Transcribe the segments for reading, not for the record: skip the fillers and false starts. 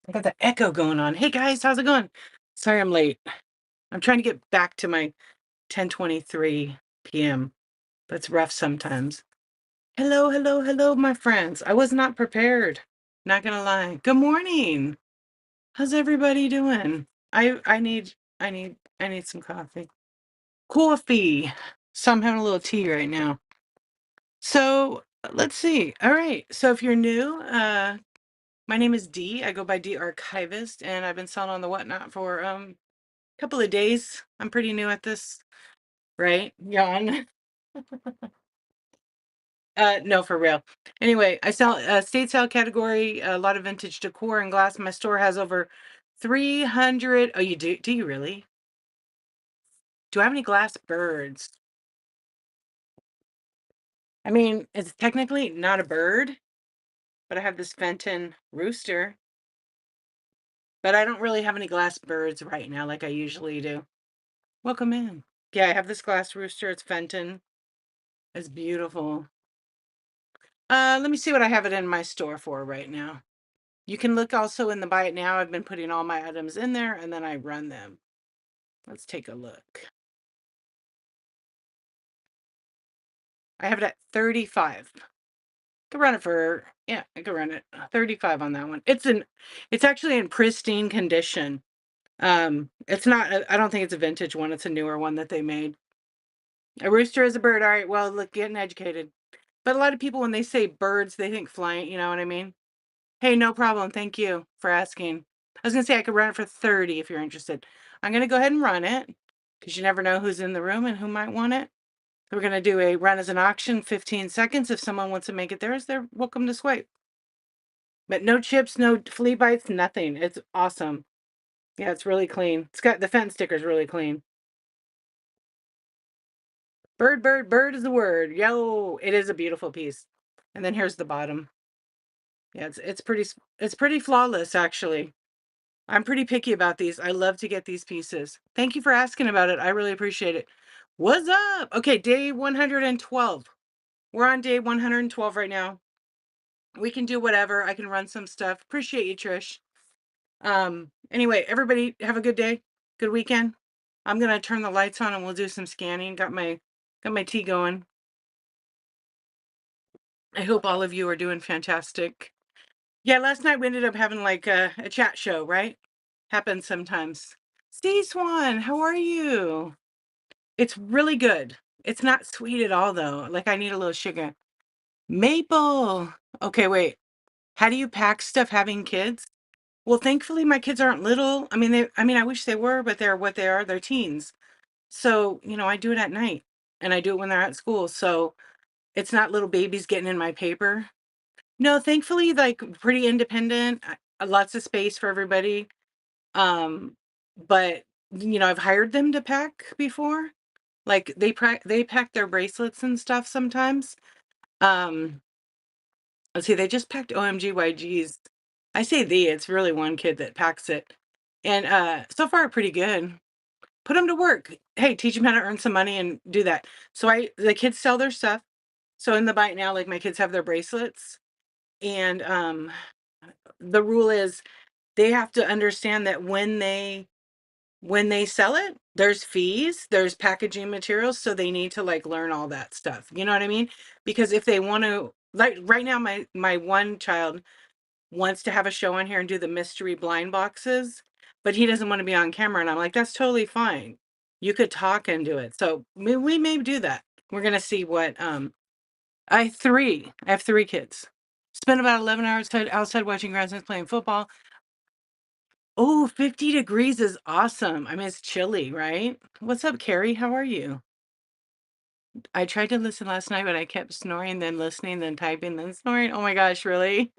I got the echo going on. Hey guys, how's it going? Sorry I'm late. I'm trying to get back to my 10:23 p.m., but it's rough sometimes. Hello, hello, hello, my friends. I was not prepared. Not gonna lie. Good morning. How's everybody doing? I need some coffee. Coffee. So I'm having a little tea right now. So let's see. All right. So if you're new, my name is Dee. I go by Dee Archivist, and I've been selling on the whatnot for couple of days. I'm pretty new at this, right? Yawn. No, for real. Anyway, I sell state sale category, a lot of vintage decor and glass. My store has over 300. Oh, you do? Do you really? Do I have any glass birds? I mean, it's technically not a bird, but I have this Fenton rooster. But I don't really have any glass birds right now like I usually do. Welcome in. Yeah, I have this glass rooster. It's Fenton. It's beautiful. Let me see what I have it in my store for right now. You can look also in the buy it now. I've been putting all my items in there and then I run them. Let's take a look. I have it at 35. Could run it for, yeah, I could run it 35 on that one. It's actually in pristine condition. It's not, I don't think it's a vintage one. It's a newer one that they made. A rooster is a bird. All right. Well, look, getting educated. But a lot of people, when they say birds, they think flying. You know what I mean? Hey, no problem. Thank you for asking. I was gonna say I could run it for 30 if you're interested. I'm gonna go ahead and run it because you never know who's in the room and who might want it. So we're gonna do a run as an auction, 15 seconds. If someone wants to make it theirs, they're welcome to swipe. But no chips, no flea bites, nothing. It's awesome. Yeah, it's really clean. It's got the fence sticker's really clean. Bird, bird, bird is the word. Yo, it is a beautiful piece. And then here's the bottom. Yeah, it's pretty flawless actually. I'm pretty picky about these. I love to get these pieces. Thank you for asking about it. I really appreciate it. What's up? Okay, day 112. We're on day 112 right now. We can do whatever. I can run some stuff. Appreciate you, Trish. Anyway, everybody have a good day. Good weekend. I'm gonna turn the lights on and we'll do some scanning. Got my tea going. I hope all of you are doing fantastic. Yeah, last night we ended up having like a chat show, right? Happens sometimes. Sea Swan, how are you? It's really good. It's not sweet at all, though. Like, I need a little sugar. Maple. Okay, wait. How do you pack stuff having kids? Well, thankfully, my kids aren't little. I wish they were, but they're what they are. They're teens. So, I do it at night and I do it when they're at school. So it's not little babies getting in my paper. No, thankfully, like pretty independent, lots of space for everybody. Um, but I've hired them to pack before. Like they pack their bracelets and stuff sometimes. Um, let's see, they just packed OMG YGs. I say it's really one kid that packs it. And so far pretty good. Put them to work. Hey, teach them how to earn some money and do that. So the kids sell their stuff. So in the bite now, like my kids have their bracelets. And the rule is they have to understand that when they sell it, there's fees, there's packaging materials, so they need to like learn all that stuff. You know what I mean? Because if they want to, like right now, my one child wants to have a show on here and do the mystery blind boxes, but he doesn't want to be on camera, and I'm like, that's totally fine. You could talk and do it. So we may do that. We're gonna see what I have three kids. Spent about 11 hours outside watching grandsons playing football. Oh, 50 degrees is awesome. I mean, it's chilly, right? What's up, Carrie? How are you? I tried to listen last night, but I kept snoring, then listening, then typing, then snoring. Oh my gosh, really?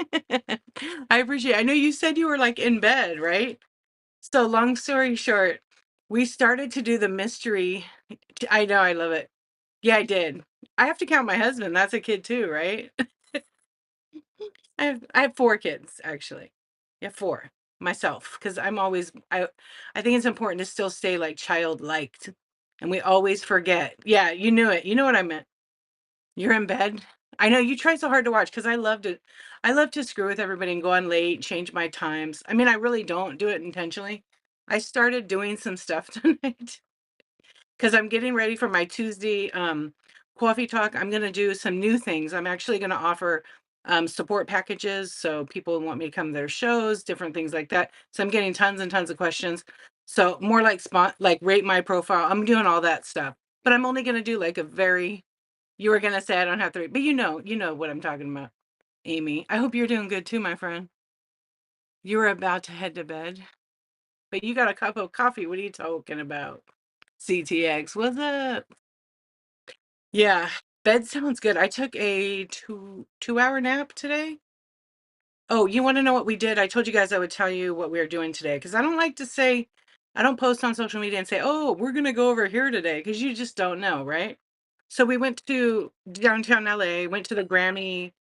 I appreciate it. I know you said you were like in bed, right? So long story short, we started to do the mystery. I know, I love it. Yeah, I did. I have to count my husband. That's a kid too, right? I have four kids actually. Yeah, four myself because I think it's important to still stay like childlike, and we always forget. Yeah, you knew it. You know what I meant. You're in bed. I know you try so hard to watch because I love to screw with everybody and go on late, change my times. I mean, I really don't do it intentionally. I started doing some stuff tonight because I'm getting ready for my Tuesday coffee talk. I'm gonna do some new things. I'm actually gonna offer support packages so people want me to come to their shows, different things like that. So I'm getting tons and tons of questions. So more like like rate my profile. I'm doing all that stuff. But I'm only gonna do like a very you were gonna say I don't have to read, but you know what I'm talking about, Amy. I hope you're doing good too, my friend. You were about to head to bed, but you got a cup of coffee. What are you talking about? CTX, what's up? Yeah, bed sounds good. I took a two-hour nap today. Oh, you want to know what we did? I told you guys I would tell you what we were doing today because I don't like to say, I don't post on social media and say, oh, we're gonna go over here today because you just don't know, right? So we went to downtown LA, went to the Grammy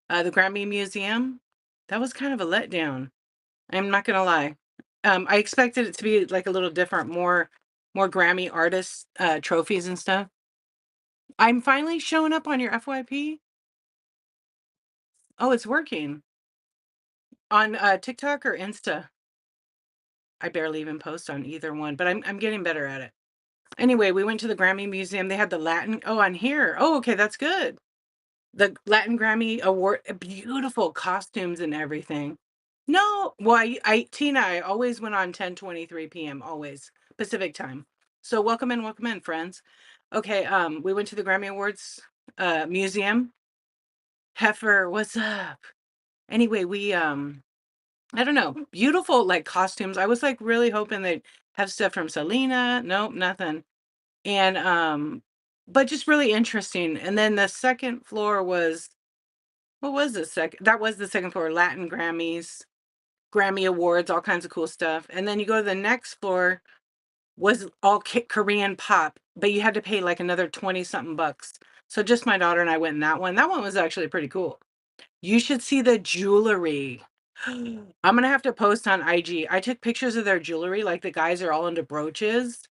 Museum. That was kind of a letdown. I'm not gonna lie. I expected it to be like a little different, more Grammy artists trophies and stuff. I'm finally showing up on your FYP. Oh, it's working on TikTok or Insta. I barely even post on either one, but I'm getting better at it. Anyway, we went to the Grammy Museum. They had the Latin. Oh, on here. Oh, okay, that's good. The Latin Grammy Award, beautiful costumes and everything. No, well, Tina, I always went on 10:23 p.m. always Pacific time. So welcome in, friends. Okay, we went to the Grammy Awards museum. Heifer, what's up? Anyway, we I don't know, beautiful like costumes. I was like really hoping they'd have stuff from Selena. Nope, nothing. And but just really interesting. And then the second floor was what was the second? That was the second floor, Latin Grammys, Grammy Awards, all kinds of cool stuff. And then you go to the next floor was all Korean pop, but you had to pay like another 20 something bucks. So just my daughter and I went in that one. That one was actually pretty cool. You should see the jewelry. I'm gonna have to post on IG. I took pictures of their jewelry, like the guys are all into brooches.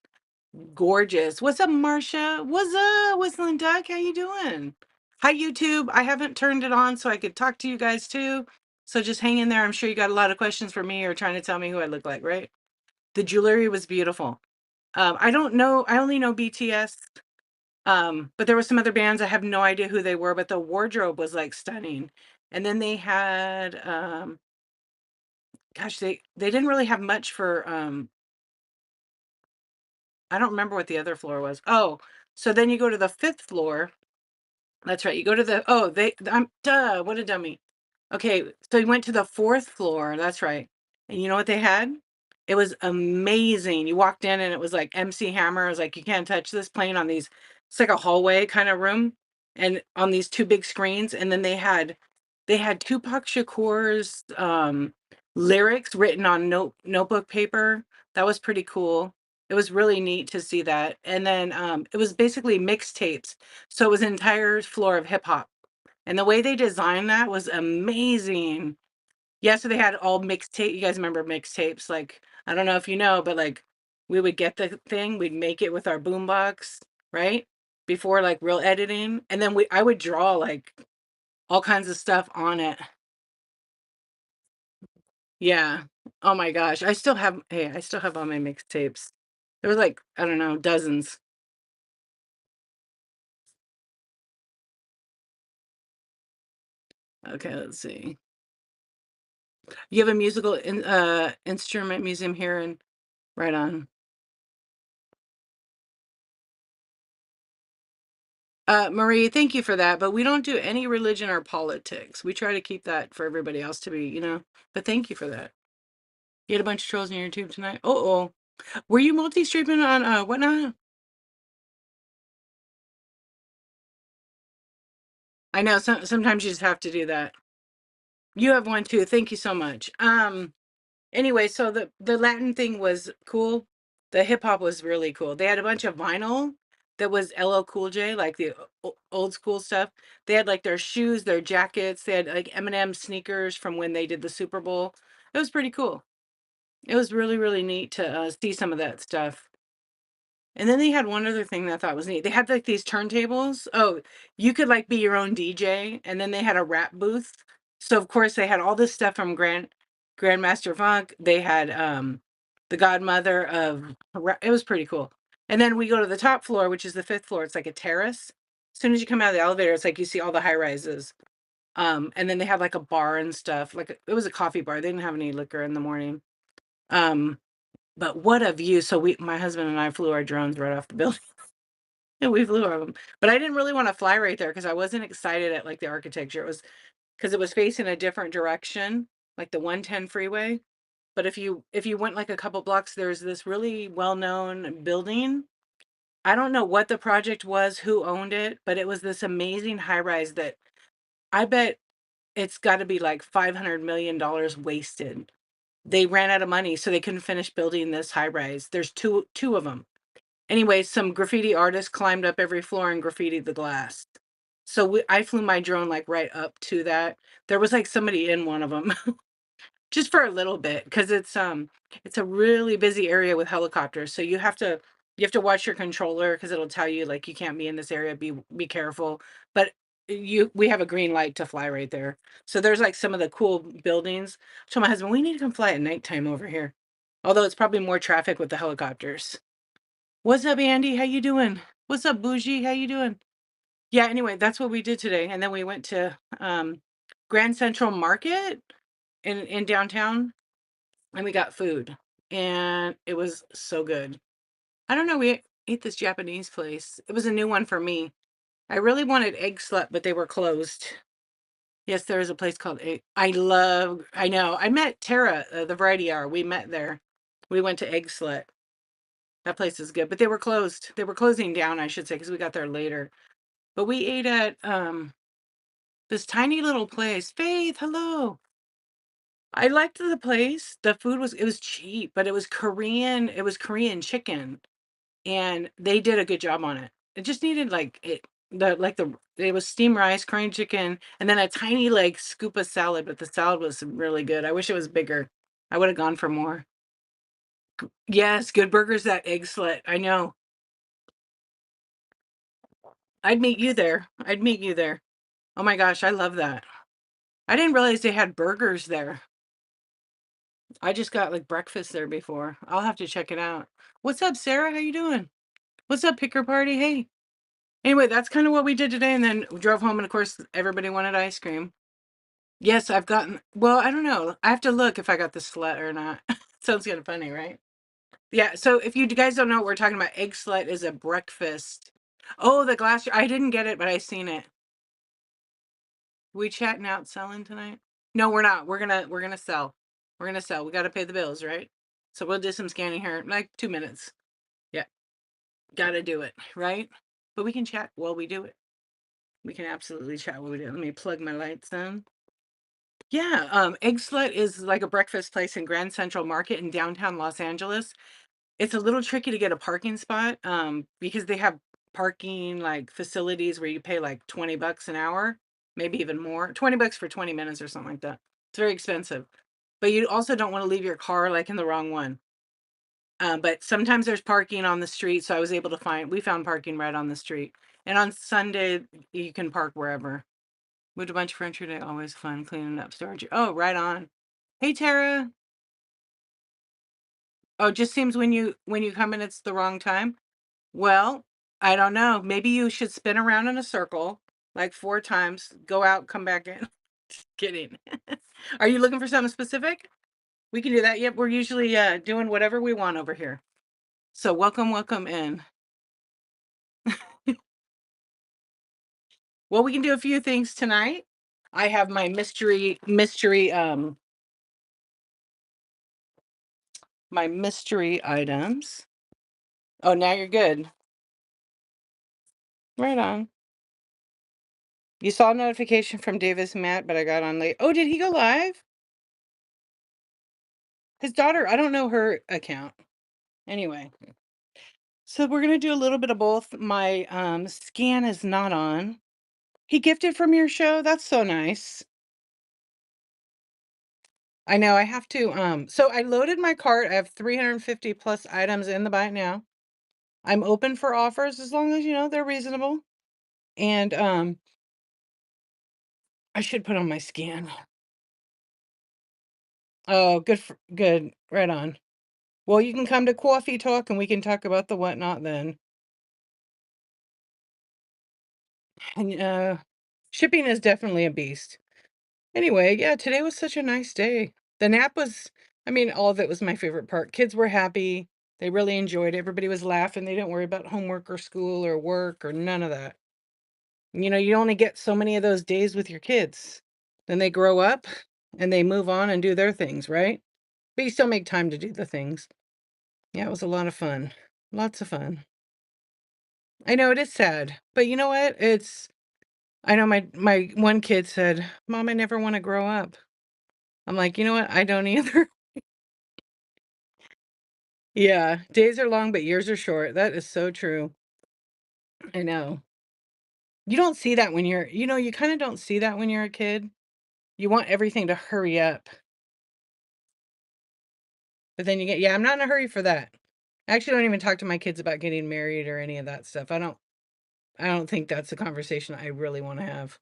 Gorgeous. What's up, Marcia? What's up, Whistling Duck? How you doing? Hi, YouTube. I haven't turned it on so I could talk to you guys too. So just hang in there. I'm sure you got a lot of questions for me or trying to tell me who I look like, right? The jewelry was beautiful. I don't know. I only know BTS. But there were some other bands. I have no idea who they were, but the wardrobe was like stunning. And then they had gosh, they didn't really have much for I don't remember what the other floor was. Oh, so then you go to the fifth floor. That's right. You go to the oh, I'm duh, what a dummy. Okay, so you went to the fourth floor. That's right. And you know what they had? It was amazing. You walked in and it was like MC Hammer. It was like, you can't touch this playing on these, it's like a hallway kind of room and on these two big screens. And then they had Tupac Shakur's lyrics written on notebook paper. That was pretty cool. It was really neat to see that. And then it was basically mixtapes. So it was an entire floor of hip hop. And the way they designed that was amazing. Yeah, so they had all mixtape. You guys remember mixtapes? Like, I don't know if you know, but like we would get the thing, we'd make it with our boombox, right? Before like real editing. And then I would draw like all kinds of stuff on it. Yeah. Oh my gosh. I still have all my mixtapes. There was like, I don't know, dozens. Okay, let's see. You have a musical instrument museum here and right on. Marie, thank you for that, but we don't do any religion or politics. We try to keep that for everybody else to be, but thank you for that. You had a bunch of trolls on your YouTube tonight. Oh, were you multi-streaming on whatnot? I know sometimes you just have to do that. You have one too. Thank you so much. Anyway, so the Latin thing was cool. The hip hop was really cool. They had a bunch of vinyl that was LL Cool J, like the old school stuff. They had like their shoes, their jackets. They had like Eminem sneakers from when they did the Super Bowl. It was pretty cool. It was really, really neat to see some of that stuff. And then they had one other thing that I thought was neat. They had like these turntables. Oh, you could like be your own DJ, and then they had a rap booth. So of course they had all this stuff from Grandmaster Funk. They had the godmother of it was pretty cool. And then we go to the top floor, which is the fifth floor. It's like a terrace. As soon as you come out of the elevator, it's like you see all the high rises. And then they had like a bar and stuff. Like it was a coffee bar. They didn't have any liquor in the morning. Um, but what a view. So my husband and I flew our drones right off the building. And we flew over them. But I didn't really want to fly right there because I wasn't excited at like the architecture. It was because it was facing a different direction, like the 110 freeway. But if you went like a couple blocks, there's this really well-known building. I don't know what the project was, who owned it, but it was this amazing high rise that I bet it's got to be like $500 million wasted. They ran out of money, so they couldn't finish building this high rise. There's two of them. Anyway, some graffiti artists climbed up every floor and graffitied the glass. So I flew my drone like right up to that. There was like somebody in one of them just for a little bit because it's a really busy area with helicopters. So you have to watch your controller because it'll tell you like you can't be in this area. Be careful. But we have a green light to fly right there. So there's like some of the cool buildings. I told my husband we need to come fly at nighttime over here. Although it's probably more traffic with the helicopters. What's up, Andy? How you doing? What's up, Bougie? How you doing? Yeah, anyway, that's what we did today. And then we went to Grand Central Market in downtown and we got food. And it was so good. I don't know, we ate this Japanese place. It was a new one for me. I really wanted egg slut, but they were closed. Yes, there is a place called Egg. I know. I met Tara, the Variety Hour. We met there. We went to Egg Slut. That place is good, but they were closed. They were closing down, I should say, because we got there later. But we ate at this tiny little place. Faith, hello. I liked the place. The food was cheap, but it was Korean. It was Korean chicken, and they did a good job on it. It just needed like it was steamed rice, Korean chicken, and then a tiny like scoop of salad. But the salad was really good. I wish it was bigger. I would have gone for more. Yes, good burgers at Egg Slut. I know. I'd meet you there. I'd meet you there. Oh my gosh, I love that. I didn't realize they had burgers there. I just got like breakfast there before. I'll have to check it out. What's up, Sarah? How you doing? What's up, Picker Party? Hey. Anyway, that's kind of what we did today, and then we drove home, and of course, everybody wanted ice cream. Yes, I've gotten. Well, I don't know. I have to look if I got the slut or not. Sounds kind of funny, right? Yeah. So if you guys don't know what we're talking about, egg slut is a breakfast. Oh, the glass. I didn't get it, but I seen it. We chatting out selling tonight? No, we're not. We're gonna sell. We're gonna sell. We gotta pay the bills, right? So we'll do some scanning here in like 2 minutes. Yeah, gotta do it, right? But we can chat while we do it. We can absolutely chat while we do it. Let me plug my lights in. Yeah, Egg Slut is like a breakfast place in Grand Central Market in downtown Los Angeles. It's a little tricky to get a parking spot because they have parking like facilities where you pay like 20 bucks an hour, maybe even more. 20 bucks for 20 minutes or something like that. It's very expensive. But you also don't want to leave your car like in the wrong one. But sometimes there's parking on the street, so we found parking right on the street. And on Sunday, you can park wherever. Moved a bunch of furniture today, always fun cleaning up storage. Oh, right on. Hey, Tara. Oh, just seems when you come in, it's the wrong time. Well, I don't know. Maybe you should spin around in a circle like 4 times, go out, come back in. Just kidding. Are you looking for something specific? We can do that. Yep, we're usually doing whatever we want over here. So welcome in. Well, we can do a few things tonight. I have my mystery items. Oh, now you're good. Right on. You saw a notification from Davis Matt, but I got on late. Oh, did he go live? His daughter, I don't know her account. Anyway, so we're gonna do a little bit of both. My scan is not on. He gifted from your show. That's so nice. I know I have to so I loaded my cart. I have 350 plus items in the buy now. I'm open for offers as long as, they're reasonable. And, I should put on my scan. Oh, good. Right on. Well, you can come to coffee talk and we can talk about the whatnot then. And, shipping is definitely a beast. Anyway, yeah, today was such a nice day. The nap was, I mean, all of it was my favorite part. Kids were happy. They really enjoyed it. Everybody was laughing. They didn't worry about homework or school or work or none of that. You only get so many of those days with your kids. Then they grow up and they move on and do their things, right? But you still make time to do the things. Yeah, it was a lot of fun. Lots of fun. I know it is sad, but you know what? I know my one kid said, "Mom, I never want to grow up." I'm like, "You know what? I don't either." Yeah, days are long, but years are short. That is so true. I know. You don't see that when you kind of don't see that when you're a kid. You want everything to hurry up, but then yeah, I'm not in a hurry for that. I actually don't even talk to my kids about getting married or any of that stuff. I don't think that's a conversation I really want to have,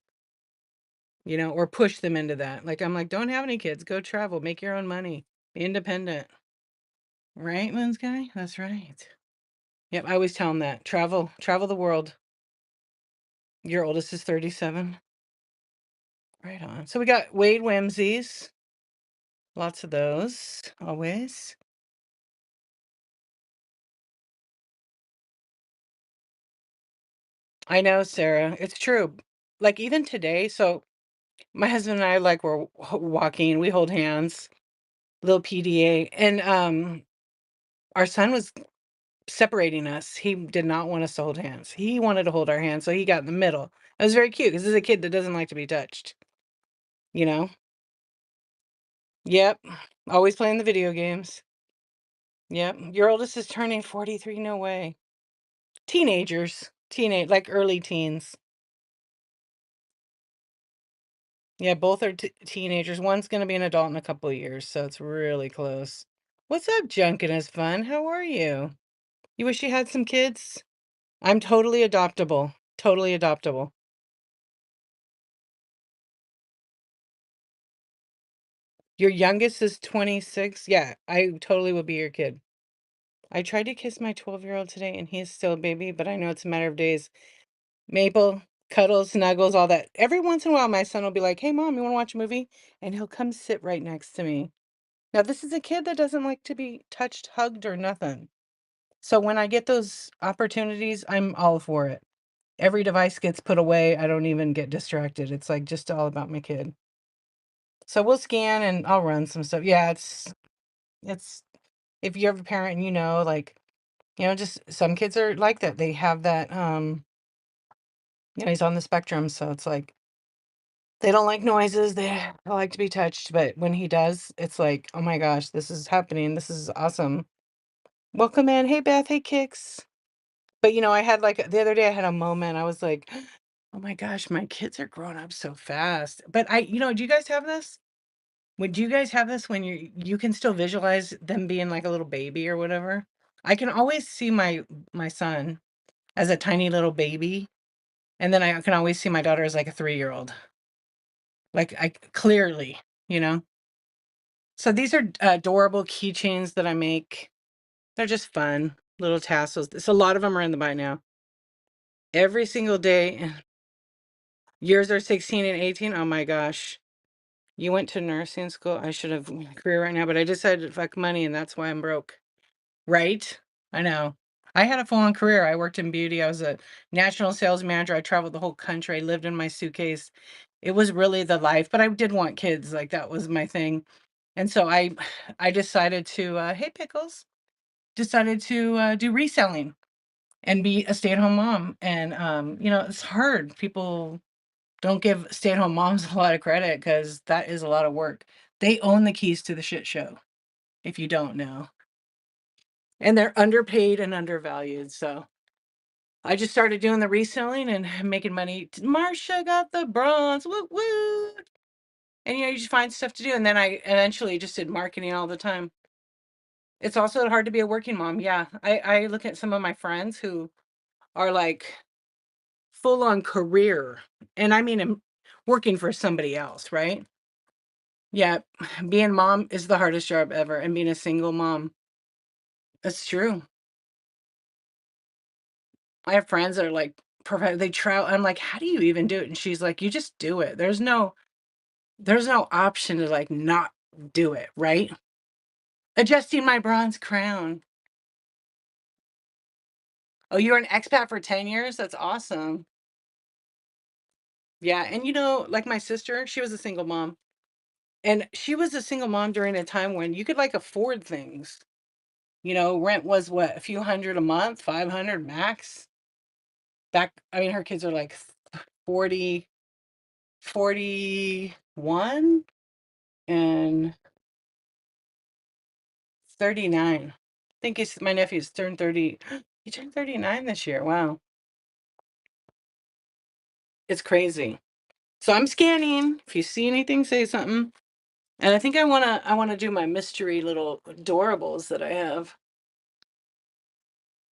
or push them into that. Like I'm like, don't have any kids, go travel, make your own money, be independent. Right, Moons guy? That's right. Yep, I always tell them that. Travel the world. Your oldest is 37. Right on. So we got Wade Whimsies. Lots of those, always. I know, Sarah. It's true. Like even today, so my husband and I like we're walking, we hold hands, little PDA, and our son was separating us. He did not want us to hold hands. He wanted to hold our hands, so he got in the middle. It was very cute because this is a kid that doesn't like to be touched, you know? Yep. Always playing the video games. Yep. Your oldest is turning 43, no way. Teenagers. Like early teens. Yeah, both are teenagers. One's gonna be an adult in a couple of years, so it's really close. What's up, Junkin is fun? How are you? You wish you had some kids? I'm totally adoptable. Totally adoptable. Your youngest is 26? Yeah, I totally would be your kid. I tried to kiss my 12-year-old today and he is still a baby, but I know it's a matter of days. Maple, cuddles, snuggles, all that. Every once in a while, my son will be like, "Hey, mom, you want to watch a movie?" And he'll come sit right next to me. Now, this is a kid that doesn't like to be touched, hugged, or nothing. So when I get those opportunities, I'm all for it. Every device gets put away. I don't even get distracted. It's like just all about my kid. So we'll scan and I'll run some stuff. Yeah, it's if you're a parent and like, just some kids are like that. They have that he's on the spectrum, so it's like they don't like noises, they like to be touched, but when he does, it's like, "Oh my gosh, this is happening. This is awesome." Welcome in. Hey, Beth. Hey, Kicks. But, I had like the other day I had a moment. I was like, "Oh my gosh, my kids are growing up so fast." But do you guys have this? Would you guys have this when you can still visualize them being like a little baby or whatever? I can always see my son as a tiny little baby, and then I can always see my daughter as like a 3-year-old. Like I clearly, you know. So these are adorable keychains that I make. They're just fun little tassels. So a lot of them are in the buy now. Every single day. Yours are 16 and 18. Oh my gosh. You went to nursing school. I should have a career right now, but I decided to fuck money and that's why I'm broke. Right? I know. I had a full-on career. I worked in beauty. I was a national sales manager. I traveled the whole country. I lived in my suitcase. It was really the life, but I did want kids. Like that was my thing. And so I decided to hey pickles, decided to do reselling and be a stay-at-home mom. And it's hard. People don't give stay-at-home moms a lot of credit because that is a lot of work. They own the keys to the shit show, if you don't know. And they're underpaid and undervalued. So I just started doing the reselling and making money. Marsha got the bronze. Woo woo. And you just find stuff to do. And then I eventually just did marketing all the time. It's also hard to be a working mom, yeah. I look at some of my friends who are, like, full on career, and I mean, working for somebody else, right? Yeah, being mom is the hardest job ever, and being a single mom. That's true. I have friends that are, like, they travel I'm like, "How do you even do it?" And she's like, "You just do it. There's no option to, like, not do it, right?" Adjusting my bronze crown. Oh, you were an expat for 10 years? That's awesome. Yeah, and, like my sister, she was a single mom, and she was a single mom during a time when you could, like, afford things. Rent was what? A few hundred a month, 500 max? I mean, her kids are, like, 40, 41 and 39. I think my nephew's turned 30. He turned 39 this year. Wow. It's crazy. So I'm scanning. If you see anything, say something. And I think I wanna do my mystery little adorables that I have.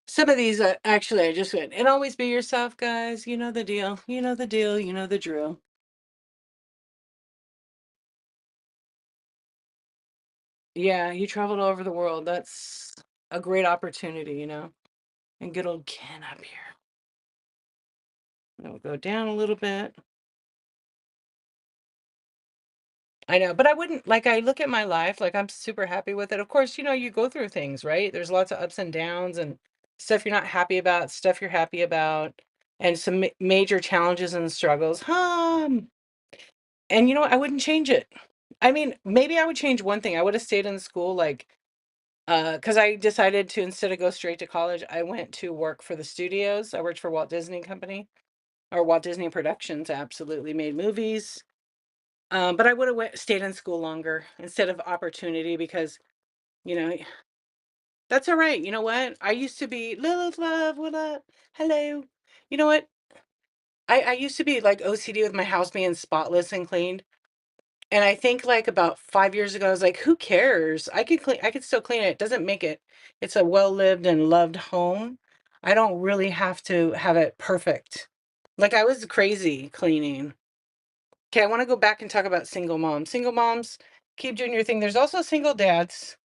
Some of these, actually, I just went, and always be yourself, guys. You know the deal. You know the deal. You know the drill. Yeah, you traveled all over the world. That's a great opportunity. And good old Ken up here. And we'll go down a little bit. I know, but I wouldn't like I look at my life, like I'm super happy with it. Of course, you go through things, right? There's lots of ups and downs and stuff you're not happy about, stuff you're happy about, and some major challenges and struggles. And I wouldn't change it. I mean, maybe I would change one thing. I would have stayed in school, like, because I decided to, instead of go straight to college, I went to work for the studios. I worked for Walt Disney Company or Walt Disney Productions. Absolutely made movies. But I would have stayed in school longer instead of opportunity because, you know, that's all right. You know what? I used to be Lilith Love, what up? Hello. You know what? I used to be like OCD with my house being spotless and clean. And I think like about 5 years ago, I was like, who cares? I could still clean it. It doesn't make it. It's a well-lived and loved home. I don't really have to have it perfect. Like I was crazy cleaning. Okay, I want to go back and talk about single moms. Single moms, keep doing your thing. There's also single dads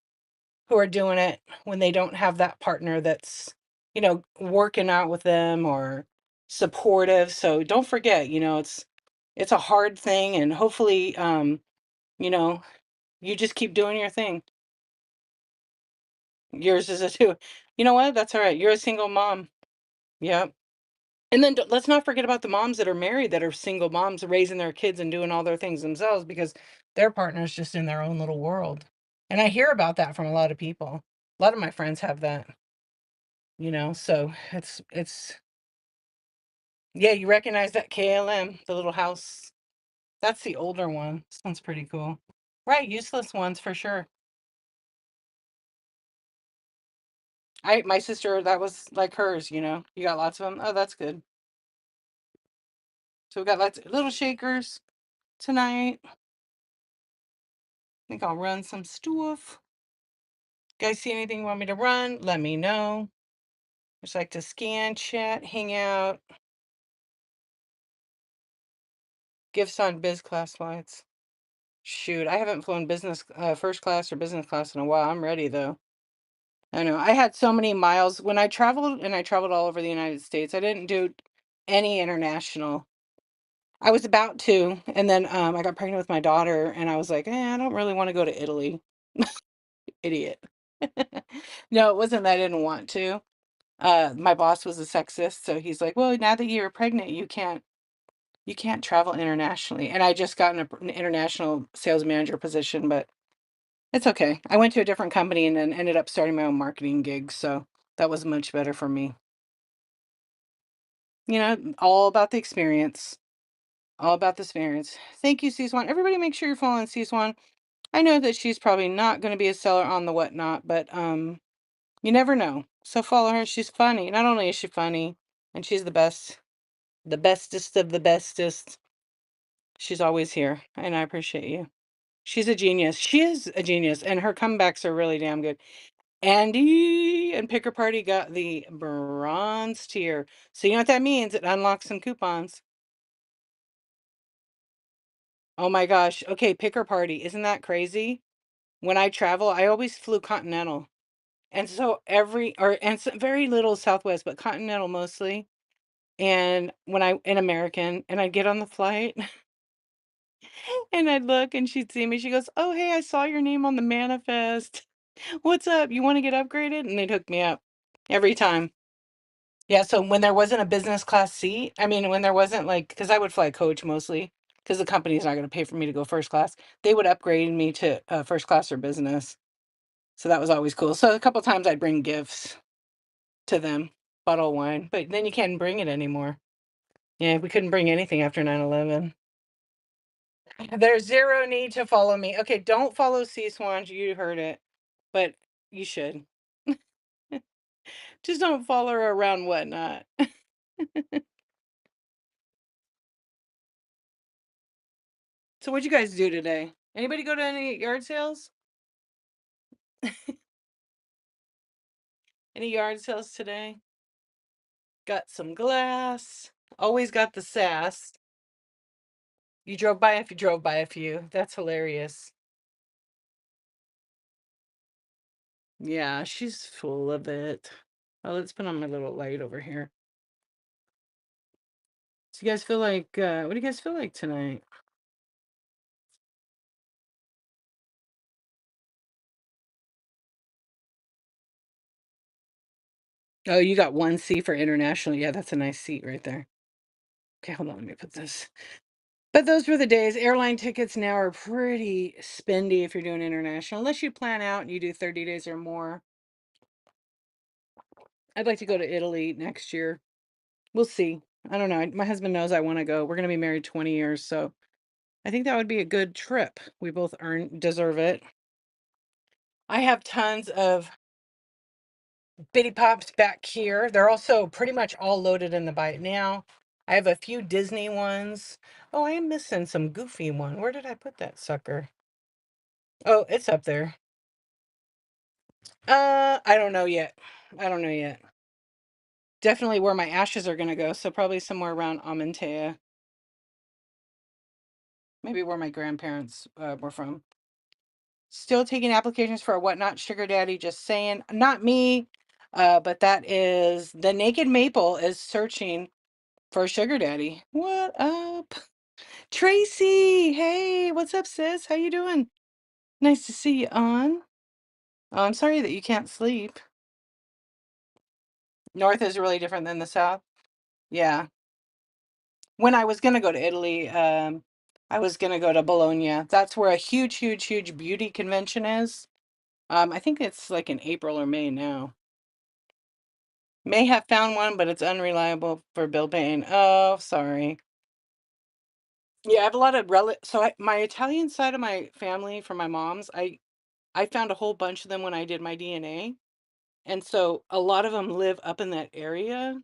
who are doing it when they don't have that partner that's, working out with them or supportive. So don't forget, it's a hard thing and hopefully you know, you just keep doing your thing. Yours is a too. You know what? That's all right. You're a single mom. Yep. And then let's not forget about the moms that are married that are single moms raising their kids and doing all their things themselves because their partner's just in their own little world. And I hear about that from a lot of people. A lot of my friends have that. So it's yeah, you recognize that KLM, the little house. That's the older one. This one's pretty cool. Right, useless ones for sure. My sister, that was like hers. You got lots of them. Oh, that's good. So we got lots of little shakers tonight. Think I'll run some stuff. Guys, see anything you want me to run? Let me know. Just like to scan, chat, hang out, gifts on biz class flights. Shoot, I haven't flown business, first class or business class in a while. I'm ready though. I know. I had so many miles when I traveled, and I traveled all over the United States. I didn't do any international. I was about to, and then I got pregnant with my daughter, and I was like, I don't really want to go to Italy. Idiot. No, it wasn't that I didn't want to. My boss was a sexist, so he's like, "Well, now that you're pregnant, you can't travel internationally." And I just got an international sales manager position, but it's okay. I went to a different company and then ended up starting my own marketing gig, so that was much better for me. All about the experience. All about the experience. Thank you, C-Swan. Everybody make sure you're following C-Swan. I know that she's probably not going to be a seller on the whatnot, but you never know. So follow her. She's funny. Not only is she funny, and she's the bestest of the bestest. She's always here, and I appreciate you. She's a genius. She is a genius, and her comebacks are really damn good. Andy and Picker Party got the bronze tier. So you know what that means? It unlocks some coupons. Oh my gosh. Okay, Picker Party. Isn't that crazy? When I travel, I always flew Continental. And so very little Southwest, but Continental mostly. And when an American, and I'd get on the flight and I'd look and she'd see me. She goes, "Oh, hey, I saw your name on the manifest. What's up? You want to get upgraded?" And they'd hook me up every time. Yeah, so when there wasn't a business class seat, I mean, when there wasn't like, because I would fly coach mostly, because the company's not going to pay for me to go first class, they would upgrade me to first class or business. So that was always cool. So a couple times I'd bring gifts to them, bottle of wine, but then you can't bring it anymore. Yeah, we couldn't bring anything after 9/11. There's zero need to follow me. Okay, don't follow Sea Swans. You heard it, but you should. Just don't follow her around whatnot. So what'd you guys do today? Anybody go to any yard sales? Any yard sales today? Got some glass. Always got the sass. You drove by if you drove by a few. That's hilarious. Yeah, she's full of it. Oh, let's put on my little light over here. So you guys feel like, what do you guys feel like tonight? Oh, you got 1C for international. Yeah, that's a nice seat right there. Okay, hold on. Let me put this. But those were the days. Airline tickets now are pretty spendy if you're doing international, unless you plan out and you do 30 days or more. I'd like to go to Italy next year. We'll see. I don't know. My husband knows I want to go. We're going to be married 20 years, so I think that would be a good trip. We both deserve it. I have tons of Bitty Pops back here. They're also pretty much all loaded in the bite now. I have a few Disney ones. Oh, I am missing some Goofy one. Where did I put that sucker? Oh, it's up there. I don't know yet. I don't know yet. Definitely where my ashes are gonna go, so probably somewhere around Amantea. Maybe where my grandparents were from. Still taking applications for a whatnot sugar daddy, just saying. Not me, but that is the Naked Maple is searching for a sugar daddy. What up? Tracy, hey, what's up, sis? How you doing? Nice to see you on. Oh, I'm sorry that you can't sleep. North is really different than the South. Yeah. When I was gonna go to Italy, I was gonna go to Bologna. That's where a huge, huge, huge beauty convention is. I think it's like in April or May now. May have found one, but it's unreliable for bill paying. Oh, sorry. Yeah, I have a lot of so my Italian side of my family from my mom's, I found a whole bunch of them when I did my DNA. And so a lot of them live up in that area.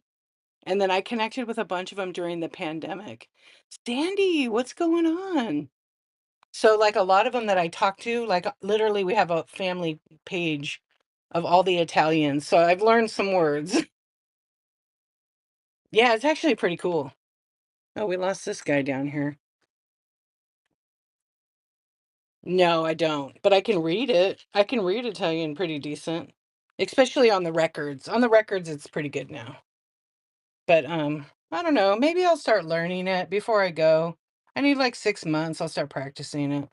And then I connected with a bunch of them during the pandemic. Sandy, what's going on? So like a lot of them that I talk to, like literally we have a family page of all the Italians. So I've learned some words. Yeah, it's actually pretty cool. Oh, we lost this guy down here. No, I don't, but I can read it. I can read Italian pretty decent, especially on the records. On the records, it's pretty good now. But I don't know. Maybe I'll start learning it before I go. I need like 6 months. I'll start practicing it.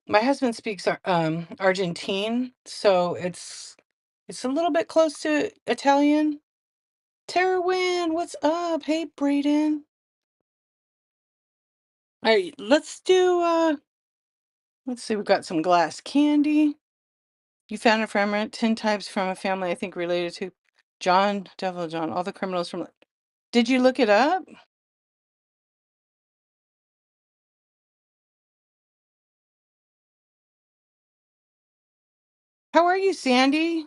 My husband speaks Argentine, so it's a little bit close to Italian. Tara Wynn, what's up? Hey, Brayden. All right, let's do let's see, we've got some glass candy. You found it from it 10 types from a family I think related to John, Devil John, all the criminals from. Did you look it up? How are you, Sandy?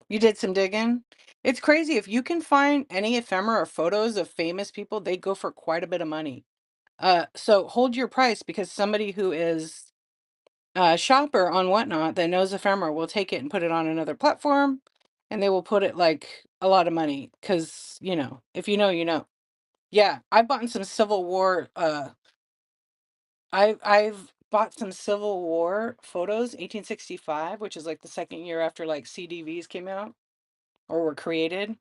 You did some digging? It's crazy. If you can find any ephemera or photos of famous people, they go for quite a bit of money. So hold your price because somebody who is shopper on Whatnot that knows ephemera will take it and put it on another platform, and they will put it like a lot of money because if you know, you know. Yeah, I bought some Civil War. I've bought some Civil War photos, 1865, which is like the second year after like CDVs came out or were created,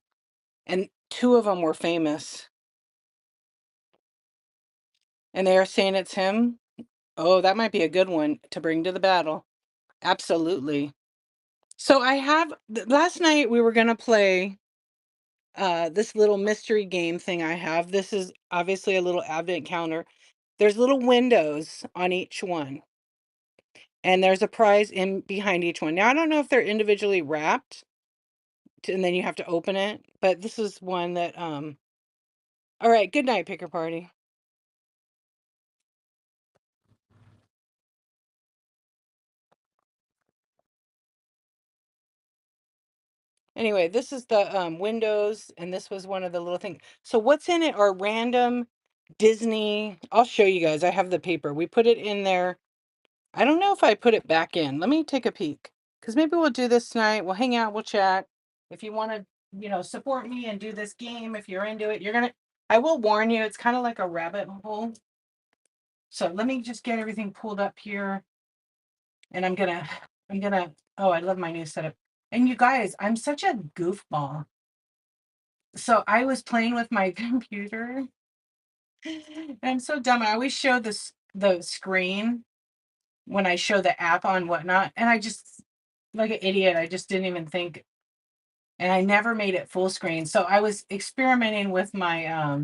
and two of them were famous, and they are saying it's him. Oh, that might be a good one to bring to the battle. Absolutely. So I have last night we were gonna play this little mystery game thing I have. This is obviously a little advent calendar. There's little windows on each one, and there's a prize in behind each one. Now I don't know if they're individually wrapped, and then you have to open it, but this is one that all right, good night, picker party. Anyway, this is the windows, and this was one of the little things. So what's in it are random Disney. I'll show you guys. I have the paper. We put it in there. I don't know if I put it back in. Let me take a peek. Because maybe we'll do this tonight. We'll hang out, we'll chat. If you want to, support me and do this game, if you're into it, I will warn you, it's kind of like a rabbit hole. So let me just get everything pulled up here. And oh, I love my new setup. And you guys, I'm such a goofball. So I was playing with my computer. I'm so dumb. I always show the screen when I show the app on Whatnot, and I just, like an idiot, I just didn't even think, and I never made it full screen. So I was experimenting with my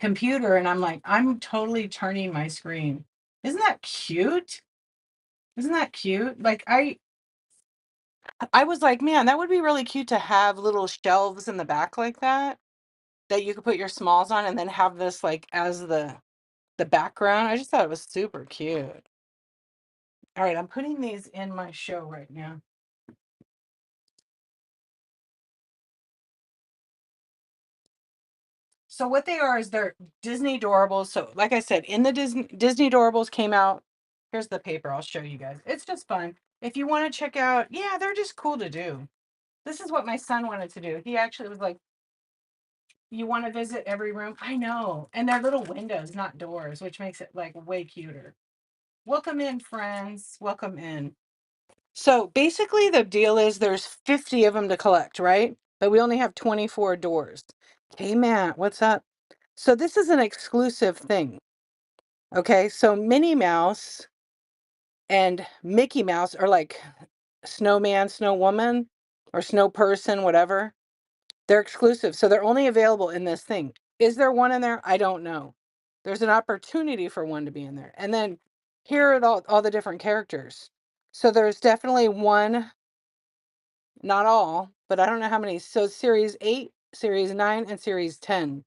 computer, and I'm like, I'm totally turning my screen. Isn't that cute? Isn't that cute? Like I was like, man, that would be really cute to have little shelves in the back like that you could put your smalls on, and then have this like as the background. I just thought it was super cute. All right, I'm putting these in my show right now. So what they are is they're Disney Doorables. So like I said, in the Disney Doorables came out. Here's the paper. I'll show you guys. It's just fun. If you want to check out, yeah, they're just cool to do. This is what my son wanted to do. He actually was like, you want to visit every room? I know. And they're little windows, not doors, which makes it like way cuter. Welcome in, friends. Welcome in. So basically the deal is there's 50 of them to collect, right? But we only have 24 doors. Hey, Matt, what's up? So this is an exclusive thing. Okay, so Minnie Mouse and Mickey Mouse are like snowman, snow woman, or snow person, whatever. They're exclusive. So they're only available in this thing. Is there one in there? I don't know. There's an opportunity for one to be in there. And then here are all the different characters. So there's definitely one, not all, but I don't know how many. So series 8, series 9, and series 10.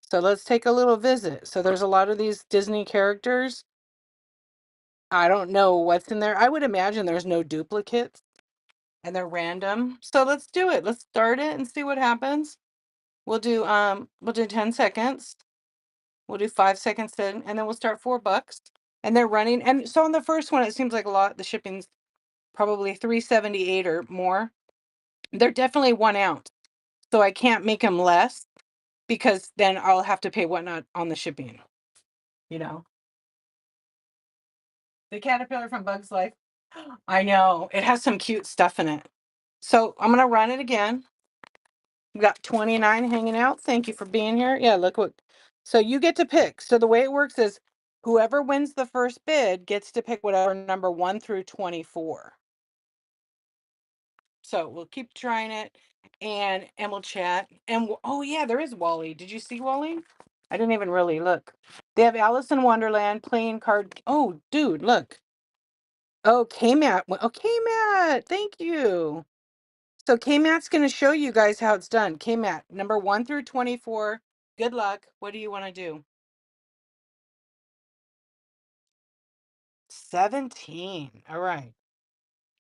So let's take a little visit. So there's a lot of these Disney characters. I don't know what's in there. I would imagine there's no duplicates and they're random. So let's do it. Let's start it and see what happens. We'll do 10 seconds. We'll do 5 seconds then, and then we'll start $4. And they're running. And so on the first one, it seems like a lot. The shipping's probably $3.78 or more. They're definitely 1 ounce. So I can't make them less because then I'll have to pay Whatnot on the shipping. You know, the caterpillar from Bug's Life. I know it has some cute stuff in it. So I'm gonna run it again. We got 29 hanging out. Thank you for being here. Yeah, look what. So you get to pick. So the way it works is whoever wins the first bid gets to pick whatever number 1 through 24. So we'll keep trying it, and we'll chat. And oh yeah, there is Wally. Did you see Wally? I didn't even really look. They have Alice in Wonderland playing card. Oh, dude, look. Oh, K-Matt. Oh, K-Matt. Thank you. So K-Matt's going to show you guys how it's done. K-Matt, number 1 through 24. Good luck. What do you want to do? 17. All right.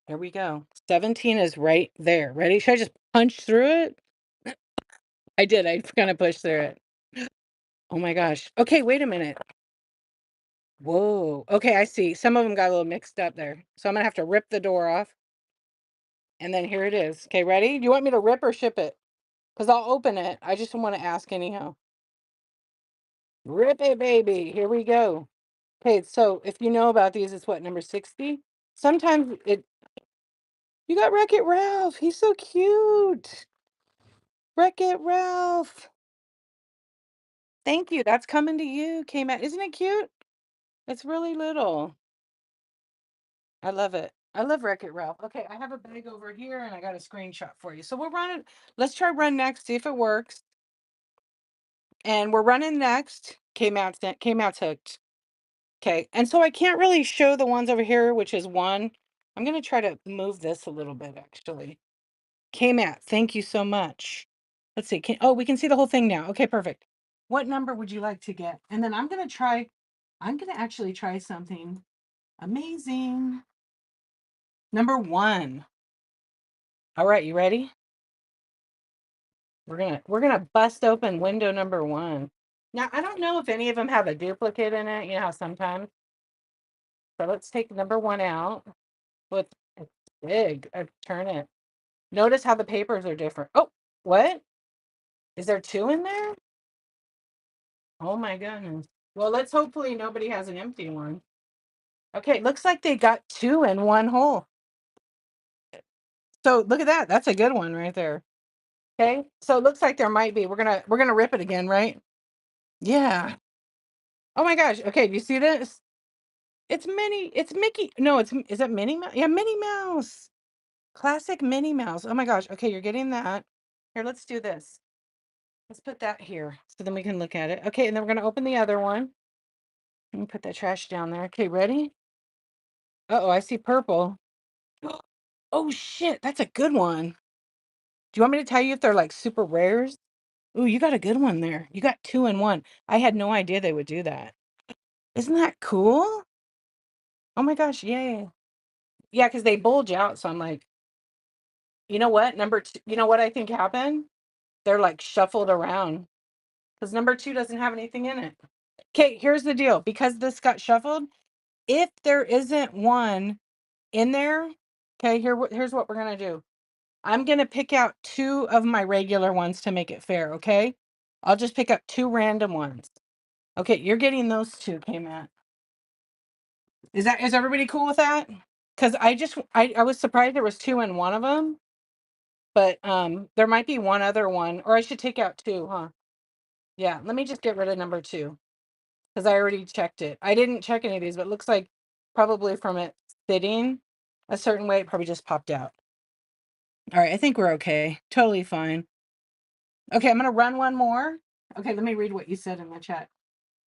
Here we go. 17 is right there. Ready? Should I just punch through it? I did. I kind of pushed through it. Oh my gosh. Okay, wait a minute. Whoa. Okay, I see. Some of them got a little mixed up there. So I'm gonna have to rip the door off. And then here it is. Okay, ready? Do you want me to rip or ship it? Because I'll open it. I just want to ask anyhow. Rip it, baby. Here we go. Okay, so if you know about these, it's what, number 60? Sometimes it you got Wreck-It Ralph. He's so cute. Wreck-It Ralph. Thank you. That's coming to you. Came out. Isn't it cute? It's really little. I love it. I love Wreck-It Ralph. Okay, I have a bag over here and I got a screenshot for you. So we're running. Let's try run next, see if it works. And we're running next. Came out hooked. Okay. And so I can't really show the ones over here, which is one. I'm gonna try to move this a little bit actually. Came out. Thank you so much. Let's see. Oh, we can see the whole thing now. Okay, perfect. What number would you like to get? And then I'm gonna actually try something amazing. Number one. All right, you ready? We're gonna bust open window number one. Now I don't know if any of them have a duplicate in it. You know how sometimes. So let's take number one out. With it's big. Turn it. Notice how the papers are different. Oh, what? Is there two in there? Oh my goodness. Well, let's hopefully nobody has an empty one. Okay, looks like they got two in one hole. So look at that. That's a good one right there. Okay. So it looks like there might be. We're gonna rip it again, right? Yeah. Oh my gosh. Okay, do you see this? It's Minnie. It's Mickey. No, is that Minnie Mouse? Yeah, Minnie Mouse. Classic Minnie Mouse. Oh my gosh. Okay, you're getting that. Here, let's do this. Let's put that here so then we can look at it. Okay, and then we're gonna open the other one. Let me put that trash down there. Okay, ready? Uh-oh, I see purple. Oh shit, that's a good one. Do you want me to tell you if they're like super rares? Ooh, you got a good one there. You got two in one. I had no idea they would do that. Isn't that cool? Oh my gosh, yay. Yeah, because they bulge out. So I'm like, you know what? Number two, you know what I think happened? They're like shuffled around because number two doesn't have anything in it. Okay, here's the deal. Because this got shuffled, if there isn't one in there, okay, here's what we're gonna do. I'm gonna pick out two of my regular ones to make it fair, okay? I'll just pick up two random ones. Okay, you're getting those two, okay, Matt. Is everybody cool with that? Because I was surprised there was two in one of them, but there might be one other one, or I should take out two, huh? Yeah, let me just get rid of number two because I already checked it. I didn't check any of these, but it looks like probably from it sitting a certain way, it probably just popped out. All right, I think we're okay. Totally fine. Okay, I'm gonna run one more. Okay, let me read what you said in the chat.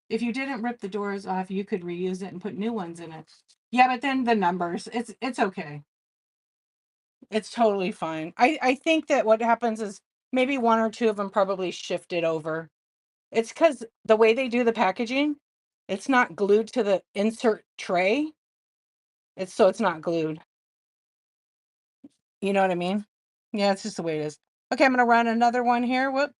If you didn't rip the doors off, you could reuse it and put new ones in it. Yeah, but then the numbers, it's okay. It's totally fine. I think that what happens is maybe one or two of them probably shifted over. It's because the way they do the packaging, it's not glued to the insert tray. It's not glued. You know what I mean? Yeah, it's just the way it is. Okay, I'm gonna run another one here. Whoop.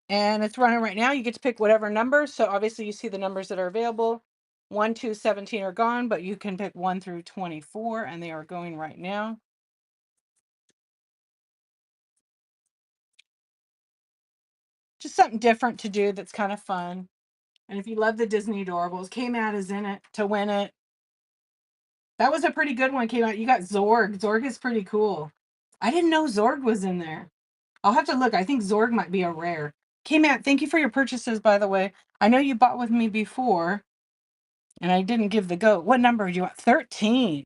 And it's running right now. You get to pick whatever number. So obviously you see the numbers that are available. 1, 2, 17 are gone, but you can pick 1 through 24 and they are going right now. Just something different to do that's kind of fun. And if you love the Disney Adorables, K-Mat is in it to win it. That was a pretty good one, K-Mat. You got Zorg. Zorg is pretty cool. I didn't know Zorg was in there. I'll have to look. I think Zorg might be a rare. K-Mat, thank you for your purchases, by the way. I know you bought with me before, and I didn't give the goat. What number do you want? 13.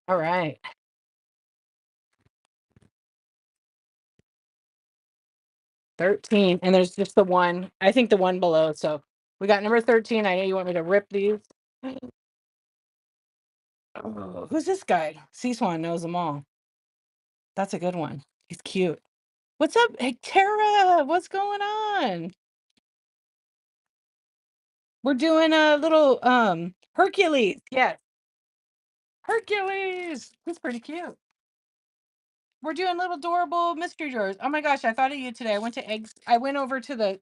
All right. 13. And there's just the one. I think the one below. So we got number 13. I know you want me to rip these. Oh, who's this guy? C-Swan knows them all. That's a good one. He's cute. What's up? Hey, Tara, what's going on? We're doing a little Hercules. Yes. Hercules. He's pretty cute. We're doing little adorable mystery drawers. Oh my gosh, I thought of you today. I went over to the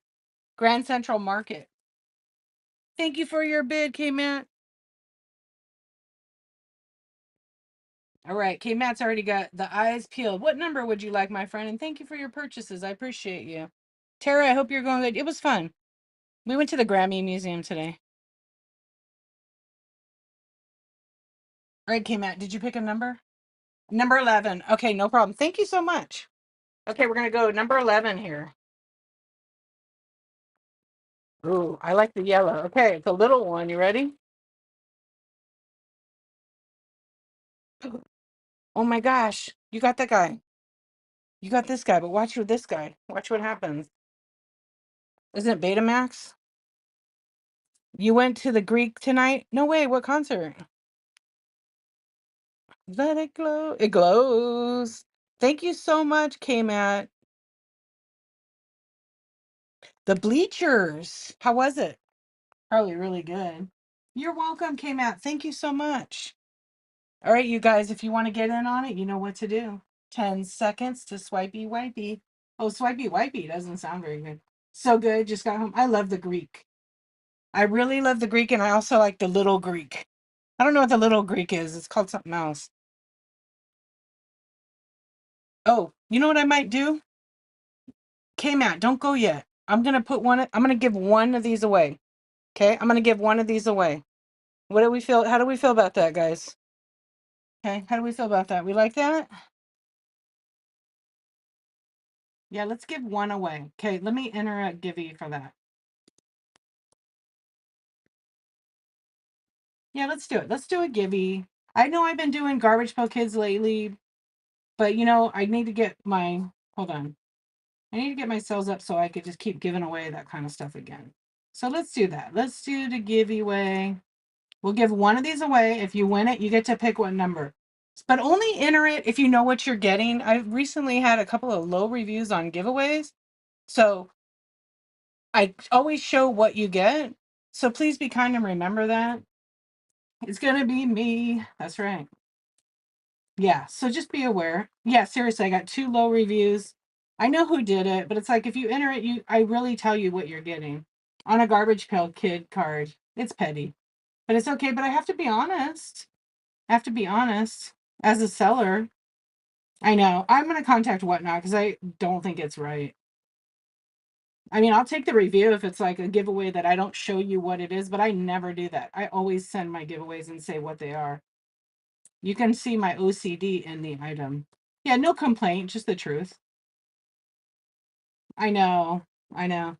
Grand Central Market Thank you for your bid, K-Matt. All right, K-Matt's already got the eyes peeled. What number would you like, my friend? And thank you for your purchases. I appreciate you. Tara, I hope you're going good. It was fun. We went to the Grammy Museum today. All right, K-Matt, did you pick a number? Number 11. Okay, no problem. Thank you so much. Okay, we're going to go number 11 here. Ooh, I like the yellow. Okay, it's a little one. You ready? Oh my gosh, you got that guy. You got this guy, but watch with this guy. Watch what happens. Isn't it Betamax? You went to the Greek tonight? No way, what concert? Let it glow. It glows. Thank you so much, K-Matt. The Bleachers. How was it? Probably really good. You're welcome, K-Matt. Thank you so much. All right, you guys, if you want to get in on it, you know what to do. 10 seconds to swipey wipey. Oh, swipey wipey doesn't sound very good. So good. Just got home. I love the Greek. I really love the Greek, and I also like the little Greek. I don't know what the little Greek is. It's called something else. Oh, you know what I might do? K-Matt, don't go yet. I'm gonna give one of these away. Okay? I'm gonna give one of these away. What do we feel? How do we feel about that, guys? Okay, how do we feel about that? We like that? Yeah, let's give one away. Okay, let me enter a givey for that. Yeah, let's do it. Let's do a givey. I know I've been doing Garbage Pail Kids lately, but I need to get hold on. I need to get my sales up so I could just keep giving away that kind of stuff again. So let's do that. Let's do the giveaway. We'll give one of these away. If you win it, you get to pick what number. But only enter it if you know what you're getting. I've recently had a couple of low reviews on giveaways. So I always show what you get. So please be kind and remember that. It's going to be me. That's right. Yeah. So just be aware. Yeah, seriously, I got 2 low reviews. I know who did it, but it's like if you enter it, I really tell you what you're getting on a Garbage Pail Kid card. It's petty, but it's okay. But I have to be honest. I have to be honest as a seller. I know. I'm going to contact Whatnot because I don't think it's right. I mean, I'll take the review if it's like a giveaway that I don't show you what it is, but I never do that. I always send my giveaways and say what they are. You can see my OCD in the item. Yeah, no complaint, just the truth. I know. I know.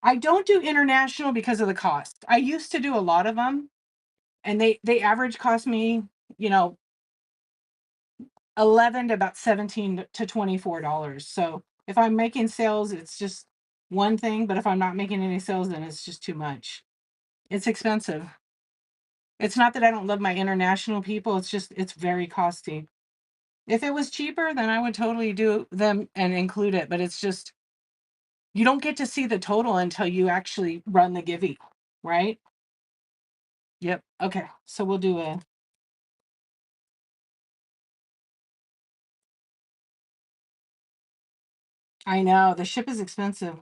I don't do international because of the cost. I used to do a lot of them, and they average cost me, you know, 11 to about 17 to $24. So if I'm making sales, it's just one thing, but if I'm not making any sales, then it's just too much. It's expensive. It's not that I don't love my international people, it's just it's very costly. If it was cheaper, then I would totally do them and include it, but it's just you don't get to see the total until you actually run the givey, right? Yep. Okay. So we'll do a I know the ship is expensive.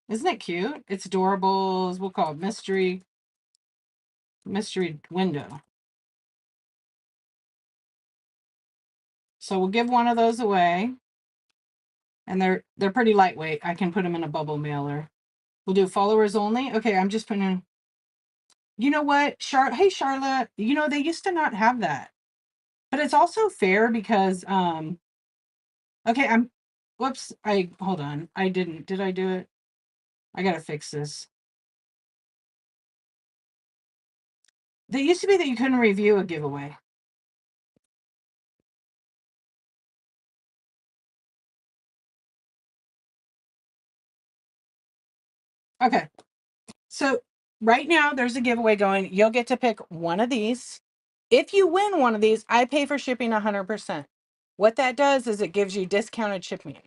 Isn't it cute? It's adorables. We'll call it mystery window. So we'll give one of those away. And they're pretty lightweight. I can put them in a bubble mailer. We'll do followers only. Okay, I'm just putting in. You know what, Hey, Charlotte. They used to not have that, but it's also fair because Okay, Whoops. I hold on. I didn't. Did I do it? I gotta fix this. There used to be that you couldn't review a giveaway. Okay. So right now there's a giveaway going. You'll get to pick one of these. If you win one of these, I pay for shipping 100%. What that does is it gives you discounted shipping.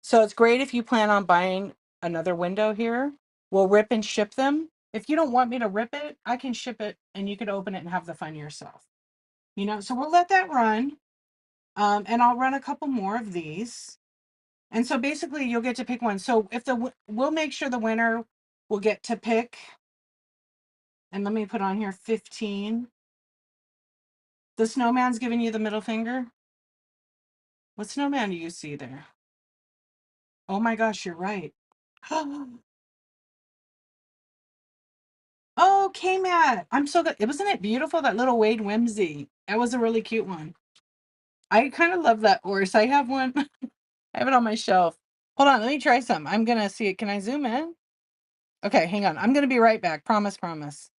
So it's great if you plan on buying another window here. We'll rip and ship them. If you don't want me to rip it, I can ship it and you could open it and have the fun yourself. So we'll let that run. And I'll run a couple more of these. And so basically you'll get to pick one. So we'll make sure the winner will get to pick And let me put on here 15. The snowman's giving you the middle finger. What snowman do you see there? Oh my gosh, you're right. Oh, K-Mat. I'm so good. It wasn't it beautiful, that little Wade Whimsy. That was a really cute one. I kind of love that horse. I have one. I have it on my shelf. Hold on, let me try some. I'm gonna see it. Can I zoom in? Okay, hang on. I'm gonna be right back. Promise, promise.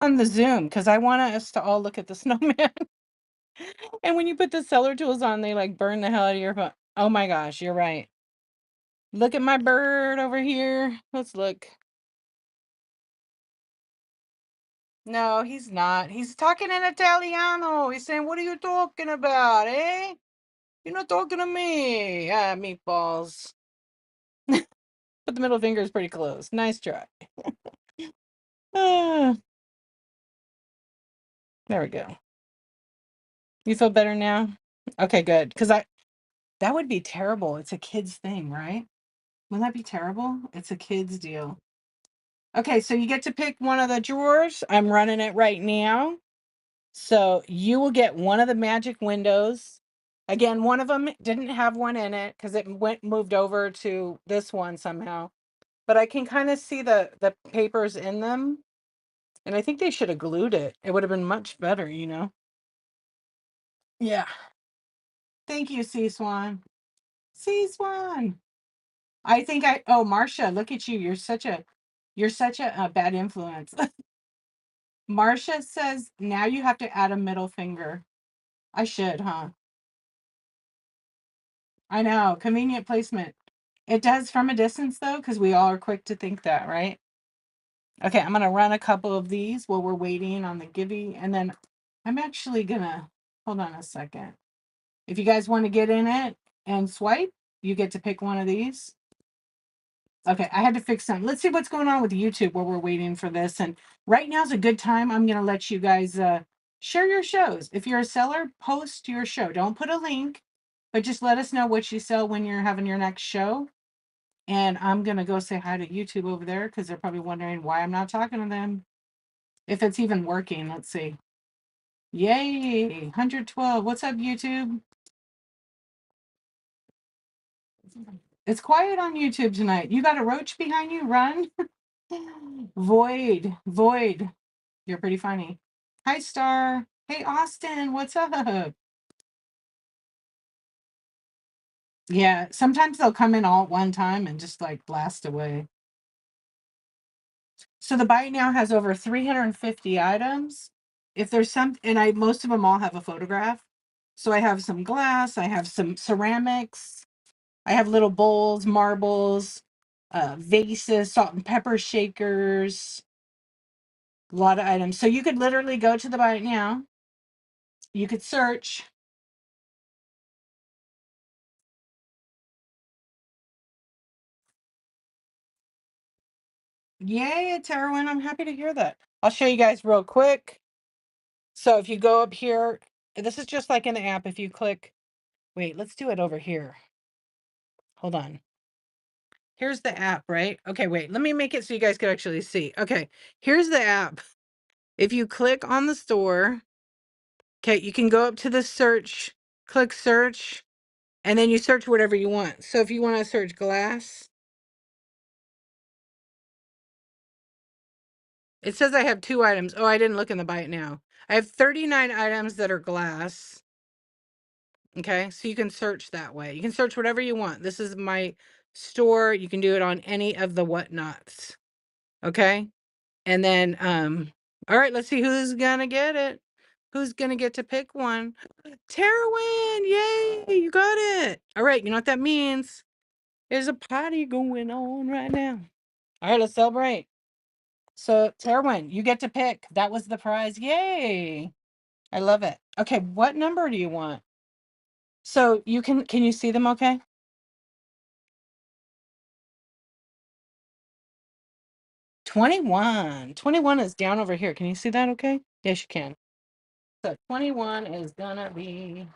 On the Zoom, because I want us to all look at the snowman. And when you put the seller tools on, they like burn the hell out of your phone. Oh my gosh, you're right. Look at my bird over here. Let's look. No, he's not. He's talking in Italiano. He's saying, "What are you talking about, eh? You're not talking to me." Ah, meatballs. But the middle finger is pretty close. Nice try. Ah, there we go. You feel better now? Okay, good. Because that would be terrible. It's a kid's thing, right? Wouldn't that be terrible? It's a kid's deal. Okay, so you get to pick one of the drawers. I'm running it right now. So you will get one of the magic windows. Again, one of them didn't have one in it because it moved over to this one somehow. But I can kind of see the papers in them. And I think they should have glued it. It would have been much better, you know? Yeah. Thank you, Sea Swan. Sea Swan. Oh, Marcia, look at you. You're such a bad influence. Marcia says now you have to add a middle finger. I should, huh? I know. Convenient placement. It does from a distance though, because we all are quick to think that, right? Okay, I'm gonna run a couple of these while we're waiting on the Gibby, and then I'm actually gonna hold on a second. If you guys want to get in it and swipe, you get to pick one of these. Okay, I had to fix some. Let's see what's going on with YouTube while we're waiting for this. And right now is a good time. I'm going to let you guys share your shows. If you're a seller, post your show. Don't put a link, but just let us know what you sell when you're having your next show. And I'm going to go say hi to YouTube over there because they're probably wondering why I'm not talking to them. If it's even working, let's see. Yay, 112. What's up, YouTube? It's quiet on YouTube tonight. You got a roach behind you? Run. Void. You're pretty funny. Hi, Star. Hey, Austin. What's up? Yeah, sometimes they'll come in all at one time and just like blast away. So the Buy It Now has over 350 items. If there's some, and most of them all have a photograph. So I have some glass, I have some ceramics, I have little bowls, marbles, vases, salt and pepper shakers, a lot of items. So you could literally go to the Buy It Now. You could search. Yay, Tarwin. I'm happy to hear that. I'll show you guys real quick. So if you go up here, this is just like in the app. If you click, wait, let's do it over here. Hold on. Here's the app, right? Okay, wait, let me make it so you guys can actually see. Okay, here's the app. If you click on the store, okay, you can go up to the search, click search, and then you search whatever you want. So if you want to search glass, it says I have 2 items. Oh, I didn't look in the Buy It Now. I have 39 items that are glass. Okay, so you can search that way. You can search whatever you want. This is my store. You can do it on any of the whatnots. Okay, and then all right, let's see who's gonna get it. Who's gonna get to pick one? Terwin, yay, you got it. All right, you know what that means? There's a party going on right now. All right, let's celebrate. So Terwin, you get to pick. That was the prize. Yay. I love it. Okay, what number do you want? So you can you see them okay? 21. 21 is down over here. Can you see that okay? Yes, you can. So 21 is gonna be.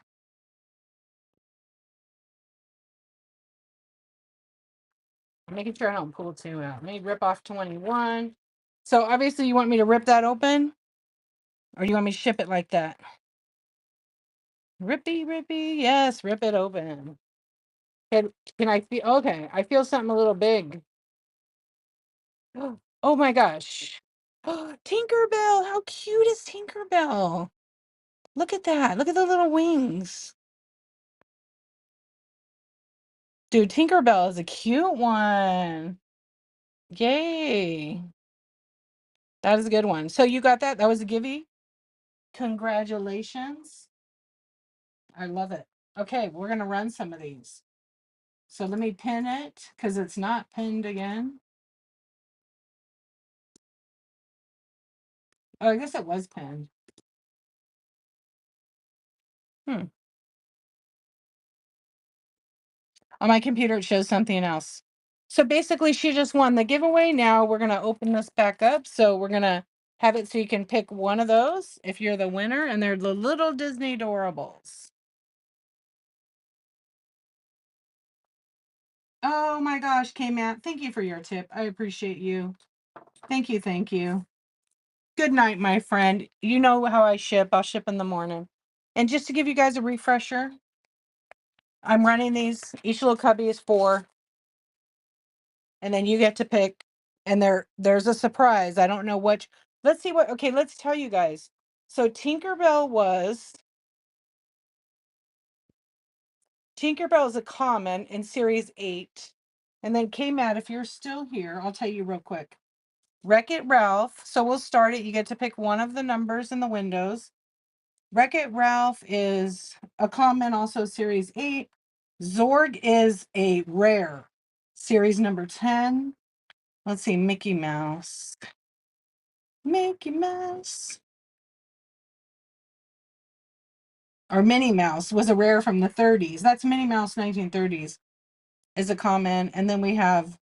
I'm making sure I don't pull two out. Let me rip off 21. So obviously you want me to rip that open? Or you want me to ship it like that? Rippy, rippy. Yes, rip it open. Can I feel? Okay, I feel something a little big. Oh my gosh. Tinkerbell. How cute is Tinkerbell? Look at that. Look at the little wings. Dude, Tinkerbell is a cute one. Yay. That is a good one. So you got that? That was a givey? Congratulations. I love it. Okay, we're going to run some of these. So let me pin it because it's not pinned again. Oh, I guess it was pinned. On my computer, it shows something else. So basically, she just won the giveaway. Now we're going to open this back up. So we're going to have it so you can pick one of those if you're the winner. And they're the little Disney Doorables. Oh my gosh, K-Matt, thank you for your tip. I appreciate you. Thank you, thank you. Good night, my friend. You know how I ship. I'll ship in the morning. And just to give you guys a refresher, I'm running these. Each little cubby is 4. And then you get to pick. And there's a surprise. I don't know which. Let's see what. Okay, let's tell you guys. So Tinkerbell is a common in series 8. And then K-Matt, if you're still here, I'll tell you real quick. Wreck-It Ralph. So we'll start it. You get to pick one of the numbers in the windows. Wreck-It Ralph is a common, also series 8. Zorg is a rare, series number 10. Let's see, Mickey Mouse. Mickey Mouse. Or Minnie Mouse was a rare from the 30s. That's Minnie Mouse 1930s is a common. And then we have,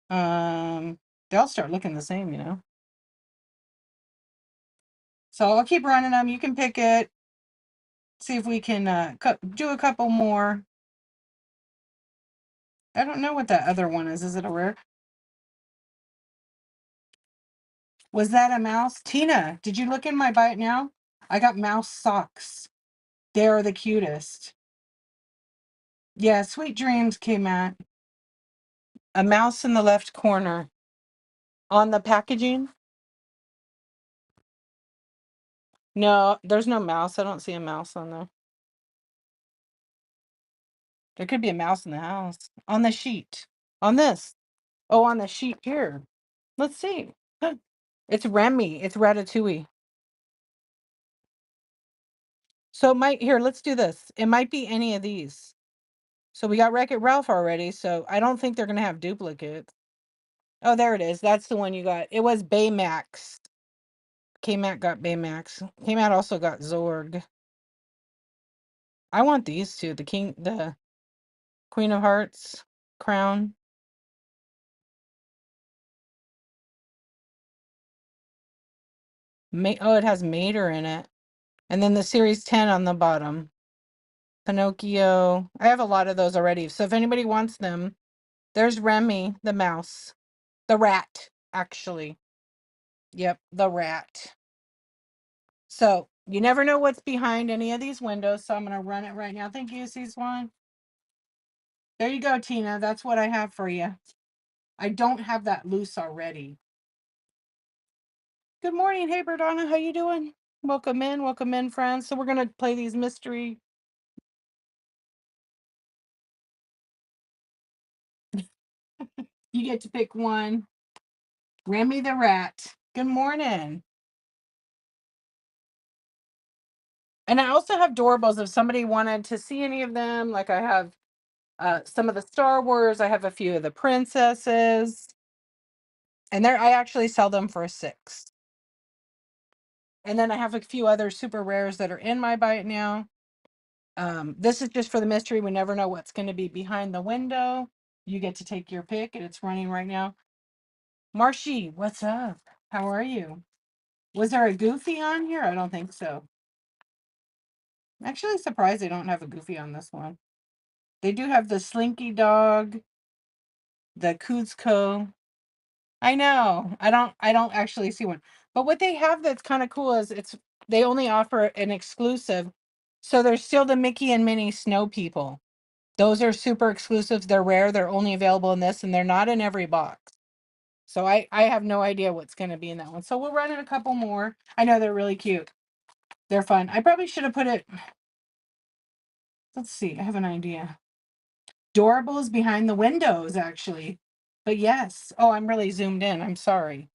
they all start looking the same, you know. So I'll keep running them. You can pick it. See if we can do a couple more. I don't know what that other one is. Is it a rare? Was that a mouse? Tina, did you look in my bite now? I got mouse socks. They're the cutest. Yeah, Sweet Dreams came out. A mouse in the left corner. On the packaging? No, there's no mouse. I don't see a mouse on there. There could be a mouse in the house. On the sheet. On this. Oh, on the sheet here. Let's see. It's Remy. It's Ratatouille. So it might, here, let's do this. It might be any of these. So we got Wreck-It Ralph already, so I don't think they're going to have duplicates. Oh, there it is. That's the one you got. It was Baymax. K-Mac got Baymax. K-Mac also got Zorg. I want these two. The Queen of Hearts crown. Oh, it has Mater in it. And then the Series 10 on the bottom. Pinocchio. I have a lot of those already. So if anybody wants them, there's Remy, the mouse. The rat, actually. Yep, the rat. So you never know what's behind any of these windows. So I'm going to run it right now. Thank you, C-Swan. There you go, Tina. That's what I have for you. I don't have that loose already. Good morning. Hey, Berdonna. How you doing? Welcome in, friends. So we're going to play these mystery. You get to pick one. Remy the rat. Good morning. And I also have doorables if somebody wanted to see any of them. Like I have some of the Star Wars. I have a few of the princesses. And I actually sell them for $6. And then I have a few other super rares that are in my bite now. This is just for the mystery. We never know what's going to be behind the window. You get to take your pick, and it's running right now. Marshy, what's up? How are you? Was there a Goofy on here? I don't think so. I'm actually surprised they don't have a Goofy on this one. They do have the Slinky Dog, the Kuzco. I know. I don't actually see one. But what they have that's kind of cool is they only offer an exclusive. So there's still the Mickey and Minnie Snow People. Those are super exclusives. They're rare. They're only available in this, and they're not in every box. So I have no idea what's going to be in that one. So we'll run in a couple more. I know they're really cute. They're fun. I probably should have put it. Let's see. I have an idea. Doorables behind the windows, actually. But yes. Oh, I'm really zoomed in. I'm sorry.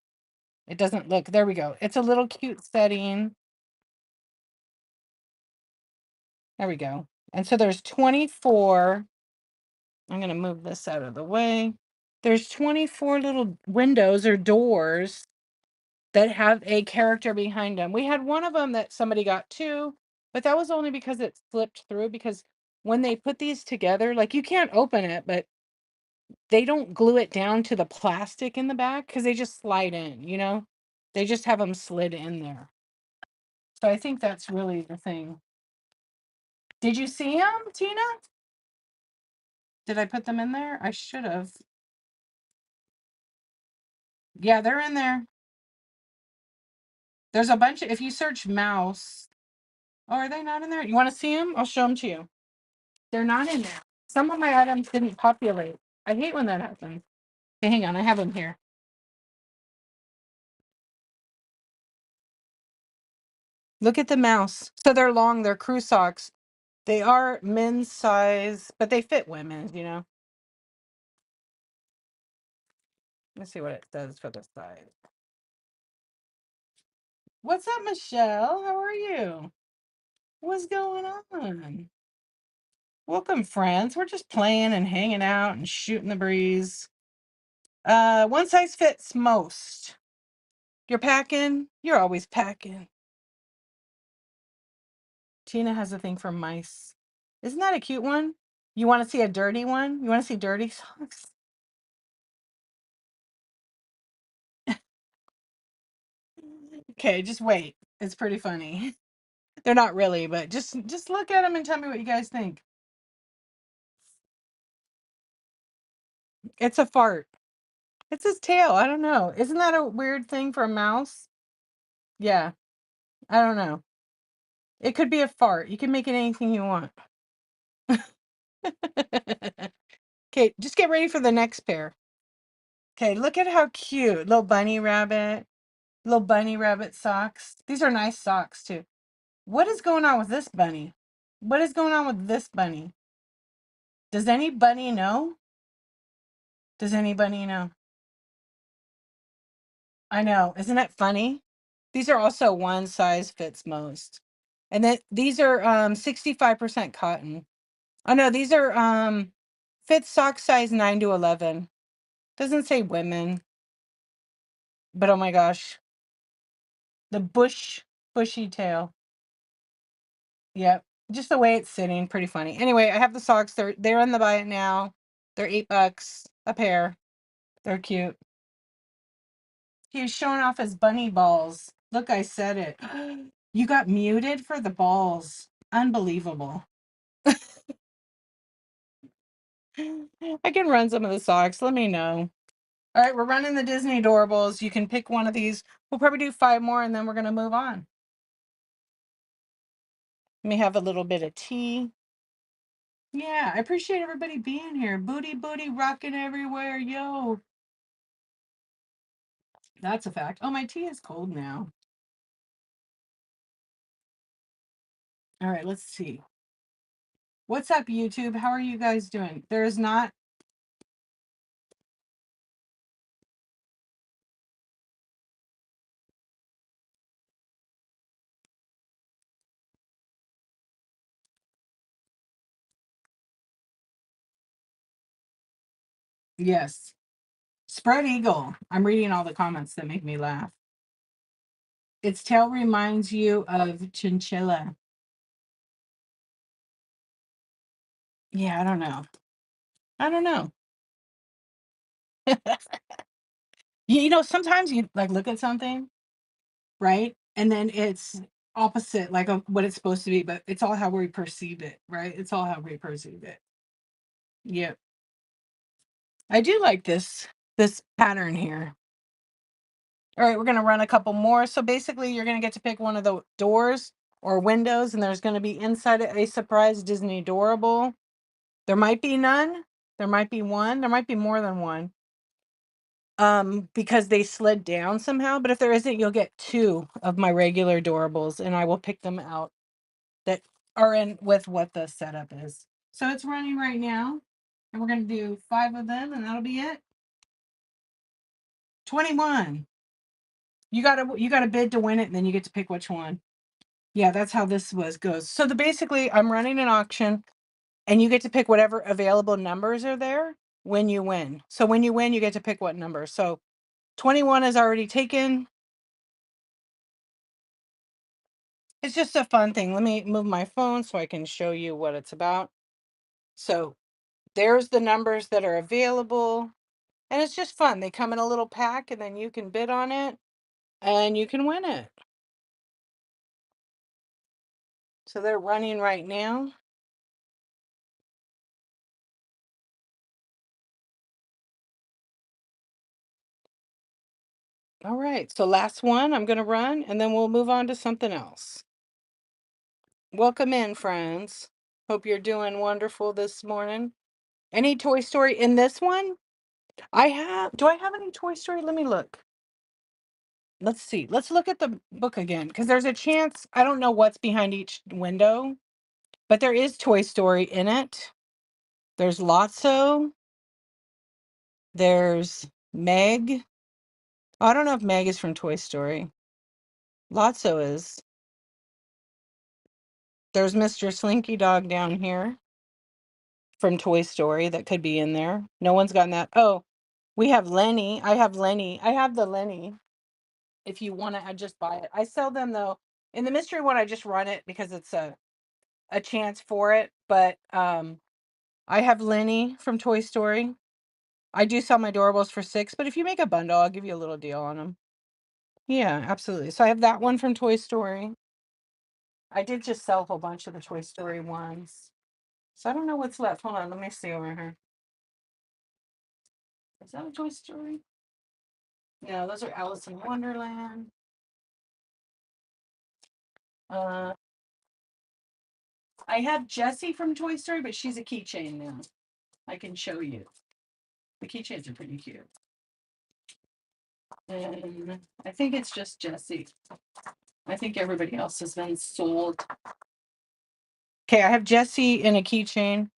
It doesn't look. There we go. It's a little cute setting. There we go. And so there's 24. I'm going to move this out of the way. There's 24 little windows or doors that have a character behind them. We had one of them that somebody got too, but that was only because it slipped through. Because when they put these together, like you can't open it, but they don't glue it down to the plastic in the back because they just slide in, They just have them slid in there. So I think that's really the thing. Did you see them, Tina? Did I put them in there? I should have. Yeah, they're in there. There's a bunch if you search mouse. Oh, are they not in there? You want to see them? I'll show them to you. They're not in there. Some of my items didn't populate. I hate when that happens. Okay, hang on. I have them here. Look at the mouse. So they're long. They're crew socks. They are men's size, but they fit women's. Let's see what it says for the size. What's up, Michelle? How are you? What's going on? Welcome, friends. We're just playing and hanging out and shooting the breeze. One size fits most. You're packing? You're always packing. Tina has a thing for mice. Isn't that a cute one? You want to see a dirty one? You want to see dirty socks? Okay, just wait. It's pretty funny. They're not really, but just look at them and tell me what you guys think. It's a fart. It's his tail. I don't know. Isn't that a weird thing for a mouse? Yeah, I don't know. It could be a fart. You can make it anything you want. Okay, just get ready for the next pair. Okay, look at how cute. Little bunny rabbit. Little bunny rabbit socks. These are nice socks too. What is going on with this bunny? What is going on with this bunny? Does anybody know? Does anybody know? I know. Isn't that funny? These are also one size fits most. And then these are 65% cotton. Oh no, these are fit sock size 9 to 11. Doesn't say women. But oh my gosh. The bushy tail. Yep. Just the way it's sitting, pretty funny. Anyway, I have the socks. They're in the buy it now. They're $8 a pair. They're cute. He's showing off his bunny balls. Look, I said it. You got muted for the balls. Unbelievable. I can run some of the socks. Let me know. All right, we're running the Disney Adorables. You can pick one of these. We'll probably do 5 more and then we're going to move on. Let me have a little bit of tea. Yeah, I appreciate everybody being here. Booty, rocking everywhere. Yo. That's a fact. Oh, my tea is cold now. All right, let's see. What's up, YouTube? How are you guys doing? There is not. Yes. Spread eagle. I'm reading all the comments that make me laugh. Its tail reminds you of chinchilla. Yeah, I don't know. I don't know. Sometimes you like look at something right? And then it's opposite, like of what it's supposed to be, but it's all how we perceive it, right? It's all how we perceive it. Yep. I do like this pattern here. All right, we're going to run a couple more. So basically, you're going to get to pick one of the doors or windows, and there's going to be inside it a surprise Disney adorable. There might be none. There might be one. There might be more than one. Because they slid down somehow. But if there isn't, you'll get two of my regular adorables, and I will pick them out that are in with what the setup is. So it's running right now, and we're going to do 5 of them, and that'll be it. 21. You gotta bid to win it, and then you get to pick which one. Yeah, that's how this goes. So basically, I'm running an auction, and you get to pick whatever available numbers are there when you win. So when you win, you get to pick what number. So 21 is already taken. It's just a fun thing. Let me move my phone so I can show you what it's about. So there's the numbers that are available, and it's just fun. They come in a little pack, and then you can bid on it, and you can win it. So they're running right now. All right, so last one I'm going to run, and then we'll move on to something else. Welcome in, friends. Hope you're doing wonderful this morning. Any Toy Story in this one? Do I have any Toy Story? Let me look. Let's see. Let's look at the book again, because there's a chance, I don't know what's behind each window, but there is Toy Story in it. There's Lotso. There's Meg. Oh, I don't know if Meg is from Toy Story. Lotso is. There's Mr. Slinky Dog down here from Toy Story that could be in there. No one's gotten that. Oh, we have Lenny. I have Lenny. I have the Lenny. If you want to, I just buy it. I sell them though. In the mystery one, I just run it because it's a chance for it. But I have Lenny from Toy Story. I do sell my doorables for 6, but if you make a bundle, I'll give you a little deal on them. Yeah, absolutely. So I have that one from Toy Story. I did just sell a whole bunch of the Toy Story ones. So I don't know what's left. Hold on, let me see over here. Is that a Toy Story? No, those are Alice in Wonderland. Uh, I have Jessie from Toy Story, but she's a keychain now. I can show you. The keychains are pretty cute. And I think it's just Jessie. I think everybody else has been sold. Okay, I have Jessie in a keychain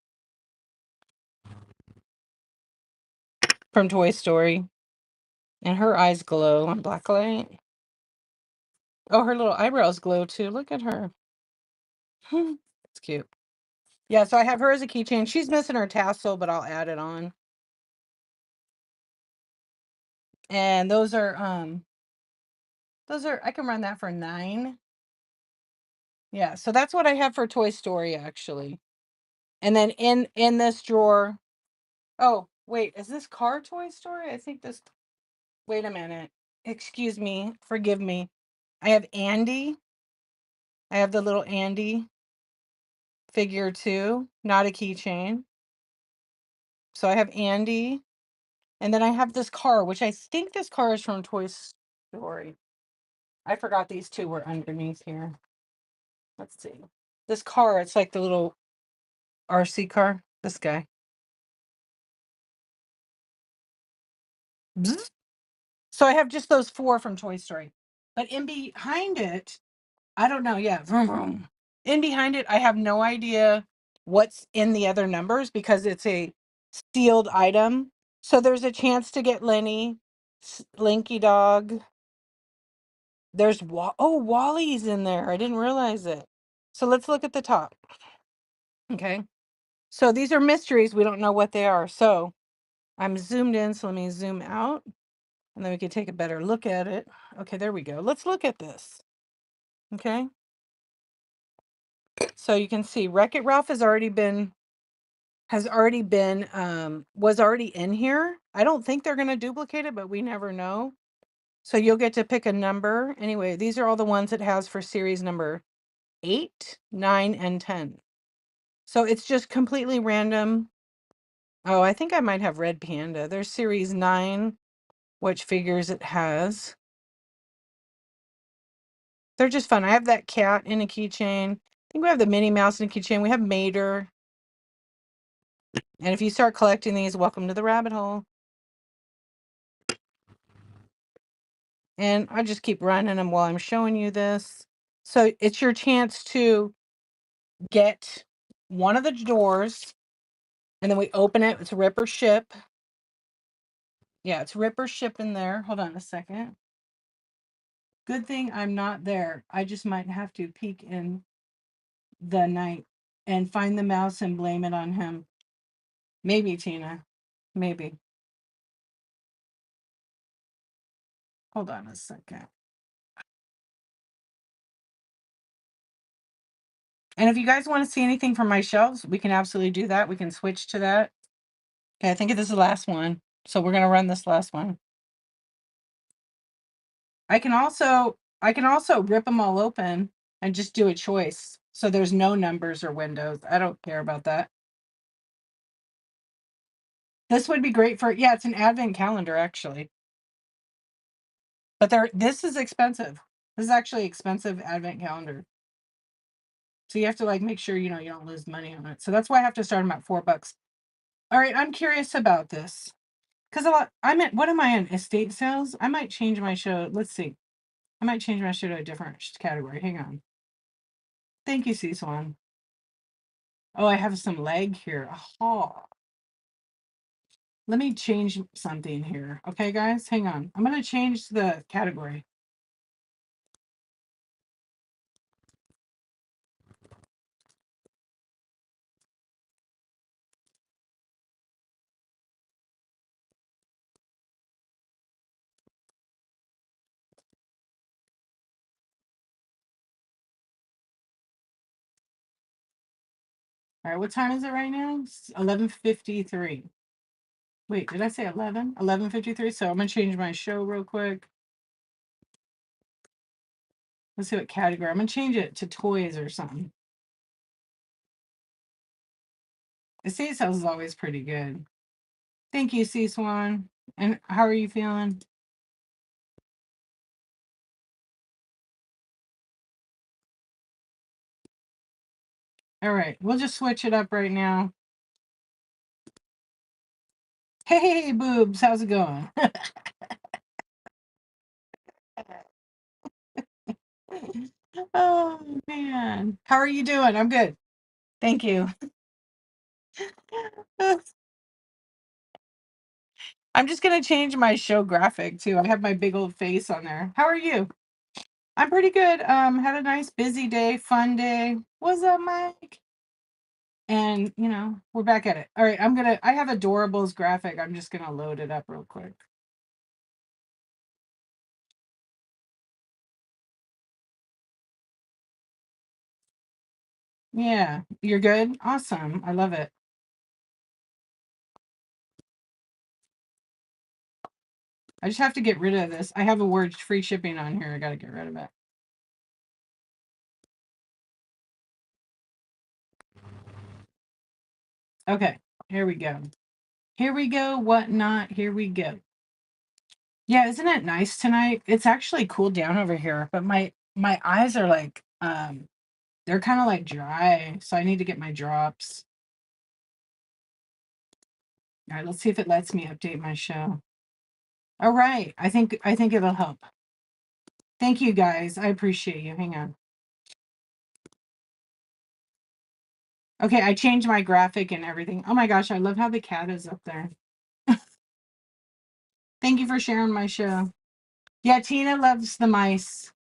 from Toy Story. And her eyes glow on black light. Oh, her little eyebrows glow too. Look at her. It's cute. Yeah, so I have her as a keychain. She's missing her tassel, but I'll add it on. And those are I can run that for 9. Yeah, so that's what I have for Toy Story actually. And then in this drawer, oh, wait, is this car Toy Story? I think this, wait a minute. Excuse me, forgive me. I have Andy. I have the little Andy figure too, not a keychain. So I have Andy, and then I have this car, which I think this car is from Toy Story. I forgot these two were underneath here. Let's see. This car, it's like the little RC car. This guy. Bzz. So I have just those 4 from Toy Story. But in behind it, I don't know. Yeah. Vroom, vroom. In behind it, I have no idea what's in the other numbers because it's a sealed item. So there's a chance to get Lenny, Slinky Dog. There's Wally's in there. I didn't realize it. So let's look at the top. Okay. So these are mysteries. We don't know what they are. So I'm zoomed in. So let me zoom out. And then we can take a better look at it. Okay, there we go. Let's look at this. Okay. So you can see Wreck-It Ralph was already in here. I don't think they're going to duplicate it, but we never know. So you'll get to pick a number. Anyway, these are all the ones it has for series number 8, 9, and 10. So it's just completely random. Oh, I think I might have Red Panda. There's series 9, which figures it has. They're just fun. I have that cat in a keychain. I think we have the Minnie Mouse in a keychain. We have Mater. And if you start collecting these, welcome to the rabbit hole. And I just keep running them while I'm showing you this. So it's your chance to get one of the doors, and then we open it. It's rip or ship. Yeah, it's rip or ship in there. Hold on a second. Good thing I'm not there. I just might have to peek in the night and find the mouse and blame it on him. Maybe, Tina. Maybe. Hold on a second. And if you guys want to see anything from my shelves, we can absolutely do that. We can switch to that. Okay, I think this is the last one. So we're going to run this last one. I can also rip them all open and just do a choice. So there's no numbers or windows. I don't care about that. This would be great for, yeah, it's an advent calendar actually. But this is expensive. This is actually expensive advent calendar. So you have to like make sure, you don't lose money on it. So that's why I have to start them at $4. All right, I'm curious about this. Because what am I in? Estate sales? I might change my show. Let's see. I might change my show to a different category. Hang on. Thank you, C-Swan. Oh, I have some leg here. Oh. Let me change something here. Okay, guys, hang on. I'm going to change the category. All right, what time is it right now? It's 11:53. Wait, did I say 11? 11:53. So I'm going to change my show real quick. Let's see what category. I'm going to change it to toys or something. Estate sales is always pretty good. Thank you, C-Swan. And how are you feeling? All right, we'll just switch it up right now. Hey, boobs, how's it going? Oh, man. How are you doing? I'm good. Thank you. I'm just going to change my show graphic too. I have my big old face on there. How are you? I'm pretty good. Had a nice busy day, fun day. What's up, Mike? And, we're back at it. All right, I have Adorables graphic. I'm just going to load it up real quick. Yeah, you're good? Awesome. I love it. I just have to get rid of this. I have a word free shipping on here. I got to get rid of it. Okay, here we go. Here we go. Whatnot. Here we go. Yeah, isn't it nice tonight? It's actually cooled down over here, but my eyes are like they're kind of like dry, so I need to get my drops. All right, let's see if it lets me update my show. All right, I think it'll help. Thank you guys. I appreciate you. Hang on. Okay, I changed my graphic and everything. Oh my gosh, I love how the cat is up there. Thank you for sharing my show. Yeah, Tina loves the mice.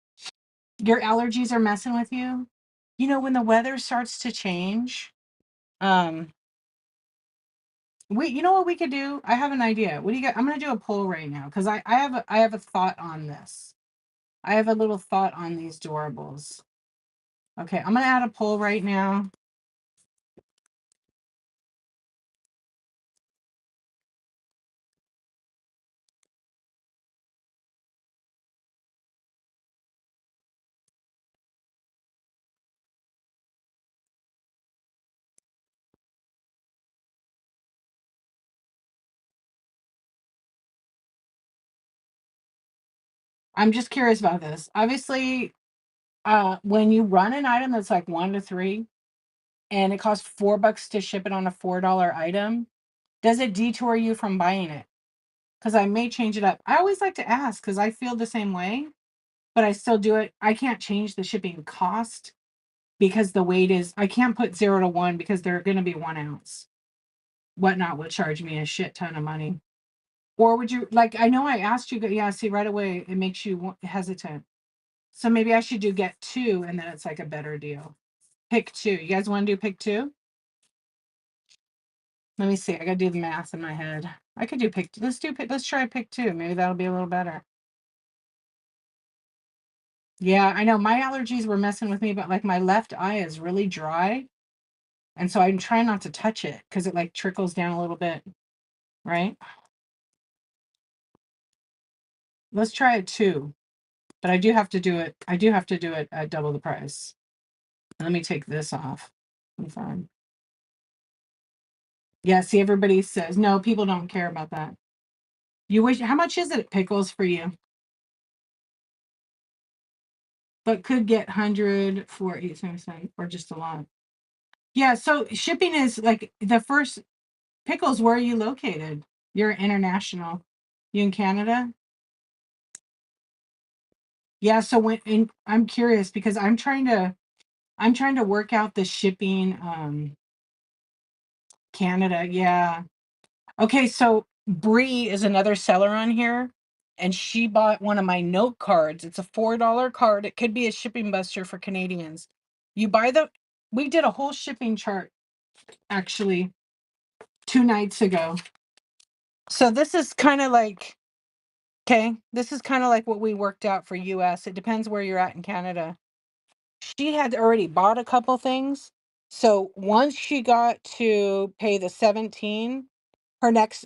Your allergies are messing with you? When the weather starts to change, um, you know what we could do? I have an idea. What do you got? I'm gonna do a poll right now because I have a thought on this. I have a little thought on these doorables. Okay, I'm gonna add a poll right now. I'm just curious about this. Obviously, when you run an item that's like 1 to 3 and it costs $4 to ship it on a $4 item, does it detour you from buying it? Because I may change it up. I always like to ask because I feel the same way, but I still do it. I can't change the shipping cost because the weight is, I can't put 0 to 1 because they're going to be 1 ounce. Whatnot would charge me a shit ton of money. Or would you, like, I know I asked you, yeah, see, right away, it makes you hesitant. So maybe I should do get 2 and then it's like a better deal. Pick 2. You guys want to do pick 2? Let me see. I got to do the math in my head. I could do pick. Let's try pick 2. Maybe that'll be a little better. Yeah, I know my allergies were messing with me, but like my left eye is really dry. And so I'm trying not to touch it because it like trickles down a little bit, right? Let's try it 2. But I do have to do it. I do have to do it at double the price. Let me take this off. I'm fine. Yeah, see, everybody says no, people don't care about that. You wish, how much is it pickles for you? But could get 100 for 8 cents or just a lot. Yeah, so shipping is like the first pickles, where are you located? You're international. You in Canada? Yeah, so I'm curious because I'm trying to work out the shipping Canada. Yeah. Okay, so Bree is another seller on here, and she bought one of my note cards. It's a $4 card. It could be a shipping buster for Canadians. You buy we did a whole shipping chart actually 2 nights ago. So this is kind of like, okay, this is kind of like what we worked out for US. It depends where you're at in Canada. She had already bought a couple things. So once she got to pay the 17, her next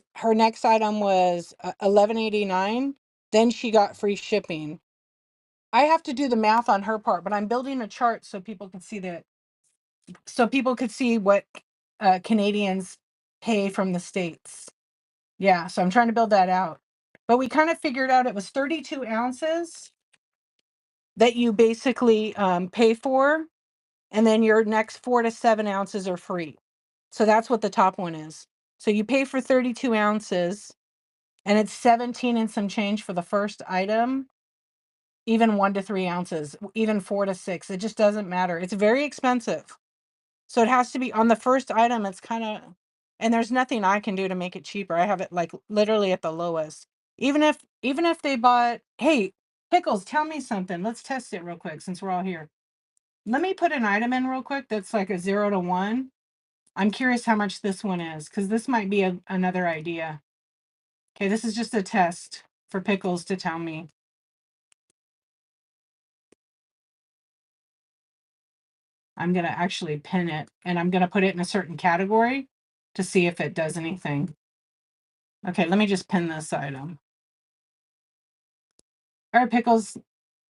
item was 11.89. Then she got free shipping. I have to do the math on her part, but I'm building a chart so people can see what Canadians pay from the States. Yeah, so I'm trying to build that out. But we kind of figured out it was 32 ounces that you basically pay for, and then your next 4 to 7 ounces are free. So that's what the top one is. So you pay for 32 ounces, and it's 17 and some change for the first item, even 1 to 3 ounces, even 4 to 6. It just doesn't matter. It's very expensive. So it has to be on the first item. It's kind of, and there's nothing I can do to make it cheaper. I have it like literally at the lowest. Even if they bought, hey, Pickles, tell me something. Let's test it real quick since we're all here. Let me put an item in real quick that's like a 0 to 1. I'm curious how much this one is because this might be another idea. Okay, this is just a test for Pickles to tell me. I'm going to actually pin it, and I'm going to put it in a certain category to see if it does anything. Okay, let me just pin this item. All right, Pickles.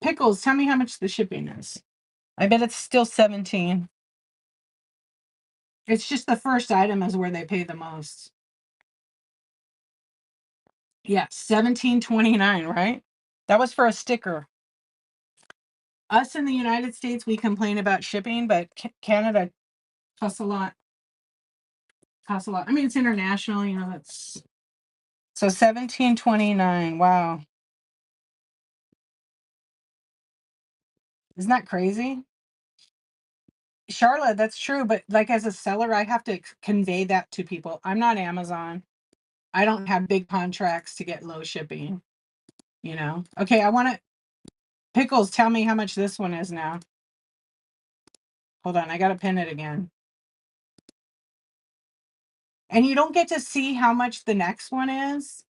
Pickles, tell me how much the shipping is. I bet it's still 17. It's just the first item is where they pay the most. Yeah, 17.29, right? That was for a sticker. Us in the United States, we complain about shipping, but Canada costs a lot. Costs a lot. I mean, it's international, that's so 17.29. Wow. Isn't that crazy? Charlotte, that's true, but like as a seller, I have to convey that to people. I'm not Amazon. I don't have big contracts to get low shipping. Okay, I want to Pickles, tell me how much this one is now. Hold on, I got to pin it again. And you don't get to see how much the next one is.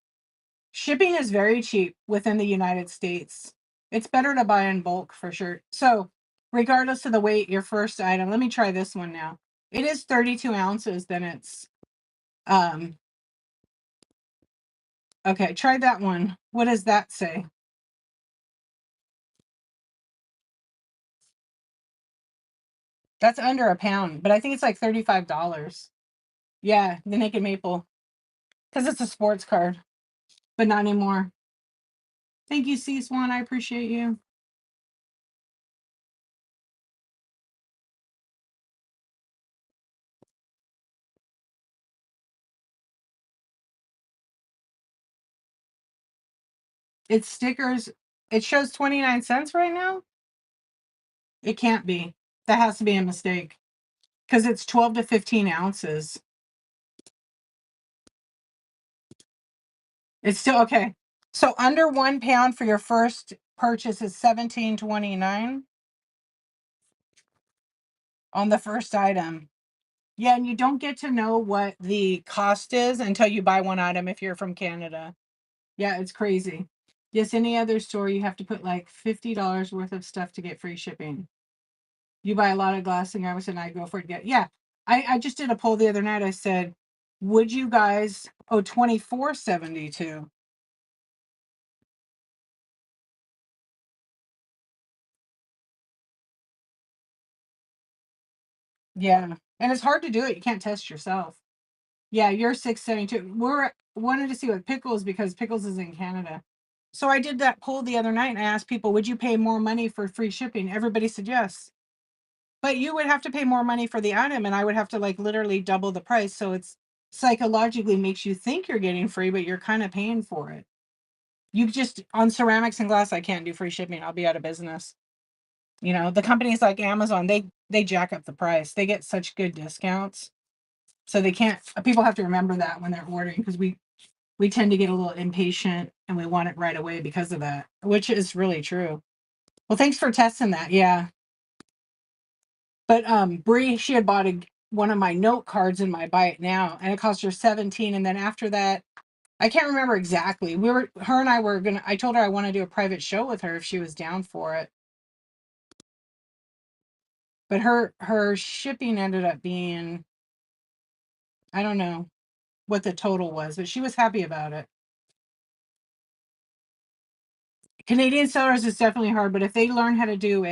Shipping is very cheap within the United States. It's better to buy in bulk for sure. So, regardless of the weight, your first item, let me try this one now. It is 32 ounces, then it's okay, try that one. What does that say? That's under a pound, but I think it's like $35. Yeah, the Naked Maple. Because it's a sports card, but not anymore. Thank you, C Swan. I appreciate you. It's stickers. It shows 29 cents right now. It can't be. That has to be a mistake because it's 12 to 15 ounces. It's still okay. So under 1 pound for your first purchase is $17.29 on the first item. Yeah, and you don't get to know what the cost is until you buy one item if you're from Canada. Yeah, it's crazy. Yes, any other store you have to put like $50 worth of stuff to get free shipping. You buy a lot of glass and I was and I go for it to get. Yeah. I just did a poll the other night. I said, would you guys $24.72? Yeah. And it's hard to do it. You can't test yourself. Yeah, you're 672. We're wanted to see what Pickles because Pickles is in Canada. So I did that poll the other night and I asked people, would you pay more money for free shipping? Everybody said yes. But you would have to pay more money for the item and I would have to like literally double the price. So it's psychologically makes you think you're getting free, but you're kind of paying for it. You just on ceramics and glass, I can't do free shipping. I'll be out of business. You know, the companies like Amazon, they jack up the price. They get such good discounts. So they can't people have to remember that when they're ordering because we tend to get a little impatient and we want it right away because of that, which is really true. Well, thanks for testing that. Yeah. But Bree, she had bought one of my note cards in my Buy It Now, and it cost her 17. And then after that, I can't remember exactly. Her and I were gonna. I told her I want to do a private show with her if she was down for it. But her shipping ended up being, I don't know what the total was, but she was happy about it. Canadian sellers is definitely hard, but if they learn how to do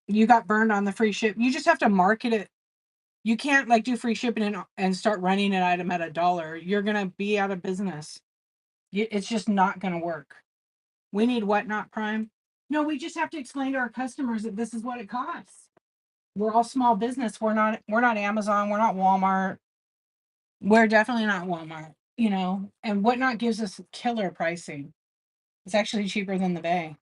you got burned on the free ship, you just have to market it. You can't like do free shipping and start running an item at $1. You're gonna be out of business. It's just not gonna work. We need what not Prime? No, we just have to explain to our customers that this is what it costs. We're all small business. We're not Amazon. We're not Walmart. We're definitely not Walmart. You know, and whatnot gives us killer pricing. It's actually cheaper than the Bay.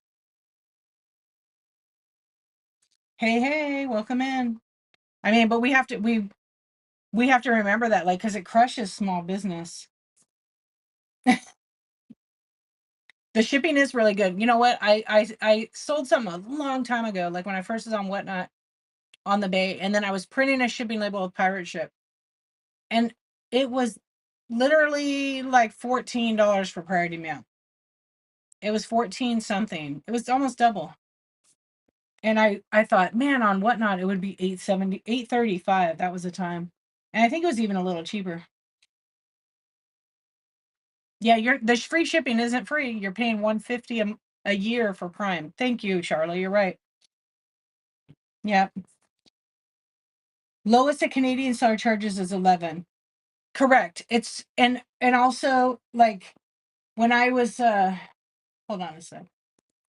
Hey, hey, welcome in. I mean, but we have to remember that, like, because it crushes small business. The shipping is really good. You know what? I sold something a long time ago, like when I first was on Whatnot on the Bay, and then I was printing a shipping label with pirate ship, and it was literally like $14 for priority mail. It was 14 something. It was almost double. And I thought, man, on Whatnot it would be 870, 835. That was the time. And I think it was even a little cheaper. Yeah, the free shipping isn't free. You're paying 150 a year for Prime. Thank you, Charlie. You're right. Yeah. Lowest a Canadian seller charges is 11. Correct. It's and also like when I was hold on a sec.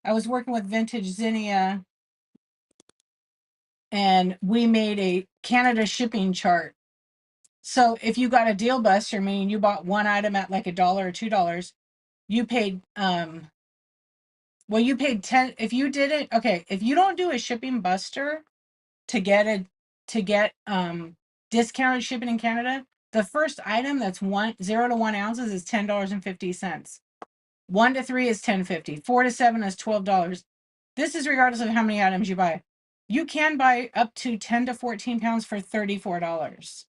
I was working with Vintage Zinnia and we made a Canada shipping chart. So if you got a deal buster, meaning you bought one item at like $1 or $2, you paid well you paid 10 if you didn't okay, if you don't do a shipping buster to get discounted shipping in Canada, the first item that's 0 to 1 ounces is $10.50. 1 to 3 is $10.50. 4 to 7 is $12. This is regardless of how many items you buy. You can buy up to 10 to 14 pounds for $34.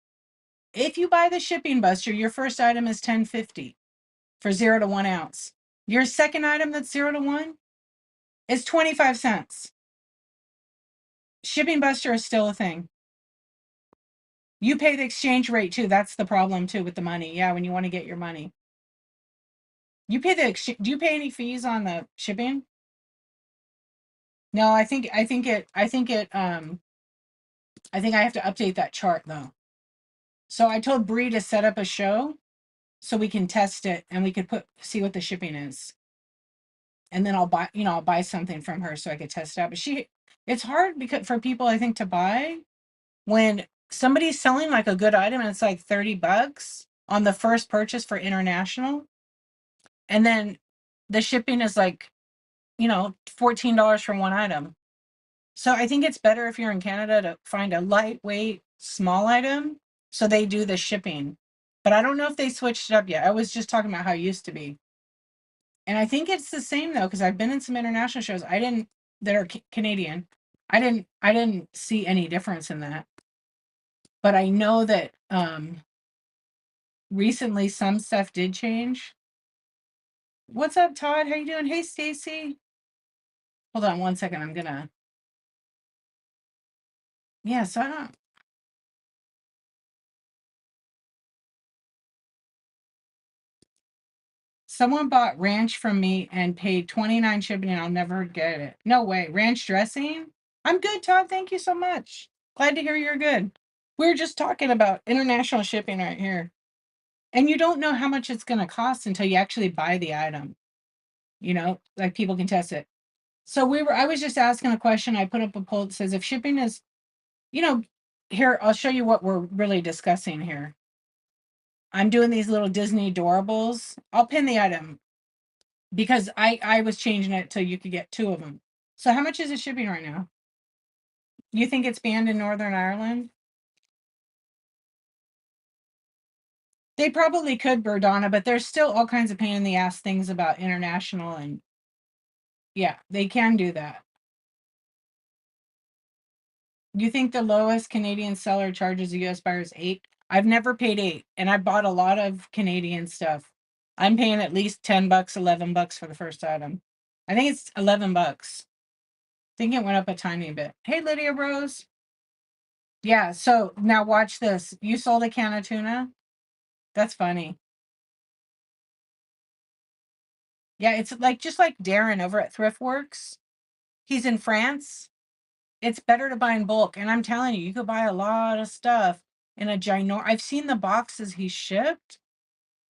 If you buy the shipping buster, your first item is $10.50 for 0 to 1 ounce. Your second item that's 0 to 1 is 25 cents. Shipping buster is still a thing. You pay the exchange rate too. That's the problem too with the money. Yeah, when you want to get your money. You pay do you pay any fees on the shipping? No, I think I have to update that chart though. So I told Bree to set up a show so we can test it and we could see what the shipping is. And then I'll buy something from her so I could test it out. But it's hard because for people, I think, to buy when somebody's selling like a good item and it's like $30 on the first purchase for international. And then the shipping is like, $14 for one item. So I think it's better if you're in Canada to find a lightweight, small item so they do the shipping. But I don't know if they switched it up yet. I was just talking about how it used to be. And I think it's the same though, because I've been in some international shows. I didn't that are Canadian. I didn't see any difference in that. But I know that recently some stuff did change. What's up, Todd? How you doing? Hey, Stacy. Hold on one second. I'm gonna. Yeah, so I don't. Someone bought ranch from me and paid $29 shipping, and I'll never get it. No way. Ranch dressing? I'm good, Todd. Thank you so much. Glad to hear you're good. We were just talking about international shipping right here. And you don't know how much it's going to cost until you actually buy the item. Like people can test it. So I was just asking a question. I put up a poll that says if shipping is, here, I'll show you what we're really discussing here. I'm doing these little Disney Doorables. I'll pin the item because I was changing it till you could get two of them. So how much is it shipping right now? You think it's banned in Northern Ireland? They probably could, Berdana, but there's still all kinds of pain in the ass things about international, and yeah, they can do that. You think the lowest Canadian seller charges a US buyers $8? I've never paid $8, and I bought a lot of Canadian stuff. I'm paying at least $10, $11 for the first item. I think it's $11. I think it went up a tiny bit. Hey, Lydia Rose. Yeah, so now watch this. You sold a can of tuna? That's funny. Yeah, it's like just like Darren over at Thriftworks. He's in France. It's better to buy in bulk. And I'm telling you, you could buy a lot of stuff in a I've seen the boxes he shipped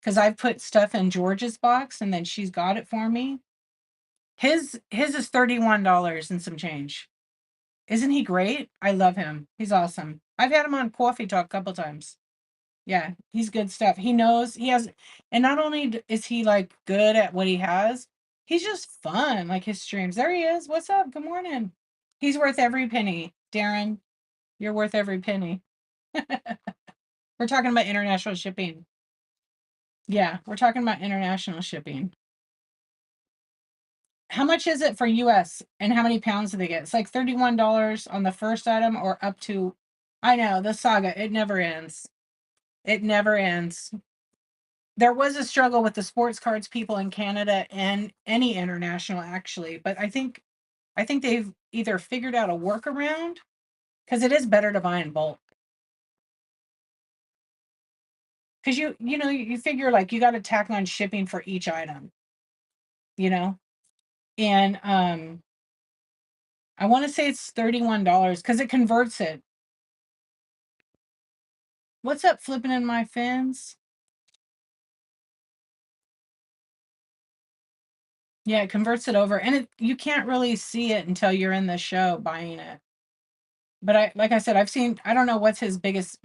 because I've put stuff in George's box and then she's got it for me. His is $31 and some change. Isn't he great? I love him. He's awesome. I've had him on Coffee Talk a couple times. Yeah, he's good stuff. He knows he has, and not only is he like good at what he has, he's just fun. Like his streams. There he is. What's up? Good morning. He's worth every penny. Darren, you're worth every penny. We're talking about international shipping. Yeah, we're talking about international shipping. How much is it for US and how many pounds do they get? It's like $31 on the first item or up to, I know, the saga, it never ends. It never ends. There was a struggle with the sports cards people in Canada and any international actually, but I think they've either figured out a workaround because it is better to buy in bulk. Because you figure like you got to tack on shipping for each item, and I want to say it's $31 because it converts it. What's up, flipping in my fins? Yeah, it converts it over, and you can't really see it until you're in the show buying it. But like I said, I don't know what his biggest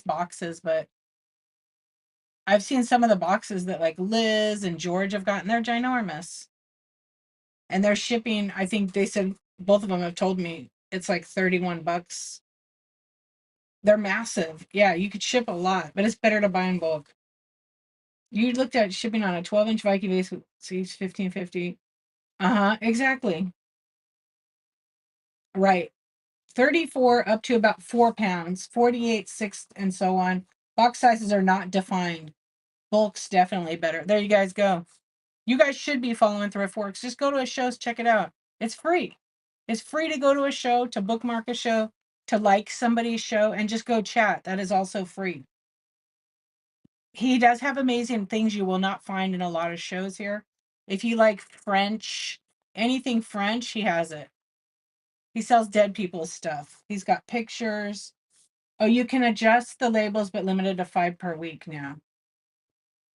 box is, but I've seen some of the boxes that like Liz and George have gotten. They're ginormous. And they're shipping, I think they said both of them have told me it's like $31. They're massive. Yeah, you could ship a lot, but it's better to buy in bulk. You looked at shipping on a 12-inch Viking vase with seats 1550. Uh-huh, exactly. Right. 34 up to about 4 pounds, 48, 6, and so on. Box sizes are not defined. Bulk's definitely better. There you guys go. You guys should be following Thriftworks. Just go to a show, check it out. It's free. It's free to go to a show, to bookmark a show, to like somebody's show, and just go chat. That is also free. He does have amazing things you will not find in a lot of shows here. If you like French, anything French, he has it. He sells dead people's stuff. He's got pictures. Oh, you can adjust the labels, but limited to 5 per week now.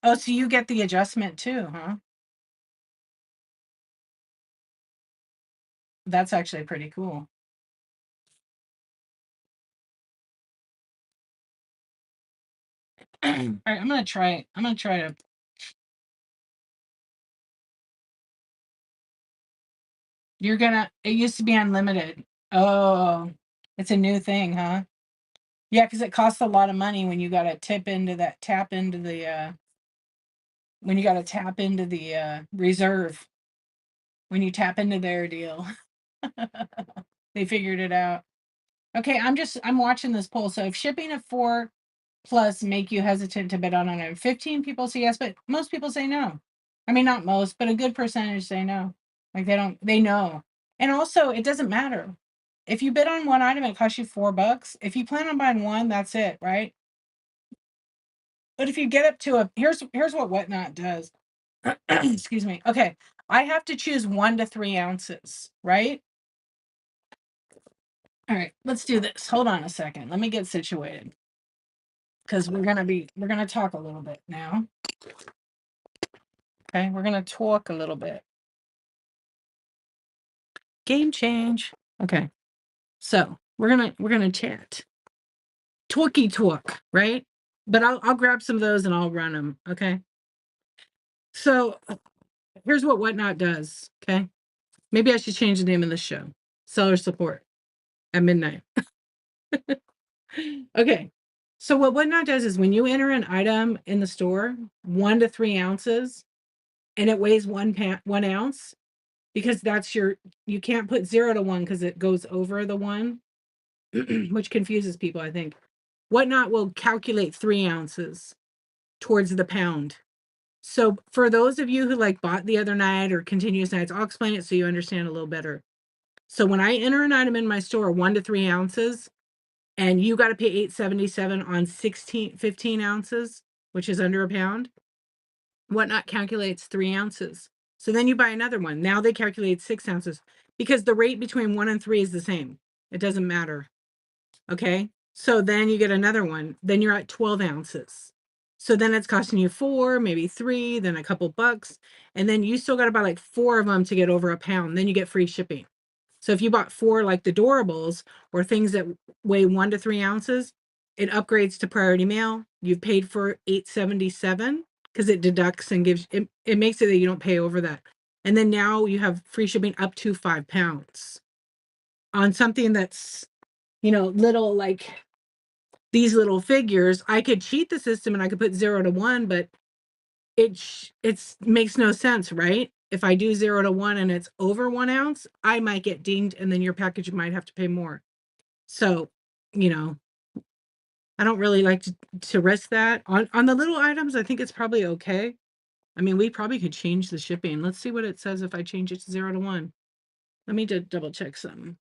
Oh, so you get the adjustment too, huh? That's actually pretty cool. All right, I'm gonna try to. It used to be unlimited. Oh, it's a new thing, huh? Yeah, because it costs a lot of money when you gotta tap into the reserve, when you tap into their deal. They figured it out. Okay, I'm watching this poll. So if shipping of 4 plus make you hesitant to bid on it, 15 people say yes, but most people say no. I mean, not most, but a good percentage say no. Like they know. And also, it doesn't matter. If you bid on one item, it costs you $4. If you plan on buying one, that's it, right? But if you get up to here's what Whatnot does. Excuse me. Okay, I have to choose 1 to 3 ounces, right? All right, let's do this. Hold on a second. Let me get situated, because we're gonna talk a little bit now. Okay, we're gonna talk a little bit. Game change. Okay, so we're gonna chat. Talky talk, right? But I'll grab some of those and I'll run them. Okay. So here's what Whatnot does. Okay. Maybe I should change the name of the show. Seller support at midnight. Okay. So what Whatnot does is when you enter an item in the store, 1 to 3 ounces, and it weighs 1 ounce, because you can't put 0 to 1 because it goes over the 1, which confuses people, I think. Whatnot will calculate 3 ounces towards the pound. So for those of you who like bought the other night or continuous nights, I'll explain it so you understand a little better. So when I enter an item in my store, 1 to 3 ounces, and you got to pay $8.77 on 15 ounces, which is under a pound, Whatnot calculates 3 ounces. So then you buy another one. Now they calculate 6 ounces, because the rate between 1 and 3 is the same. It doesn't matter. Okay. So then you get another one. Then you're at 12 ounces. So then it's costing you 4, maybe 3, then a couple bucks. And then you still got to buy like 4 of them to get over a pound. Then you get free shipping. So if you bought 4, like the Durables or things that weigh 1 to 3 ounces, it upgrades to priority mail. You've paid for $8.77 because it deducts and it makes it that you don't pay over that. And then now you have free shipping up to 5 pounds on something that's, little, like these little figures. I could cheat the system and I could put 0 to 1, but it makes no sense, right? If I do 0 to 1 and it's over 1 ounce, I might get dinged, and then your package might have to pay more. So, I don't really like to risk that on the little items. I think it's probably okay. I mean, we probably could change the shipping. Let's see what it says if I change it to 0 to 1. Let me just double check something.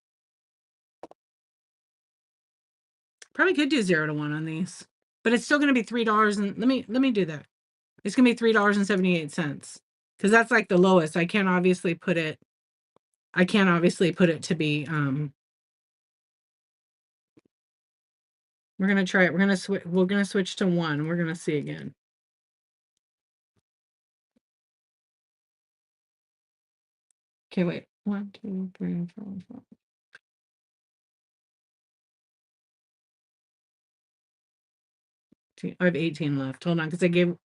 Probably could do 0 to 1 on these, but it's still going to be $3. And let me do that. It's going to be $3.78, because that's like the lowest. I can't obviously put it to be, we're going to try it. We're going to switch to 1. We're going to see again. Okay, wait. 1, 2, 3, 4, 5. I have 18 left. Hold on, because I gave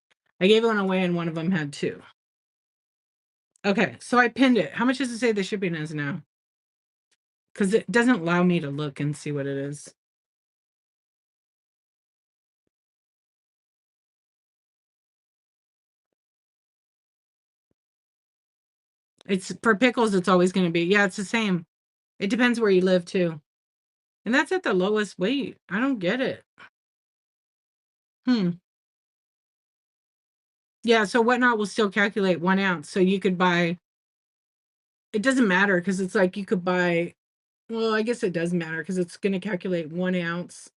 one away and one of them had 2. Okay, so I pinned it. How much does it say the shipping is now? Because it doesn't allow me to look and see what it is. It's for pickles, it's always going to be. Yeah, it's the same. It depends where you live too. And that's at the lowest weight. I don't get it. Yeah, so Whatnot will still calculate 1 ounce. So you could buy, it doesn't matter, because it's like you could buy, well, I guess it does matter because it's going to calculate 1 ounce.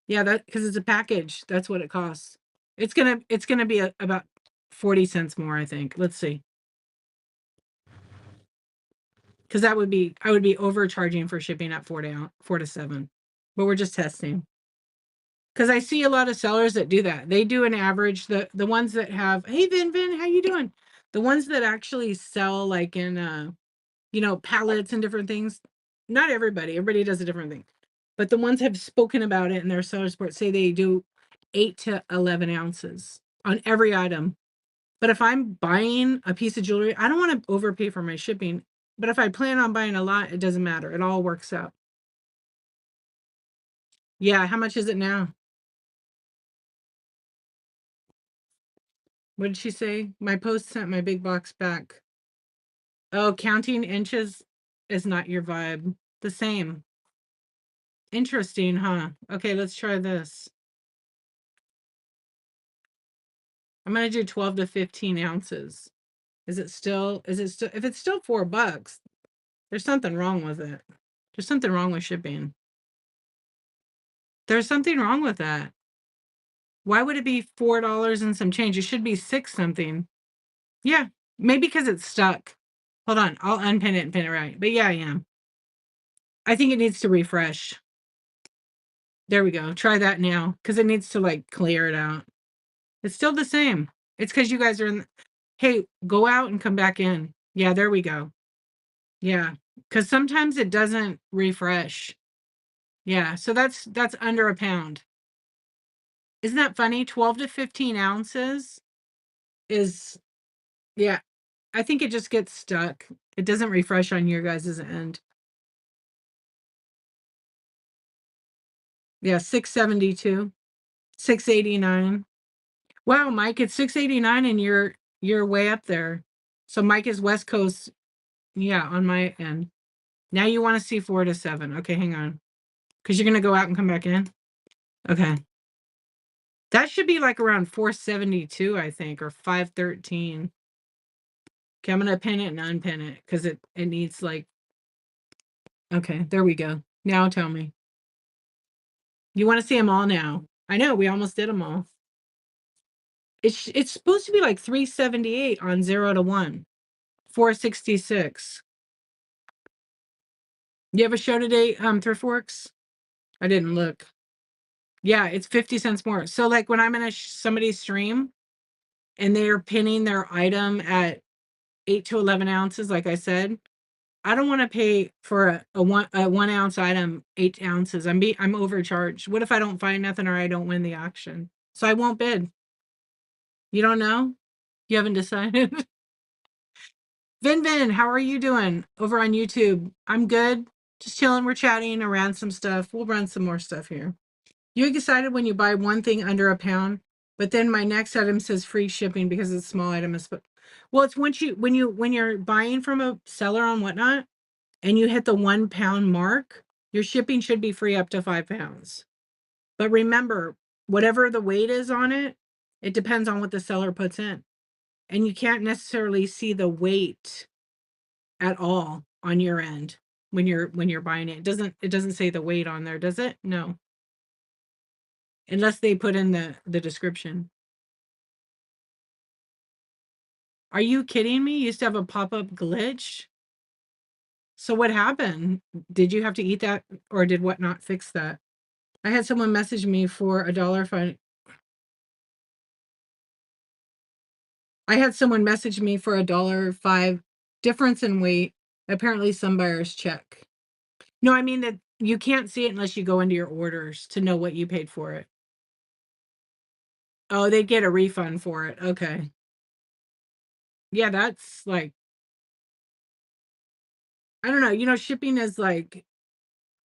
Yeah, because it's a package. That's what it costs. It's gonna be about 40 cents more, I think. Let's see. Because I would be overcharging for shipping at 4 to 7. But we're just testing. Because I see a lot of sellers that do that. They do an average, the ones that have, hey Vin, how you doing? The ones that actually sell like in pallets and different things. Not everybody does a different thing. But the ones have spoken about it in their seller support say they do 8 to 11 ounces on every item. But if I'm buying a piece of jewelry, I don't want to overpay for my shipping. But if I plan on buying a lot, it doesn't matter. It all works out. Yeah, how much is it now? What did she say? My post sent my big box back. Oh, counting inches is not your vibe. The same. Interesting, huh? Okay, let's try this. I'm gonna do 12 to 15 ounces. Is it still, if it's still $4, there's something wrong with it. There's something wrong with shipping. There's something wrong with that. Why would it be $4 and some change? It should be six something. Yeah, maybe because it's stuck. Hold on, I'll unpin it and pin it right. But yeah, I am. I think it needs to refresh. There we go. Try that now because it needs to like clear it out. It's still the same. It's because you guys are in. Hey, go out and come back in. Yeah, there we go. Yeah, because sometimes it doesn't refresh. Yeah, so that's under a pound. Isn't that funny? 12 to 15 ounces is, yeah, I think it just gets stuck. It doesn't refresh on your guys' end. Yeah, 672, 689. Wow, Mike, it's 689 and you're way up there. So Mike is West Coast, yeah, on my end. Now you want to see 4 to 7. Okay, hang on. Because you're gonna go out and come back in. Okay. That should be like around 472, I think, or 513. Okay, I'm gonna pin it and unpin it because it needs like, okay, there we go. Now tell me. You want to see them all now? I know we almost did them all. It's supposed to be like 378 on 0 to 1. 466. You have a show today, Thrift Works? I didn't look. Yeah, it's 50 cents more. So like when I'm in somebody's stream and they're pinning their item at 8 to 11 ounces, like I said, I don't want to pay for a 1 ounce item, 8 ounces. I'm overcharged. What if I don't find nothing or I don't win the auction? So I won't bid. You don't know? You haven't decided? Vin, how are you doing over on YouTube? I'm good. Just chilling. We're chatting around some stuff. We'll run some more stuff here. You excited when you buy one thing under a pound, but then my next item says free shipping because it's a small item. Well, it's when you're buying from a seller on Whatnot and you hit the 1 pound mark, your shipping should be free up to 5 pounds. But remember, whatever the weight is on it, it depends on what the seller puts in. And you can't necessarily see the weight at all on your end when you're buying it. It doesn't say the weight on there, does it? No. Unless they put in the description. Are you kidding me? You used to have a pop-up glitch? So what happened? Did you have to eat that or did Whatnot fix that? I had someone message me for a dollar fine. I had someone message me for $1.05 difference in weight. Apparently some buyers check. No, I mean that you can't see it unless you go into your orders to know what you paid for it. Oh, they get a refund for it. Okay. Yeah, that's like, I don't know, shipping is like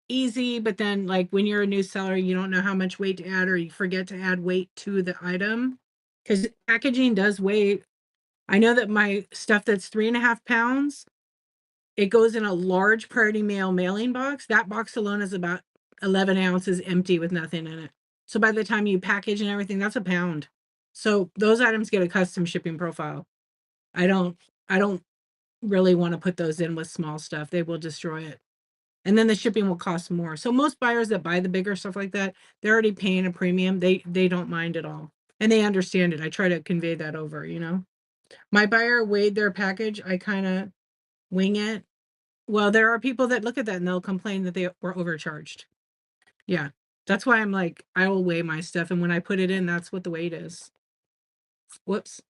easy, but then like when you're a new seller, you don't know how much weight to add or you forget to add weight to the item because packaging does weigh. I know that my stuff that's 3.5 pounds, it goes in a large Priority Mail mailing box. That box alone is about 11 ounces empty with nothing in it. So by the time you package and everything, that's a pound. So those items get a custom shipping profile. I don't really want to put those in with small stuff. They will destroy it. And then the shipping will cost more. So most buyers that buy the bigger stuff like that, they're already paying a premium. They don't mind at all. And they understand it. I try to convey that over. My buyer weighed their package. I kind of wing it. Well, there are people that look at that and they'll complain that they were overcharged. Yeah. That's why I'm like, I will weigh my stuff, and when I put it in, that's what the weight is. Whoops.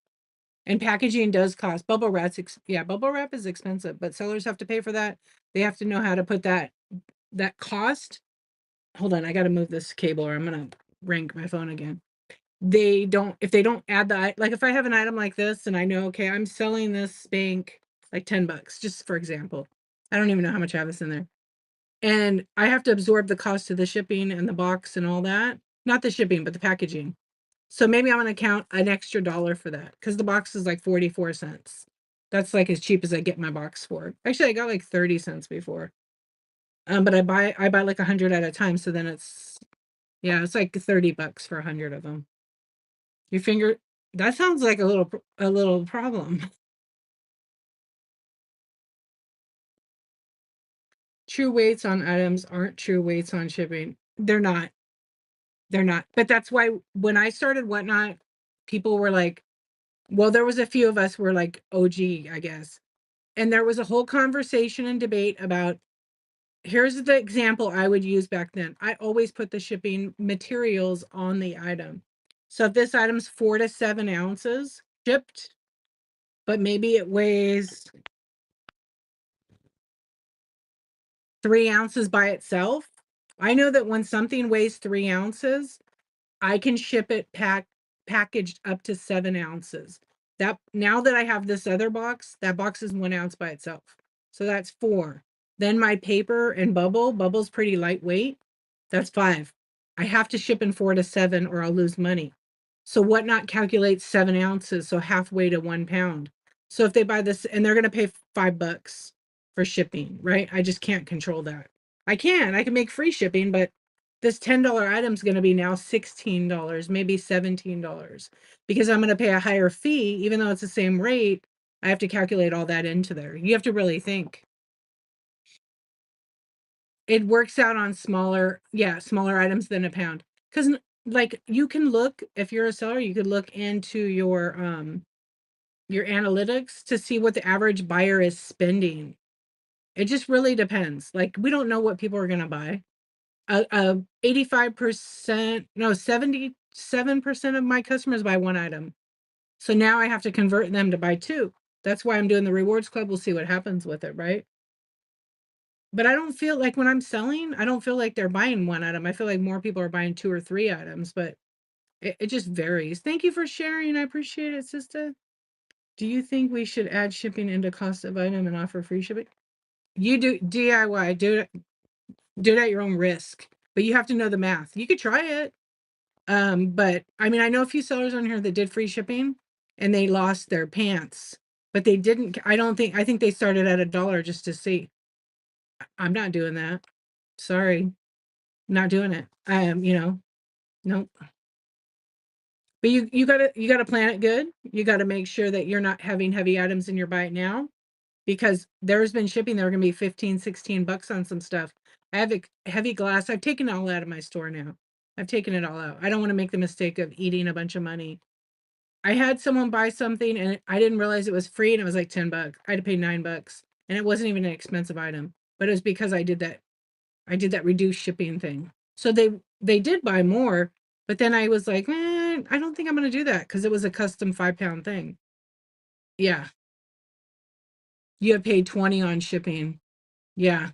And packaging does cost. Bubble wrap's yeah, bubble wrap is expensive, but sellers have to pay for that. They have to know how to put that cost. Hold on, I got to move this cable or I'm gonna ring my phone again. They don't, if they don't add the, like if I have an item like this and I know, okay, I'm selling this spank like $10, just for example. I don't even know how much I have this in there. And I have to absorb the cost of the shipping and the box and all that. Not the shipping, but the packaging. So maybe I'm gonna count an extra dollar for that because the box is like 44 cents. That's like as cheap as I get my box for. Actually, I got like 30 cents before. But I buy like 100 at a time, so then it's like $30 for 100 of them. Your finger, that sounds like a little problem. True weights on items aren't true weights on shipping. They're not. They're not. But that's why when I started Whatnot, people were like, well, there was a few of us were like OG, I guess. And there was a whole conversation and debate about, here's the example I would use back then. I always put the shipping materials on the item. So if this item's 4 to 7 ounces shipped, but maybe it weighs 3 ounces by itself. I know that when something weighs 3 ounces, I can ship it packaged up to 7 ounces. That now that I have this other box, that box is 1 ounce by itself. So that's four. Then my paper and bubble's pretty lightweight. That's five. I have to ship in 4 to 7 or I'll lose money. So Whatnot calculates 7 ounces, so halfway to 1 pound. So if they buy this and they're gonna pay $5 for shipping, right? I just can't control that. I can make free shipping, but this $10 item is going to be now $16, maybe $17, because I'm going to pay a higher fee, even though it's the same rate. I have to calculate all that into there. You have to really think. It works out on smaller items than a pound. Because like you can look, if you're a seller, you could look into your analytics to see what the average buyer is spending. It just really depends. Like we don't know what people are going to buy. 85%, no, 77% of my customers buy one item. So now I have to convert them to buy two. That's why I'm doing the rewards club. We'll see what happens with it, right? But I don't feel like when I'm selling, I don't feel like they're buying one item. I feel like more people are buying two or three items, but it just varies. Thank you for sharing. I appreciate it, sister. Do you think we should add shipping into cost of item and offer free shipping? You do DIY, do it at your own risk, but you have to know the math. You could try it. But I mean, I know a few sellers on here that did free shipping and they lost their pants, but they didn't. I think they started at $1 just to see. I'm not doing that. Sorry, not doing it. I am, nope. But you gotta plan it good. You gotta make sure that you're not having heavy items in your bite now, because there's been shipping that are gonna be 15, $16 on some stuff. I have a heavy glass. I've taken it all out of my store now. I've taken it all out. I don't want to make the mistake of eating a bunch of money. I had someone buy something and I didn't realize it was free and it was like $10. I had to pay $9 and it wasn't even an expensive item, but it was because I did that reduced shipping thing. So they did buy more, but then I was like, I don't think I'm going to do that because it was a custom 5 pound thing. Yeah. You have paid 20 on shipping. Yeah.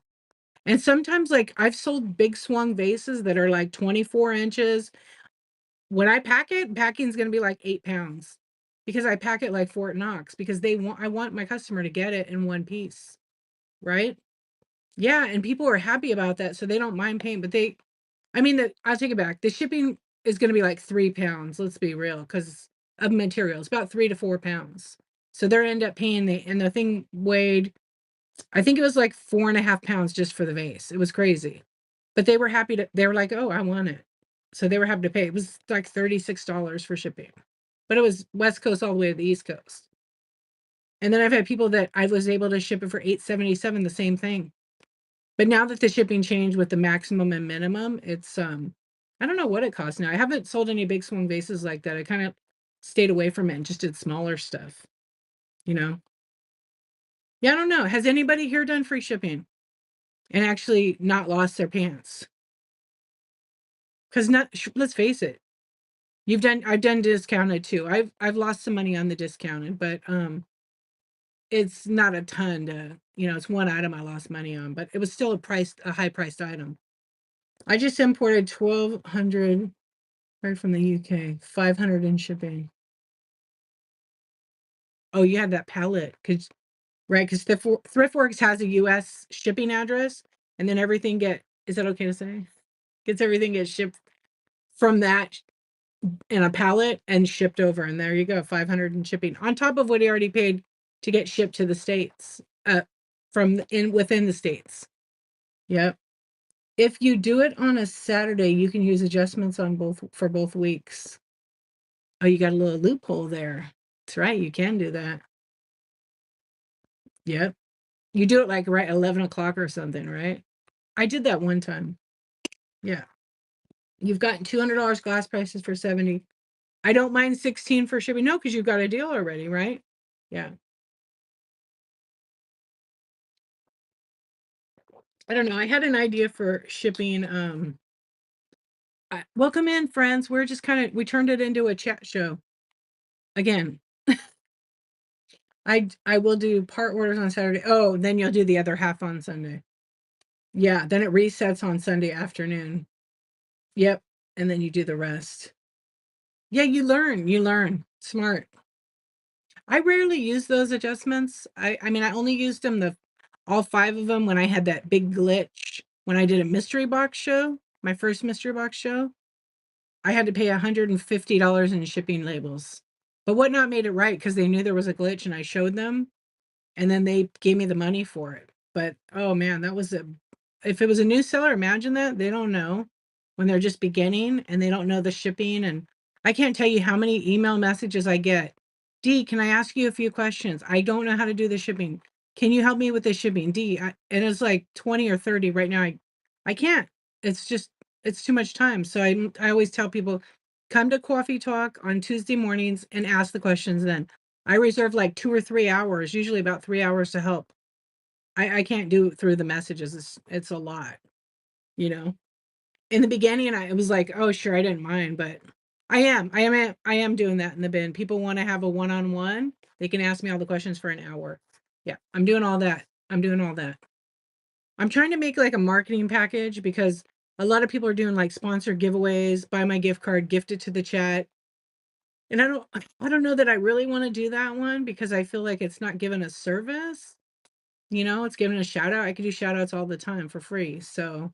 And sometimes like I've sold big swung vases that are like 24 inches. When I pack it, packing's gonna be like 8 pounds because I pack it like Fort Knox because I want my customer to get it in one piece, right? Yeah, and people are happy about that, so they don't mind paying, but I mean, I'll take it back. The shipping is gonna be like 3 pounds, let's be real, because of materials, about 3 to 4 pounds. So they end up paying and the thing weighed, I think it was like 4.5 pounds just for the vase. It was crazy. But they were like, oh, I want it. So they were happy to pay. It was like $36 for shipping. But it was West Coast all the way to the East Coast. And then I've had people that I was able to ship it for $8.77, the same thing. But now that the shipping changed with the maximum and minimum, it's I don't know what it costs now. I haven't sold any big swing vases like that. I kind of stayed away from it and just did smaller stuff, you know. Yeah, I don't know. Has anybody here done free shipping and actually not lost their pants? 'Cause not let's face it, I've done discounted too. I've lost some money on the discounted, but, it's not a ton to it's one item I lost money on, but it was still a high-priced item. I just imported 1,200 right from the UK, 500 in shipping. Oh, you had that pallet, 'cause right, 'cause Thriftworks has a US shipping address, and then everything is that okay to say? Gets shipped from that in a pallet and shipped over, and there you go, 500 in shipping, on top of what he already paid to get shipped to the States, within the States. Yep. If you do it on a Saturday, you can use adjustments on both weeks. Oh, you got a little loophole there. That's right, you can do that. Yep. You do it, like, right 11 o'clock or something, right? I did that one time. Yeah. You've gotten $200 glass prices for 70. I don't mind 16 for shipping. No, because 'cause you've got a deal already, right? Yeah. I don't know, I had an idea for shipping, welcome in, friends. We turned it into a chat show. Again, I will do part orders on Saturday. Oh, then you'll do the other half on Sunday. Yeah, then it resets on Sunday afternoon. Yep, and then you do the rest. Yeah, you learn. Smart. I rarely use those adjustments. I mean, I only used them the all 5 of them when I had that big glitch when I did a mystery box show, my first mystery box show. I had to pay $150 in shipping labels. But Whatnot made it right because they knew there was a glitch and I showed them, and then they gave me the money for it. But, oh man, that was a if it was a new seller, imagine that, they don't know when they're just beginning and they don't know the shipping, and I can't tell you how many email messages I get. "D, can I ask you a few questions? I don't know how to do the shipping. Can you help me with the shipping? And it's like 20 or 30 right now. I can't. It's just it's too much time. So I always tell people, come to Coffee Talk on Tuesday mornings and ask the questions then. I reserve like 2 or 3 hours, usually about 3 hours to help. I can't do it through the messages. It's a lot, you know? In the beginning, I was like, "Oh, sure, I didn't mind," but I am doing that in the bin. People wanna have a one-on-one, they can ask me all the questions for an hour. Yeah, I'm doing all that. I'm doing all that. I'm trying to make, like, a marketing package because a lot of people are doing, like, sponsored giveaways, buy my gift card, gift it to the chat, and I don't know that I really wanna do that one because I feel like it's not giving a service, it's giving a shout out. I could do shout outs all the time for free, so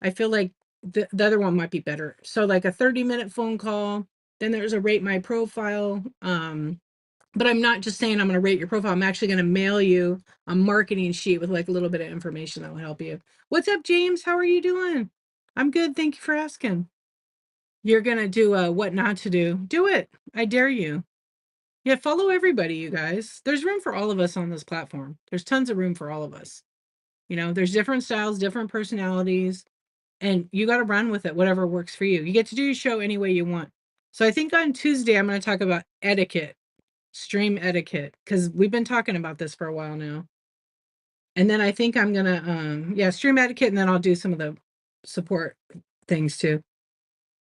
I feel like the other one might be better. So, like, a 30-minute phone call, then there's a rate my profile, but I'm not just saying I'm gonna rate your profile, I'm actually gonna mail you a marketing sheet with, like, a little bit of information that will help you. "What's up, James? How are you doing?" "I'm good, thank you for asking." You're gonna do a what not to do. Do it. I dare you. Yeah, follow everybody, you guys. There's room for all of us on this platform. There's tons of room for all of us. There's different styles, different personalities, and you gotta run with it, whatever works for you. You get to do your show any way you want. So I think on Tuesday, I'm gonna talk about etiquette, stream etiquette, because 'cause we've been talking about this for a while now. And then I think I'm gonna, yeah, stream etiquette, and then I'll do some of the support things too.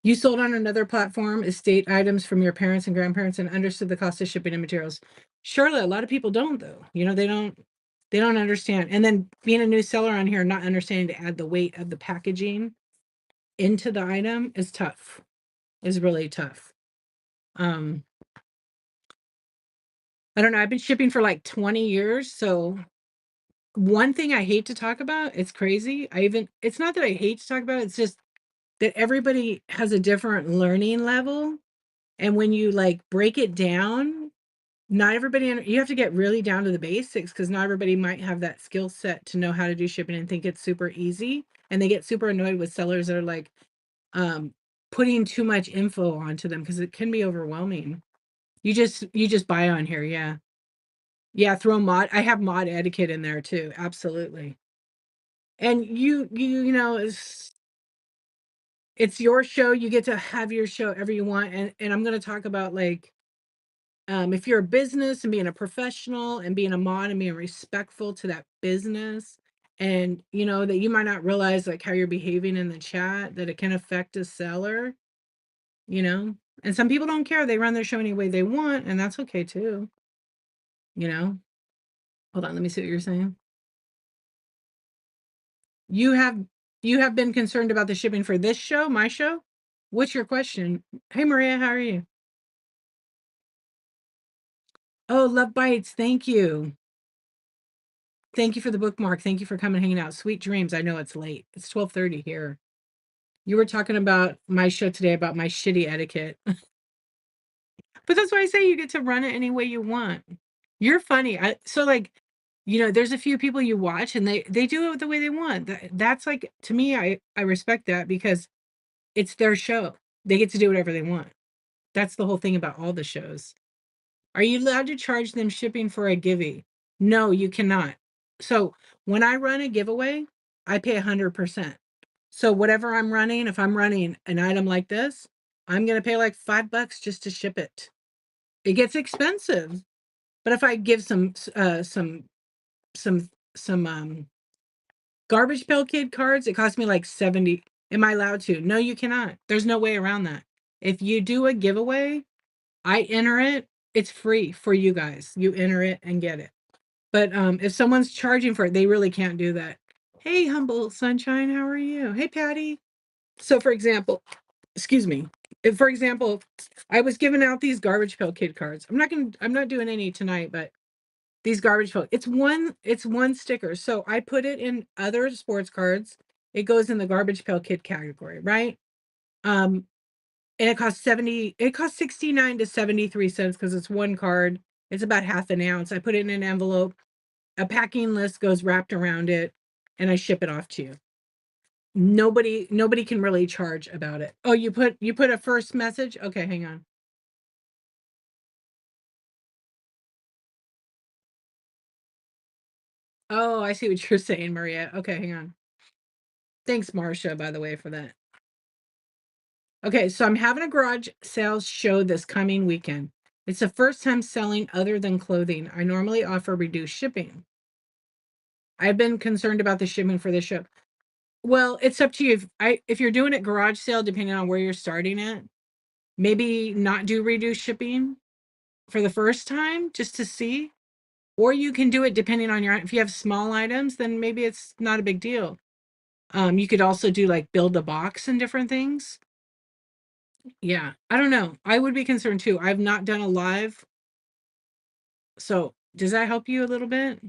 You sold on another platform, estate items from your parents and grandparents and understood the cost of shipping and materials. Charlotte, a lot of people don't though. They don't understand. And then being a new seller on here, not understanding to add the weight of the packaging into the item is tough, is really tough. Um, I don't know. I've been shipping for like 20 years. So one thing I hate to talk about, it's crazy. It's not that I hate to talk about it, it's just that everybody has a different learning level. And when you like break it down, not everybody, you have to get really down to the basics because not everybody might have that skill set to know how to do shipping and think it's super easy. And they get super annoyed with sellers that are like, um, putting too much info onto them because it can be overwhelming. You just buy on here, yeah. Yeah, throw mod I have mod etiquette in there too, absolutely. And it's your show, you get to have your show ever you want, and I'm gonna talk about, like, if you're a business and being a professional and being a mod and being respectful to that business And you know that you might not realize like how you're behaving in the chat, that it can affect a seller, you know. And some people don't care, they run their show any way they want, and that's okay too, you know. Hold on, let me see what you're saying. You have you have been concerned about the shipping for this show, my show? What's your question? Hey Maria, how are you? Oh, Love Bites, thank you. Thank you for the bookmark. Thank you for coming hanging out. Sweet dreams. I know it's late. It's 12:30 here. You were talking about my show today about my shitty etiquette. But that's why I say you get to run it any way you want. You're funny. So like, you know, there's a few people you watch and they do it the way they want. That's like, to me, I respect that because it's their show. They get to do whatever they want. That's the whole thing about all the shows. Are you allowed to charge them shipping for a giveaway? No, you cannot. So when I run a giveaway, I pay 100%. So whatever I'm running, if I'm running an item like this, I'm going to pay like $5 just to ship it. It gets expensive. But if I give some Garbage Pail Kid cards, it costs me like 70. Am I allowed to? No, you cannot. There's no way around that. If you do a giveaway, I enter it. It's free for you guys. You enter it and get it. But if someone's charging for it, they really can't do that. Hey, Humble Sunshine, how are you? Hey, Patty. So, for example, excuse me. If, for example, I was giving out these Garbage Pail Kid cards. I'm not doing any tonight, but these Garbage Pail. It's one sticker. So I put it in other sports cards. It goes in the Garbage Pail Kid category, right? Um, and it costs 69 to 73 cents because it's one card. It's about half an ounce. I put it in an envelope. A packing list goes wrapped around it, and I ship it off to you. Nobody can really charge about it. Oh, you put a first message? Okay, hang on. Oh, I see what you're saying, Maria. Okay, hang on. Thanks, Marcia, by the way, for that. Okay, so I'm having a garage sales show this coming weekend. It's the first time selling other than clothing. I normally offer reduced shipping. I've been concerned about the shipping for this show. Well, it's up to you. If you're doing it garage sale, depending on where you're starting at, maybe not do reduced shipping for the first time just to see. Or you can do it depending on if you have small items, then maybe it's not a big deal. You could also do like build a box and different things. Yeah, I don't know. I would be concerned too. I've not done a live. So does that help you a little bit?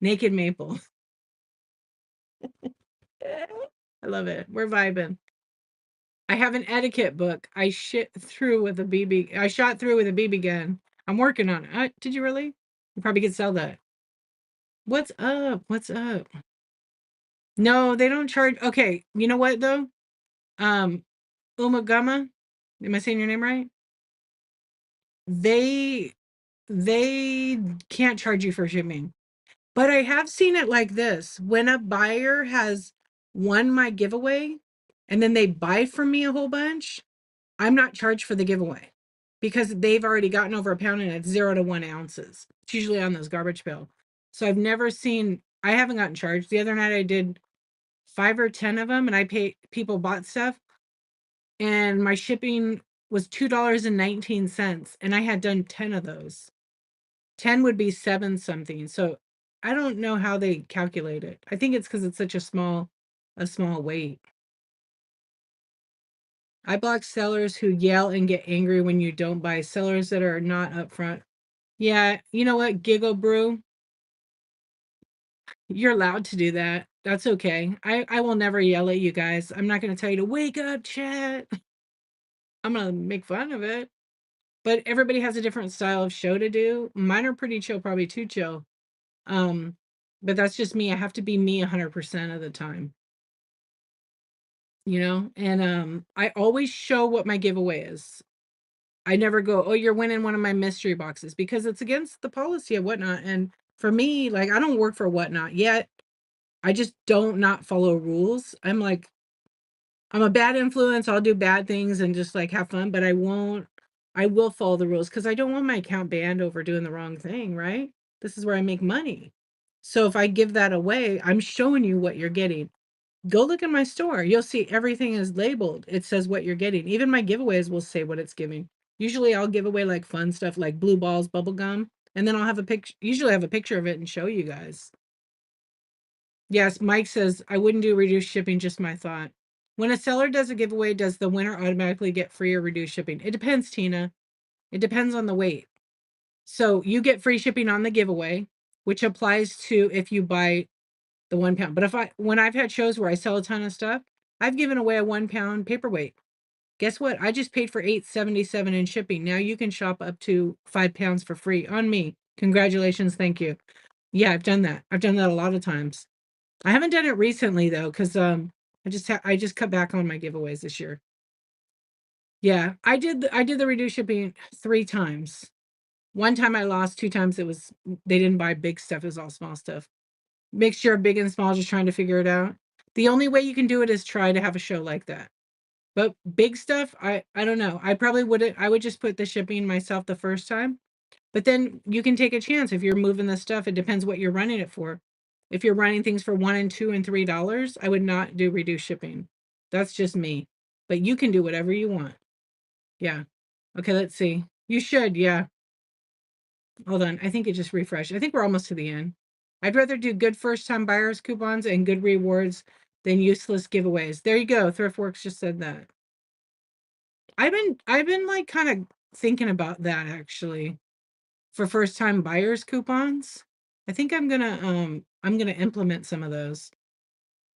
Naked Maple. I love it. We're vibing. I have an etiquette book. I shot through with a BB gun. I'm working on it. Did you really? You probably could sell that. What's up? What's up? No, they don't charge. Okay, you know what though? Um, Umagama, am I saying your name right? They they can't charge you for shipping. But I have seen it like this. When a buyer has won my giveaway and then they buy from me a whole bunch, I'm not charged for the giveaway because they've already gotten over a pound and it's 0 to 1 ounces. It's usually on those garbage pail. So I haven't gotten charged. The other night I did 5 or 10 of them and people bought stuff and my shipping was $2.19 and I had done 10 of those. 10 would be 7 something. So I don't know how they calculate it. I think it's because it's such a small weight. I block sellers who yell and get angry when you don't buy, sellers that are not upfront. Yeah, you know what, Giggle Brew? You're allowed to do that. That's okay. I will never yell at you guys. I'm not going to tell you to wake up, chat. I'm going to make fun of it. But everybody has a different style of show to do. Mine are pretty chill, probably too chill. Um, but that's just me. I have to be me 100% of the time. And I always show what my giveaway is. I never go, oh, you're winning one of my mystery boxes because it's against the policy of Whatnot. And for me, like, I don't work for Whatnot yet. I just don't not follow rules. I'm a bad influence. I'll do bad things and just like have fun, but I will follow the rules because I don't want my account banned over doing the wrong thing, right? This is where I make money. So if I give that away, I'm showing you what you're getting. Go look in my store. You'll see everything is labeled. It says what you're getting. Even my giveaways will say what it's giving. Usually I'll give away like fun stuff like blue balls, bubble gum, and then I'll have a picture, usually I have a picture of it and show you guys. Yes, Mike says, I wouldn't do reduced shipping, just my thought. When a seller does a giveaway, does the winner automatically get free or reduced shipping? It depends, Tina. It depends on the weight. So you get free shipping on the giveaway, which applies to if you buy the 1 pound. But when I've had shows where I sell a ton of stuff, I've given away a 1 pound paperweight. Guess what? I just paid for $8.77 in shipping. Now you can shop up to 5 pounds for free on me. Congratulations. Thank you. Yeah, I've done that. I've done that a lot of times. I haven't done it recently though, because I just cut back on my giveaways this year. Yeah, I did the reduced shipping 3 times. One time I lost, 2 times they didn't buy big stuff, it was all small stuff. Mixture of big and small, just trying to figure it out. The only way you can do it is try to have a show like that. But big stuff, I don't know. I probably wouldn't. I would just put the shipping myself the first time. But then you can take a chance if you're moving the stuff. It depends what you're running it for. If you're running things for $1 and $2 and $3, I would not do reduced shipping. That's just me. But you can do whatever you want. Yeah. Okay, let's see. You should, yeah. Hold on. I think it just refreshed. I think we're almost to the end. I'd rather do good first-time buyers coupons and good rewards than useless giveaways. There you go. Thriftworks just said that. I've been like kind of thinking about that actually for first-time buyers coupons. I think I'm gonna implement some of those.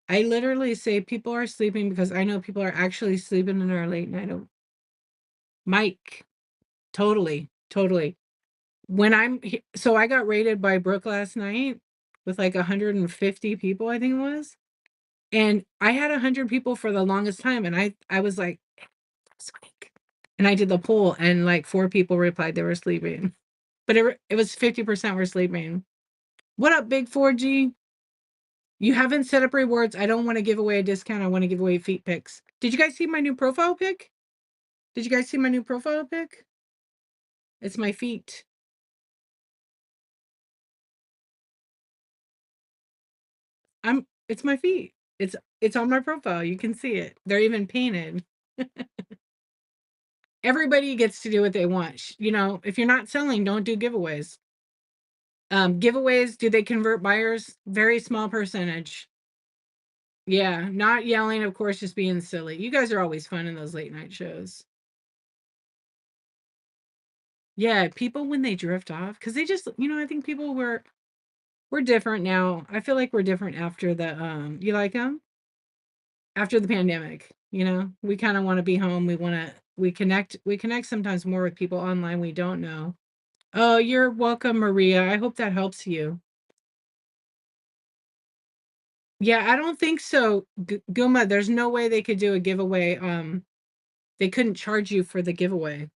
I literally say people are sleeping because I know people are actually sleeping in our late night. Mike, totally, totally. So I got rated by Brooke last night with like 150 people, I think it was. And I had 100 people for the longest time. And I was like, squeak. And I did the poll and like 4 people replied they were sleeping. But it was 50% were sleeping. What up, Big 4G? You haven't set up rewards. I don't want to give away a discount. I want to give away feet pics. Did you guys see my new profile pic? Did you guys see my new profile pic? It's my feet. It's my feet. It's on my profile. You can see it. They're even painted. Everybody gets to do what they want. You know, if you're not selling, don't do giveaways. Giveaways, do they convert buyers? Very small percentage. Yeah, not yelling, of course, just being silly. You guys are always fun in those late night shows. Yeah, people when they drift off, because they just, I think people we're different now. I feel like we're different after the you like them? After the pandemic, we kind of want to be home. We connect sometimes more with people online we don't know. Oh, you're welcome, Maria. I hope that helps you. Yeah, I don't think so. Guma, there's no way they could do a giveaway. They couldn't charge you for the giveaway.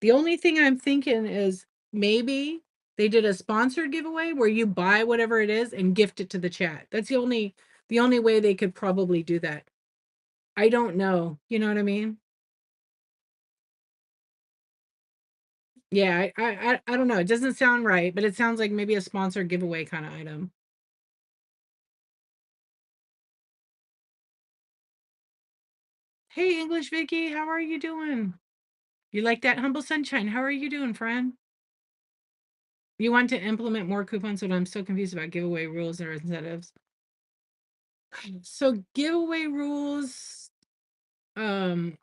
The only thing I'm thinking is maybe they did a sponsored giveaway where you buy whatever it is and gift it to the chat. That's the only way they could probably do that. I don't know. You know what I mean? Yeah, I don't know. It doesn't sound right, but it sounds like maybe a sponsored giveaway kind of item. Hey, English Vicky, how are you doing? You like that humble sunshine? How are you doing, friend? You want to implement more coupons, but I'm so confused about giveaway rules or incentives. So giveaway rules, um,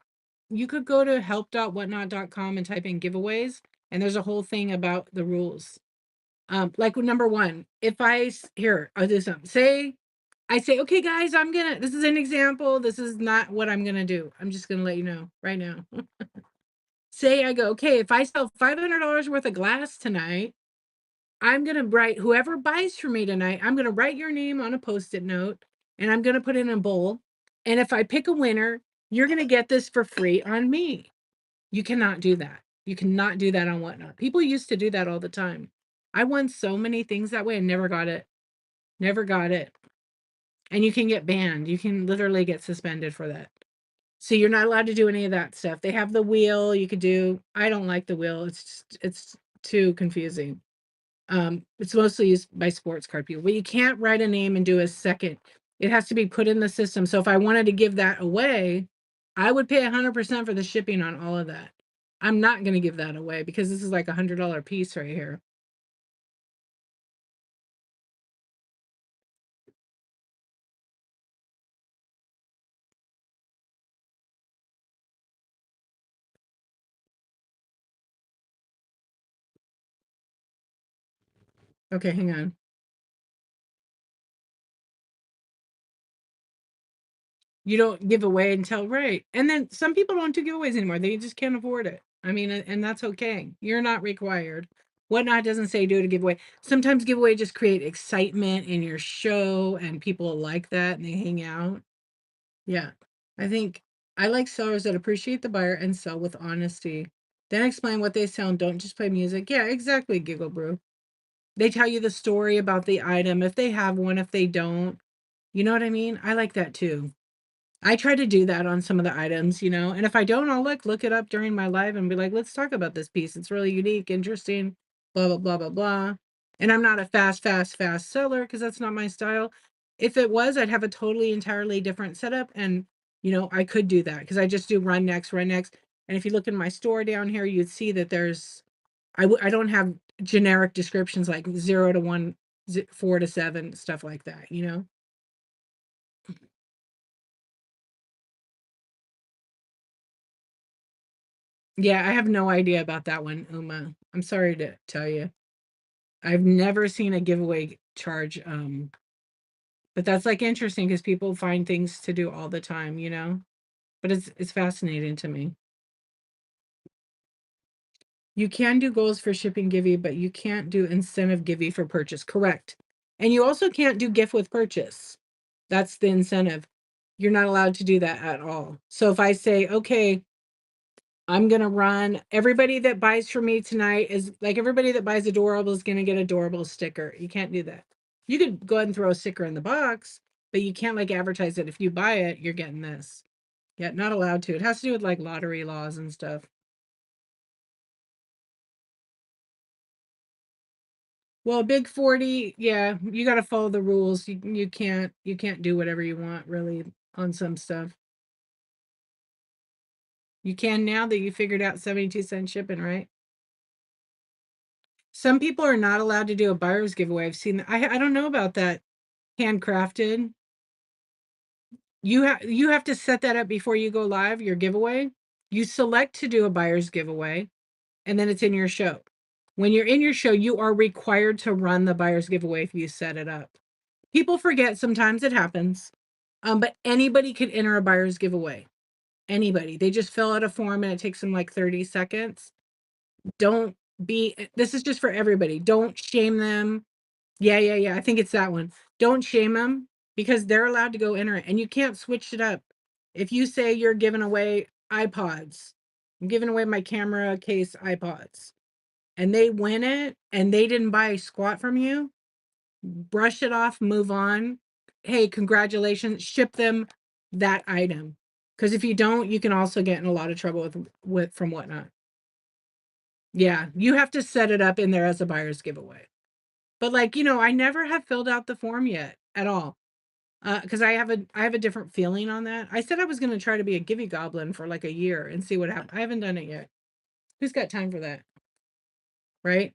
you could go to help.whatnot.com and type in giveaways, and there's a whole thing about the rules. Like number one, here, I'll do something. I say, okay, guys, this is an example. This is not what I'm gonna do. I'm just gonna let you know right now. Say I go, okay, if I sell $500 worth of glass tonight, I'm going to write whoever buys from me tonight, I'm going to write your name on a Post-it note and I'm going to put it in a bowl. And if I pick a winner, you're going to get this for free on me. You cannot do that. You cannot do that on Whatnot. People used to do that all the time. I won so many things that way and never got it. Never got it. And you can get banned. You can literally get suspended for that. So you're not allowed to do any of that stuff. They have the wheel you could do. I don't like the wheel. It's too confusing. It's mostly used by sports card people, but you can't write a name and do a second. It has to be put in the system. So if I wanted to give that away, I would pay 100% for the shipping on all of that. I'm not going to give that away because this is like $100 piece right here. Okay, hang on. You don't give away until right. And then some people don't do giveaways anymore. They just can't afford it. I mean, and that's okay. You're not required. Whatnot doesn't say do it a giveaway. Sometimes giveaway just create excitement in your show and people like that and they hang out. Yeah. I think I like sellers that appreciate the buyer and sell with honesty. Then explain what they sell and don't just play music. Yeah, exactly, Giggle Brew. They tell you the story about the item, if they have one, if they don't. You know what I mean? I like that too. I try to do that on some of the items, and if I don't, I'll look it up during my live and be like, let's talk about this piece. It's really unique, interesting, blah, blah, blah, blah, blah. And I'm not a fast seller because that's not my style. If it was, I'd have a totally entirely different setup. And, I could do that because I just do run next, run next. And if you look in my store down here, you'd see that I don't have generic descriptions like 0 to 1, 4 to 7, stuff like that. Yeah, I have no idea about that one, Uma. I'm sorry to tell you. I've never seen a giveaway charge. But that's like interesting because people find things to do all the time. But it's fascinating to me. You can do goals for shipping givey, but you can't do incentive givey for purchase. Correct. And you also can't do gift with purchase. That's the incentive. You're not allowed to do that at all. So if I say, okay, I'm gonna run everybody that buys from me tonight is like everybody that buys adorable is gonna get adorable sticker. You can't do that. You could go ahead and throw a sticker in the box, but you can't like advertise it. If you buy it, you're getting this. Yeah, not allowed to. It has to do with like lottery laws and stuff. Well, big 40, yeah, you gotta follow the rules. You can't do whatever you want really on some stuff. You can now that you figured out 72-cent shipping, right? Some people are not allowed to do a buyer's giveaway. I've seen that. I don't know about that. Handcrafted. You have to set that up before you go live, your giveaway. You select to do a buyer's giveaway, and then it's in your show. When you're in your show, you are required to run the buyer's giveaway if you set it up. People forget sometimes it happens. But anybody can enter a buyer's giveaway. Anybody. They just fill out a form and it takes them like 30 seconds. Don't this is just for everybody. Don't shame them. Yeah, yeah, yeah. I think it's that one. Don't shame them because they're allowed to go enter it and you can't switch it up. If you say you're giving away iPods, I'm giving away my camera case iPods, and they win it and they didn't buy squat from you, brush it off, move on. Hey, congratulations, ship them that item. Because if you don't, you can also get in a lot of trouble with from Whatnot. Yeah, you have to set it up in there as a buyer's giveaway. But like, I never have filled out the form yet at all. Because I have a different feeling on that. I said I was gonna try to be a givey goblin for like a year and see what happens. I haven't done it yet. Who's got time for that? Right?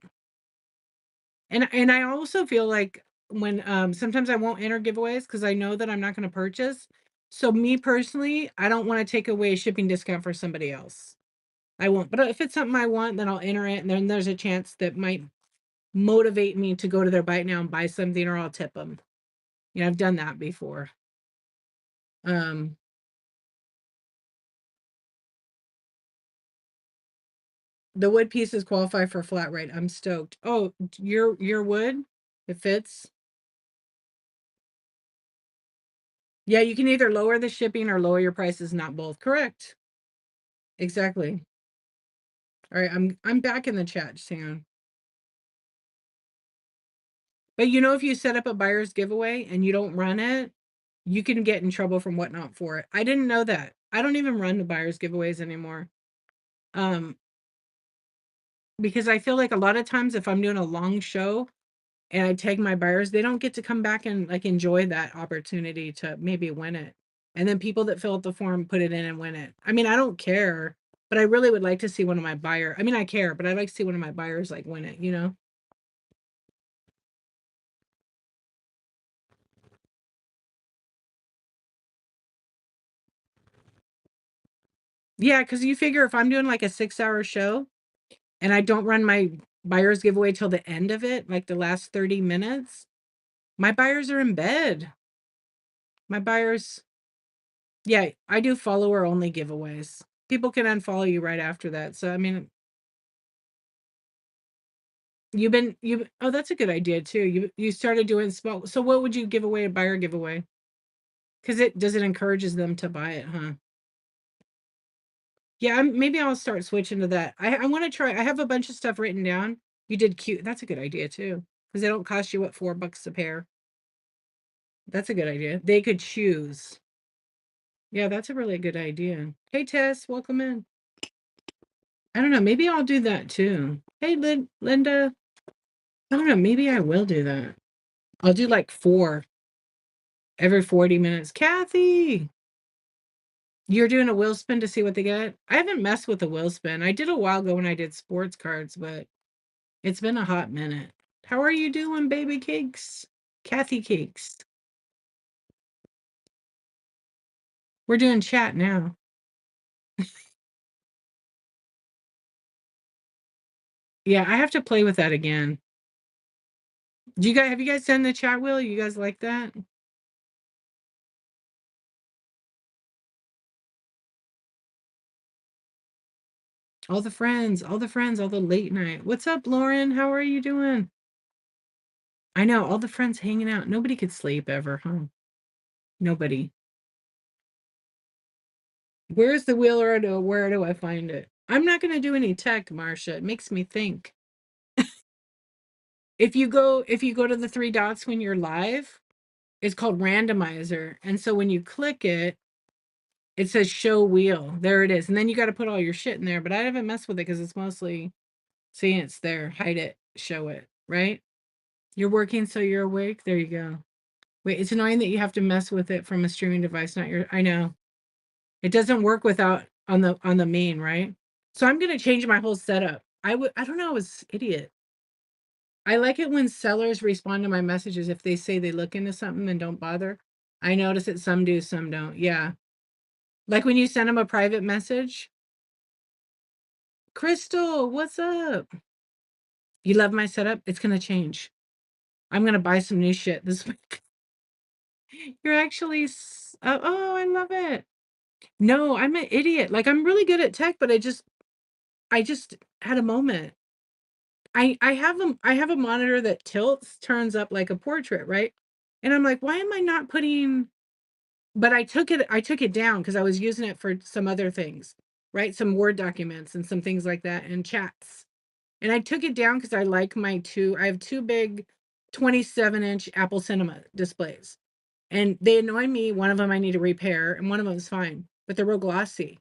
And I also feel like when sometimes I won't enter giveaways because I know that I'm not gonna purchase. So me personally, I don't want to take away a shipping discount for somebody else. I won't. But if it's something I want, then I'll enter it, and then there's a chance that might motivate me to go to their bite now and buy something, or I'll tip them. I've done that before. Um, the wood pieces qualify for flat rate. I'm stoked. Oh, your wood, it fits. Yeah, you can either lower the shipping or lower your prices, not both. Correct. Exactly. All right, I'm back in the chat, Sam. But if you set up a buyer's giveaway and you don't run it, you can get in trouble from Whatnot for it. I didn't know that. I don't even run the buyer's giveaways anymore. Um, because I feel like a lot of times if I'm doing a long show and I tag my buyers, they don't get to come back and like enjoy that opportunity to maybe win it. And then people that fill out the form put it in and win it. I mean, I don't care, but I really would like to see one of my buyer. I mean, I care, but I'd like to see one of my buyers like win it, you know? Yeah, because you figure if I'm doing like a 6-hour show and I don't run my buyer's giveaway till the end of it, like the last 30 minutes, my buyers are in bed. My buyers, yeah, I do follower only giveaways. People can unfollow you right after that. So I mean, oh, that's a good idea too. You started doing small. So what would you give away, a buyer giveaway? Because it encourages them to buy it, huh? Yeah, maybe I'll start switching to that. I want to try. I have a bunch of stuff written down. You did cute. That's a good idea too. Because they don't cost you what, $4 a pair. That's a good idea. They could choose. Yeah, that's a really good idea. Hey Tess, welcome in. I don't know. Maybe I'll do that too. Hey Linda. I don't know. Maybe I will do that. I'll do like 4 every 40 minutes. Kathy, you're doing a wheel spin to see what they get? I haven't messed with the wheel spin. I did a while ago when I did sports cards, but it's been a hot minute. How are you doing, baby cakes? Kathy cakes. We're doing chat now. Yeah, I have to play with that again. Do you guys have you guys done the chat wheel? You guys like that? All the friends, all the late night. What's up, Lauren? How are you doing? I know, all the friends hanging out. Nobody could sleep ever, huh? Nobody. Where's the wheel or where do I find it? I'm not gonna do any tech, Marcia. It makes me think. If you go to the 3 dots when you're live, it's called randomizer. And so when you click it, it says show wheel. There it is. And then you got to put all your shit in there. But I haven't messed with it because it's mostly seeing it's there. Hide it, show it, right? You're working so you're awake. There you go. Wait, it's annoying that you have to mess with it from a streaming device, not your I know. It doesn't work without on the main, right? So I'm gonna change my whole setup. I don't know, I was idiot. I like it when sellers respond to my messages if they say they look into something and don't bother. I notice that some do, some don't. Yeah. Like when you send them a private message. Crystal, what's up? You love my setup? It's gonna change. I'm gonna buy some new shit this week. You're actually oh, I love it. No, I'm an idiot. Like I'm really good at tech, but I just had a moment. I have a monitor that tilts, turns up like a portrait, right? And I'm like, why am I not putting but I took it down because I was using it for some other things, right? Some Word documents and some things like that and chats. And I took it down because I have two big 27-inch Apple Cinema displays. And they annoy me. One of them I need to repair, and one of them is fine, but they're real glossy.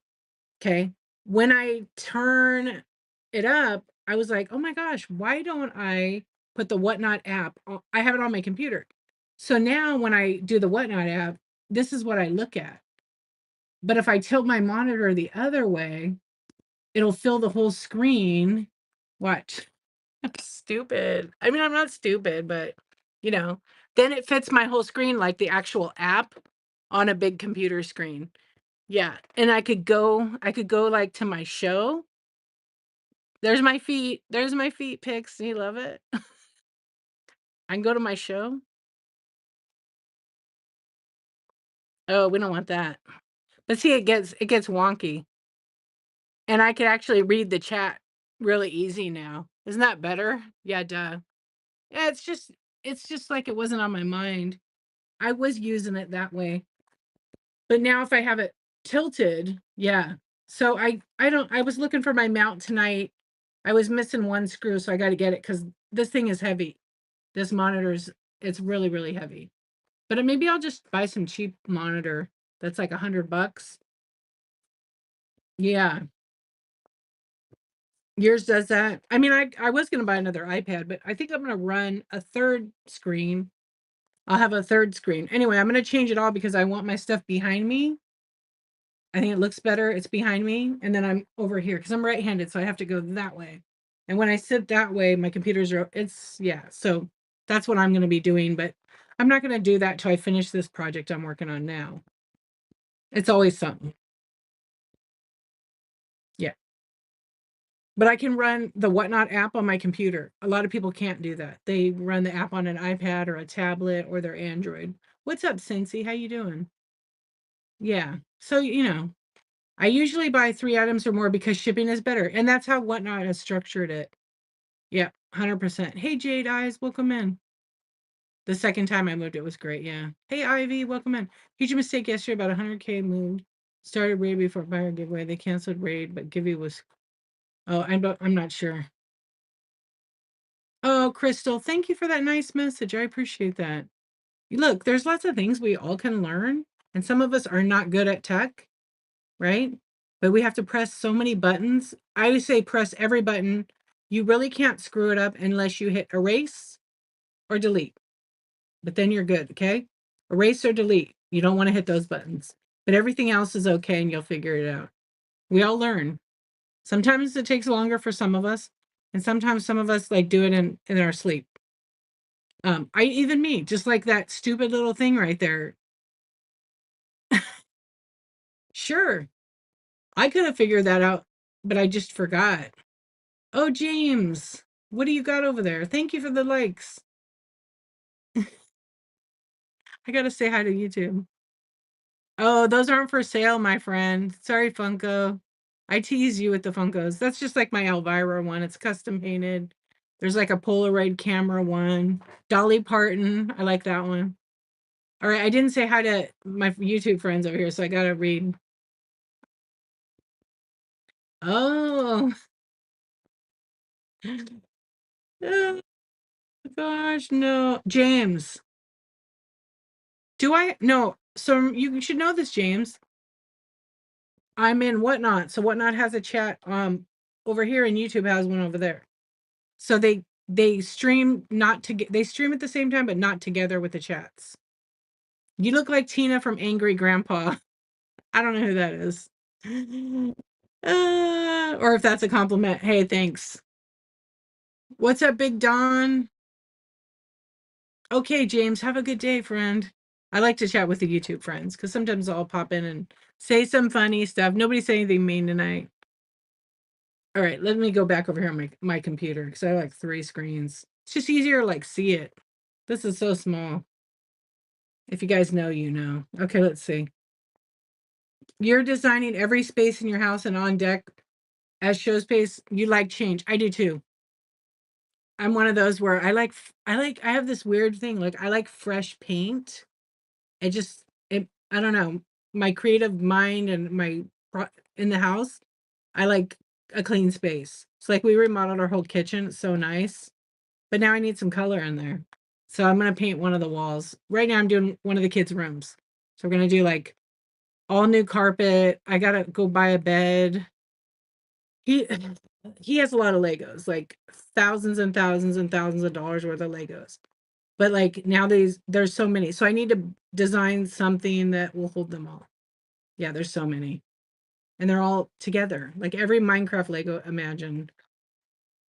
Okay. When I turn it up, I was like, oh my gosh, why don't I put the Whatnot app? I have it on my computer. So now when I do the Whatnot app, this is what I look at. But if I tilt my monitor the other way, it'll fill the whole screen. Watch. I'm stupid. I mean, I'm not stupid, but you know, then it fits my whole screen like the actual app on a big computer screen. Yeah, and I could go like to my show. There's my feet. There's my feet pics. You love it? I can go to my show. Oh, we don't want that. But see, it gets wonky. And I could actually read the chat really easy now. Isn't that better? Yeah, duh. Yeah, it's just like it wasn't on my mind. I was using it that way. But now if I have it tilted, yeah. So I was looking for my mount tonight. I was missing one screw, so I got to get it because this thing is heavy. This monitor's it's really, really heavy. But maybe I'll just buy some cheap monitor that's like $100. Yeah. Yours does that? I mean, I was gonna buy another iPad, but I think I'm gonna run a third screen. I'll have a third screen. Anyway, I'm gonna change it all because I want my stuff behind me. I think it looks better. It's behind me, and then I'm over here because I'm right-handed, so I have to go that way. And when I sit that way, my computers are. It's yeah. So that's what I'm gonna be doing, but I'm not gonna do that till I finish this project I'm working on now. It's always something. Yeah. But I can run the Whatnot app on my computer. A lot of people can't do that. They run the app on an iPad or a tablet or their Android. What's up, Cincy? How you doing? Yeah. So, I usually buy 3 items or more because shipping is better. And that's how Whatnot has structured it. Yeah, 100%. Hey, Jade Eyes, welcome in. The second time I moved, it was great. Yeah. Hey, Ivy, welcome in. Huge mistake yesterday, about 100K moved. Started raid before buyer giveaway. They canceled raid, but giveaway was. Oh, I'm not sure. Oh, Crystal, thank you for that nice message. I appreciate that. Look, there's lots of things we all can learn, and some of us are not good at tech, right? But we have to press so many buttons. I would say press every button. You really can't screw it up unless you hit erase or delete. But then you're good, okay? Erase or delete. You don't want to hit those buttons. But everything else is okay and you'll figure it out. We all learn. Sometimes it takes longer for some of us, and sometimes some of us like do it in our sleep. I even me, just like that stupid little thing right there. Sure, I could have figured that out, but I just forgot. Oh, James, what do you got over there? Thank you for the likes. I gotta say hi to YouTube. Oh, those aren't for sale, my friend. Sorry, Funko. I tease you with the Funkos. That's just like my Elvira one. It's custom painted. There's like a Polaroid camera one. Dolly Parton. I like that one. All right, I didn't say hi to my YouTube friends over here, so I gotta read. Oh, oh gosh, no. James, do I? No. So you should know this, James. I'm in Whatnot. So Whatnot has a chat over here and YouTube has one over there. So they stream not to get they stream at the same time, but not together with the chats. You look like Tina from Angry Grandpa. I don't know who that is. Or if that's a compliment. Hey, thanks. What's up, Big Don? Okay, James, have a good day, friend. I like to chat with the YouTube friends because sometimes I'll pop in and say some funny stuff. Nobody say anything mean tonight. All right, let me go back over here on my computer because I have like 3 screens. It's just easier to like see it. This is so small. If you guys know, you know. Okay, let's see. You're designing every space in your house and on deck as show space. You like change. I do too. I'm one of those where I have this weird thing. Like I like fresh paint. I don't know, my creative mind and in the house, I like a clean space. So like we remodeled our whole kitchen. It's so nice. But now I need some color in there. So I'm gonna paint one of the walls. Right now I'm doing one of the kids' rooms. So we're gonna do like all new carpet. I gotta go buy a bed. He he has a lot of Legos, like thousands and thousands and thousands of dollars worth of Legos. But like now there's so many. So I need to design something that will hold them all. Yeah, there's so many. And they're all together. Like every Minecraft Lego imagined.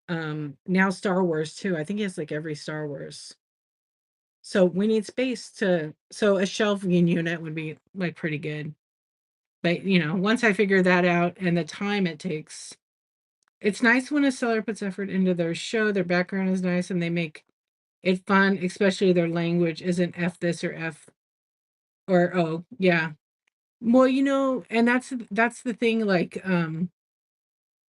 Now Star Wars too. I think he has like every Star Wars. So we need space so a shelving unit would be like pretty good. But once I figure that out and the time it takes, it's nice when a seller puts effort into their show, their background is nice and they make it fun, especially their language isn't F this or F or oh, yeah. Well, and that's the thing, like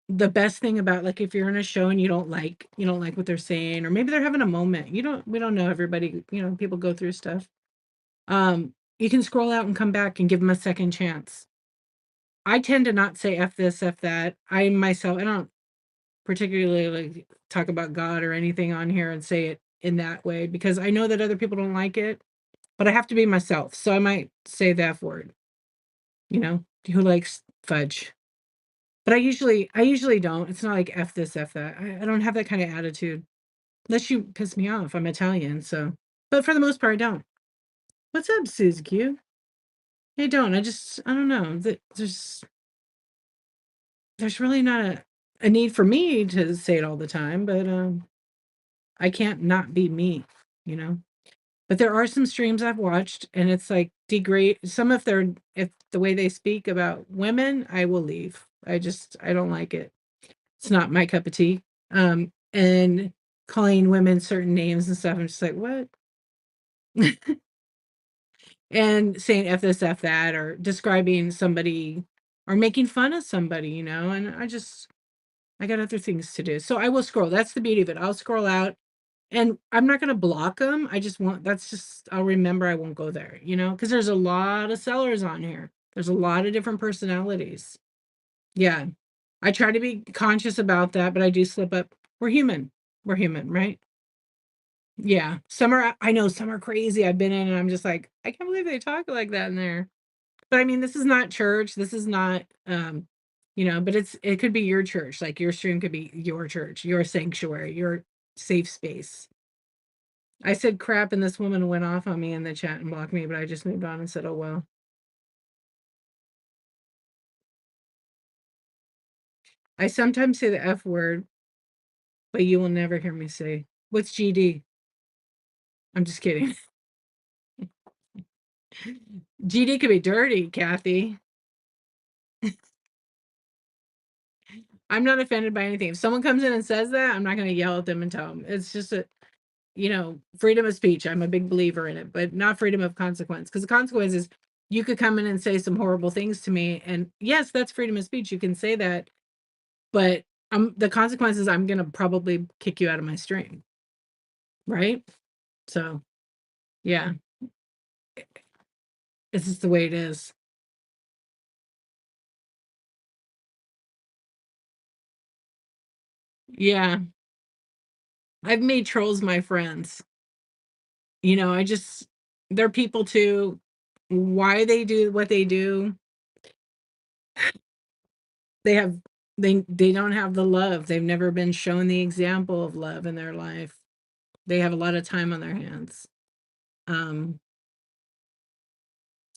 the best thing about like if you're in a show and you don't like what they're saying, or maybe they're having a moment. We don't know everybody, people go through stuff. You can scroll out and come back and give them a second chance. I tend to not say F this, F that. I don't particularly like talk about God or anything on here and say it in that way because I know that other people don't like it, but I have to be myself. So I might say the F word, who likes fudge. But I usually don't. It's not like F this, F that. I don't have that kind of attitude. Unless you piss me off. I'm Italian, so but for the most part I don't. What's up, Suzy? I don't. I don't know. There's really not a need for me to say it all the time, but I can't not be me, you know. But there are some streams I've watched, and it's like degrade some if the way they speak about women, I will leave. I don't like it. It's not my cup of tea. And calling women certain names and stuff, I'm just like, what? And saying F this, F that, or describing somebody or making fun of somebody, and I got other things to do. So I will scroll. That's the beauty of it. I'll scroll out and I'm not going to block them. I'll remember I won't go there, because there's a lot of sellers on here. There's a lot of different personalities. Yeah. I try to be conscious about that, but I do slip up. We're human. We're human, right? Yeah. I know some are crazy. I've been in and I'm just like, I can't believe they talk like that in there. But I mean, this is not church. This is not, but it could be your church. Like your stream could be your church, your sanctuary, your safe space. I said crap and this woman went off on me in the chat and blocked me, but I just moved on and said, oh, well. I sometimes say the F word, but you will never hear me say, what's GD? I'm just kidding. GD could be dirty, Kathy. I'm not offended by anything. If someone comes in and says that, I'm not going to yell at them and tell them. It's just freedom of speech. I'm a big believer in it, but not freedom of consequence. Because the consequence is you could come in and say some horrible things to me. And yes, that's freedom of speech. You can say that, but the consequence is I'm going to probably kick you out of my stream. Right? So, yeah, it's just the way it is. Yeah. I've made trolls my friends. They're people too. Why they do what they do, they have they don't have the love. They've never been shown the example of love in their life. They have a lot of time on their hands. Um,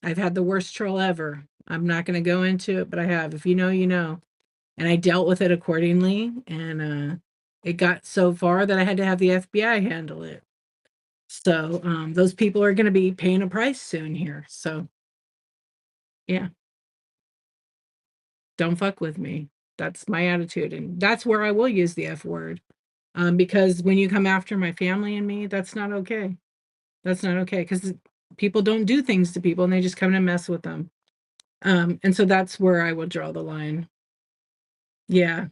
I've had the worst troll ever. I'm not going to go into it, but I have. If you know, you know. And I dealt with it accordingly. And it got so far that I had to have the FBI handle it. So those people are going to be paying a price soon here. So, yeah, don't fuck with me. That's my attitude. And that's where I will use the F word. Because when you come after my family and me, that's not okay. That's not okay because people don't do things to people and they just come to mess with them. And so that's where I will draw the line. Yeah.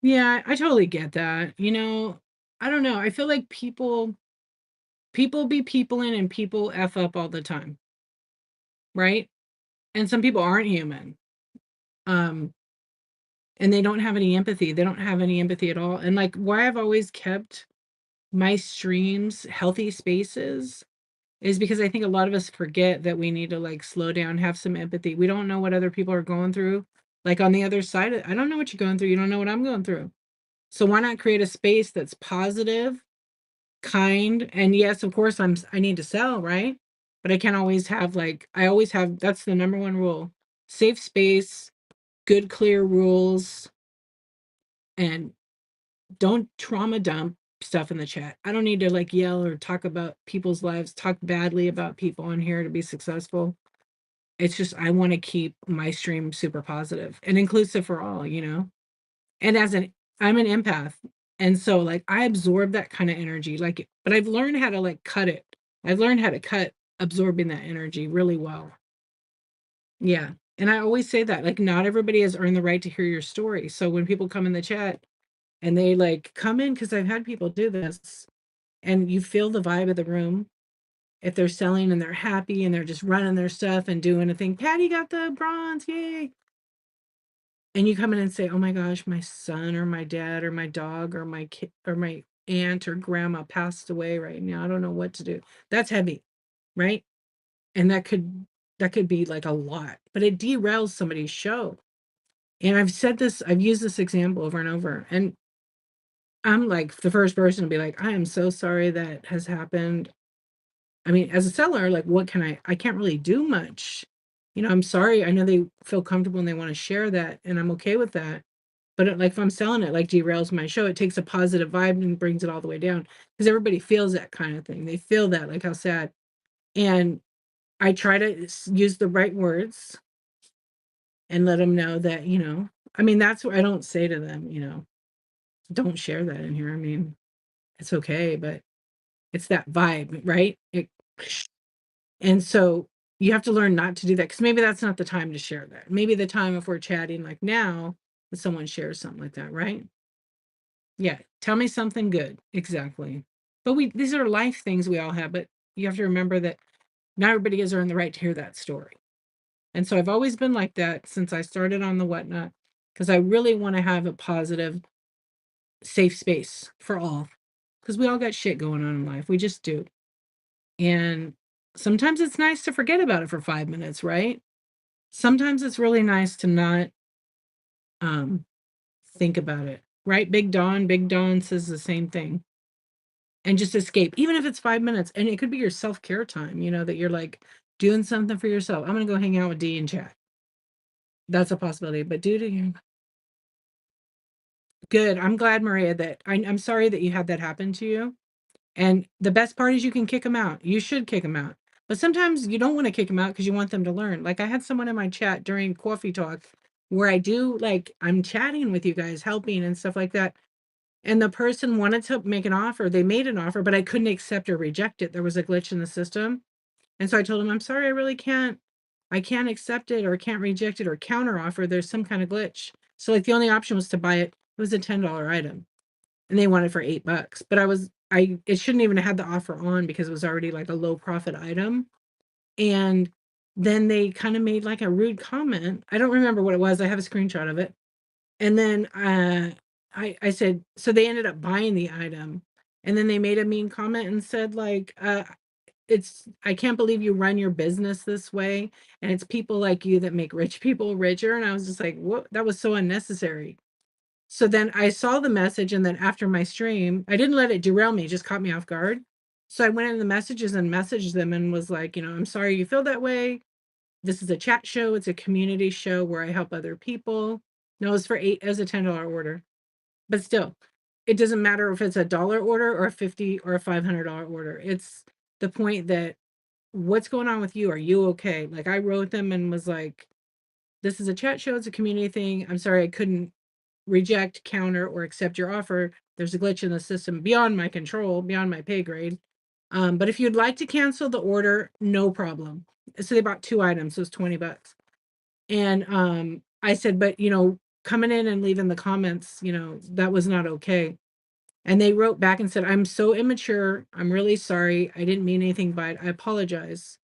Yeah, I totally get that. I don't know. I feel like people be people in and people F up all the time, right? And some people aren't human. Um, and they don't have any empathy. They don't have any empathy at all. And like why I've always kept my streams healthy spaces is because I think a lot of us forget that we need to like slow down, have some empathy. We don't know what other people are going through. Like on the other side, I don't know what you're going through. You don't know what I'm going through. So why not create a space that's positive, kind, and yes, of course I need to sell, right? But I can't always have I always have that's the number one rule. Safe space, good clear rules, and don't trauma dump stuff in the chat. I don't need to like yell or talk about people's lives, talk badly about people on here to be successful. It's just I want to keep my stream super positive and inclusive for all. And I'm an empath. And so like I absorb that kind of energy. But I've learned how to like cut it. I've learned how to cut absorbing that energy really well. Yeah. And I always say that like not everybody has earned the right to hear your story. So when people come in the chat and they like come in, because I've had people do this, and you feel the vibe of the room. If they're selling and they're happy and they're just running their stuff and doing a thing, Patty got the bronze, yay. And you come in and say, oh my gosh, my son or my dad or my dog or my kid or my aunt or grandma passed away right now. I don't know what to do. That's heavy, right? And that could be like a lot, but it derails somebody's show. And I've used this example over and over, and I'm like the first person to be like, "I am so sorry that has happened." I mean, as a seller, like, what can I can't really do much. I'm sorry. I know they feel comfortable and they wanna share that, and I'm okay with that. But, like, if I'm selling it, like, derails my show, it takes a positive vibe and brings it all the way down because everybody feels that kind of thing. They feel that, like, how sad. And I try to use the right words and let them know that, I mean, that's what I don't say to them, "Don't share that in here." I mean, it's okay, but it's that vibe, right? And so you have to learn not to do that because maybe that's not the time to share that. Maybe the time if we're chatting like now, that someone shares something like that, right? Yeah. Tell me something good. Exactly. But these are life things we all have, but you have to remember that not everybody has earned the right to hear that story. And so I've always been like that since I started on the whatnot, because I really want to have a positive, safe space for all. Because we all got shit going on in life. We just do. And sometimes it's nice to forget about it for 5 minutes, right? Sometimes it's really nice to not um think about it. Right? Big Don says the same thing. And just escape, even if it's 5 minutes. And it could be your self-care time, that you're like doing something for yourself. I'm gonna go hang out with D and chat. That's a possibility. But due to your good. I'm glad, Maria, that I'm sorry that you had that happen to you. And the best part is you can kick them out. You should kick them out. But sometimes you don't want to kick them out because you want them to learn. Like I had someone in my chat during coffee talk where I do like I'm chatting with you guys, helping and stuff like that. And the person wanted to make an offer. They made an offer, but I couldn't accept or reject it. There was a glitch in the system. And so I told him, I'm sorry, I really can't. I can't accept it or can't reject it or counter offer. There's some kind of glitch. So like the only option was to buy it. It was a $10 item and they wanted it for $8. But it shouldn't even have had the offer on because it was already like a low profit item. And then they kind of made like a rude comment. I don't remember what it was. I have a screenshot of it. And then I said, so they ended up buying the item. And then they made a mean comment and said, like, I can't believe you run your business this way. And it's people like you that make rich people richer. And I was just like, what? That was so unnecessary. So then I saw the message, and then after my stream, I didn't let it derail me, it just caught me off guard. So I went in the messages and messaged them and was like, I'm sorry you feel that way. This is a chat show, it's a community show where I help other people. No, it was a $10 order. But still, it doesn't matter if it's a dollar order or a 50 or a $500 order. It's the point that what's going on with you? Are you okay? Like I wrote them and was like, this is a chat show, it's a community thing. I'm sorry I couldn't reject, counter, or accept your offer. There's a glitch in the system beyond my control, beyond my pay grade. But if you'd like to cancel the order, no problem. So they bought 2 items, so it's $20. And I said, but coming in and leaving the comments, that was not okay. And they wrote back and said, I'm so immature. I'm really sorry. I didn't mean anything by it. I apologize.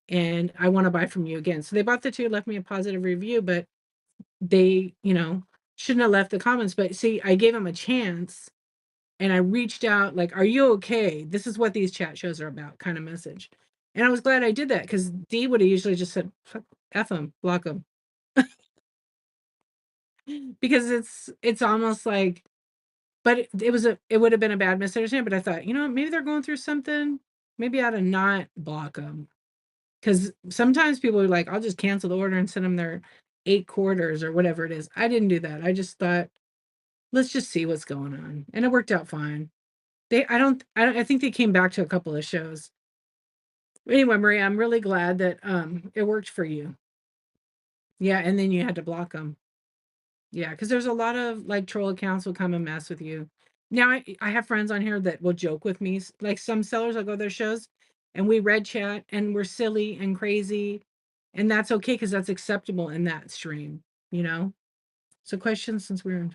And I want to buy from you again. So they bought the two, left me a positive review, but they, shouldn't have left the comments. But see, I gave them a chance and I reached out, like, are you okay? This is what these chat shows are about, kind of message. And I was glad I did that because D would have usually just said, F them, block them. Because it's almost like, but it would have been a bad misunderstanding. But I thought, maybe they're going through something. Maybe I ought to not block them. Because sometimes people are like, I'll just cancel the order and send them their 8 quarters or whatever it is. I didn't do that. I just thought, let's just see what's going on. And it worked out fine. I think they came back to a couple of shows. Anyway, Maria, I'm really glad that it worked for you. Yeah, and then you had to block them. Yeah, because there's a lot of like troll accounts will come and mess with you. Now I have friends on here that will joke with me. Like some sellers, I'll go to their shows and we red chat and we're silly and crazy. And that's okay because that's acceptable in that stream, you know? So questions since we're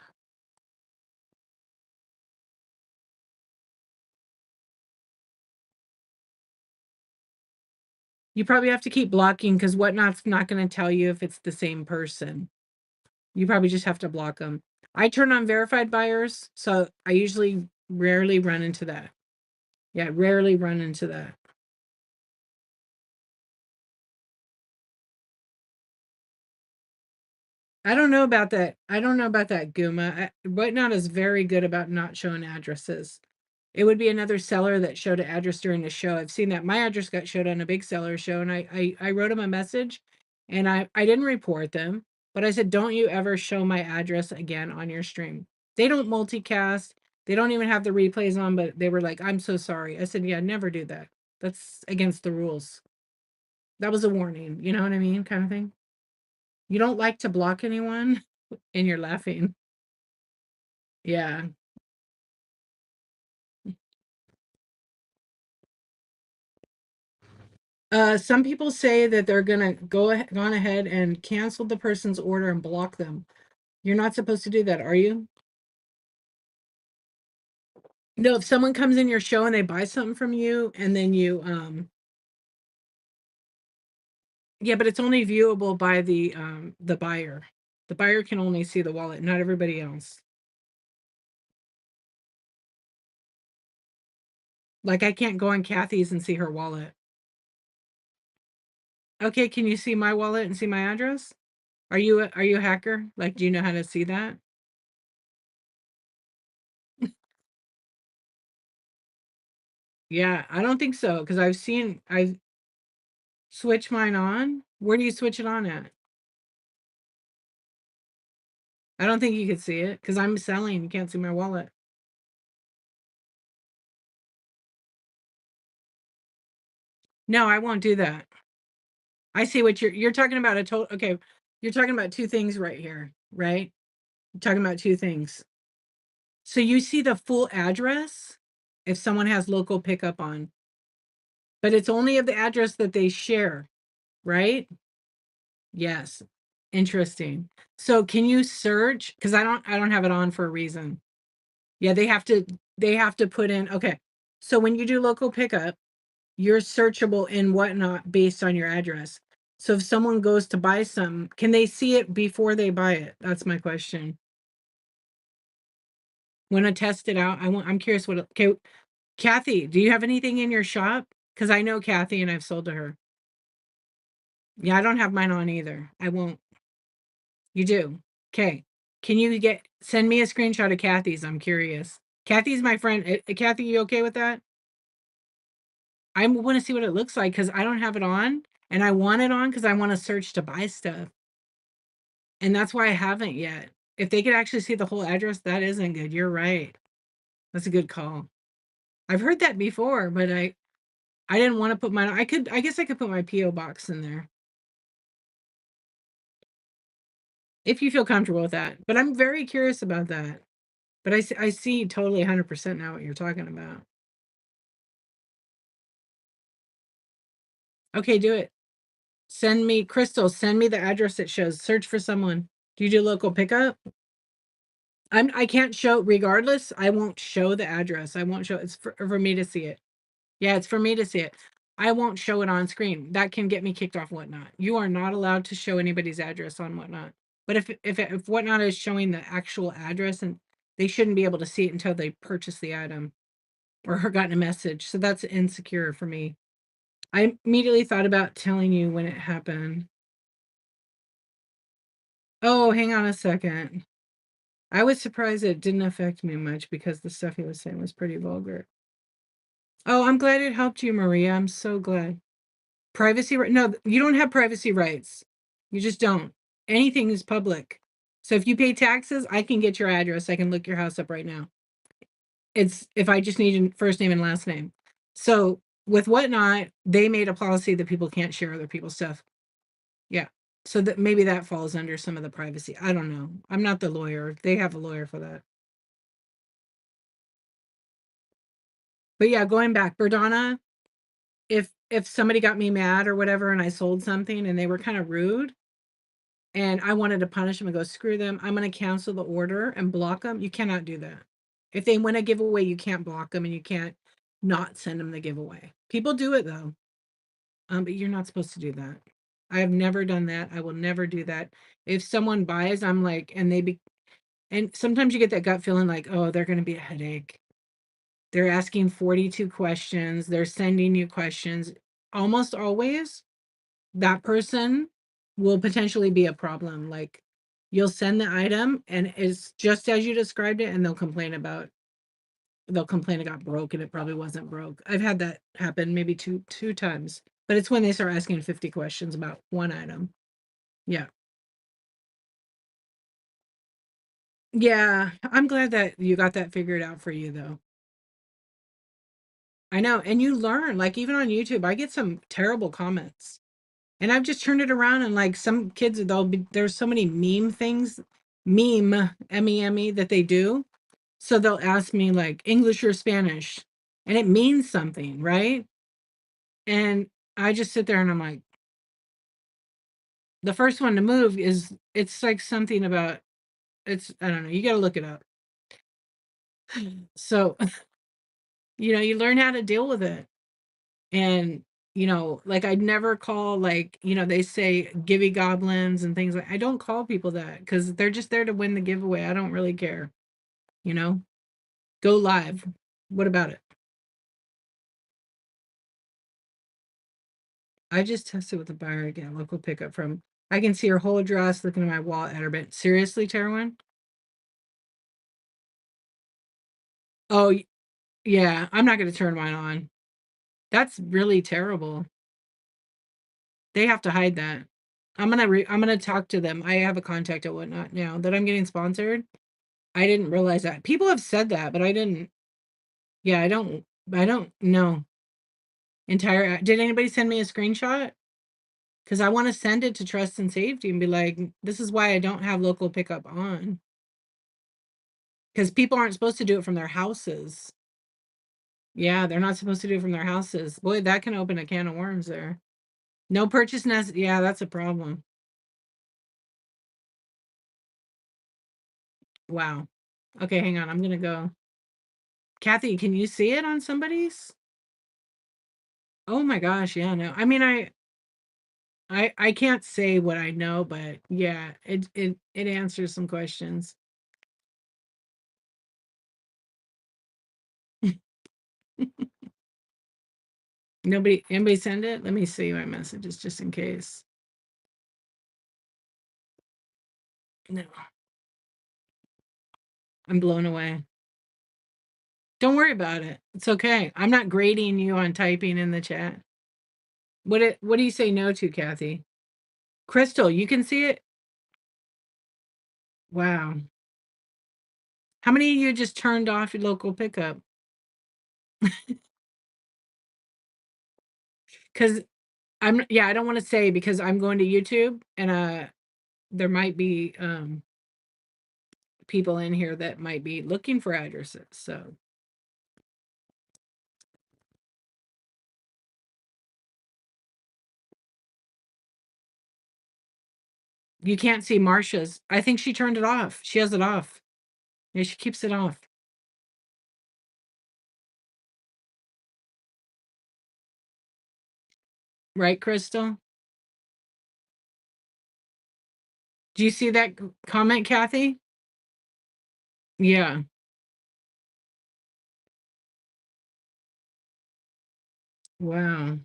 you probably have to keep blocking because whatnot's not going to tell you if it's the same person. You probably just have to block them. I turn on verified buyers, so I usually rarely run into that. Yeah, rarely run into that. I don't know about that. I don't know about that, Guma. Whatnot is very good about not showing addresses. It would be another seller that showed an address during the show. I've seen that. My address got showed on a big seller show, and I wrote them a message, and I didn't report them, but I said, don't you ever show my address again on your stream. They don't multicast. They don't even have the replays on, but they were like, I'm so sorry. I said, yeah, never do that. That's against the rules. That was a warning. You know what I mean? Kind of thing. You don't like to block anyone, and you're laughing. Yeah. Some people say that they're gonna gone ahead and cancel the person's order and block them. You're not supposed to do that, are you? No, if someone comes in your show and they buy something from you and then you yeah, but it's only viewable by the buyer. The buyer can only see the wallet, not everybody else. Like I can't go on Kathy's and see her wallet. Okay, can you see my wallet and see my address? Are you a hacker? Like, do you know how to see that? Yeah, I don't think so because I've switched mine on. Where do you switch it on at? I don't think you could see it because I'm selling. You can't see my wallet. No, I won't do that. I see what you're talking about. A total okay. You're talking about two things right here, right? You're talking about two things. So you see the full address if someone has local pickup on, but it's only of the address that they share, right? Yes. Interesting. So can you search? Because I don't have it on for a reason. Yeah, they have to put in okay. So when you do local pickup, you're searchable in whatnot based on your address. So if someone goes to buy some, can they see it before they buy it? That's my question. Want to test it out? I'm curious what okay, Kathy, do you have anything in your shop? Because I know Kathy and I've sold to her. Yeah, I don't have mine on either. I won't. You do. Okay. Can you send me a screenshot of Kathy's? I'm curious. Kathy's my friend. Kathy, you okay with that? I want to see what it looks like because I don't have it on and I want it on because I want to search to buy stuff. And that's why I haven't yet. If they could actually see the whole address, that isn't good. You're right. That's a good call. I've heard that before, but I didn't want to put mine. I guess I could put my PO box in there if you feel comfortable with that. But I'm very curious about that. But I see totally 100% now what you're talking about. Okay, do it. Send me Crystal. Send me the address it shows. Search for someone. Do you do local pickup? I can't show regardless. I won't show the address. I won't show it's for me to see it. Yeah, it's for me to see it. I won't show it on screen. That can get me kicked off Whatnot. You are not allowed to show anybody's address on Whatnot. But if Whatnot is showing the actual address and they shouldn't be able to see it until they purchase the item or gotten a message. So that's insecure for me. I immediately thought about telling you when it happened. Oh, hang on a second. I was surprised it didn't affect me much because the stuff he was saying was pretty vulgar. Oh, I'm glad it helped you, Maria. I'm so glad. Privacy right? No, you don't have privacy rights. You just don't. Anything is public. So if you pay taxes, I can get your address. I can look your house up right now. It's if I just need your first name and last name. So with Whatnot, they made a policy that people can't share other people's stuff. Yeah. So that maybe that falls under some of the privacy. I don't know. I'm not the lawyer. They have a lawyer for that. But yeah, going back, Berdana, if somebody got me mad or whatever and I sold something and they were kind of rude and I wanted to punish them and go screw them, I'm going to cancel the order and block them. You cannot do that. If they win a giveaway, you can't block them and you can't not send them the giveaway. People do it though. But you're not supposed to do that. I have never done that. I will never do that. If someone buys, I'm like, and sometimes you get that gut feeling like, oh, they're going to be a headache. They're asking 42 questions. They're sending you questions. Almost always, that person will potentially be a problem. Like, you'll send the item and it's just as you described it, and they'll complain it got broke and it probably wasn't broke. I've had that happen maybe two times, but it's when they start asking 50 questions about one item. Yeah. Yeah, I'm glad that you got that figured out for you though. I know, and you learn, like even on YouTube, I get some terrible comments. And I've just turned it around and like some kids there's so many meme things, meme that they do. So they'll ask me like English or Spanish, and it means something, right? And I just sit there and I'm like, the first one to move it's like something about I don't know, you gotta look it up. So, you learn how to deal with it. And, like I'd never call like, they say givey goblins and things like I don't call people that because they're just there to win the giveaway. I don't really care, you know? Go live. What about it? I just tested with the buyer again, local pickup from I can see her whole address looking at my wallet at her bed. Seriously, Terwin? Oh, yeah, I'm not gonna turn mine on. That's really terrible. They have to hide that. I'm gonna talk to them. I have a contact at Whatnot now that I'm getting sponsored. I didn't realize that. People have said that, but I didn't. Yeah, I don't know. Did anybody send me a screenshot? Because I want to send it to Trust and Safety and be like, this is why I don't have local pickup on. Because people aren't supposed to do it from their houses. Yeah, they're not supposed to do it from their houses. Boy, that can open a can of worms there. No purchase nest. Yeah, that's a problem. Wow. Okay, hang on. I'm gonna go. Kathy, can you see it on somebody's? Oh my gosh, yeah, no. I mean, I can't say what I know, but yeah, it answers some questions. Anybody send it? Let me see my messages just in case. No, I'm blown away. Don't worry about it. It's okay. I'm not grading you on typing in the chat. What do you say no to, Kathy? Crystal, you can see it? Wow. How many of you just turned off your local pickup? Because I don't want to say because I'm going to YouTube and there might be people in here that might be looking for addresses. So you can't see Marsha's. I think she turned it off. She has it off. Yeah, she keeps it off. Right, Crystal? Do you see that comment, Kathy? Yeah. Wow.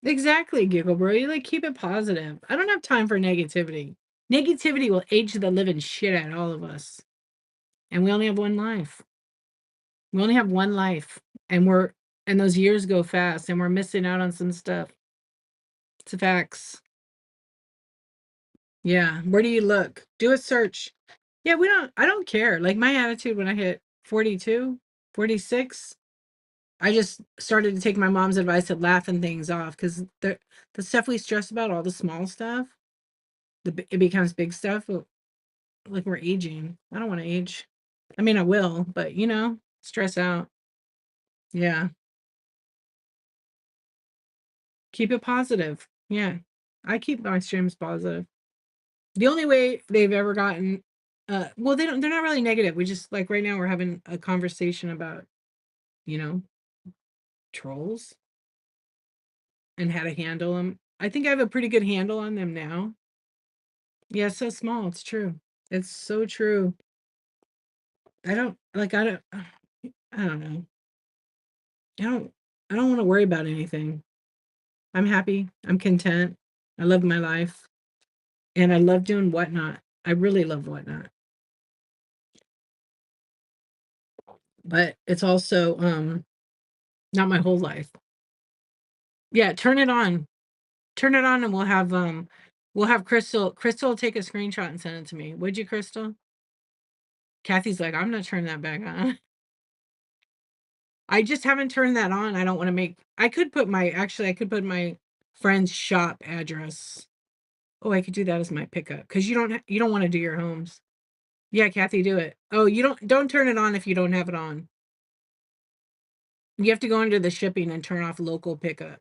Exactly, Giggle Bro. You like keep it positive. I don't have time for negativity. Negativity will age the living shit out of all of us. And we only have one life. We only have one life. And those years go fast and we're missing out on some stuff. It's a facts. Yeah. Where do you look? Do a search. Yeah, I don't care. Like my attitude when I hit 42, 46, I just started to take my mom's advice of laughing things off because the stuff we stress about, all the small stuff, it becomes big stuff. Like we're aging. I don't want to age. I mean, I will, but stress out. Yeah. Keep it positive. Yeah. I keep my streams positive. The only way they've ever gotten well, they're not really negative. We just like right now we're having a conversation about, you know, trolls and how to handle them. I think I have a pretty good handle on them now. Yeah, it's so small. It's true. It's so true. I don't know. I don't I don't want to worry about anything. I'm happy. I'm content. I love my life, and I love doing Whatnot. I really love Whatnot, but it's also not my whole life. Yeah, turn it on. Turn it on, and we'll have Crystal take a screenshot and send it to me. Would you, Crystal? Kathy's like, I'm not turning that back on. I just haven't turned that on. I don't want to make. I could put my actually. I could put my friend's shop address. Oh, I could do that as my pickup because you don't want to do your homes. Yeah, Kathy, do it. Oh, you don't turn it on if you don't have it on. You have to go into the shipping and turn off local pickup.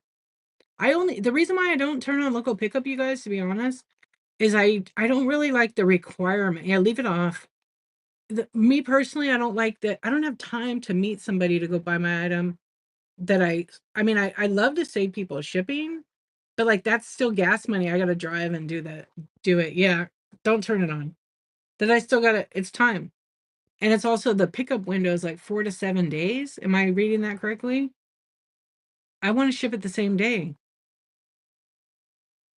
The reason why I don't turn on local pickup, you guys, to be honest, is I don't really like the requirement. Yeah, leave it off. Me personally, I don't like that. I don't have time to meet somebody to go buy my item that I mean, I love to save people shipping, but like that's still gas money. I gotta drive and do it. Yeah. Don't turn it on. That I still gotta it's time. And it's also the pickup window is like 4 to 7 days. Am I reading that correctly? I want to ship it the same day.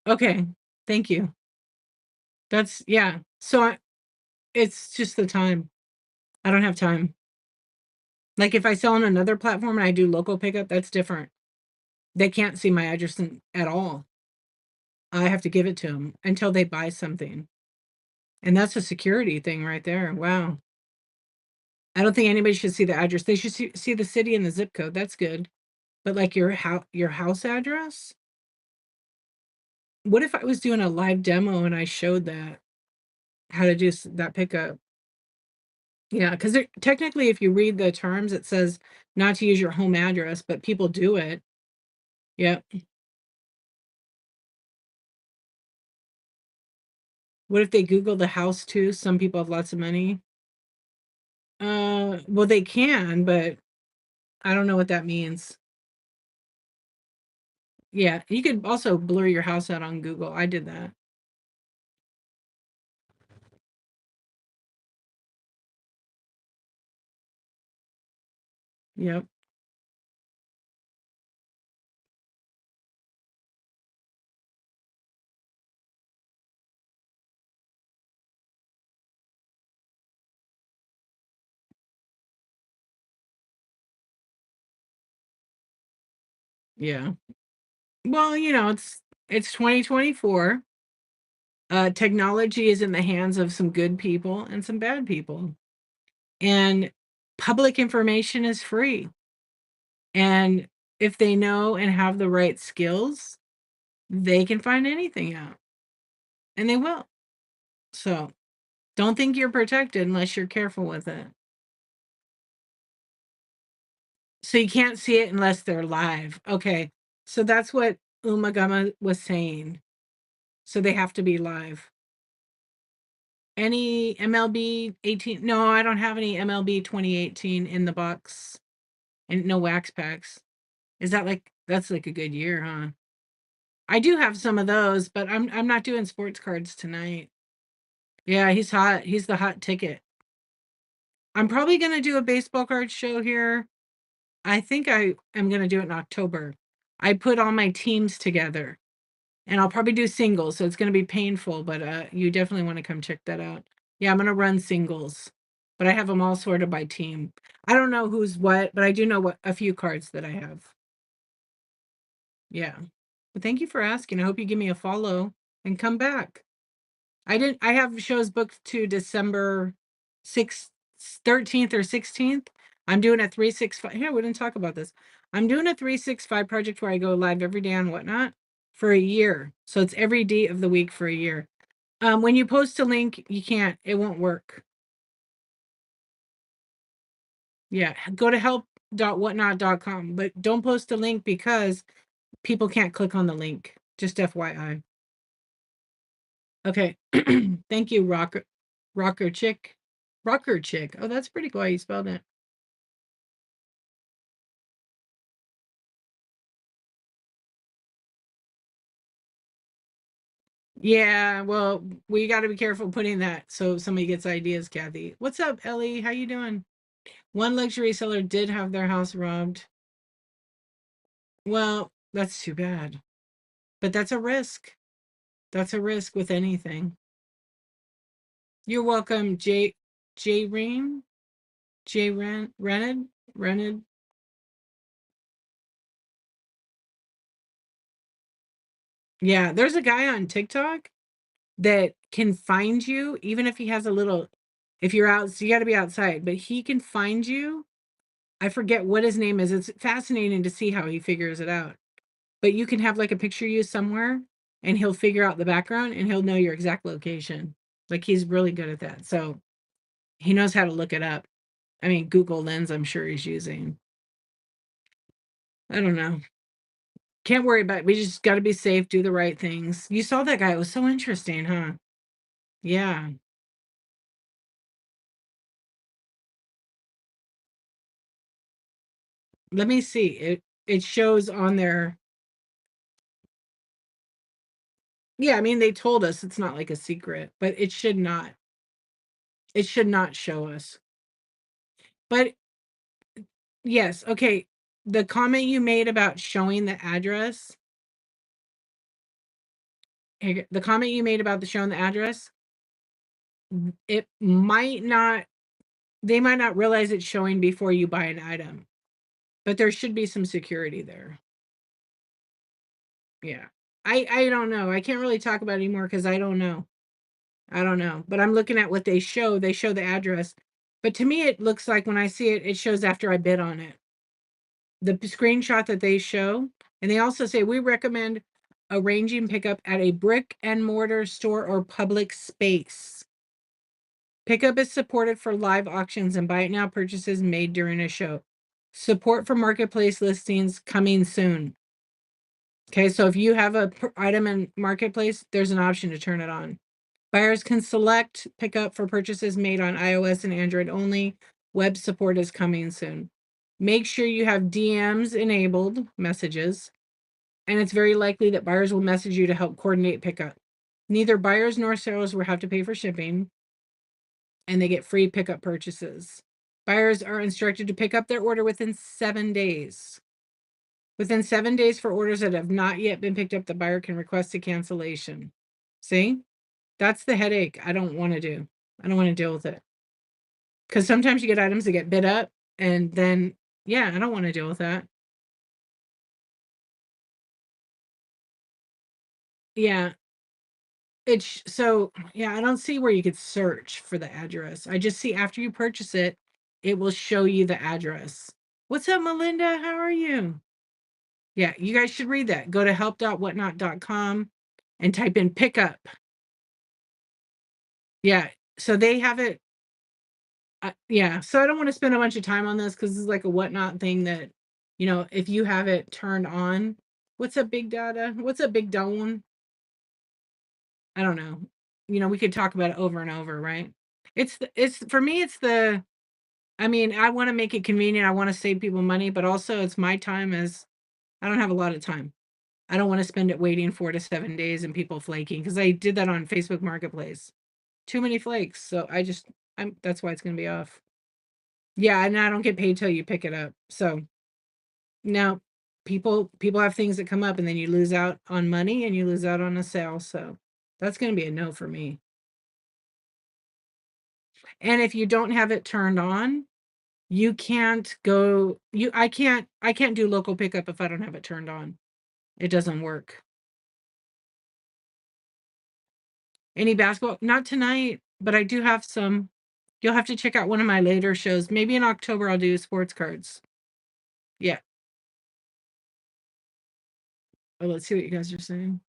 Okay. Thank you. That's yeah. It's just the time. I don't have time. Like if I sell on another platform and I do local pickup, that's different. They can't see my address at all. I have to give it to them until they buy something. And that's a security thing right there. Wow. I don't think anybody should see the address. They should see the city and the zip code. That's good. But like your house address? What if I was doing a live demo and I showed that how to do that pickup? Yeah, because technically, if you read the terms, it says not to use your home address, but people do it. Yeah. What if they Google the house too? Some people have lots of money. Well, they can, but I don't know what that means. Yeah, you could also blur your house out on Google. I did that. Yep. Yeah. Well, it's 2024. Technology is in the hands of some good people and some bad people. And public information is free. And if they know and have the right skills, they can find anything out. And they will. So don't think you're protected unless you're careful with it. So you can't see it unless they're live. Okay. So that's what Umagama was saying. So they have to be live. Any MLB 18? No, I don't have any MLB 2018 in the box and no wax packs. That's like a good year, huh? I do have some of those, but I'm not doing sports cards tonight. Yeah, he's hot. He's the hot ticket. I'm probably gonna do a baseball card show here. I think I am gonna do it in October. I put all my teams together. And I'll probably do singles, so it's gonna be painful, but, you definitely wanna come check that out. Yeah, I'm gonna run singles, but I have them all sorted by team. I don't know who's what, but I do know what a few cards that I have. Yeah. But thank you for asking. I hope you give me a follow and come back. I have shows booked to December 6th, 13th or 16th. I'm doing a 365. Yeah, we didn't talk about this. I'm doing a 365 project where I go live every day on Whatnot for a year. So it's every day of the week for a year. When you post a link, it won't work. Yeah, go to help.whatnot.com, but don't post a link because people can't click on the link. Just FYI. Okay. Thank you, Rocker Chick. Rocker Chick. Oh, that's pretty cool how you spelled it. Yeah, well, we got to be careful putting that so somebody gets ideas, Kathy. What's up, Ellie? How you doing? One luxury seller did have their house robbed. Well, that's too bad. But that's a risk. That's a risk with anything. You're welcome, J Rain, Rened. Yeah, there's a guy on TikTok that can find you, even if he has a little, if you're out, so you got to be outside, but he can find you. I forget what his name is. It's fascinating to see how he figures it out. But you can have like a picture of you somewhere and he'll figure out the background and he'll know your exact location. Like he's really good at that. So he knows how to look it up. I mean, Google Lens, I'm sure he's using. I don't know. Can't worry about it. We just got to be safe, do the right things. You saw that guy. It was so interesting, huh? Yeah. Let me see. It shows on there. Yeah, I mean they told us it's not like a secret, but it should not. It should not show us. But yes, okay. The comment you made about showing the address, the comment you made about the showing the address, it might not, they might not realize it's showing before you buy an item, but there should be some security there. Yeah. I don't know. I can't really talk about it anymore because I don't know. I don't know. But I'm looking at what they show. They show the address. But to me, it looks like when I see it, it shows after I bid on it. The screenshot that they show, and they also say we recommend arranging pickup at a brick and mortar store or public space. Pickup is supported for live auctions and buy it now purchases made during a show. Support for marketplace listings coming soon. Okay, so if you have a item in marketplace, there's an option to turn it on. Buyers can select pickup for purchases made on iOS and Android only. Web support is coming soon. Make sure you have DMs enabled messages, and it's very likely that buyers will message you to help coordinate pickup. Neither buyers nor sellers will have to pay for shipping, and they get free pickup purchases. Buyers are instructed to pick up their order within 7 days. Within 7 days for orders that have not yet been picked up, the buyer can request a cancellation. See? That's the headache I don't want to do. I don't want to deal with it. Because sometimes you get items that get bid up, and then, yeah, I don't want to deal with that. Yeah. It's so, yeah, I don't see where you could search for the address. I just see after you purchase it, it will show you the address. What's up, Melinda? How are you? Yeah, you guys should read that. Go to help.whatnot.com and type in pickup. Yeah. So they have it. Yeah. So I don't want to spend a bunch of time on this because it's like a whatnot thing that, if you have it turned on, what's a big data? What's a big dome? I don't know. We could talk about it over and over, right? It's for me, I mean, I want to make it convenient. I want to save people money, but also it's my time as I don't have a lot of time. I don't want to spend it waiting 4 to 7 days and people flaking because I did that on Facebook Marketplace. Too many flakes. So that's why it's going to be off. Yeah, and I don't get paid till you pick it up. So now people have things that come up and then you lose out on money and you lose out on a sale. So that's going to be a no for me. And if you don't have it turned on, you can't go you I can't do local pickup if I don't have it turned on. It doesn't work. Any basketball? Not tonight, but I do have some. You'll have to check out one of my later shows. Maybe in October I'll do sports cards. Yeah. Oh, let's see what you guys are saying.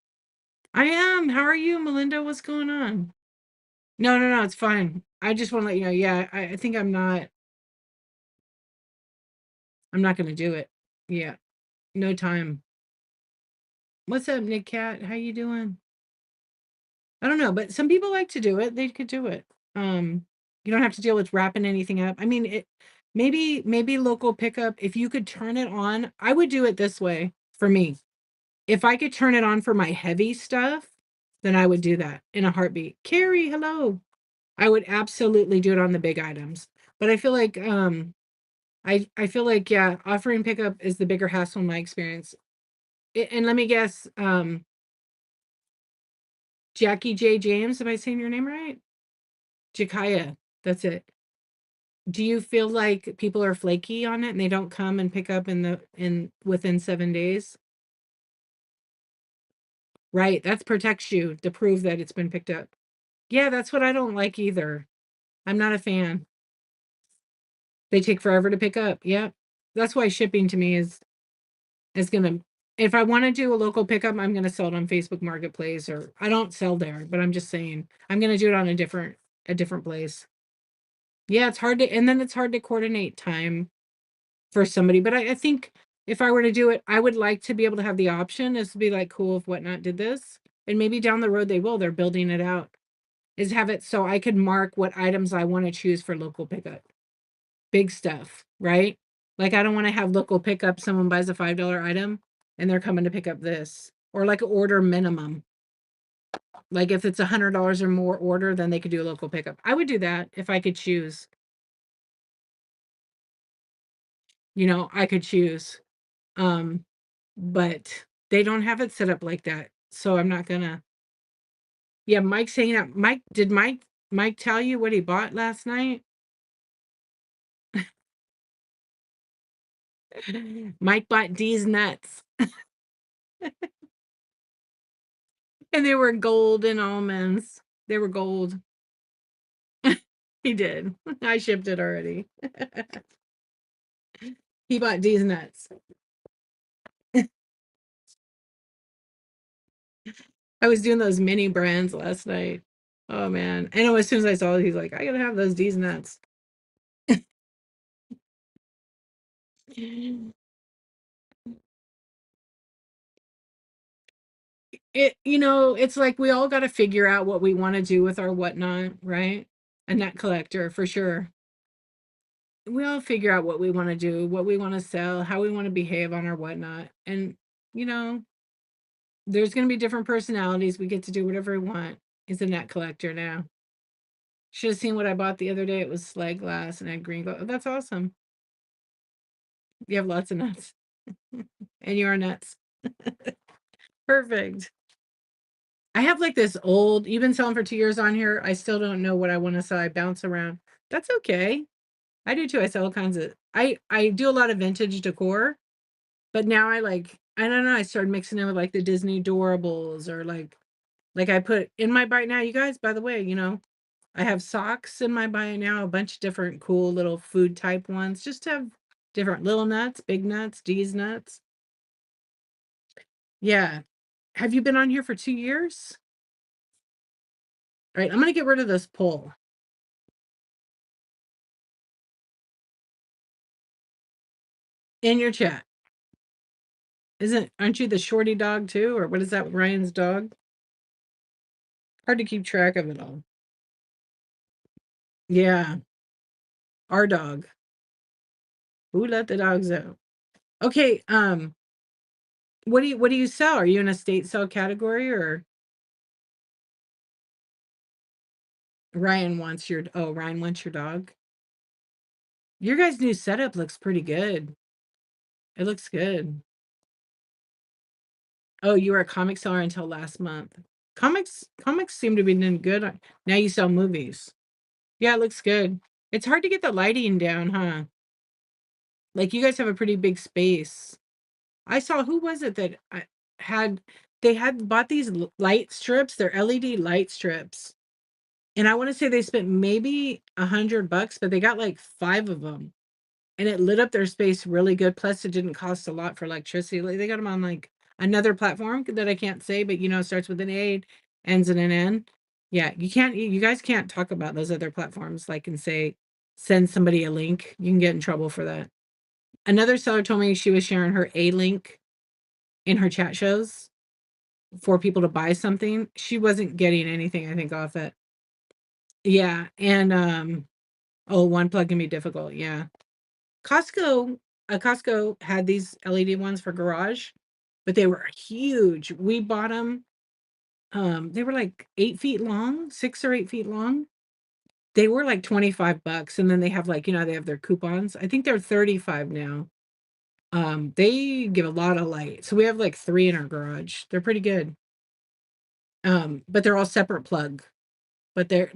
I am. How are you, Melinda? What's going on? No, no, no, it's fine. I just want to let you know. Yeah, I think I'm not gonna do it. Yeah. No time. What's up, Nick Cat? How you doing? I don't know, but some people like to do it. They could do it. You don't have to deal with wrapping anything up. I mean, maybe local pickup. If you could turn it on, I would do it this way for me. If I could turn it on for my heavy stuff, then I would do that in a heartbeat. Carrie, hello. I would absolutely do it on the big items. But I feel like I feel like yeah, offering pickup is the bigger hassle in my experience. And let me guess, Jackie J. James, am I saying your name right? Jakaya, that's it. Do you feel like people are flaky on it and they don't come and pick up in within 7 days? Right, that protects you to prove that it's been picked up. Yeah, that's what I don't like either. I'm not a fan. They take forever to pick up. Yeah. That's why shipping to me is gonna, if I want to do a local pickup, I'm gonna sell it on Facebook Marketplace, or I don't sell there, but I'm just saying I'm gonna do it on a different place. Yeah, it's hard to, and then it's hard to coordinate time for somebody. But I think if I were to do it, I would like to be able to have the option is to be like, cool, if Whatnot did this, and maybe down the road they will, they're building it out, is have it so I could mark what items I want to choose for local pickup. Big stuff, right? Like I don't want to have local pickup, someone buys a $5 item and they're coming to pick up this. Or like order minimum. Like if it's $100 or more order, then they could do a local pickup. I would do that if I could choose. I could choose. Um, but they don't have it set up like that. So I'm not gonna. Yeah, Mike's hanging out. Did Mike tell you what he bought last night? Mike bought D's nuts. And they were golden almonds. They were gold. He did. I shipped it already. He bought D's nuts. I was doing those mini brands last night. Oh man. I know as soon as I saw it, he's like, I gotta have those D's nuts. It's like we all gotta figure out what we want to do with our Whatnot, right? A net collector for sure. We all figure out what we want to do, what we want to sell, how we want to behave on our Whatnot. And you know, there's gonna be different personalities. We get to do whatever we want. He's a net collector now. Should have seen what I bought the other day. It was slag glass and had green glass. Oh, that's awesome. You have lots of nuts. And you are nuts. Perfect. I have like this old, you've been selling for 2 years on here. I still don't know what I want to sell. I bounce around. That's okay. I do too. I sell all kinds of, I do a lot of vintage decor, but now I don't know, I started mixing in with like the Disney Doorables, or like I put in my bite now, you guys, by the way, I have socks in my bite now, a bunch of different cool little food type ones, just to have different little nuts, big nuts, D's nuts. Yeah. Have you been on here for 2 years? All right, I'm gonna get rid of this poll in your chat. Aren't you the shorty dog too? Or what is that, Ryan's dog? Hard to keep track of it all. Yeah, our dog. Who let the dogs out? Okay, what do you sell? Are you in a state sell category, or Ryan wants your dog? Your guys' new setup looks pretty good. It looks good. Oh, you were a comic seller until last month. Comics seem to be doing good. Now you sell movies. Yeah, it looks good. It's hard to get the lighting down, huh? Like you guys have a pretty big space. I saw, who was it that had they had bought these light strips, they're LED light strips. And I want to say they spent maybe $100, but they got like 5 of them. And it lit up their space really good. Plus, it didn't cost a lot for electricity. Like, they got them on like another platform that I can't say, but starts with an A, ends in an N. Yeah, you guys can't talk about those other platforms like and say, send somebody a link. You can get in trouble for that. Another seller told me she was sharing her A link in her chat shows for people to buy something. She wasn't getting anything, I think, off it. Yeah. And oh, one plug can be difficult. Yeah. Costco had these LED ones for garage, but they were huge. We bought them. They were like 8 feet long, 6 or 8 feet long. They were like $25, and then they have they have their coupons. I think they're 35 now. They give a lot of light. So we have like 3 in our garage. They're pretty good. But they're all separate plug. But they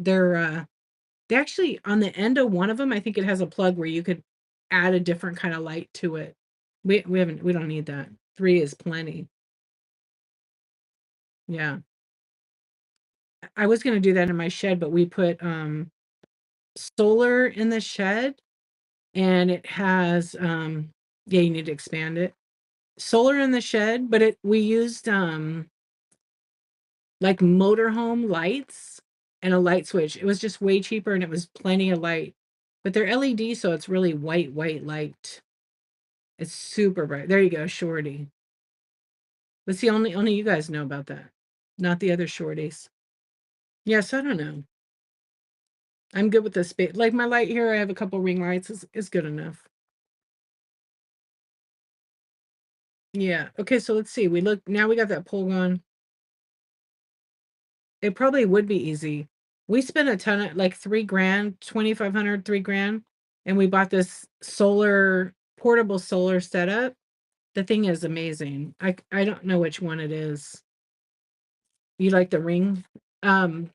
actually on the end of one of them, I think it has a plug where you could add a different kind of light to it. We don't need that. 3 is plenty. Yeah. I was gonna do that in my shed, but we put solar in the shed and it has yeah, you need to expand it. Solar in the shed, but it we used like motorhome lights and a light switch. It was just way cheaper and it was plenty of light. But they're LED, so it's really white light. It's super bright. There you go, shorty. But see, only you guys know about that, not the other shorties. Yes, I don't know. I'm good with the space. Like my light here, I have a couple ring lights. Is good enough. Yeah. Okay, so let's see. We look now. We got that pole gone. It probably would be easy. We spent a ton of like 3 grand, 2,500, 3 grand, and we bought this portable solar setup. The thing is amazing. I don't know which one it is. You like the ring? Um,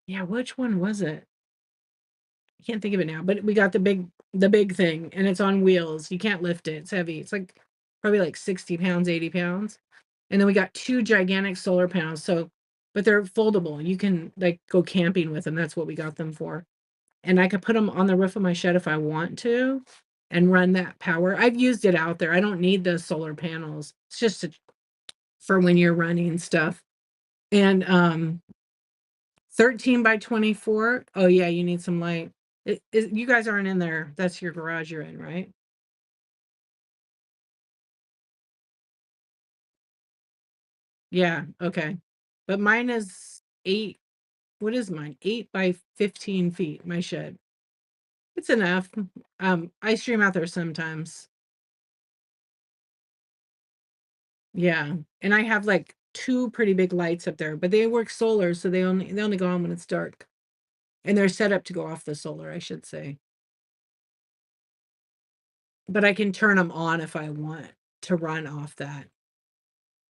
yeah, which one was it? I can't think of it now, but we got the big thing and it's on wheels. You can't lift it. It's heavy. It's like probably like 60 pounds, 80 pounds. And then we got 2 gigantic solar panels. So, but they're foldable. You can like go camping with them. That's what we got them for. And I could put them on the roof of my shed if I want to and run that power. I've used it out there. I don't need the solar panels. It's just for when you're running stuff. And 13 by 24. Oh yeah, you need some light. You guys aren't in there. That's your garage you're in, right? Yeah, okay. But mine is 8. What is mine? 8 by 15 feet, my shed. It's enough. I stream out there sometimes. Yeah. And I have like 2 pretty big lights up there, but they work solar, so they only go on when it's dark. And they're set up to go off the solar, I should say. But I can turn them on if I want to run off that.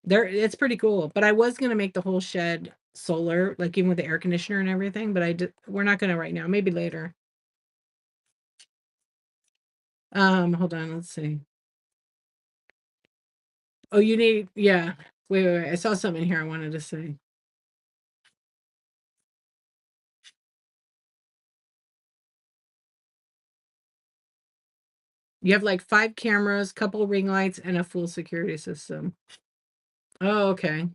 It's pretty cool. But I was gonna make the whole shed solar, like even with the air conditioner and everything, but we're not gonna right now, maybe later. Hold on, let's see. Oh, you need, yeah. Wait. I saw something here I wanted to say. You have like 5 cameras, couple ring lights, and a full security system. Oh, okay.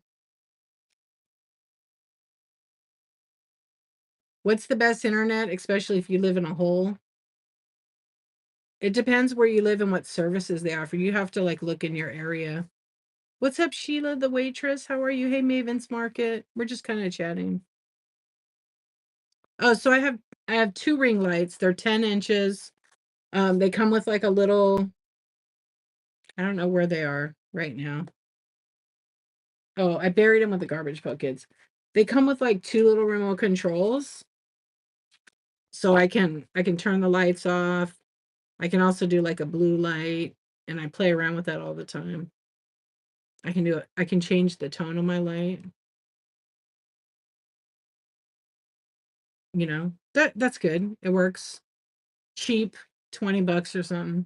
What's the best internet, especially if you live in a hole? It depends where you live and what services they offer. You have to like look in your area. What's up, Sheila, the waitress? How are you? Hey, Maven's Market. We're just kind of chatting. Oh, so I have 2 ring lights. They're 10 inches. They come with like a little, I don't know where they are right now. Oh, I buried them with the garbage buckets. They come with like 2 little remote controls. So I can turn the lights off. I can also do like a blue light and I play around with that all the time. I can do it. I can change the tone of my light, That's good. It works. Cheap, 20 bucks or something.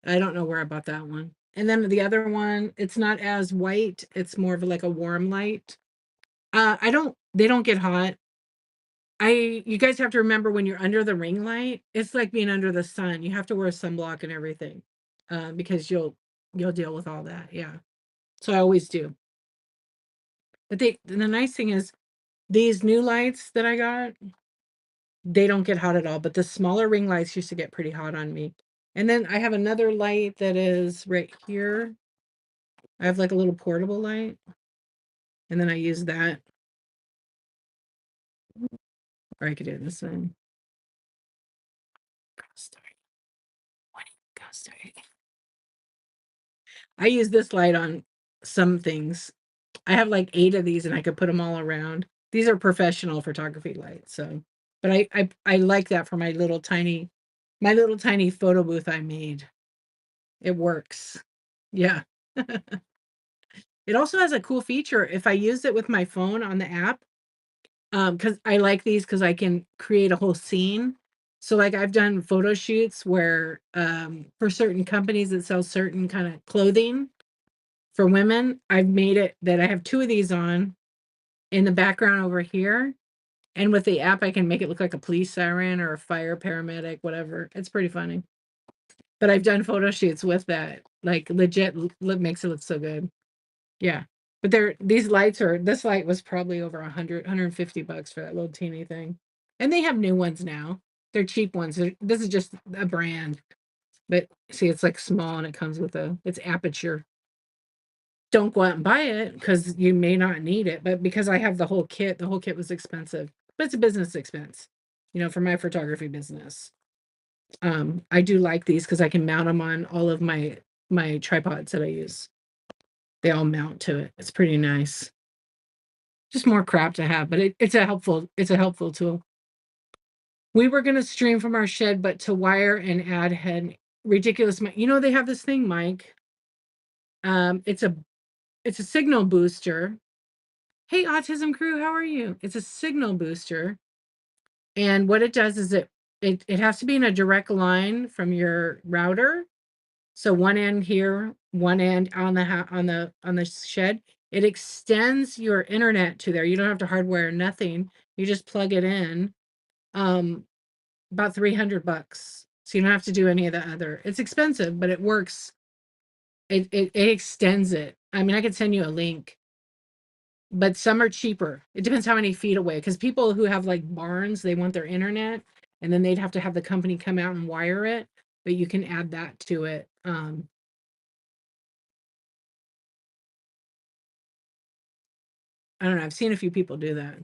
I don't know where I bought that one. And then the other one, it's not as white. It's more of like a warm light. They don't get hot. You guys have to remember when you're under the ring light, it's like being under the sun. You have to wear sunblock and everything, because you'll deal with all that. Yeah. So I always do. But the nice thing is these new lights that I got, they don't get hot at all. But the smaller ring lights used to get pretty hot on me. And then I have another light that is right here. I have like a little portable light, and then I use that, or I could do this one. I use this light on some things. I have like 8 of these and I could put them all around. These are professional photography lights, so but I like that for my little tiny photo booth I made. It works. Yeah. It also has a cool feature. If I use it with my phone on the app, because I like these because I can create a whole scene. So like I've done photo shoots where for certain companies that sell certain kind of clothing for women, I've made it that I have two of these on in the background over here. And with the app, I can make it look like a police siren or a fire paramedic, whatever. It's pretty funny. But I've done photo shoots with that. Like legit makes it look so good. Yeah. But these lights are this light was probably over 150 bucks for that little teeny thing. And they have new ones now. They're cheap ones. This is just a brand. But see, it's like small and it comes with it's aperture. Don't go out and buy it because you may not need it. But because I have the whole kit was expensive. But it's a business expense, for my photography business. I do like these because I can mount them on all of my tripods that I use. They all mount to it. It's pretty nice. Just more crap to have, but it's a helpful tool. We were gonna stream from our shed, but to wire and add had ridiculous. They have this thing, Mike. It's a signal booster. Hey, Autism Crew, how are you? It's a signal booster, and what it does is it has to be in a direct line from your router. So one end here, one end on the shed. It extends your internet to there. You don't have to hardwire nothing. You just plug it in. About $300. So you don't have to do any of the other. It's expensive, but it works. It extends it. I mean, I could send you a link, but some are cheaper. It depends how many feet away. Because people who have like barns, they want their internet, and then they'd have to have the company come out and wire it. But you can add that to it. I don't know. I've seen a few people do that.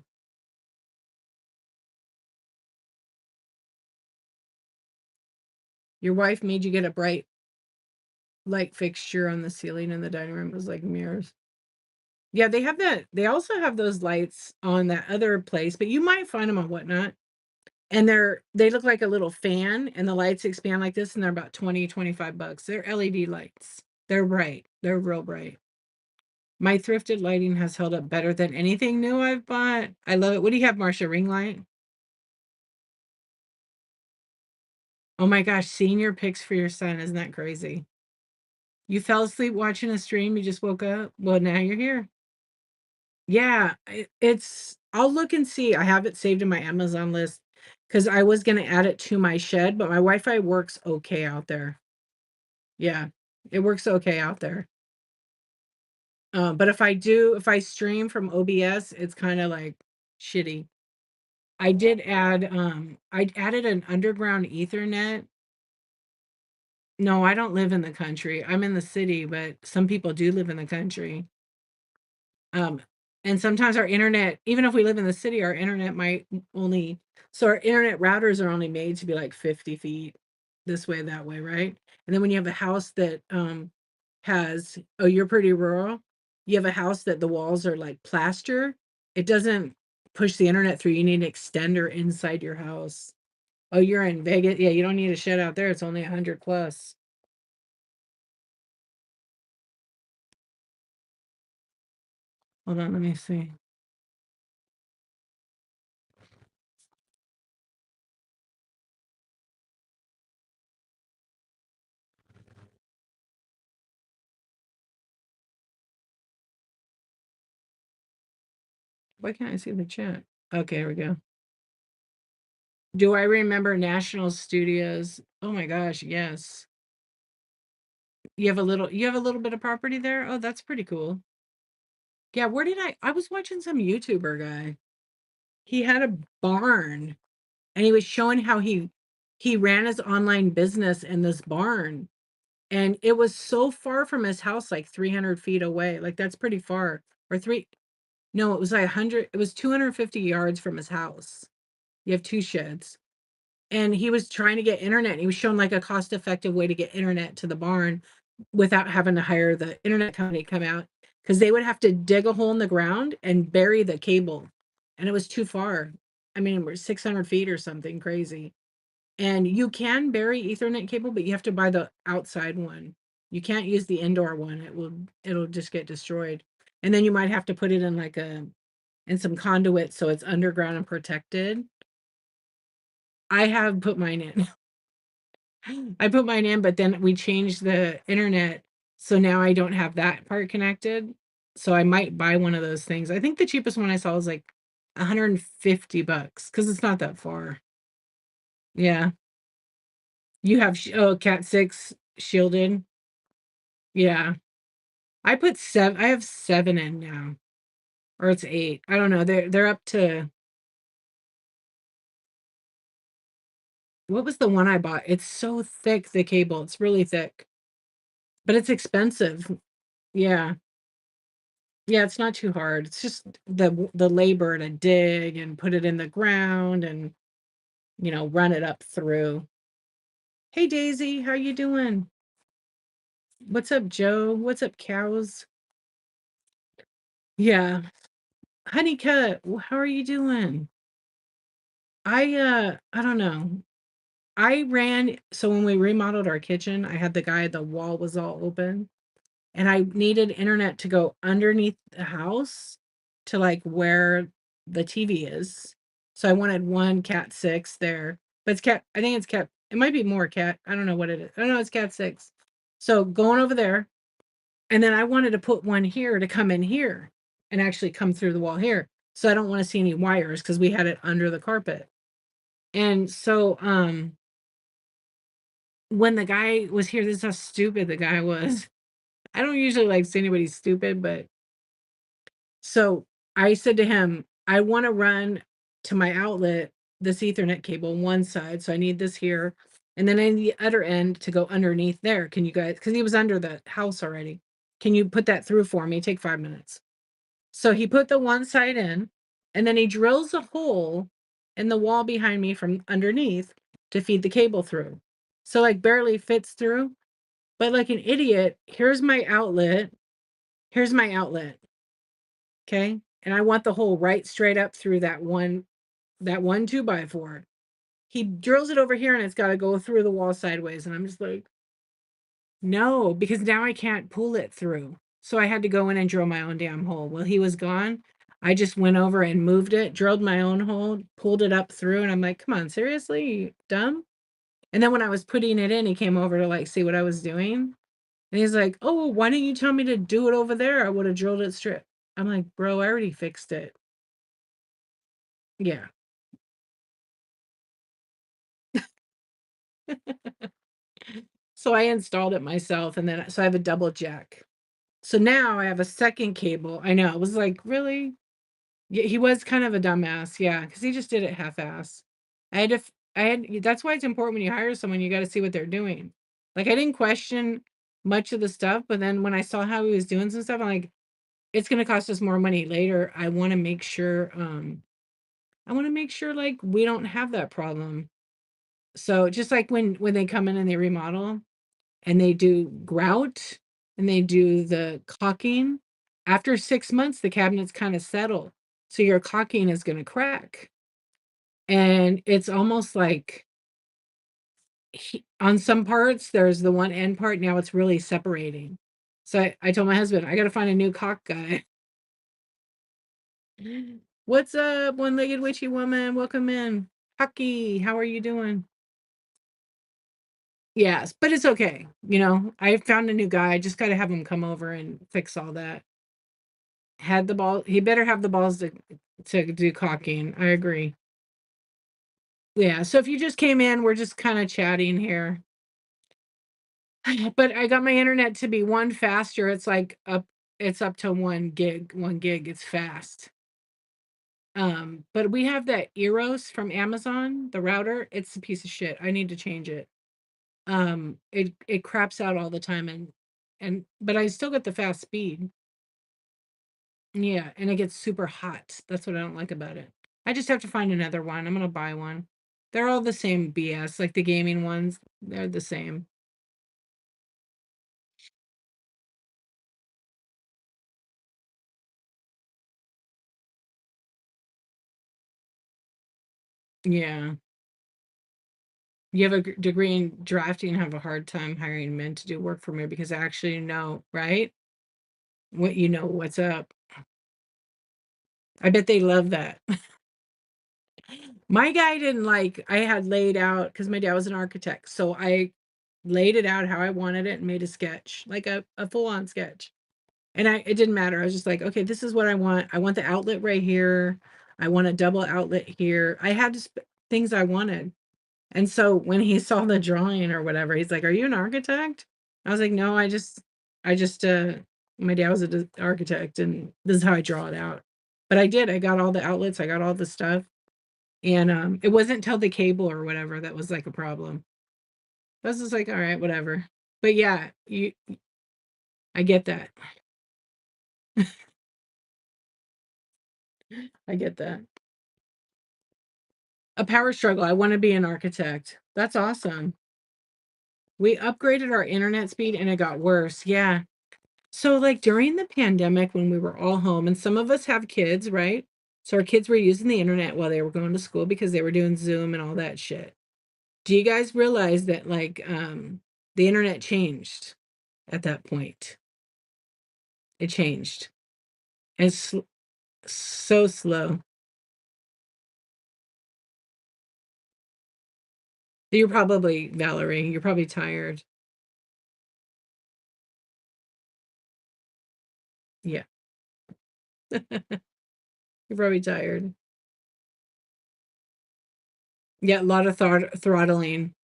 Your wife made you get a bright light fixture on the ceiling in the dining room. It was like mirrors. Yeah, they have that. They also have those lights on that other place, but you might find them on Whatnot. And they look like a little fan and the lights expand like this and they're about 20-25 bucks. They're LED lights. They're bright. They're real bright. My thrifted lighting has held up better than anything new I've bought. I love it. What do you have, Marcia? Ring light? Oh my gosh, seeing your pics for your son. Isn't that crazy? You fell asleep watching a stream, you just woke up. Well, now you're here. Yeah, I'll look and see. I have it saved in my Amazon list because I was gonna add it to my shed, but my Wi-Fi works okay out there. Yeah, it works okay out there. But if I stream from OBS, it's kind of like shitty. I added an underground Ethernet. No, I don't live in the country. I'm in the city, but some people do live in the country. Um, and sometimes our internet, even if we live in the city, our internet might only, so our internet routers are only made to be like 50 feet this way, that way, right? And then when you have a house that oh, you're pretty rural, you have a house that the walls are like plaster, it doesn't push the internet through. You need an extender inside your house. Oh, you're in Vegas. Yeah, you don't need a shed out there. It's only 100 plus. Hold on, let me see. Why can't I see the chat? Okay, here we go. Do I remember National Studios? Oh my gosh, yes. You have a little bit of property there? Oh, that's pretty cool. Yeah, where did I was watching some YouTuber guy. He had a barn and he was showing how he ran his online business in this barn. And it was so far from his house, like 300 feet away. Like that's pretty far. Or three, no, it was like 100, it was 250 yards from his house. You have two sheds. And he was trying to get internet. He was showing like a cost-effective way to get internet to the barn without having to hire the internet company to come out because they would have to dig a hole in the ground and bury the cable. And it was too far. I mean, we're 600 feet or something crazy. And you can bury Ethernet cable, but you have to buy the outside one. You can't use the indoor one. It'll just get destroyed. And then you might have to put it in like a in some conduit so it's underground and protected. I have put mine in. I put mine in, but then we changed the internet, so now I don't have that part connected. So I might buy one of those things. I think the cheapest one I saw was like 150 bucks because it's not that far. Yeah. You have Cat 6 shielded. Yeah. I have 7 in now. Or it's 8. I don't know. They're up to what was the one I bought? It's so thick, the cable. It's really thick. But it's expensive. Yeah. Yeah, it's not too hard. It's just the labor to dig and put it in the ground and, run it up through. Hey Daisy, how you doing? What's up, Joe? What's up, cows? Yeah. Honeycut, how are you doing? I don't know. I ran so when we remodeled our kitchen, I had the wall was all open. And I needed internet to go underneath the house to like where the TV is. So I wanted one Cat 6 there. But I think it's Cat, it might be more Cat. I don't know what it is. I don't know, it's Cat 6. So going over there, and then I wanted to put one here to come in here and actually come through the wall here. So I don't want to see any wires because we had it under the carpet. And so when the guy was here, this is how stupid the guy was. I don't usually like say anybody stupid, but so I said to him, I want to run to my outlet this Ethernet cable one side. So I need this here. And then I need the other end to go underneath there. Can you guys, because he was under the house already. Can you put that through for me? Take 5 minutes. So he put the one side in, and then he drills a hole in the wall behind me from underneath to feed the cable through. So like barely fits through. But like an idiot, here's my outlet. Here's my outlet. Okay. And I want the hole right straight up through that one 2x4. He drills it over here and it's got to go through the wall sideways. And I'm just like, no, because now I can't pull it through. So I had to go in and drill my own damn hole. Well, he was gone. I just went over and moved it, drilled my own hole, pulled it up through. And I'm like, come on, seriously? You dumb? And then when I was putting it in, he came over to like see what I was doing. And he's like, oh, well, why didn't you tell me to do it over there? I would have drilled it straight. I'm like, bro, I already fixed it. Yeah. So I installed it myself and then so I have a double jack. So now I have a second cable. I know. It was like, really? Yeah, he was kind of a dumbass. Yeah, because he just did it half-ass. I had that's why it's important when you hire someone, you got to see what they're doing. Like I didn't question much of the stuff, but then when I saw how he was doing some stuff, I'm like, it's gonna cost us more money later. I want to make sure like we don't have that problem. So just like when they come in and they remodel, and they do grout and they do the caulking. After 6 months, the cabinets kind of settle. So your caulking is going to crack. And it's almost like on some parts, there's the one end part. Now it's really separating. So I told my husband, I got to find a new caulk guy. What's up, one legged witchy woman? Welcome in. Hucky, how are you doing? Yes, but it's okay. I found a new guy. I just got to have him come over and fix all that. Had the ball. He better have the balls to do caulking. I agree. Yeah. So if you just came in, we're just kind of chatting here. But I got my internet to be one faster. It's like up. It's up to 1 gig. 1 gig. It's fast. But we have that Eros from Amazon, the router. It's a piece of shit. I need to change it. It craps out all the time and but I still get the fast speed. Yeah, and it gets super hot. That's what I don't like about it. I just have to find another one. I'm gonna buy one. They're all the same BS, like the gaming ones. They're the same. Yeah. You have a degree in drafting and have a hard time hiring men to do work for me because I actually know, right? What you know, what's up. I bet they love that. My guy didn't like, I had laid out because my dad was an architect. So I laid it out how I wanted it and made a sketch, like a full-on sketch. And it didn't matter. I was just like, okay, this is what I want. I want the outlet right here. I want a double outlet here. I had things I wanted. And so when he saw the drawing or whatever, he's like, "Are you an architect?" I was like, "No, I just my dad was an architect and this is how I draw it out." But I did. I got all the outlets, I got all the stuff. And it wasn't till the cable or whatever that was like a problem. I was just like, "All right, whatever." But yeah, I get that. I get that. A power struggle. I want to be an architect. That's awesome. We upgraded our internet speed and it got worse. Yeah. So, like during the pandemic, when we were all home, and some of us have kids, right? So, our kids were using the internet while they were going to school because they were doing Zoom and all that shit. Do you guys realize that, like, the internet changed at that point? It changed. And so slow. You're probably, Valerie, you're probably tired. Yeah. You're probably tired. Yeah, a lot of throttling.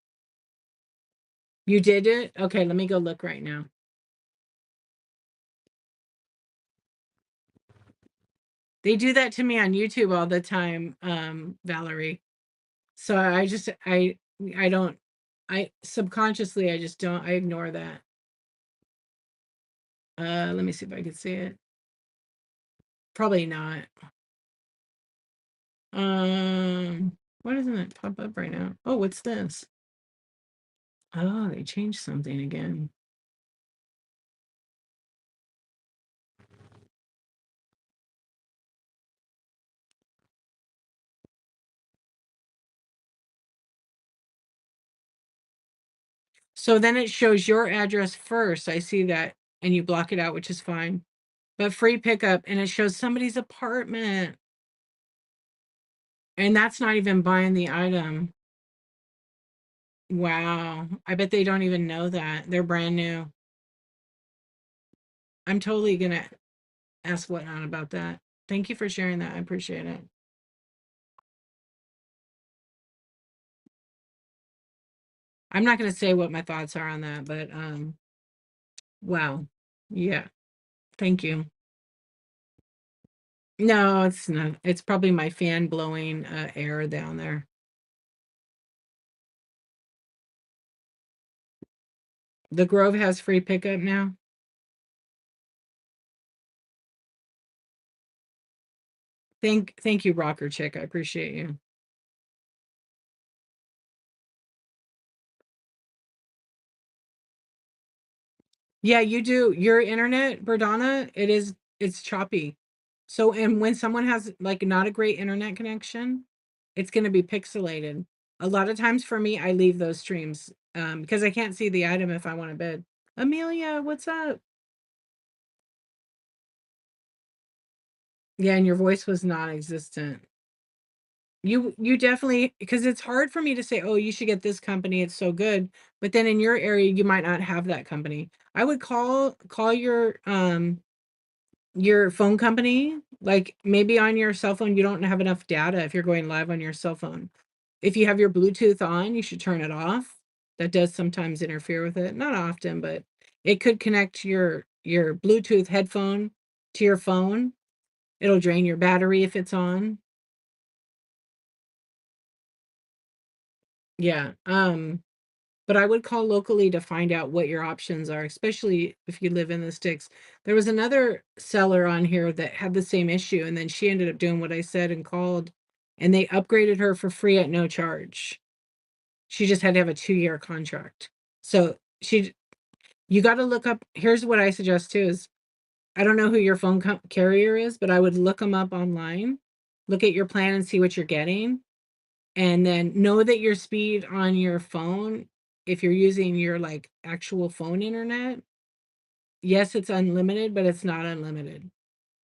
You did it? Okay, let me go look right now. They do that to me on YouTube all the time, Valerie. So I don't I subconsciously I just don't I ignore that. Let me see if I can see it. Probably not. Why doesn't it pop up right now? Oh, what's this? Oh, they changed something again. So then it shows your address first. I see that, and you block it out, which is fine. But free pickup, and it shows somebody's apartment. And that's not even buying the item. Wow. I bet they don't even know that. They're brand new. I'm totally gonna ask Whatnot about that. Thank you for sharing that. I appreciate it. I'm not gonna say what my thoughts are on that, but wow. Yeah. Thank you. No, it's not. It's probably my fan blowing air down there. The Grove has free pickup now. Thank you, Rocker Chick. I appreciate you. Yeah, you do. Your internet, Berdana, it's choppy. So, and when someone has like not a great internet connection, it's going to be pixelated. A lot of times for me, I leave those streams because I can't see the item if I want to bid. Amelia, what's up? Yeah, and your voice was non-existent. You definitely, because it's hard for me to say, oh, you should get this company. It's so good. But then in your area, you might not have that company. I would call your phone company, like maybe on your cell phone, you don't have enough data if you're going live on your cell phone. If you have your Bluetooth on, you should turn it off. That does sometimes interfere with it. Not often, but it could connect your Bluetooth headphone to your phone. It'll drain your battery if it's on. Yeah. But I would call locally to find out what your options are, especially if you live in the sticks. There was another seller on here that had the same issue, and then she ended up doing what I said and called, and they upgraded her for free at no charge. She just had to have a 2-year contract. So you got to look up. Here's what I suggest too: is I don't know who your phone carrier is, but I would look them up online, look at your plan, and see what you're getting. And then know that your speed on your phone, if you're using your like actual phone internet, yes, it's unlimited, but it's not unlimited.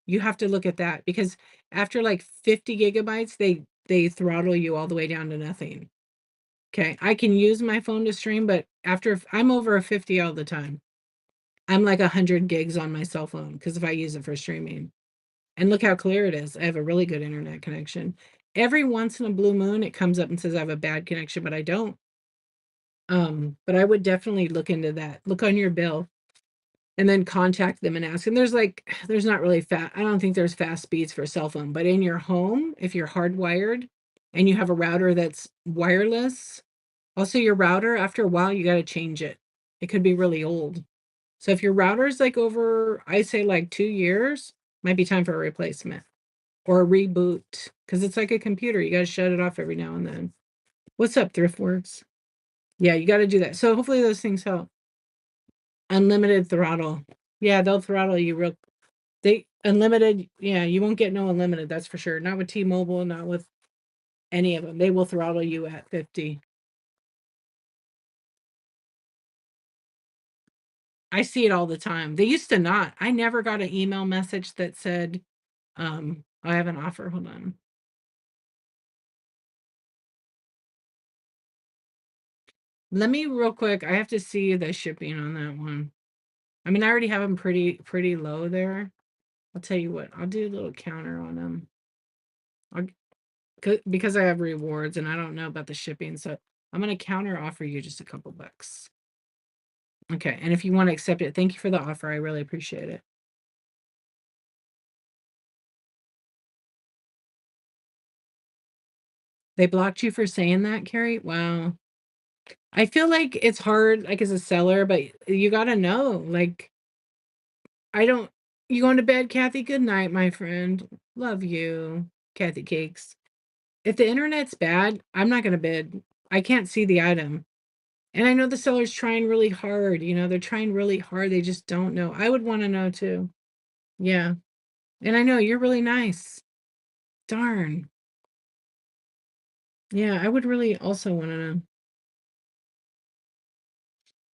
You have to look at that because after like 50 gigabytes, they throttle you all the way down to nothing. Okay, I can use my phone to stream, but after I'm over a 50 all the time. I'm like 100 gigs on my cell phone because if I use it for streaming. And look how clear it is. I have a really good internet connection. Every once in a blue moon, it comes up and says I have a bad connection, but I don't. But I would definitely look into that. Look on your bill and then contact them and ask. And there's not really fast. I don't think there's fast speeds for a cell phone, but in your home, if you're hardwired and you have a router that's wireless, also your router, after a while, you got to change it. It could be really old. So if your router's like over, I say like 2 years, might be time for a replacement or a reboot because it's like a computer. You got to shut it off every now and then. What's up, ThriftWorks? Yeah, you got to do that. So hopefully those things help. Unlimited throttle. Yeah, they'll throttle you real. They unlimited. Yeah, you won't get no unlimited. That's for sure. Not with T-Mobile. Not with any of them. They will throttle you at 50. I see it all the time. They used to not. I never got an email message that said, I have an offer. Hold on. Let me real quick. I have to see the shipping on that one. I mean, I already have them pretty low there. I'll tell you what. I'll do a little counter on them. Because I have rewards and I don't know about the shipping, so I'm gonna counter offer you just a couple bucks. Okay, and if you want to accept it, thank you for the offer. I really appreciate it. They blocked you for saying that, Carrie? Wow. I feel like it's hard, like as a seller, but you gotta know. Like, I don't you going to bed, Kathy? Good night, my friend. Love you, Kathy Cakes. If the internet's bad, I'm not gonna bid. I can't see the item. And I know the seller's trying really hard. They're trying really hard. They just don't know. I would want to know too. Yeah. And I know you're really nice. Darn. Yeah, I would really also want to know.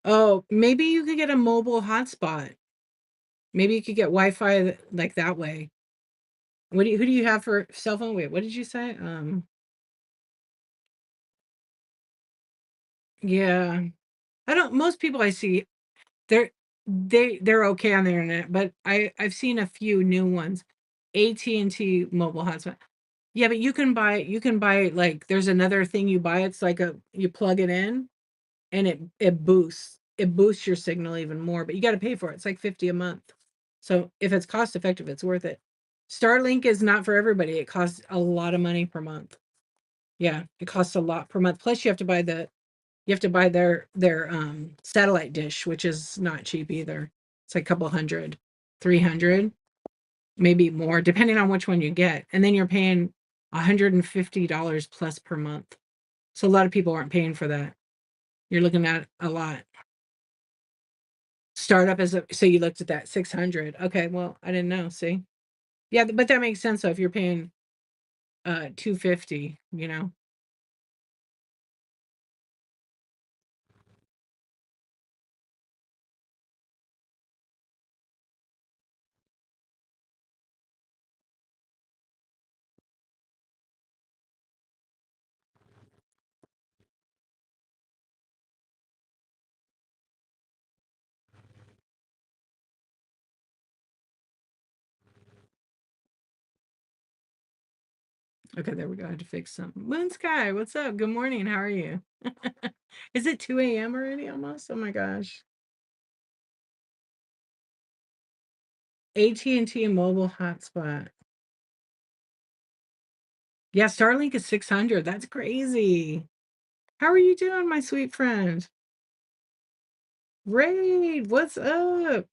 Oh, maybe you could get a mobile hotspot. Maybe you could get Wi-Fi like that way. Who do you have for cell phone? Wait, what did you say? Yeah. I don't most people I see they're they're okay on the internet, but I've seen a few new ones. AT&T mobile hotspot. Yeah, but you can buy like there's another thing you buy. It's like you plug it in and it boosts your signal even more, but you got to pay for it. It's like 50 a month. So if it's cost effective, it's worth it. Starlink is not for everybody. It costs a lot of money per month. Yeah, it costs a lot per month. Plus you have to buy their satellite dish, which is not cheap either. It's like a couple hundred, 300, maybe more, depending on which one you get. And then you're paying $150 plus per month. So a lot of people aren't paying for that. You're looking at a lot. Startup so you looked at that 600. Okay, well, I didn't know. See? Yeah, but that makes sense. So if you're paying 250. Okay, there we go. I had to fix something. Moon Sky, what's up? Good morning. How are you? Is it 2 a.m. already almost? Oh my gosh. AT&T mobile hotspot. Yeah, Starlink is 600. That's crazy. How are you doing, my sweet friend? Raid, what's up?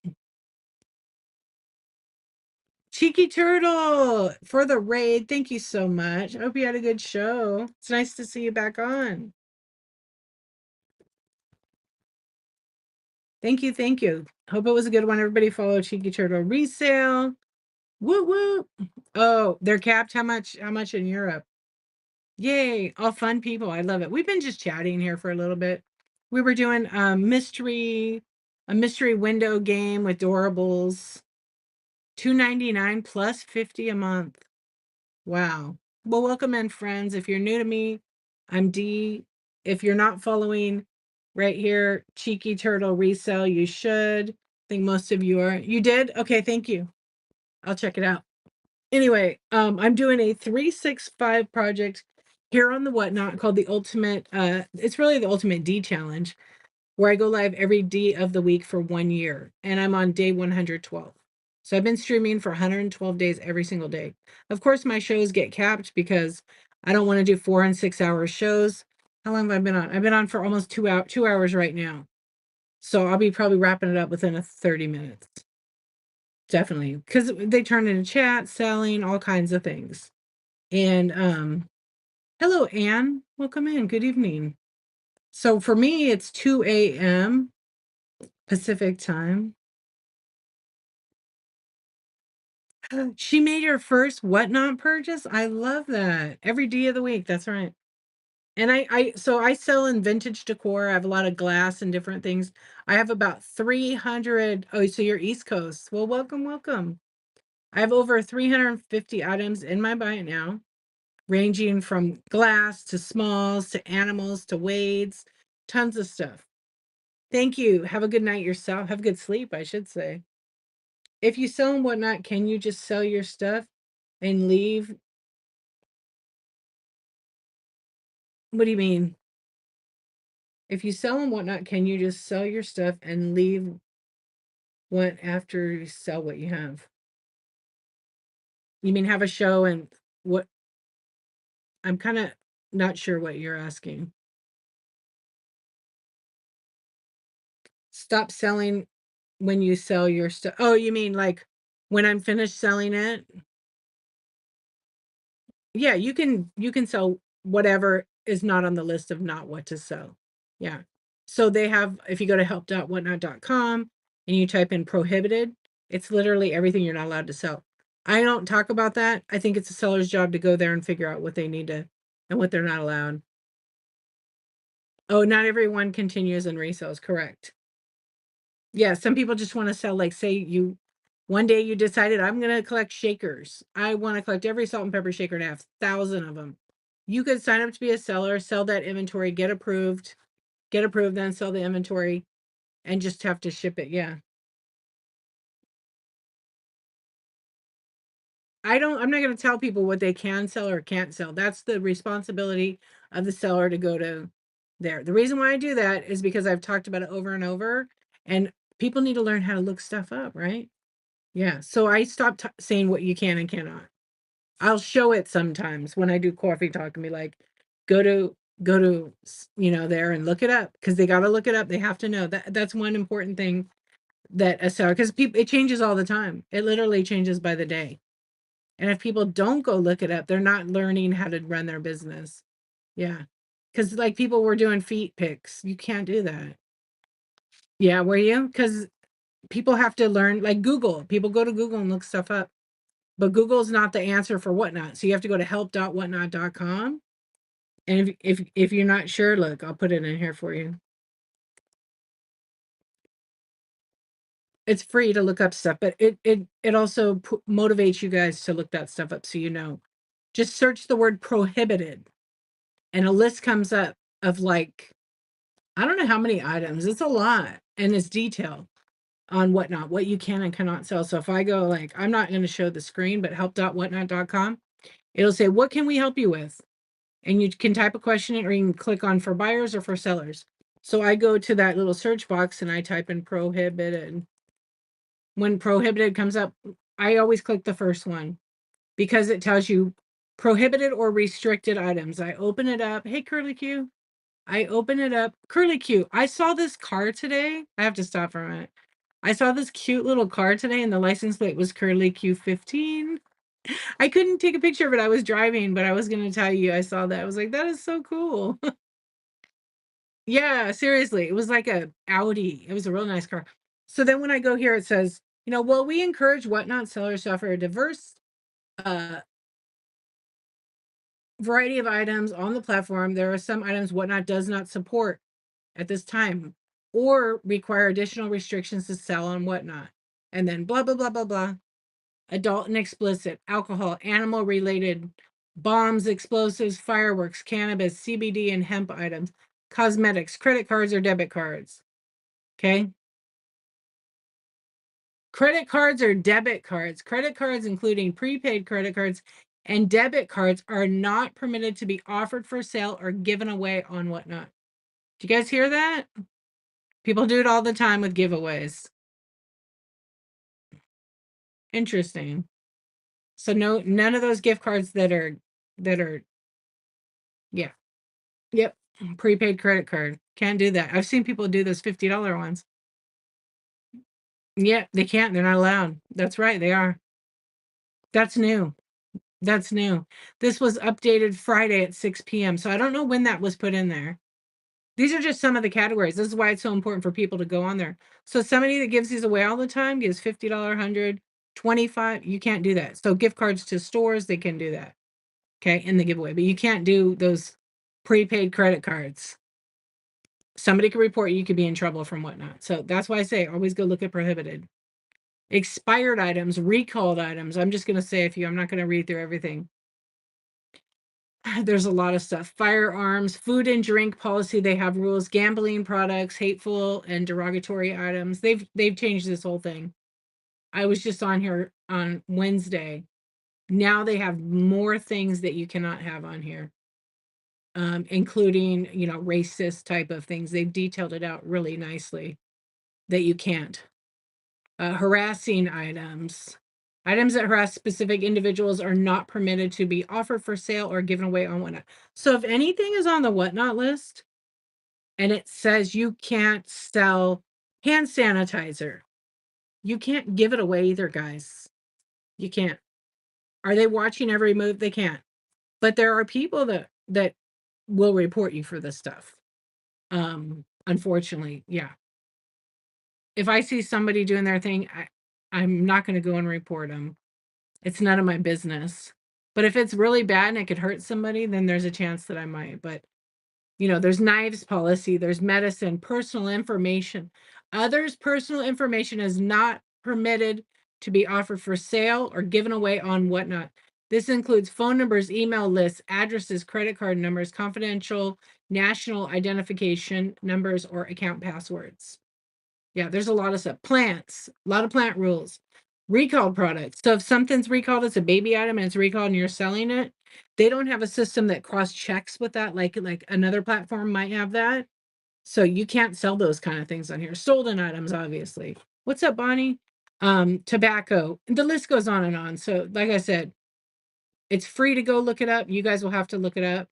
Cheeky Turtle for the raid. Thank you so much. I hope you had a good show. It's nice to see you back on. Thank you, thank you. Hope it was a good one. Everybody follow Cheeky Turtle resale. Woo woo. Oh, they're capped. How much? How much in Europe? Yay, all fun people. I love it. We've been just chatting here for a little bit. We were doing a mystery window game with Doorables. $2.99 plus 50 a month. Wow. Well, welcome in, friends. If you're new to me, I'm Dee. If you're not following right here, Cheeky Turtle Resell, you should. I think most of you are. You did? Okay, thank you. I'll check it out. Anyway, I'm doing a 365 project here on the Whatnot called the Ultimate, it's really the Ultimate D Challenge, where I go live every D of the week for 1 year, and I'm on day 112. So I've been streaming for 112 days every single day. Of course, my shows get capped because I don't want to do 4 and 6 hour shows. How long have I been on? I've been on for almost 2 hours right now. So I'll be probably wrapping it up within a 30 minutes. Definitely. Because they turn into chat, selling, all kinds of things. And hello, Anne. Welcome in. Good evening. So for me, it's 2 a.m. Pacific time. She made her first Whatnot purchase. I love that. Every day of the week. That's right. And I sell in vintage decor. I have a lot of glass and different things. I have about 300. Oh, so you're East Coast. Well, welcome, welcome. I have over 350 items in my buy it now, ranging from glass to smalls to animals to wades, tons of stuff. Thank you. Have a good night yourself. Have a good sleep, I should say. If you sell and Whatnot, can you just sell your stuff and leave? What do you mean? If you sell and Whatnot, can you just sell your stuff and leave what after you sell what you have? You mean have a show and what? I'm kind of not sure what you're asking. Stop selling when you sell your stuff. Oh, you mean like when I'm finished selling it? Yeah, you can sell whatever is not on the list of not what to sell. Yeah. So they have, if you go to help.whatnot.com and you type in prohibited, it's literally everything you're not allowed to sell. I don't talk about that. I think it's a seller's job to go there and figure out what they need to and what they're not allowed. Oh, not everyone continues and resells, correct. Yeah, some people just want to sell, like say you one day you decided I'm gonna collect shakers. I want to collect every salt and pepper shaker and have 1,000 of them. You could sign up to be a seller, sell that inventory, get approved, then sell the inventory and just have to ship it. Yeah. I'm not gonna tell people what they can sell or can't sell. That's the responsibility of the seller to go to there. The reason why I do that is because I've talked about it over and over, and people need to learn how to look stuff up, right? Yeah, so I stopped saying what you can and cannot. I'll show it sometimes when I do coffee talk and be like, go to there and look it up because they got to look it up. They have to know that that's one important thing that a seller because people it changes all the time. It literally changes by the day. And if people don't go look it up, they're not learning how to run their business. Yeah. Because like people were doing feet pics. You can't do that. Yeah, were you? Because people have to learn like Google. People go to Google and look stuff up. But Google's not the answer for Whatnot. So you have to go to help.whatnot.com. And if you're not sure, look, I'll put it in here for you. It's free to look up stuff, but it also motivates you guys to look that stuff up so you know. Just search the word prohibited and a list comes up of like I don't know how many items. It's a lot and it's detailed on Whatnot, what you can and cannot sell. So if I go like I'm not going to show the screen, but help.whatnot.com, it'll say what can we help you with? And you can type a question in or you can click on for buyers or for sellers. So I go to that little search box and I type in prohibited. When prohibited comes up, I always click the first one because it tells you prohibited or restricted items. I open it up. Hey, Curly Q. I open it up. Curly Q. I saw this car today. I have to stop for a minute. I saw this cute little car today and the license plate was Curly Q15. I couldn't take a picture of it. I was driving, but I was going to tell you I saw that. I was like, that is so cool. Yeah, seriously. It was like a Audi. It was a real nice car. So then when I go here, it says, well, we encourage Whatnot sellers to offer a diverse, uh, variety of items on the platform. There are some items Whatnot does not support at this time or require additional restrictions to sell on Whatnot. And then blah, blah, blah, blah, blah. Adult and explicit, alcohol, animal related, bombs, explosives, fireworks, cannabis, CBD and hemp items, cosmetics, credit cards or debit cards. Okay. Credit cards or debit cards. Credit cards, including prepaid credit cards and debit cards, are not permitted to be offered for sale or given away on Whatnot. Do you guys hear that? People do it all the time with giveaways. Interesting. So none of those gift cards that are yeah. Yep. Prepaid credit card. Can't do that. I've seen people do those $50 ones. Yeah, they can't. They're not allowed. That's right. They are. That's new. That's new. This was updated Friday at 6 p.m. So I don't know when that was put in there. These are just some of the categories. This is why it's so important for people to go on there. So somebody that gives these away all the time gives $50, 100, 25. You can't do that. So gift cards to stores, they can do that. Okay, in the giveaway. But you can't do those prepaid credit cards. Somebody could report you could be in trouble from Whatnot. So that's why I say always go look at prohibited. Expired items, recalled items. I'm just going to say a few. I'm not going to read through everything. There's a lot of stuff. Firearms, food and drink policy. They have rules. Gambling products, hateful and derogatory items. They've changed this whole thing. I was just on here on Wednesday. Now they have more things that you cannot have on here, including racist type of things. They've detailed it out really nicely that you can't. Harassing items. Items that harass specific individuals are not permitted to be offered for sale or given away on Whatnot. So if anything is on the Whatnot list and it says you can't sell hand sanitizer, you can't give it away either, guys. You can't. Are they watching every move? They can't. But there are people that will report you for this stuff. Unfortunately, yeah. If I see somebody doing their thing, I'm not going to go and report them. It's none of my business. But if it's really bad and it could hurt somebody, then there's a chance that I might. But, there's knives policy, there's medicine, personal information. Others' personal information is not permitted to be offered for sale or given away on Whatnot. This includes phone numbers, email lists, addresses, credit card numbers, confidential national identification numbers, or account passwords. Yeah, there's a lot of stuff. Plants, a lot of plant rules. Recalled products. So if something's recalled, it's a baby item and it's recalled and you're selling it, they don't have a system that cross checks with that, like another platform might have that. So you can't sell those kind of things on here. Stolen items, obviously. What's up, Bonnie? Tobacco. The list goes on and on. So like I said, it's free to go look it up. You guys will have to look it up.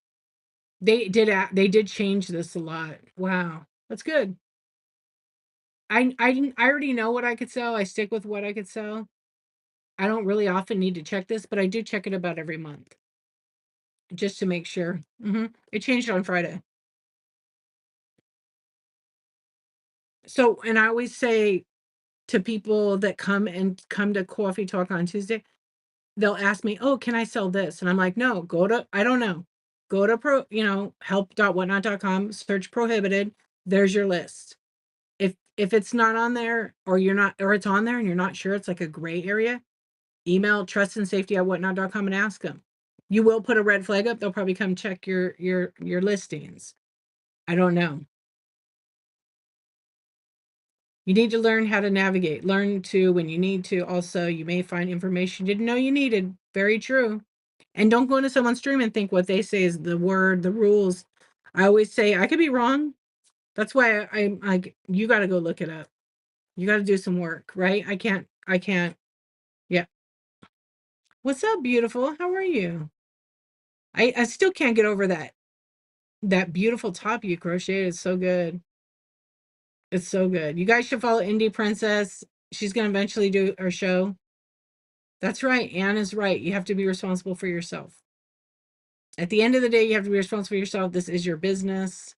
They did change this a lot. Wow, that's good. I already know what I could sell. I stick with what I could sell. I don't really often need to check this, but I do check it about every month just to make sure. It changed on Friday. So, and I always say to people that come to Coffee Talk on Tuesday, they'll ask me, "Oh, can I sell this?" And I'm like, "No, I don't know. Go to help.whatnot.com, search prohibited. There's your list. If it's not on there or you're not, or it's on there and you're not sure, it's like a gray area, email trustandsafety@whatnot.com and ask them. You will put a red flag up. They'll probably come check your listings. I don't know. You need to learn how to navigate. Learn to when you need to. Also, you may find information you didn't know you needed. Very true. And don't go into someone's stream and think what they say is the word, the rules. I always say I could be wrong. That's why I'm like, you got to go look it up. You got to do some work, right? I can't. Yeah. What's up, beautiful? How are you? I still can't get over that beautiful top you crocheted. It's so good. It's so good. You guys should follow Indie Princess. She's going to eventually do her show. That's right. Anne is right. You have to be responsible for yourself. At the end of the day, you have to be responsible for yourself. This is your business.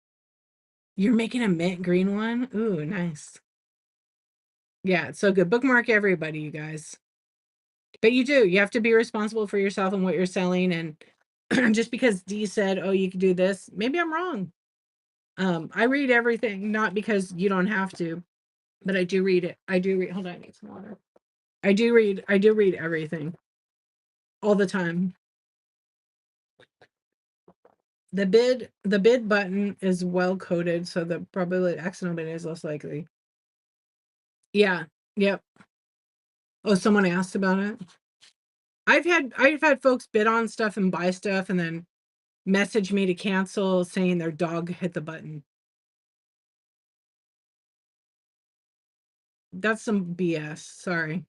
You're making a mint green one? Ooh, nice. Yeah, it's so good. Bookmark everybody, you guys. But you do. You have to be responsible for yourself and what you're selling. And Just because Dee said, "Oh, you can do this," maybe I'm wrong. I read everything, not because you don't have to, but I do read it. I do read. Hold on, I need some water. I do read everything all the time. The bid button is well coded, so the probability of accidental bidding is less likely. Yeah. Yep. Oh, someone asked about it. I've had folks bid on stuff and buy stuff and then message me to cancel saying their dog hit the button. That's some BS. Sorry.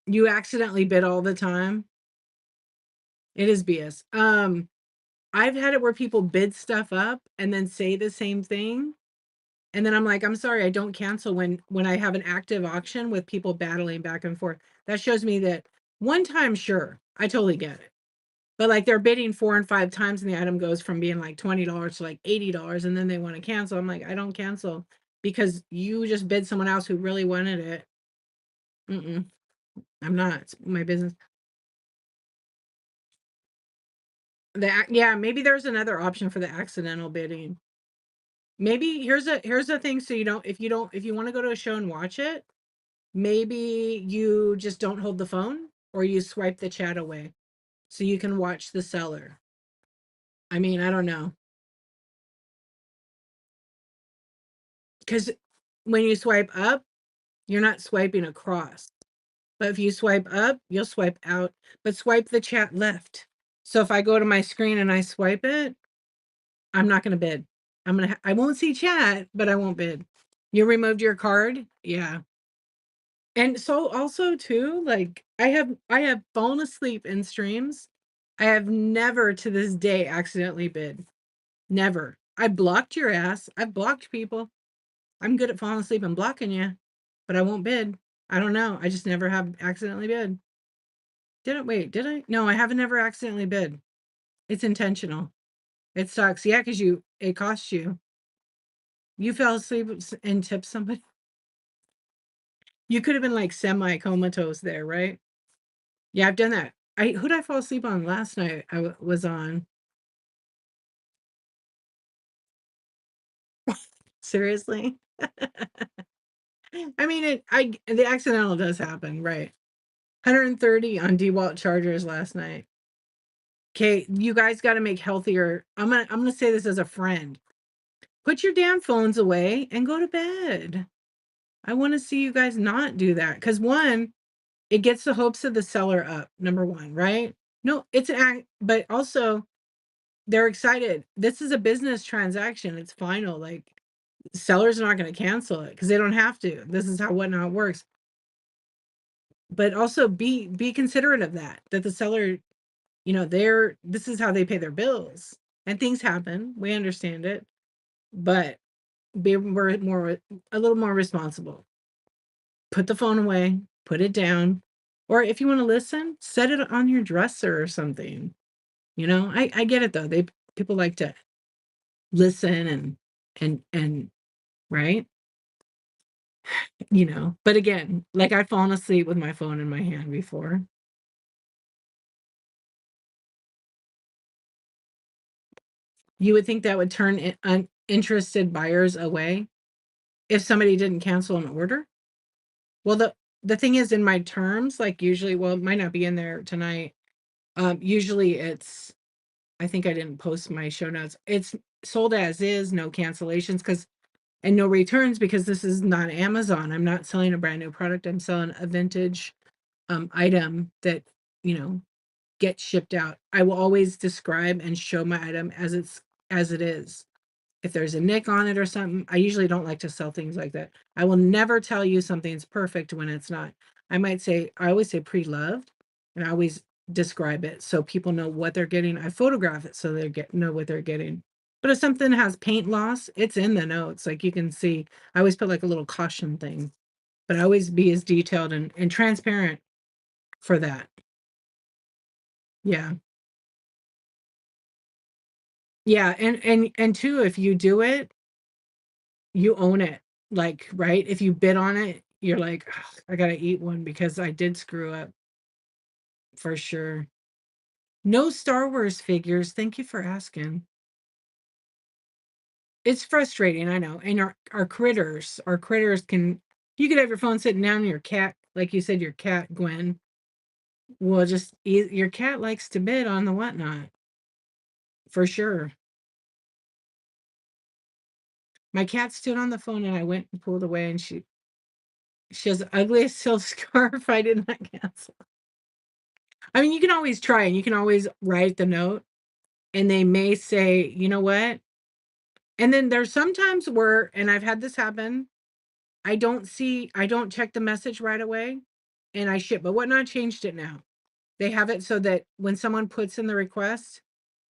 You accidentally bid all the time. It is BS. I've had it where people bid stuff up and then say the same thing. And then I'm like, I'm sorry, I don't cancel when I have an active auction with people battling back and forth. That shows me that one time, sure, I totally get it. But like they're bidding 4 and 5 times and the item goes from being like $20 to like $80 and then they want to cancel. I'm like, I don't cancel because you just bid someone else who really wanted it. Mm-mm, I'm not. It's my business. Yeah, maybe there's another option for the accidental bidding. Maybe here's a thing so you don't if you want to go to a show and watch it, maybe you just don't hold the phone or you swipe the chat away so you can watch the seller. I mean, I don't know. Because when you swipe up, you're not swiping across. But if you swipe up, you'll swipe out, but swipe the chat left. So if I go to my screen and I swipe it, I'm not going to bid. I won't see chat, but I won't bid. You removed your card? Yeah. And so also too, like I have fallen asleep in streams. I have never to this day accidentally bid. Never. I blocked your ass. I've blocked people. I'm good at falling asleep and blocking you, but I won't bid. I don't know. I just never have accidentally bid. Did I? No, I haven't ever accidentally bid. It's intentional. It sucks. Yeah, because it costs you. You fell asleep and tipped somebody. You could have been like semi comatose there, right? Yeah, I've done that. Who did I fall asleep on last night? Was on. Seriously? I mean, the accidental does happen, right? 130 on DeWalt chargers last night. Okay, you guys got to make healthier. I'm gonna say this as a friend. Put your damn phones away and go to bed. I want to see you guys not do that because one, it gets the hopes of the seller up. Number one, right? No, it's an act, but also they're excited. This is a business transaction. It's final. Like sellers are not going to cancel it because they don't have to. This is how whatnot works. But also be considerate of that the seller, this is how they pay their bills and things happen. We understand it, but we're a little more responsible. Put the phone away, put it down, or if you want to listen, set it on your dresser or something. I get it though. People like to listen and right. But again, like I've fallen asleep with my phone in my hand before. You would think that would turn uninterested buyers away if somebody didn't cancel an order. Well, the thing is in my terms, like usually, well, it might not be in there tonight. Usually it's, I think I didn't post my show notes. It's sold as is, no cancellations and no returns because this is not Amazon. I'm not selling a brand new product. I'm selling a vintage item that, you know, gets shipped out. I will always describe and show my item as it is. If there's a nick on it or something, I usually don't like to sell things like that. I will never tell you something's perfect when it's not. I always say pre-loved, and I always describe it so people know what they're getting. I photograph it so they know what they're getting. But if something has paint loss, it's in the notes. Like you can see, I always put like a little caution thing, but I always be as detailed and transparent for that. Yeah. Yeah. And two, if you do it, you own it. Like, right? If you bid on it, you're like, "Ugh, I gotta eat one because I did screw up." For sure. No Star Wars figures. Thank you for asking. It's frustrating, I know. And our critters can, you could have your phone sitting down and your cat, like you said, your cat, Gwen, will just eat. Your cat likes to bid on the whatnot, for sure. My cat stood on the phone and I went and pulled away and she has the ugliest silk scarf I did not cancel. I mean, you can always try and you can always write the note and they may say, you know what? And then there's sometimes where, and I've had this happen, I don't check the message right away and I ship, but Whatnot changed it now. They have it so that when someone puts in the request,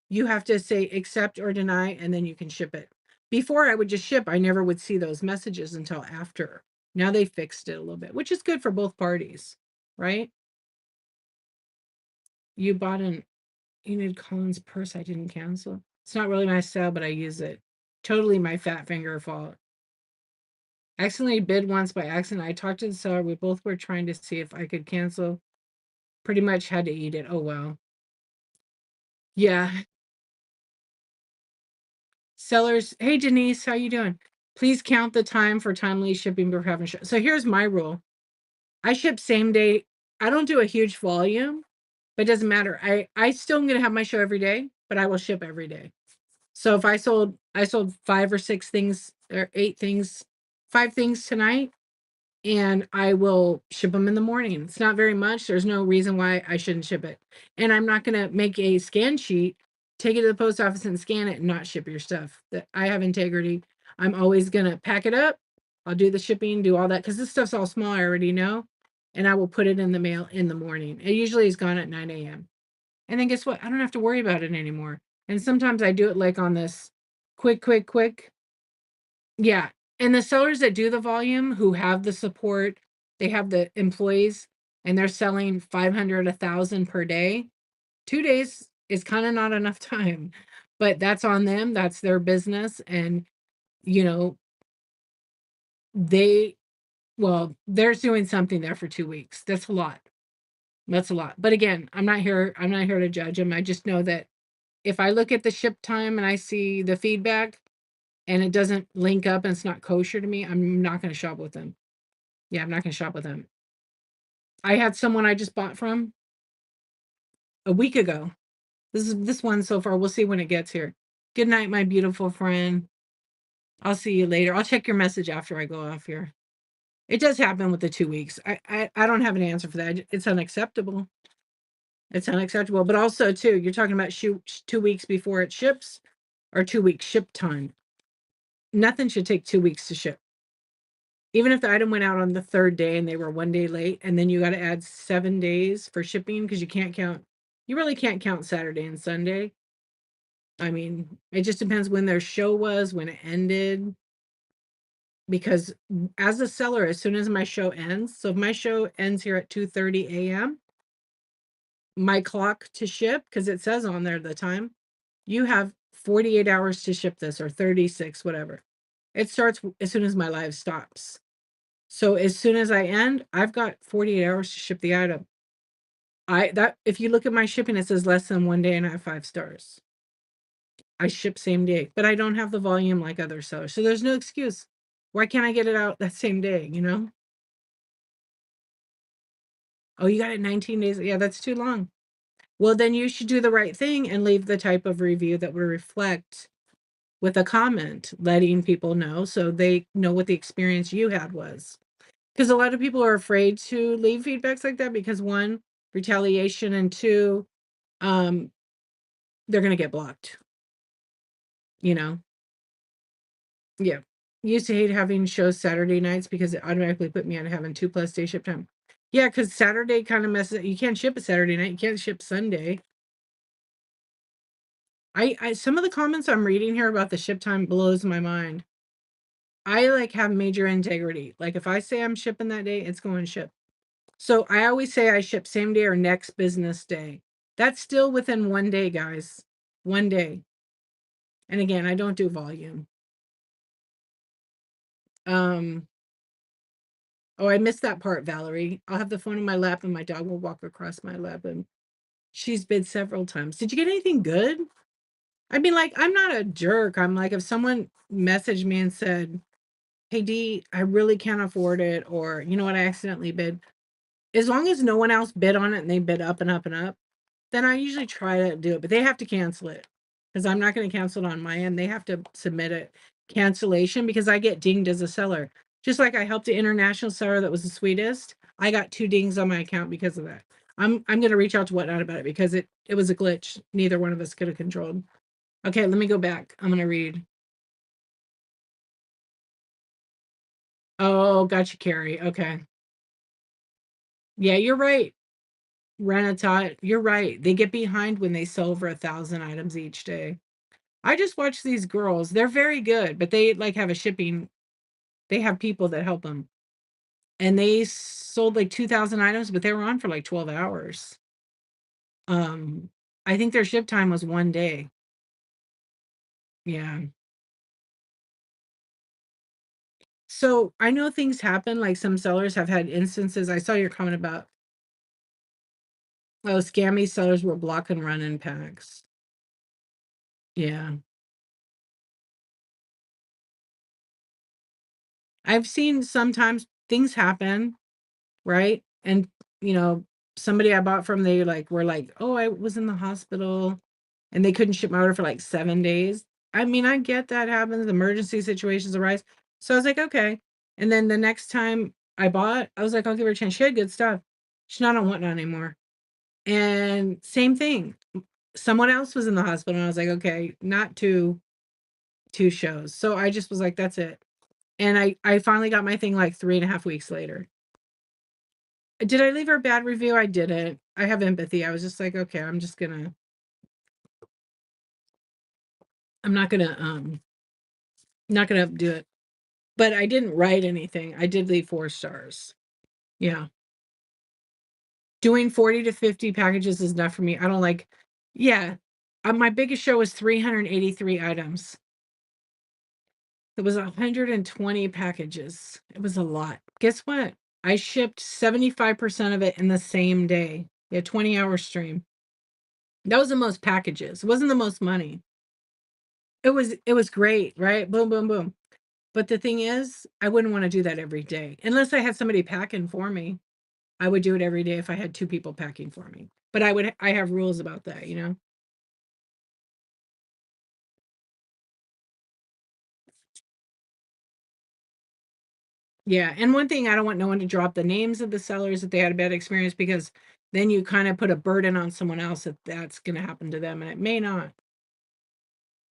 you have to say accept or deny, and then you can ship it. Before I would just ship, I never would see those messages until after. Now they fixed it a little bit, which is good for both parties, right? You bought an Enid Collins purse I didn't cancel. It's not really my style, but I use it. Totally my fat finger fault. Accidentally bid once by accident. I talked to the seller. We both were trying to see if I could cancel. Pretty much had to eat it. Oh well. Yeah. Sellers, hey Denise, how you doing? Please count the time for timely shipping before having ship. So here's my rule. I ship same day. I don't do a huge volume, but it doesn't matter. I still am gonna have my show every day, but I will ship every day. So if I sold 5 or 6 things or 8 things, 5 things tonight, and I will ship them in the morning. It's not very much. There's no reason why I shouldn't ship it. And I'm not going to make a scan sheet, take it to the post office and scan it and not ship your stuff. That I have integrity. I'm always going to pack it up. I'll do the shipping, do all that because this stuff's all small. I already know. And I will put it in the mail in the morning. It usually is gone at 9 a.m. And then guess what? I don't have to worry about it anymore. And sometimes I do it like on this quick. Yeah. And the sellers that do the volume who have the support, they have the employees and they're selling 500, 1,000 per day. 2 days is kind of not enough time, but that's on them. That's their business. And, you know, they, well, they're doing something there for 2 weeks. That's a lot. That's a lot. But again, I'm not here to judge them. I just know that if I look at the ship time and I see the feedback and it doesn't link up and it's not kosher to me, I'm not going to shop with them. Yeah, I'm not going to shop with them. I had someone I just bought from a week ago. This one so far. We'll see when it gets here. Good night, my beautiful friend. I'll see you later. I'll check your message after I go off here. It does happen with the 2 weeks. I don't have an answer for that. It's unacceptable. It's unacceptable. But also too, you're talking about 2 weeks before it ships or 2 weeks ship time. Nothing should take 2 weeks to ship. Even if the item went out on the third day and they were one day late, and then you got to add 7 days for shipping because you really can't count Saturday and Sunday. I mean, it just depends when their show was, when it ended. Because as a seller, as soon as my show ends, so if my show ends here at 2:30 a.m., my clock to ship, because it says on there the time, you have 48 hours to ship this or 36, whatever. It starts as soon as my live stops. So as soon as I end, I've got 48 hours to ship the item. If you look at my shipping, it says less than 1 day and I have 5 stars. I ship same day, but I don't have the volume like other sellers. So there's no excuse. Why can't I get it out that same day, you know? Oh, you got it 19 days. Yeah, that's too long. Well, then you should do the right thing and leave the type of review that would reflect with a comment, letting people know so they know what the experience you had was. Because a lot of people are afraid to leave feedbacks like that because one, retaliation, and two, um, they're gonna get blocked, you know? Yeah. Used to hate having shows Saturday nights because it automatically put me on having 2+ day ship time. Yeah, because Saturday kind of messes you can't ship a Saturday night, you can't ship Sunday. I some of the comments I'm reading here about the ship time blows my mind. I like have major integrity. Like if I say I'm shipping that day, it's going to ship. So I always say I ship same day or next business day. That's still within 1 day, guys. 1 day. And again, I don't do volume. Um, oh, I missed that part, Valerie. I'll have the phone in my lap and my dog will walk across my lap and She's bid several times. Did you get anything good? I mean, like, I'm not a jerk. I'm like, if someone messaged me and said, "Hey D, I really can't afford it," or you know what, I accidentally bid. As long as no one else bid on it and they bid up and up and up, then I usually try to do it, but they have to cancel it because I'm not going to cancel it on my end. They have to submit a cancellation because I get dinged as a seller. Just like I helped an international seller that was the sweetest, I got 2 dings on my account because of that. I'm going to reach out to Whatnot about it because it was a glitch. Neither one of us could have controlled. Okay, let me go back. I'm going to read. Oh, gotcha, Carrie. Okay. Yeah, you're right. Renatot, you're right. They get behind when they sell over 1,000 items each day. I just watch these girls. They're very good, but they like have a shipping. They have people that help them. And they sold like 2,000 items, but they were on for like 12 hours. Um, I think their ship time was 1 day. Yeah. So I know things happen. Like some sellers have had instances. I saw your comment about, oh, scammy sellers were block and run in packs. Yeah. I've seen sometimes things happen, right? And, you know, somebody I bought from, they like were like, "Oh, I was in the hospital," and they couldn't ship my order for like 7 days. I mean, I get that happens, emergency situations arise. So I was like, okay. And then the next time I bought, I was like, I'll give her a chance. She had good stuff. She's not on Whatnot anymore. And same thing. Someone else was in the hospital, and I was like, okay, not two shows. So I just was like, that's it. And I finally got my thing like 3.5 weeks later. Did I leave her a bad review? I didn't. I have empathy. I was just like, okay, I'm not gonna do it. But I didn't write anything. I did leave 4 stars. Yeah. Doing 40 to 50 packages is enough for me. I don't like, yeah. My biggest show was 383 items. It was 120 packages. It was a lot. Guess what? I shipped 75% of it in the same day. Yeah, 20-hour stream. That was the most packages. It wasn't the most money. It was great, right? Boom, boom, boom. But the thing is, I wouldn't want to do that every day. Unless I had somebody packing for me. I would do it every day if I had 2 people packing for me. But I have rules about that, you know? Yeah, and one thing, I don't want no one to drop the names of the sellers if they had a bad experience because then you kind of put a burden on someone else if that's gonna happen to them, and it may not.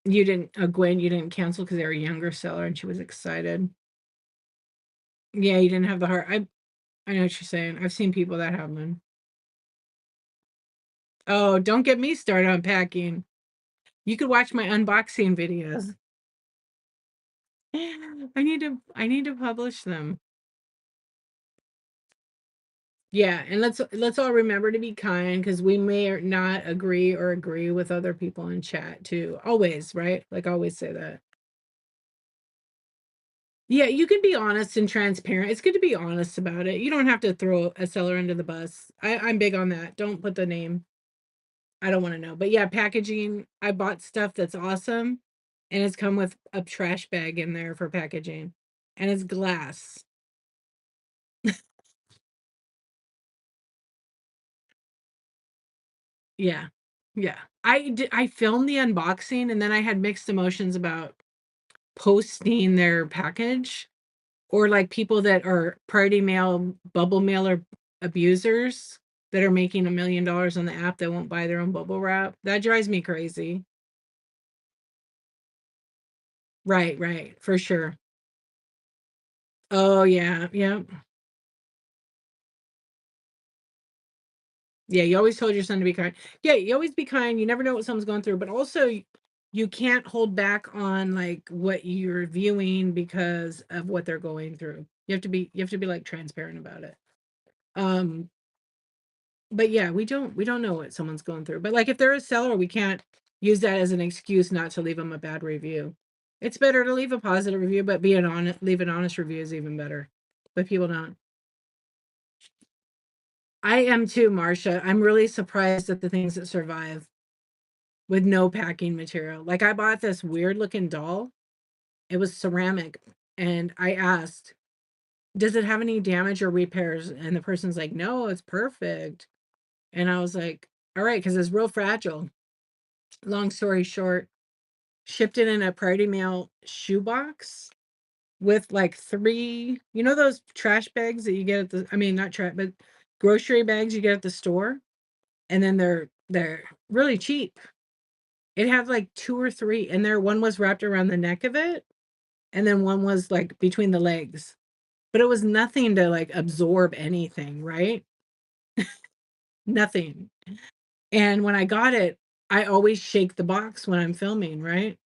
You didn't Gwen, you didn't cancel because they were a younger seller and she was excited. Yeah, you didn't have the heart. I know what you're saying. I've seen people that have them. Oh, don't get me started on packing. You could watch my unboxing videos. I need to publish them. Yeah, and let's all remember to be kind because we may or not agree with other people in chat too. Always, right? Like always say that. Yeah, you can be honest and transparent. It's good to be honest about it. You don't have to throw a seller under the bus. I'm big on that. Don't put the name. I don't want to know. But yeah, packaging, I bought stuff that's awesome and it's come with a trash bag in there for packaging. And it's glass. Yeah. Yeah. I filmed the unboxing and then I had mixed emotions about posting their package or like people that are party mail, bubble mailer abusers that are making $1 million on the app that won't buy their own bubble wrap. That drives me crazy. Right, right, for sure. Oh yeah, yeah. Yeah, you always told your son to be kind. Yeah, you always be kind. You never know what someone's going through, but also you can't hold back on like what you're viewing because of what they're going through. You have to be like transparent about it. Um, but yeah, we don't know what someone's going through. But like if they're a seller, we can't use that as an excuse not to leave them a bad review. It's better to leave a positive review, but leave an honest review is even better. But people don't. I am too, Marcia. I'm really surprised at the things that survive with no packing material. Like I bought this weird looking doll. It was ceramic. And I asked, does it have any damage or repairs? And the person's like, no, it's perfect. And I was like, all right, because it's real fragile. Long story short, shipped it in a Priority Mail shoebox with like three, you know, those trash bags that you get at the, I mean, not trash, but grocery bags you get at the store. And then they're really cheap. It had like two or three in there. One was wrapped around the neck of it, and then one was like between the legs. But it was nothing to like absorb anything, right? Nothing. And when I got it, I always shake the box when I'm filming, right?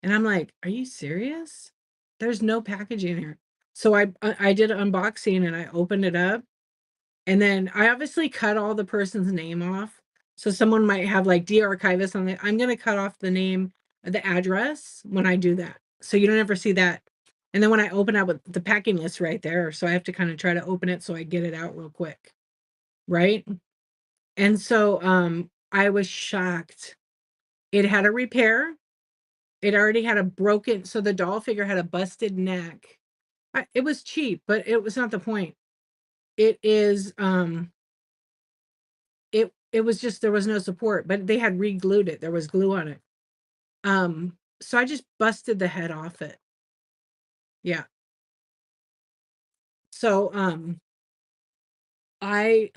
And I'm like, "Are you serious? There's no packaging here." So I did an unboxing and I opened it up, and then I obviously cut all the person's name off. So someone might have like de-archivist on it. I'm gonna cut off the name, the address when I do that. So you don't ever see that. And then when I open up with the packing list right there, so I have to kind of try to open it so I get it out real quick, right? And so I was shocked. It had a repair. It already had a broken, so the doll figure had a busted neck. It was cheap, but it was not the point. It is it was just there was no support, but they had re-glued it. There was glue on it. So I just busted the head off it. Yeah. So I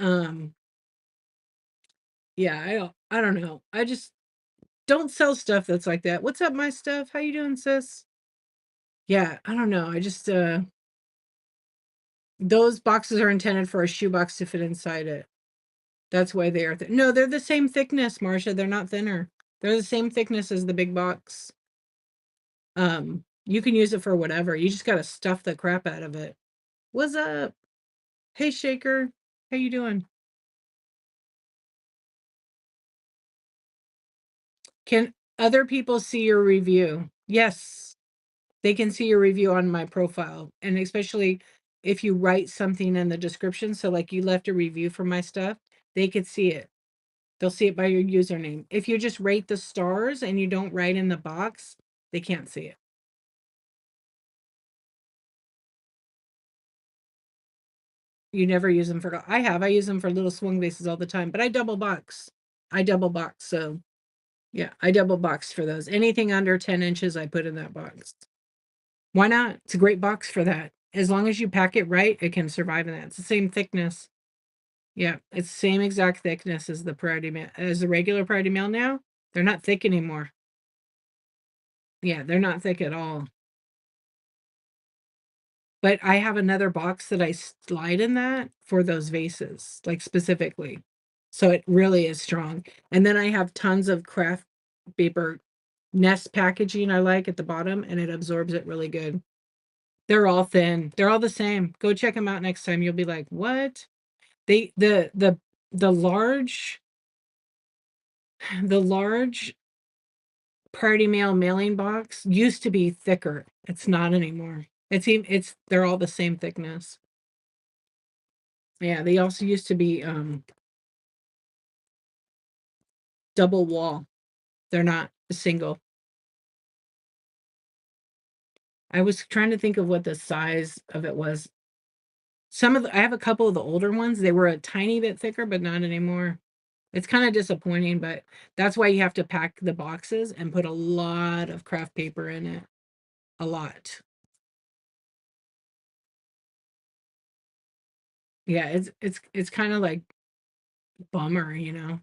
yeah, I don't know. I just don't sell stuff that's like that. What's up, my stuff? How you doing, sis? Yeah, I don't know. I just those boxes are intended for a shoebox to fit inside it. That's why they are no, they're the same thickness, Marcia. They're not thinner. They're the same thickness as the big box. You can use it for whatever. You just gotta stuff the crap out of it. What's up? Hey, Shaker. How you doing? Can other people see your review? Yes, they can see your review on my profile. And especially if you write something in the description. So like you left a review for my stuff, they could see it. They'll see it by your username. If you just rate the stars and you don't write in the box, they can't see it. You never use them for, I have, I use them for little swing bases all the time, but I double box. I double box. So yeah, I double box for those. Anything under 10 inches, I put in that box. Why not? It's a great box for that. As long as you pack it right, it can survive in that. It's the same thickness. Yeah, it's the same exact thickness as the Priority Mail, as the regular Priority Mail now. They're not thick anymore. Yeah, they're not thick at all. But I have another box that I slide in that for those vases, like specifically. So it really is strong. And then I have tons of craft paper nest packaging I like at the bottom, and it absorbs it really good. They're all thin. They're all the same. Go check them out next time. You'll be like, "What?" They the large the large Priority Mail mailing box used to be thicker. It's not anymore. It's they're all the same thickness. Yeah, they also used to be double wall. They're not single. I was trying to think of what the size of it was. I have a couple of the older ones. They were a tiny bit thicker, but not anymore. It's kind of disappointing, but that's why you have to pack the boxes and put a lot of craft paper in it. A lot. Yeah, it's kind of like bummer, you know.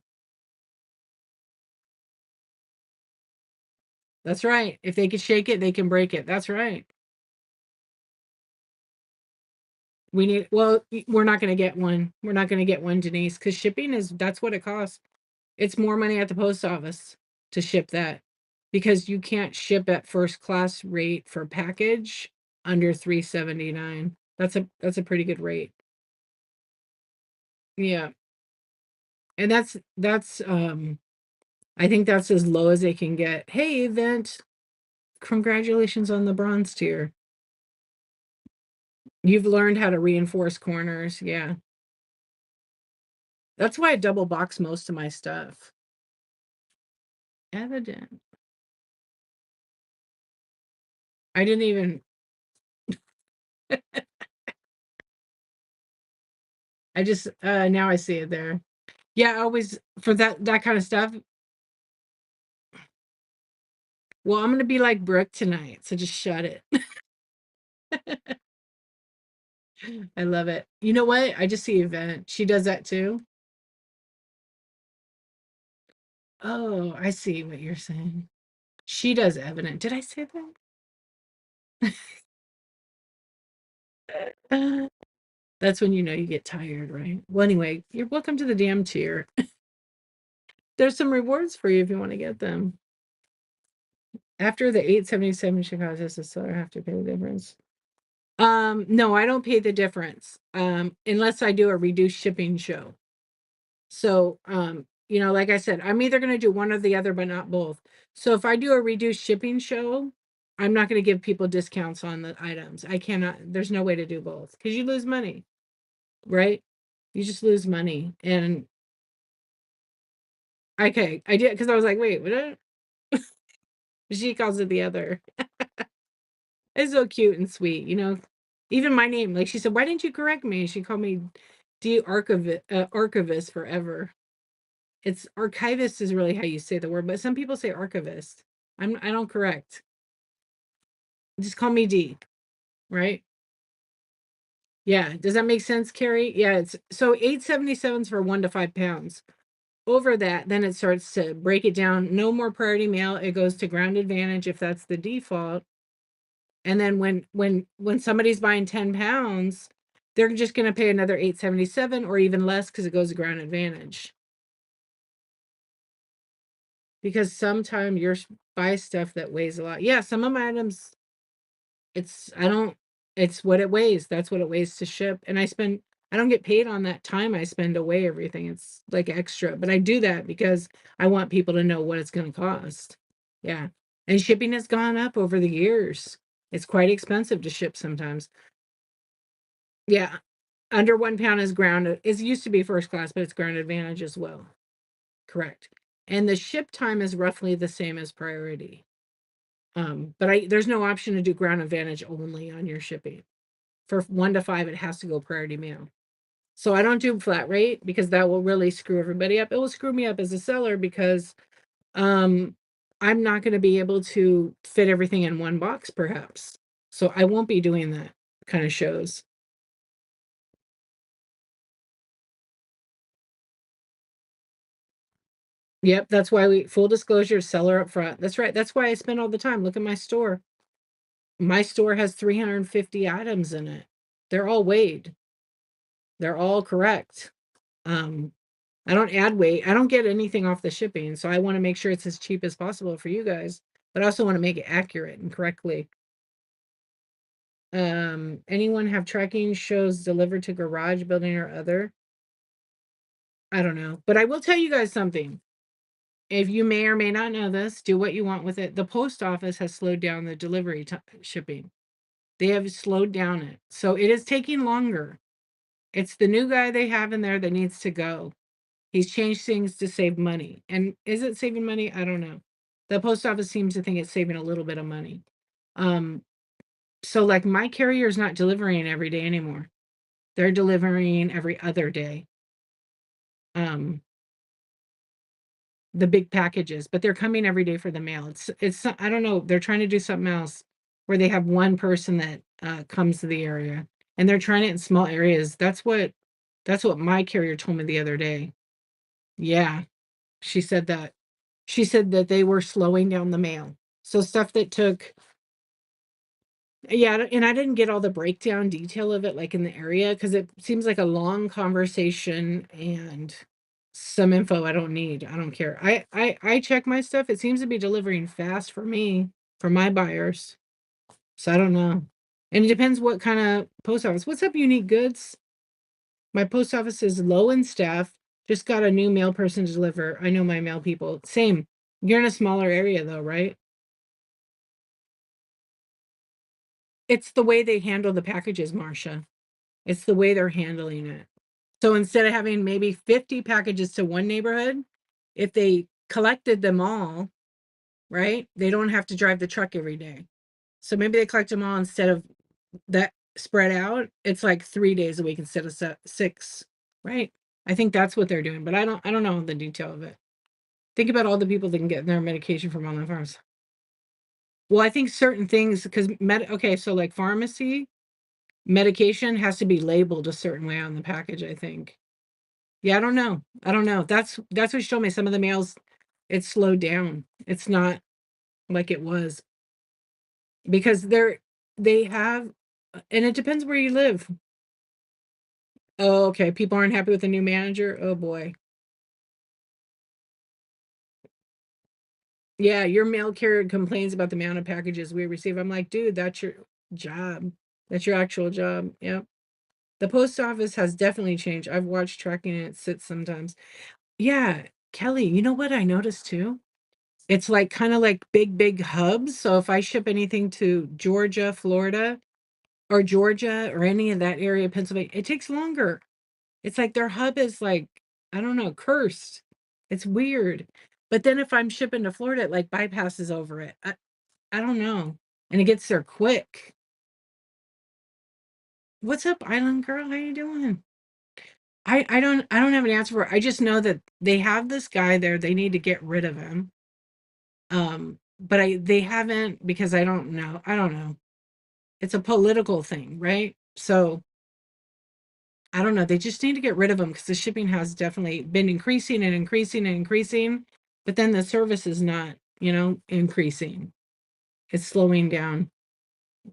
That's right. If they can shake it, they can break it. That's right. We're not going to get one. We're not going to get one, Denise, because shipping that's what it costs. It's more money at the post office to ship that because you can't ship at first class rate for package under 379. That's a pretty good rate. Yeah. And that's I think that's as low as they can get. Hey, event, congratulations on the bronze tier. You've learned how to reinforce corners. Yeah. That's why I double box most of my stuff. Evident. I didn't even I just now I see it there. Yeah, I always for that kind of stuff. Well, I'm gonna be like Brooke tonight, so just shut it. I love it. You know what? I just see Event. She does that too. Oh, I see what you're saying. She does Evident. Did I say that? That's when you know you get tired, right? Well, anyway, you're welcome to the damn tier. There's some rewards for you if you want to get them. After the 877 Chicago says the seller have to pay the difference. No, I don't pay the difference. Unless I do a reduced shipping show. So, like I said, I'm either going to do one or the other, but not both. So if I do a reduced shipping show, I'm not going to give people discounts on the items. I cannot, there's no way to do both because you lose money, right? You just lose money. And okay, I did because I was like, wait, what? She calls it the other. It's so cute and sweet, Even my name, like she said, why didn't you correct me? She called me archivist forever. It's archivist is really how you say the word, but some people say archivist. I don't correct. Just call me D, right? Yeah. Does that make sense, Carrie? Yeah. It's so 877s for 1 to 5 pounds. Over that, then it starts to break it down. No more priority mail. It goes to ground advantage if that's the default. And then when somebody's buying 10 pounds, they're just going to pay another 877 or even less because it goes to ground advantage. Because sometimes you're buy stuff that weighs a lot. Yeah, some of my items, it's I don't it's what it weighs. That's what it weighs to ship. And I don't get paid on that time I spend to weigh everything. It's like extra. But I do that because I want people to know what it's going to cost. Yeah. And shipping has gone up over the years. It's quite expensive to ship sometimes. Yeah. Under 1 pound is ground. It used to be first class, but it's ground advantage as well. Correct. And the ship time is roughly the same as priority. But there's no option to do ground advantage only on your shipping. For 1 to 5, it has to go priority mail. So I don't do flat rate because that will really screw everybody up. It will screw me up as a seller because um I'm not going to be able to fit everything in one box, perhaps. So I won't be doing that kind of shows. Yep, that's why full disclosure, seller up front. That's right. That's why I spend all the time. Look at my store. My store has 350 items in it. They're all weighed. They're all correct. Um, I don't add weight. I don't get anything off the shipping, so I want to make sure it's as cheap as possible for you guys, but I also want to make it accurate and correctly. Anyone have tracking shows delivered to garage, building, or other? I don't know, but I will tell you guys something. If you may or may not know this, do what you want with it. The post office has slowed down the delivery shipping. They have slowed down it. So it is taking longer. It's the new guy they have in there that needs to go. He's changed things to save money. And is it saving money? I don't know. The post office seems to think it's saving a little bit of money. So like my carrier is not delivering every day anymore. They're delivering every other day. The big packages, but they're coming every day for the mail. It's I don't know. They're trying to do something else where they have one person that comes to the area, and they're trying it in small areas. That's what my carrier told me the other day. Yeah, she said that. She said that they were slowing down the mail. So stuff that took, yeah, and I didn't get all the breakdown detail of it, like in the area, because it seems like a long conversation and some info I don't need. I don't care. I check my stuff. It seems to be delivering fast for me, for my buyers. So I don't know. And it depends what kind of post office. What's up, Unique Goods? My post office is low in staff. Just got a new mail person to deliver. I know my mail people. Same. You're in a smaller area though, right? It's the way they handle the packages, Marcia. It's the way they're handling it. So instead of having maybe 50 packages to one neighborhood, if they collected them all, right, they don't have to drive the truck every day. So maybe they collect them all instead of that spread out. It's like 3 days a week instead of six, right? I think that's what they're doing, but I don't know the detail of it. Think about all the people that can get their medication from online farms. Well, I think certain things because okay, so like pharmacy medication has to be labeled a certain way on the package, I think. Yeah, I don't know. I don't know. That's what she told me. Some of the mails, it's slowed down. It's not like it was because they have, and it depends where you live. Oh, okay. People aren't happy with the new manager. Oh boy. Yeah, your mail carrier complains about the amount of packages we receive. I'm like, dude, that's your job. That's your actual job. Yep. The post office has definitely changed. I've watched tracking and it sits sometimes. Yeah, Kelly, you know what I noticed too? It's like kind of like big hubs. So if I ship anything to Georgia, Florida, or Georgia, or any of that area, Pennsylvania, it takes longer. It's like their hub is like, I don't know, cursed. It's weird. But then if I'm shipping to Florida, it like bypasses over it. I don't know. And it gets there quick. What's up, Island Girl? How you doing? I don't have an answer for it. I just know that they have this guy there. They need to get rid of him. But they haven't because I don't know. I don't know. It's a political thing, right? So I don't know. They just need to get rid of them because the shipping has definitely been increasing and increasing and increasing, but then the service is not, increasing. It's slowing down.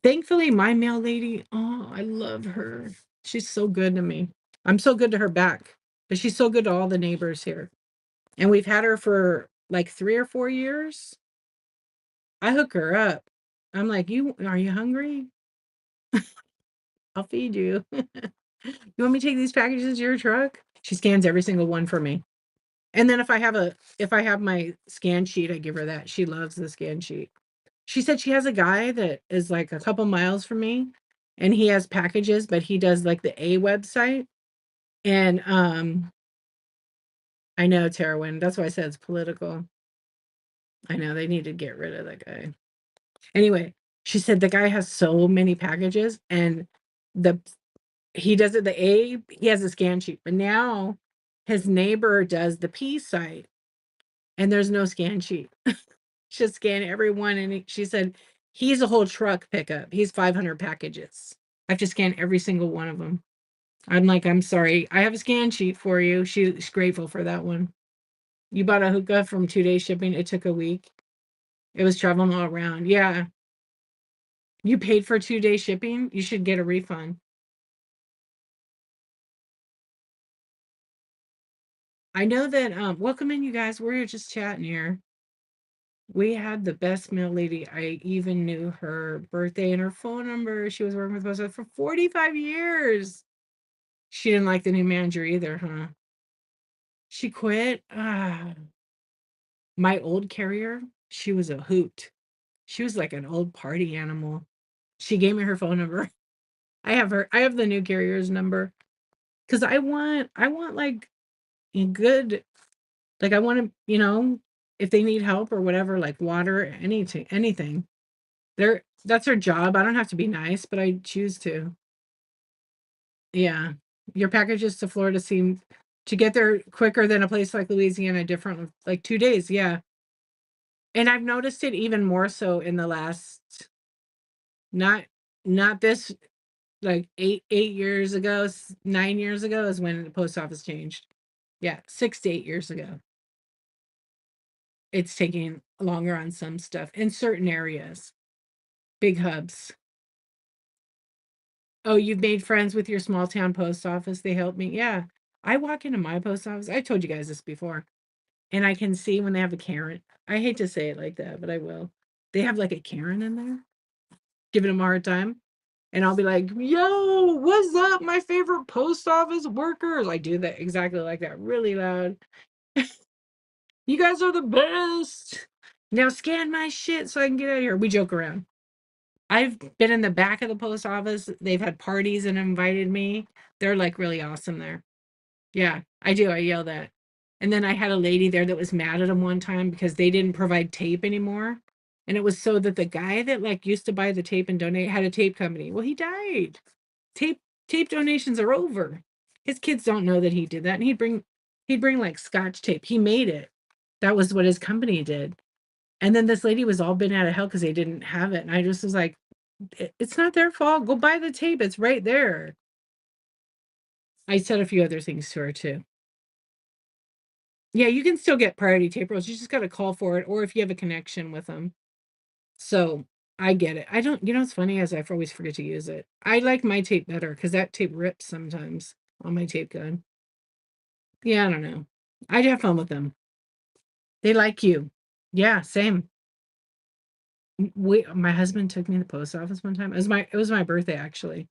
Thankfully, my mail lady, oh, I love her. She's so good to me. I'm so good to her back, but she's so good to all the neighbors here. And we've had her for like 3 or 4 years. I hook her up. I'm like, you are you hungry? I'll feed you. You want me to take these packages to your truck? She scans every single one for me. And then if I have my scan sheet, I give her that. She loves the scan sheet. She said she has a guy that is like a couple miles from me and he has packages, but he does like the A website. And I know Terwin. That's why I said it's political. I know they need to get rid of that guy. Anyway, she said the guy has so many packages and the he does it the A, he has a scan sheet, but now his neighbor does the P site and there's no scan sheet. She'll scan everyone and she said he's a whole truck pickup. He's 500 packages. I have to scan every single one of them. I'm like, I'm sorry. I have a scan sheet for you. She's grateful for that one. You bought a hookah from 2 day shipping. It took a week. It was traveling all around. Yeah. You paid for 2 day shipping. You should get a refund. I know that welcome in you guys. We're just chatting here. We had the best mail lady. I even knew her birthday and her phone number. She was working with us for 45 years. She didn't like the new manager either, huh? She quit. My old carrier, she was a hoot. She was like an old party animal. She gave me her phone number. I have the new carrier's number because I want like a good, like I want to, if they need help or whatever, like water, anything. That's her job. I don't have to be nice, but I choose to. Yeah. Your packages to Florida seem to get there quicker than a place like Louisiana, different like 2 days. Yeah. And I've noticed it even more so in the last not not this like 8 years ago, 9 years ago is when the post office changed. Yeah, 6 to 8 years ago. It's taking longer on some stuff in certain areas, big hubs. Oh, you've made friends with your small town post office. They help me. Yeah. I walk into my post office. I told you guys this before. And I can see when they have a Karen. I hate to say it like that, but I will. They have like a Karen in there, giving them a hard time. And I'll be like, yo, what's up? My favorite post office workers. I do that exactly like that, really loud. You guys are the best. Now scan my shit so I can get out of here. We joke around. I've been in the back of the post office. They've had parties and invited me. They're like really awesome there. Yeah, I do. I yelled at. And then I had a lady there that was mad at him one time because they didn't provide tape anymore. And it was so that the guy that like used to buy the tape and donate had a tape company. Well, he died. Tape tape donations are over. His kids don't know that he did that. And he'd bring like scotch tape. He made it. That was what his company did. And then this lady was all bent out of hell because they didn't have it. And I just was like, It's not their fault. Go buy the tape. It's right there." I said a few other things to her too. Yeah, you can still get priority tape rolls. You just got to call for it, or if you have a connection with them. So I get it. I don't, you know, what's funny is I always forget to use it. I like my tape better because that tape rips sometimes on my tape gun. Yeah, I don't know. I'd have fun with them. They like you. Yeah, same. My husband took me to the post office one time. It was my birthday actually.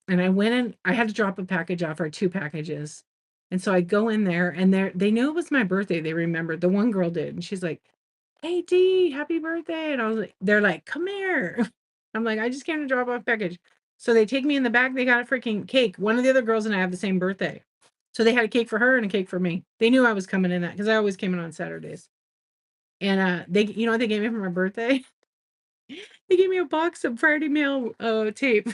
And I went in, I had to drop a package off, or 2 packages. And so I go in there and they knew it was my birthday. They remembered. The one girl did. And she's like, "Hey D, happy birthday." And I was like, they're like, "Come here." I'm like, "I just came to drop off package." So they take me in the back, they got a freaking cake. One of the other girls and I have the same birthday. So they had a cake for her and a cake for me. They knew I was coming in that because I always came in on Saturdays. And they, you know what they gave me for my birthday? They gave me a box of Friday mail tape.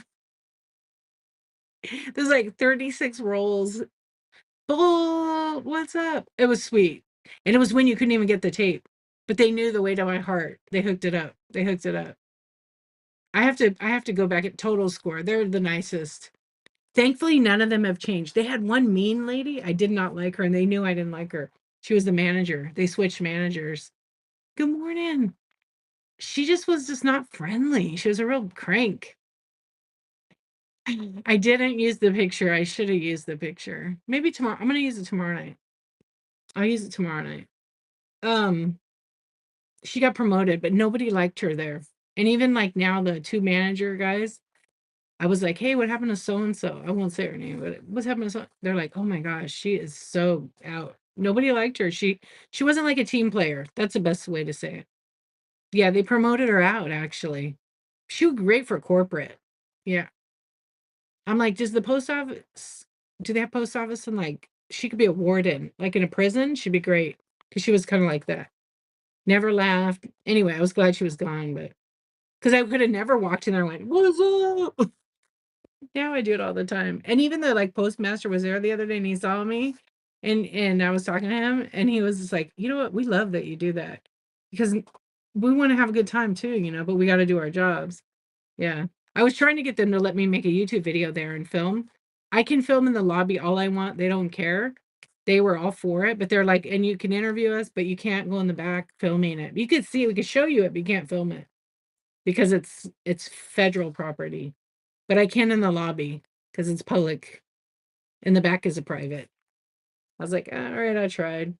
There's like 36 rolls. Oh, what's up? It was sweet. And it was when you couldn't even get the tape. But they knew the way to my heart. They hooked it up. They hooked it up. I have to go back at total score. They're the nicest. Thankfully, none of them have changed. They had one mean lady. I did not like her, and they knew I didn't like her. She was the manager. They switched managers. Good morning. She just was just not friendly. She was a real crank. I didn't use the picture. I should have used the picture. Maybe tomorrow. I'm gonna use it tomorrow night. I'll use it tomorrow night. Um, she got promoted, but nobody liked her there. And even like now, the 2 manager guys, I was like, "Hey, what happened to so and so?" I won't say her name, but what's happened to so? They're like, "Oh my gosh, she is so out." Nobody liked her. She wasn't like a team player. That's the best way to say it. Yeah, they promoted her out actually. She was great for corporate. Yeah. I'm like, does the post office do they have post office and like she could be a warden, like in a prison? She'd be great because she was kind of like that. Never laughed. Anyway, I was glad she was gone, but because I could have never walked in there and went, "What's up?" Now I do it all the time. And even the like postmaster was there the other day and he saw me and I was talking to him and he was just like, "You know what? We love that you do that because we want to have a good time too, but we got to do our jobs." Yeah. I was trying to get them to let me make a YouTube video there and film. I can film in the lobby all I want. They don't care. They were all for it, but they're like, "And you can interview us, but you can't go in the back filming it. You could see, we could show you it, but you can't film it because it's federal property. But I can in the lobby because it's public. In the back is a private." I was like, "All right, I tried."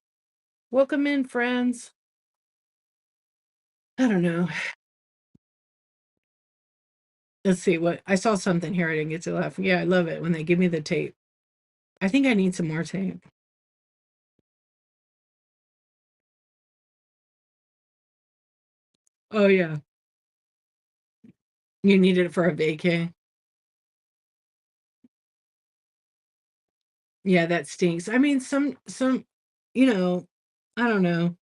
Welcome in, friends. I don't know. Let's see what I saw something here I didn't get to laugh. Yeah, I love it when they give me the tape. I think I need some more tape. Oh yeah. You needed it for a vacay. Yeah, that stinks. I mean, you know, I don't know.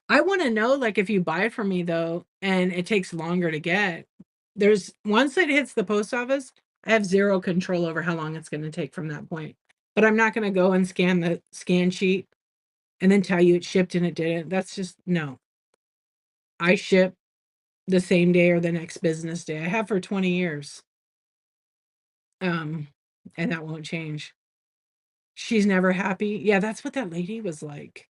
I wanna know, like, if you buy from me, though, and it takes longer to get, there's once it hits the post office, I have 0 control over how long it's gonna take from that point. But I'm not gonna go and scan the scan sheet and then tell you it shipped and it didn't. That's just no. I ship the same day or the next business day. I have for 20 years, um, and that won't change. She's never happy. Yeah, that's what that lady was like.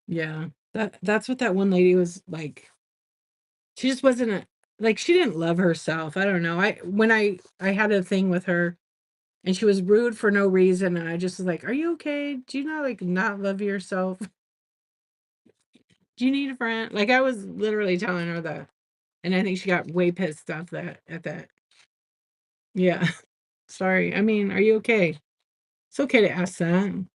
Yeah. That's what that one lady was like. She just wasn't a like, she didn't love herself. I don't know. I had a thing with her and she was rude for no reason, and I just was like, "Are you okay? Do you not, like, not love yourself? Do you need a friend?" Like, I was literally telling her that, and I think she got way pissed off that at that. Yeah. Sorry. I mean, are you okay? It's okay to ask that.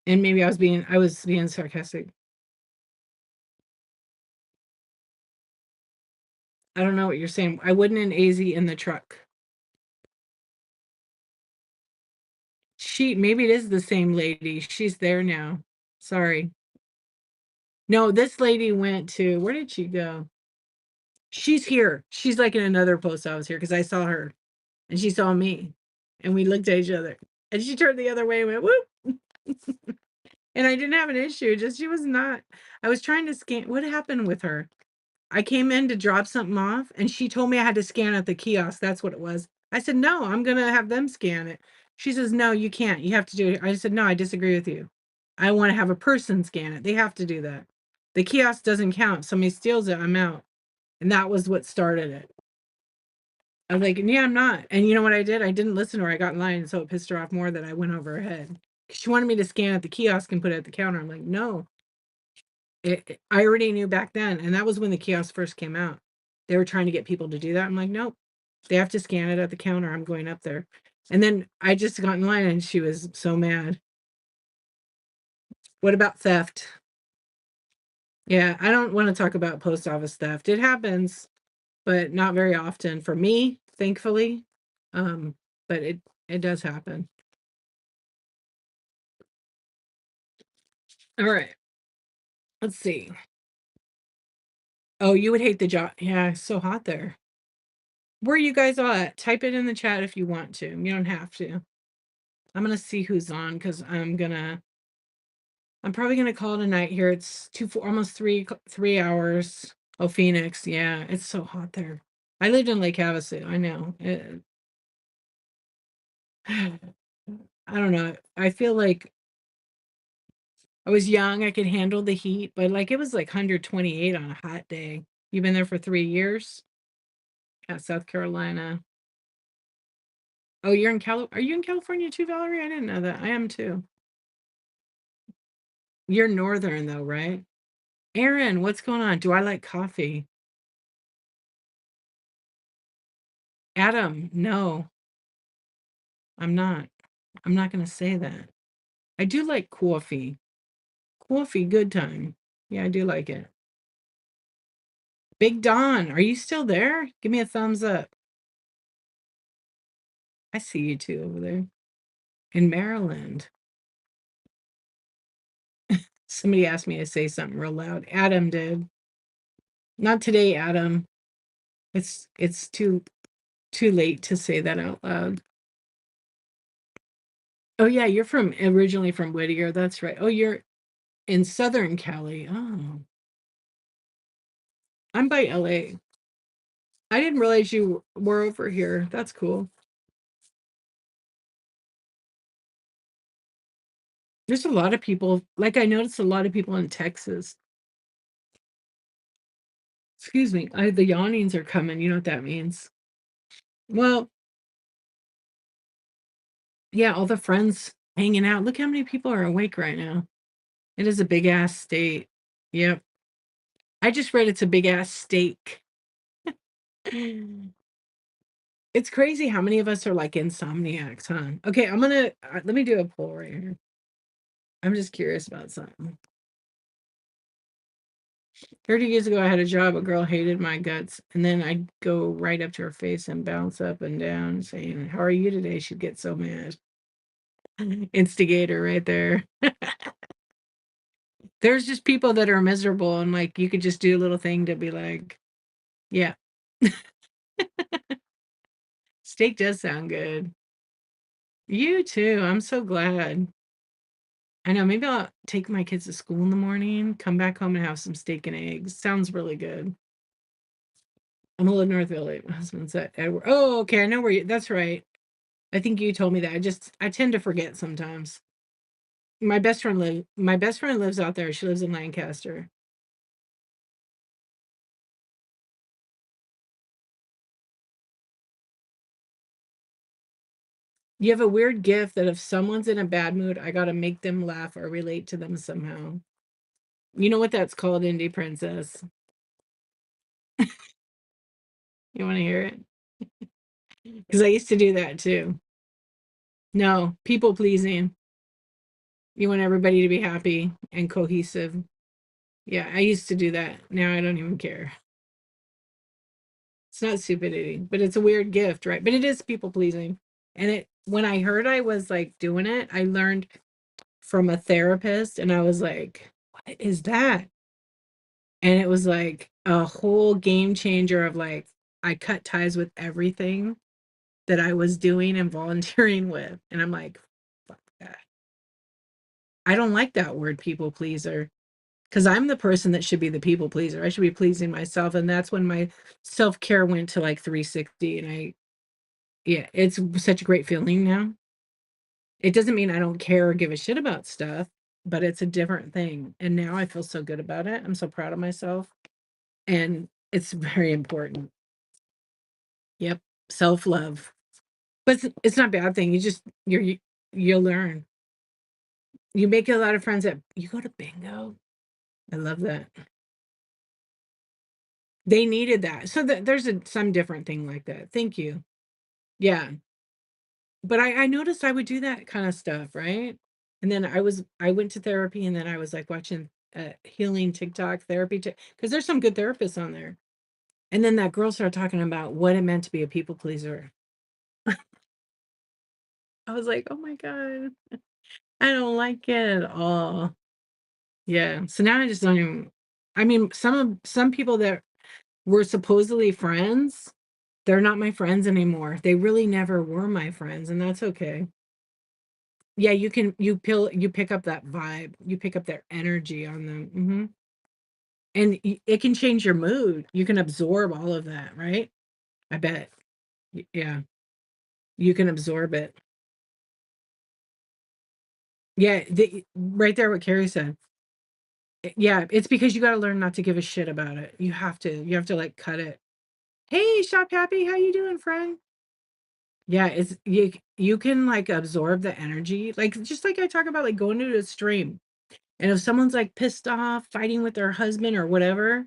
And maybe I was being sarcastic. I don't know what you're saying. I wouldn't in AZ in the truck. Maybe it is the same lady. She's there now. Sorry. No, this lady went to, where did she go? She's here. She's like in another post office here because I saw her and she saw me and we looked at each other and she turned the other way and went, whoop. And I didn't have an issue. Just she was not, I was trying to scan. What happened with her? I came in to drop something off and she told me I had to scan at the kiosk. That's what it was. I said, no, I'm going to have them scan it. She says, no, you can't. You have to do it. I said, no, I disagree with you. I want to have a person scan it. They have to do that. The kiosk doesn't count. Somebody steals it, I'm out. And that was what started it. I was like, yeah, I'm not. And you know what I did? I didn't listen to her. I got in line. So it pissed her off more that I went over her head. She wanted me to scan at the kiosk and put it at the counter. I'm like, no. I already knew back then. And that was when the kiosk first came out. They were trying to get people to do that. I'm like, nope. They have to scan it at the counter. I'm going up there. And then I just got in line and she was so mad. What about theft? Yeah, I don't want to talk about post office theft. It happens, but not very often for me, thankfully. Um, but it does happen. All right. Let's see. Oh, you would hate the job. Yeah, it's so hot there. Where are you guys all at? Type it in the chat if you want to. You don't have to. I'm gonna see who's on because I'm probably gonna call tonight here. It's almost 3 hours. Oh, Phoenix. Yeah, it's so hot there. I lived in Lake Havasu. I know. I don't know. I feel like I was young. I could handle the heat, but like it was like 128 on a hot day. You've been there for 3 years at South Carolina. Oh, you're in Are you in California too, Valerie? I didn't know that. I am too. You're northern though, right? Aaron, what's going on? Do I like coffee? Adam, no, I'm not. I'm not going to say that. I do like coffee. Coffee, good time. Yeah, I do like it. Big Don, are you still there? Give me a thumbs up. I see you too over there in Maryland. Somebody asked me to say something real loud. Adam did. Not today, Adam. It's too late to say that out loud. Oh yeah, you're originally from Whittier. That's right. Oh, you're in Southern Cali. Oh, I'm by LA. I didn't realize you were over here. That's cool. There's a lot of people, like I noticed a lot of people in Texas. Excuse me, the yawnings are coming. You know what that means? Well, yeah, all the friends hanging out. Look how many people are awake right now. It is a big ass state. Yep. I just read it's a big ass steak. It's crazy how many of us are like insomniacs, huh? Okay, let me do a poll right here. I'm just curious about something. 30 years ago, I had a job. A girl hated my guts. And then I'd go right up to her face and bounce up and down saying, how are you today? She'd get so mad. Instigator right there. There's just people that are miserable and like you could just do a little thing to be like, yeah. Steak does sound good. You too. I'm so glad. I know. Maybe I'll take my kids to school in the morning, come back home and have some steak and eggs. Sounds really good. I'm a little Northville. My husband's at Edward. Oh, okay. I know where that's right. I think you told me that. I tend to forget sometimes. My best friend lives out there. She lives in Lancaster. You have a weird gift that if someone's in a bad mood, I gotta make them laugh or relate to them somehow. You know what that's called, Indie Princess? You want to hear it? Because I used to do that too. No, people pleasing. You want everybody to be happy and cohesive. Yeah, I used to do that. Now I don't even care. It's not stupidity, but it's a weird gift, right? But it is people pleasing. And it when I heard I was like doing it, I learned from a therapist and I was like, what is that? And it was like a whole game changer of like I cut ties with everything that I was doing and volunteering with. And I'm like, fuck that. I don't like that word people pleaser because I'm the person that should be the people pleaser. I should be pleasing myself. And that's when my self care went to like 360. And yeah, it's such a great feeling now. It doesn't mean I don't care or give a shit about stuff, but it's a different thing. And now I feel so good about it. I'm so proud of myself. And it's very important. Yep. Self love. But it's not a bad thing. You learn. You make a lot of friends that you go to bingo. I love that. They needed that. So there's some different thing like that. Thank you. Yeah. But I noticed I would do that kind of stuff, right? And then I went to therapy and then I was like watching healing TikTok therapy because there's some good therapists on there. And then that girl started talking about what it meant to be a people pleaser. I was like, oh my God, I don't like it at all. Yeah. So now I just don't even I mean, some people that were supposedly friends, they're not my friends anymore. They really never were my friends, and that's okay. Yeah, you pick up that vibe. You pick up their energy on them. And it can change your mood. You can absorb all of that, right? I bet. Yeah, you can absorb it. Yeah, right there what Carrie said. Yeah, it's because you got to learn not to give a shit about it. You have to. You have to like cut it. Hey, Shop Happy, how you doing, friend? Yeah, it's you can like absorb the energy. Like just like I talk about like going to a stream. And if someone's like pissed off, fighting with their husband or whatever,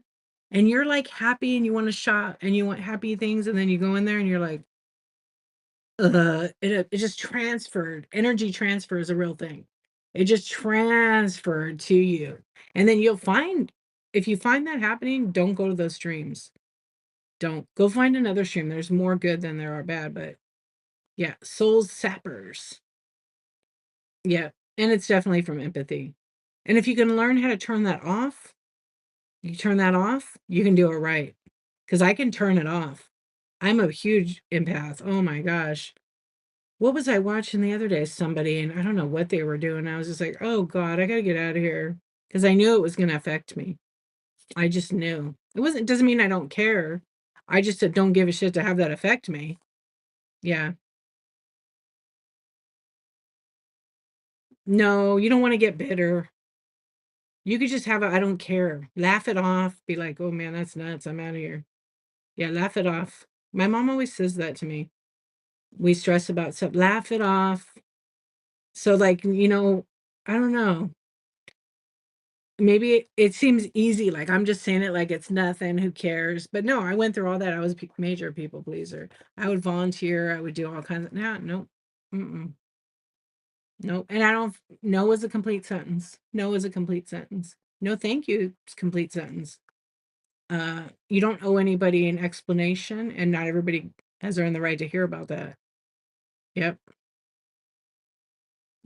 and you're like happy and you want to shop and you want happy things, and then you go in there and you're like, it just transferred. Energy transfer is a real thing. It just transferred to you. And then you'll find if you find that happening, don't go to those streams. Don't go find another stream. There's more good than there are bad, but yeah, soul sappers. Yeah. And it's definitely from empathy. And if you can learn how to turn that off, you turn that off, you can do it right. Because I can turn it off. I'm a huge empath. Oh my gosh. What was I watching the other day? Somebody, and I don't know what they were doing. I was just like, oh God, I gotta get out of here. Because I knew it was gonna affect me. I just knew. It doesn't mean I don't care. I just don't give a shit to have that affect me. Yeah. No, you don't want to get bitter. You could just have a I don't care. Laugh it off. Be like, oh man, that's nuts. I'm out of here. Yeah, laugh it off. My mom always says that to me. We stress about stuff. Laugh it off. So like, I don't know. Maybe it seems easy, like I'm just saying it like it's nothing, who cares? But no, I went through all that. I was a major people pleaser. I would volunteer, I would do all kinds of no, nope. Mm-mm. Nope. And I don't no is a complete sentence. No is a complete sentence. No, thank you is complete sentence. You don't owe anybody an explanation, and not everybody has earned the right to hear about that. Yep.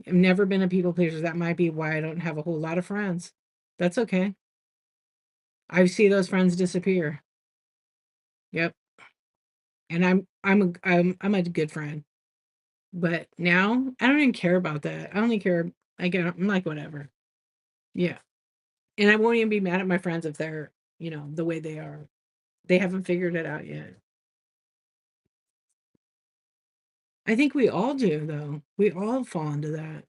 I've never been a people pleaser. That might be why I don't have a whole lot of friends. That's okay. I see those friends disappear. Yep. And I'm a good friend. But now I don't even care about that. I only care I'm like whatever. Yeah. And I won't even be mad at my friends if they're, the way they are. They haven't figured it out yet. I think we all do though. We all fall into that,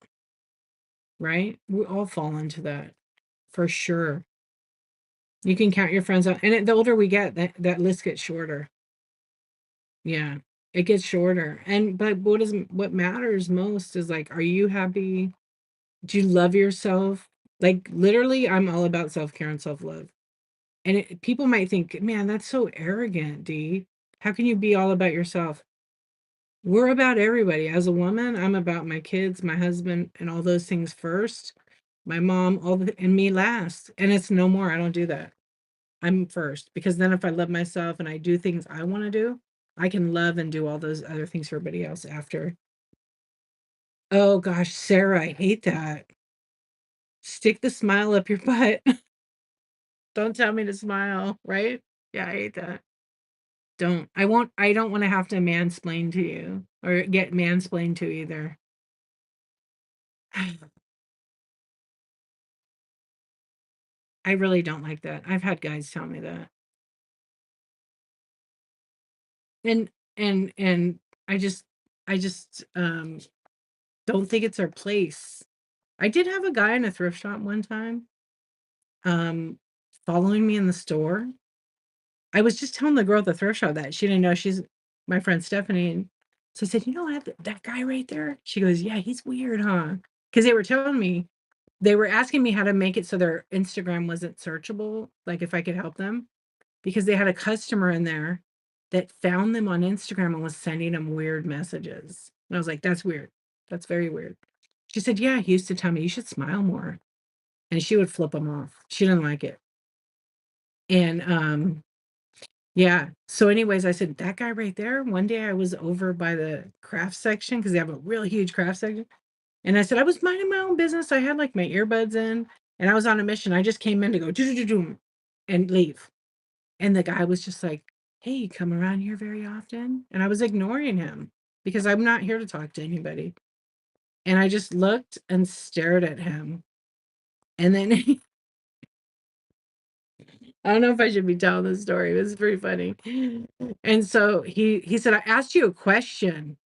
right? We all fall into that for sure. You can count your friends out. And the older we get, that list gets shorter. Yeah, it gets shorter. But what matters most is like, are you happy? Do you love yourself? Like literally, I'm all about self-care and self-love. And people might think, man, that's so arrogant, D. How can you be all about yourself? We're about everybody. As a woman, I'm about my kids, my husband, and all those things first. My mom, and me last. And it's no more. I don't do that. I'm first, because then if I love myself and I do things I wanna do, I can love and do all those other things for everybody else after. Oh gosh, Sarah, I hate that. Stick the smile up your butt. Don't tell me to smile, right? Yeah, I hate that. I don't wanna have to mansplain to you or get mansplained to either. I really don't like that. I've had guys tell me that. And and I just don't think it's our place. I did have a guy in a thrift shop one time, um, following me in the store. I was just telling the girl at the thrift shop that she didn't know she's my friend Stephanie, and so I said, "You know what, that guy right there?" She goes, "Yeah, he's weird, huh?" Because they were telling me they were asking me how to make it so their Instagram wasn't searchable, like, if I could help them, because they had a customer in there that found them on Instagram and was sending them weird messages. And I was like, "That's weird. That's very weird." She said, "Yeah, he used to tell me you should smile more." And she would flip them off. She didn't like it. And yeah. So anyways, I said, "That guy right there," one day I was over by the craft section because they have a real huge craft section. And I said, "I was minding my own business. I had like my earbuds in and I was on a mission. I just came in to go do do do and leave." And the guy was just like, "Hey, you come around here very often?" And I was ignoring him because I'm not here to talk to anybody. And I just looked and stared at him. And then I don't know if I should be telling this story. It was pretty funny. And so he said, "I asked you a question."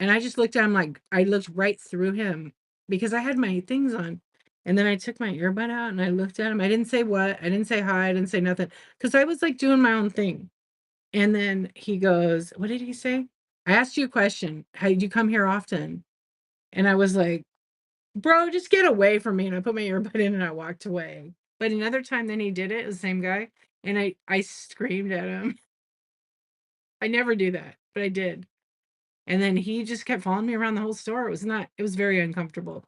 And I just looked at him like I looked right through him because I had my things on. And then I took my earbud out and I looked at him. I didn't say what, I didn't say hi, I didn't say nothing because I was like doing my own thing. And then he goes, what did he say? "I asked you a question. How did you come here often?" And I was like, "Bro, just get away from me." And I put my earbud in and I walked away. But another time then he did it, the same guy, and I screamed at him. I never do that, but I did. And then he just kept following me around the whole store. It was very uncomfortable.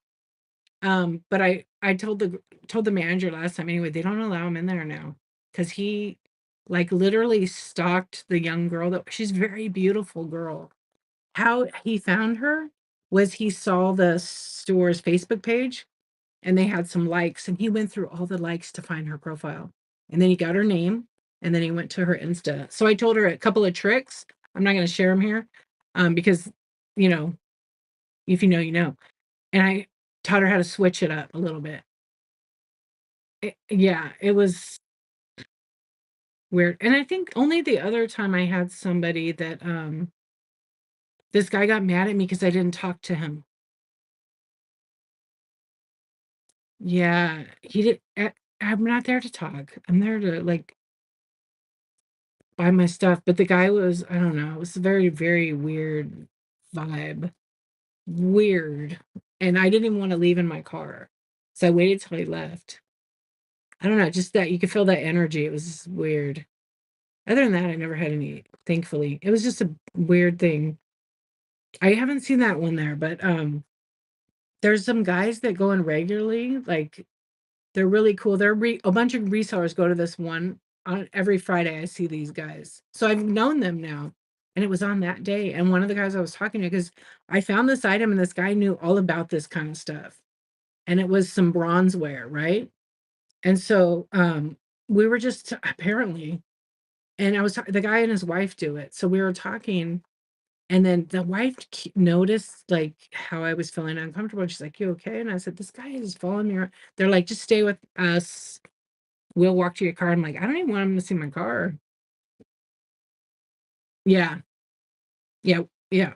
But I told the manager last time anyway, they don't allow him in there now because he like literally stalked the young girl that she's a very beautiful girl. How he found her was he saw the store's Facebook page and they had some likes and he went through all the likes to find her profile. And then he got her name and then he went to her Insta. So I told her a couple of tricks. I'm not going to share them here because, you know, if you know, you know. And I taught her how to switch it up a little bit. Yeah, it was weird. And I think only the other time I had somebody that this guy got mad at me because I didn't talk to him. Yeah, he did. I'm not there to talk. I'm there to like buy my stuff. But the guy was, I don't know, it was a very, very weird vibe. Weird. And I didn't even want to leave in my car. So I waited till he left. I don't know, just that you could feel that energy. It was weird. Other than that, I never had any, thankfully. It was just a weird thing. I haven't seen that one there, but there's some guys that go in regularly, like they're really cool. A bunch of resellers go to this one on every Friday. I see these guys. So I've known them now. And it was on that day. And one of the guys I was talking to, because I found this item and this guy knew all about this kind of stuff. And it was some bronzeware, right? And so we were just apparently, and the guy and his wife do it. So we were talking, and then the wife noticed like how I was feeling uncomfortable. She's like, "You okay?" And I said, "This guy is following me around." They're like, "Just stay with us. We'll walk to your car." I'm like, "I don't even want him to see my car." Yeah, yeah, yeah.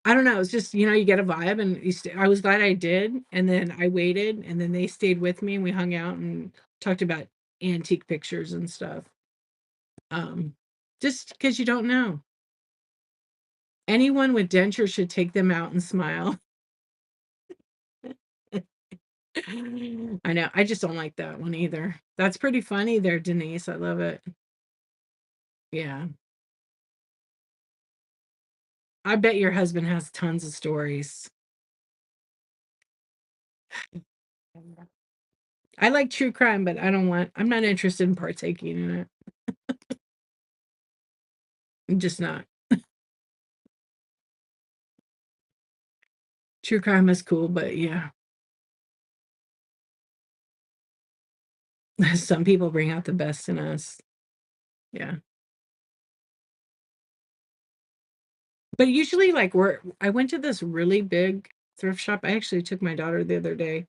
I don't know. It's just, you get a vibe, and I was glad I did. And then I waited, and then they stayed with me, and we hung out and talked about antique pictures and stuff. Um, just because you don't know. Anyone with dentures should take them out and smile. I know. I just don't like that one either. That's pretty funny there, Denise. I love it. Yeah. I bet your husband has tons of stories. I like true crime, but I'm not interested in partaking in it. I'm just not. True crime is cool, but yeah, some people bring out the best in us. Yeah. But usually, like, I went to this really big thrift shop. I actually took my daughter the other day.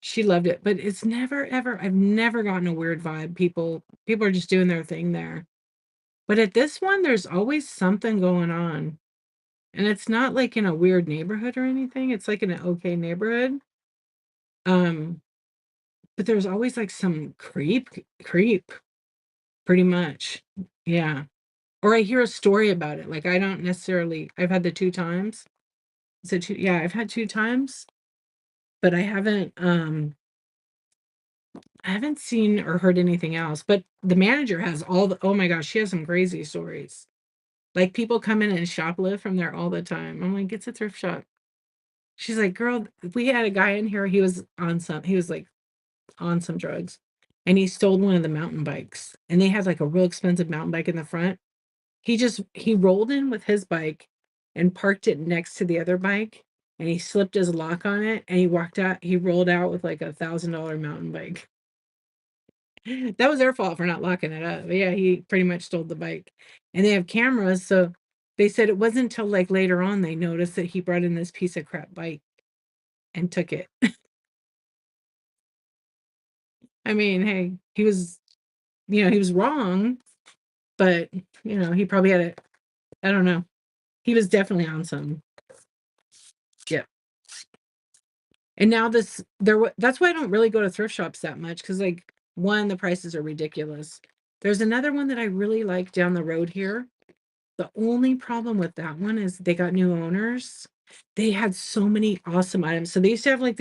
She loved it, but it's never ever I've never gotten a weird vibe. People are just doing their thing there. But at this one, there's always something going on. And it's not like in a weird neighborhood or anything. It's like in an okay neighborhood. Um, but there's always like some creep, pretty much. Yeah. Or I hear a story about it. Like I don't necessarily I've had the two times. So two, yeah, I've had two times, but I haven't seen or heard anything else. But the manager has oh my gosh, she has some crazy stories. Like people come in and shoplift from there all the time. I'm like, it's a thrift shop. She's like, girl, we had a guy in here. He was like on some drugs and he stole one of the mountain bikes. And they had like a real expensive mountain bike in the front. He rolled in with his bike and parked it next to the other bike. And he slipped his lock on it and he walked out. He rolled out with like $1,000 mountain bike. That was their fault for not locking it up. But yeah, he pretty much stole the bike. And they have cameras, so they said it wasn't until like later on they noticed that he brought in this piece of crap bike and took it. I mean, hey, he was wrong, but he probably had it. I don't know. He was definitely on some. Yeah. And now that's why I don't really go to thrift shops that much because like one, the prices are ridiculous. There's another one that I really like down the road here. The only problem with that one is they got new owners. They had so many awesome items. So they used to have like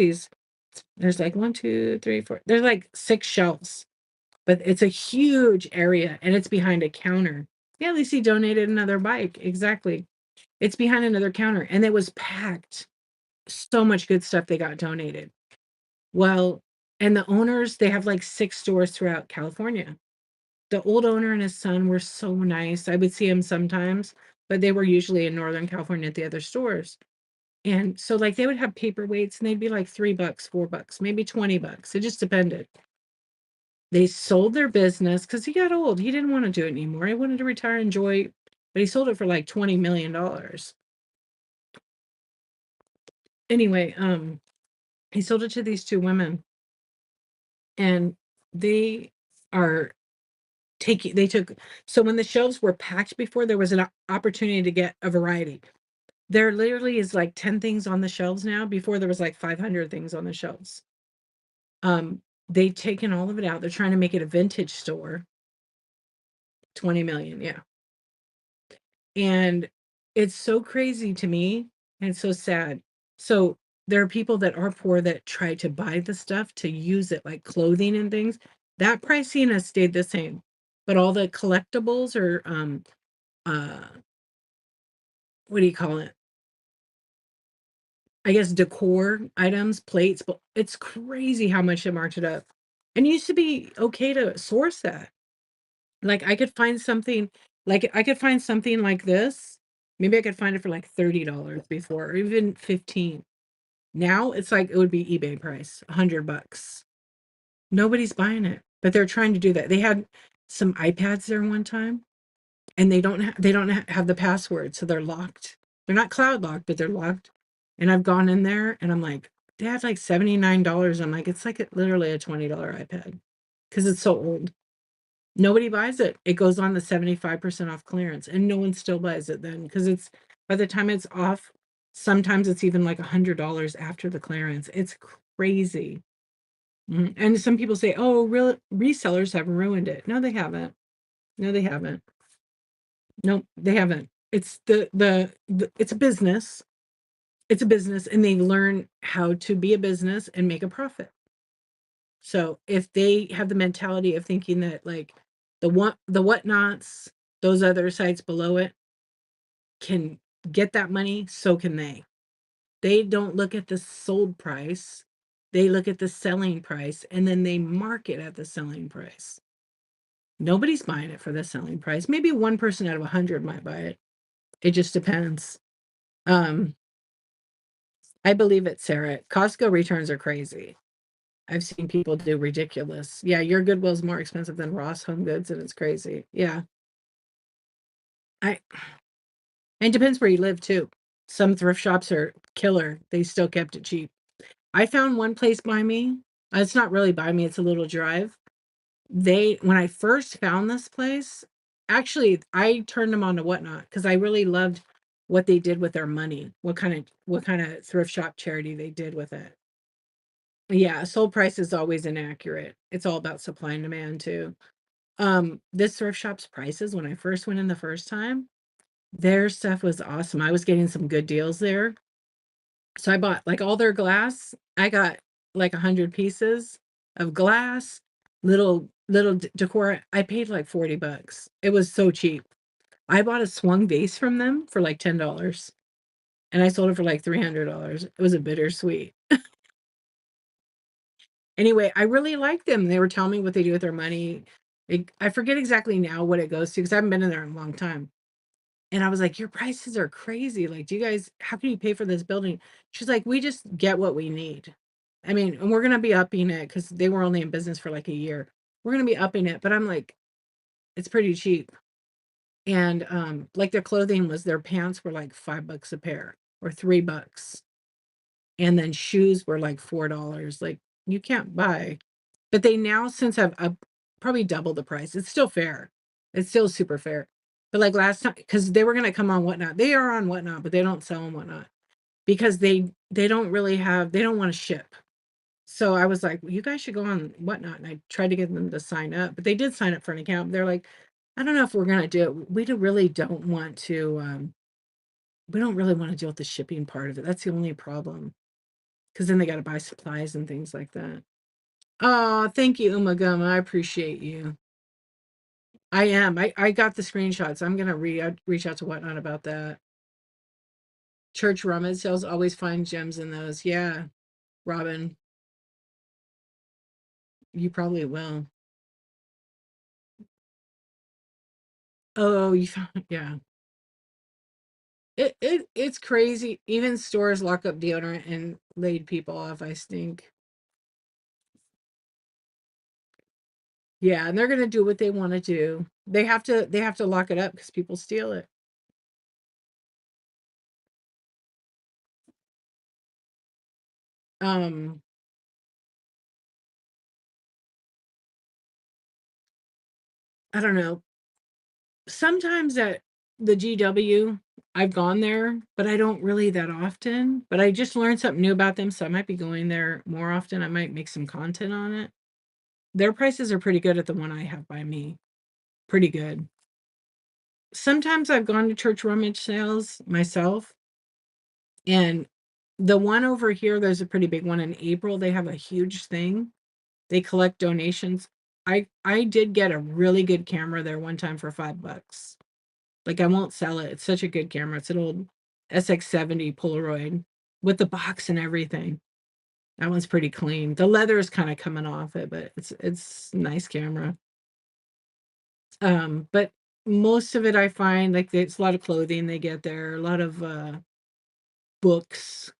there's like one, two, three, four, there's like six shelves, but it's a huge area and it's behind a counter. Yeah, at least he donated another bike. Exactly. It's behind another counter and it was packed. So much good stuff they got donated. Well, and the owners, they have like six stores throughout California. The old owner and his son were so nice. I would see him sometimes, but they were usually in Northern California at the other stores. And so like they would have paperweights and they'd be like $3, $4, maybe $20. It just depended. They sold their business because he got old. He didn't want to do it anymore. He wanted to retire, enjoy, but he sold it for like $20 million. Anyway, he sold it to these two women and they are they took so when the shelves were packed before there was an opportunity to get a variety. There literally is like 10 things on the shelves now. Before there was like 500 things on the shelves. They've taken all of it out. They're trying to make it a vintage store. 20 million, yeah. And it's so crazy to me and it's so sad. So there are people that are poor that try to buy the stuff to use it like clothing and things. That pricing has stayed the same. But all the collectibles or uh what do you call it? I guess decor items, plates, but it's crazy how much they marked it up. And it used to be okay to source that. Like I could find something like this. Maybe I could find it for like $30 before, or even 15. Now it's like it would be eBay price, $100. Nobody's buying it, but they're trying to do that. They had some iPads there one time, and they don't have the password, so they're locked. They're not cloud locked, but they're locked. And I've gone in there and I'm like, they had like $79. I'm like, it's like literally a $20 iPad because it's so old. Nobody buys it. It goes on the 75% off clearance, and no one still buys it then because it's by the time it's off, sometimes it's even like $100 after the clearance. It's crazy. And some people say, oh, real resellers have ruined it. No, they haven't. No, they haven't. No, they haven't. It's it's a business. It's a business and they learn how to be a business and make a profit. So if they have the mentality of thinking that like the whatnots, those other sites below it can get that money, so can they. They don't look at the sold price. They look at the selling price and then they mark it at the selling price. Nobody's buying it for the selling price. Maybe one person out of 100 might buy it. It just depends. Um, I believe it, Sarah. Costco returns are crazy. I've seen people do ridiculous. Yeah, your Goodwill's more expensive than Ross Home Goods, and it's crazy. Yeah. I and it depends where you live too. Some thrift shops are killer. They still kept it cheap. I found one place by me. It's not really by me, it's a little drive. When I first found this place, actually I turned them on to Whatnot because I really loved what they did with their money. What kind of thrift shop charity they did with it. Yeah, sold price is always inaccurate. It's all about supply and demand too. This thrift shop's prices when I first went in the first time, their stuff was awesome. I was getting some good deals there. So I bought like all their glass. I got like 100 pieces of glass, little decor. I paid like 40 bucks. It was so cheap. I bought a swung vase from them for like $10 and I sold it for like $300. It was a bittersweet. Anyway, I really liked them. They were telling me what they do with their money. I forget exactly now what it goes to because I haven't been in there in a long time. And I was like, "Your prices are crazy. Like, do you guys how can you pay for this building?" She's like, "We just get what we need." I mean, and we're gonna be upping it because they were only in business for like a year. We're gonna be upping it, but I'm like, it's pretty cheap. And like their pants were like $5 a pair or $3. And then shoes were like $4. Like, you can't buy. But they now since have up probably double the price. It's still fair. It's still super fair. But like last time, because they were gonna come on Whatnot. They are on Whatnot, but they don't sell on Whatnot because they don't really have they don't want to ship. So I was like, well, you guys should go on Whatnot. And I tried to get them to sign up, but they did sign up for an account. They're like, I don't know if we're gonna do it. Really don't want to we don't really want to deal with the shipping part of it. That's the only problem. Because then they got to buy supplies and things like that. Oh, thank you, Umagama. I appreciate you. I am. I got the screenshots. I'm gonna reach out to Whatnot about that. Church rummage sales always find gems in those. Yeah, Robin, you probably will. Oh, you found yeah. It's crazy. Even stores lock up deodorant and laid people off. I stink. Yeah, and they're gonna do what they want to do. They have to lock it up because people steal it. Um, I don't know. Sometimes at the GW, I've gone there, but I don't really that often. But I just learned something new about them, so I might be going there more often. I might make some content on it. Their prices are pretty good at the one I have by me. Pretty good. Sometimes I've gone to church rummage sales myself, and the one over here, there's a pretty big one in April. They have a huge thing. They collect donations. I did get a really good camera there one time for $5. Like, I won't sell it. It's such a good camera. It's an old SX70 Polaroid with the box and everything. That one's pretty clean. The leather is kind of coming off it, but it's a nice camera. But most of it I find like it's a lot of clothing they get there, a lot of books.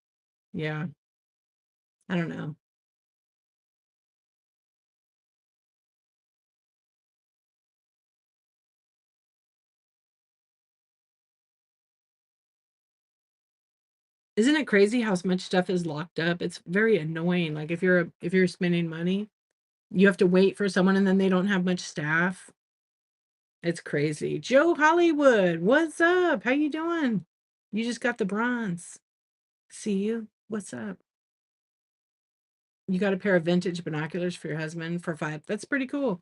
Yeah, I don't know. Isn't it crazy how much stuff is locked up? It's very annoying. Like if you're spending money, you have to wait for someone and then they don't have much staff. It's crazy. Joe Hollywood, what's up? How you doing? You just got the bronze. See you. What's up? You got a pair of vintage binoculars for your husband for 5. That's pretty cool.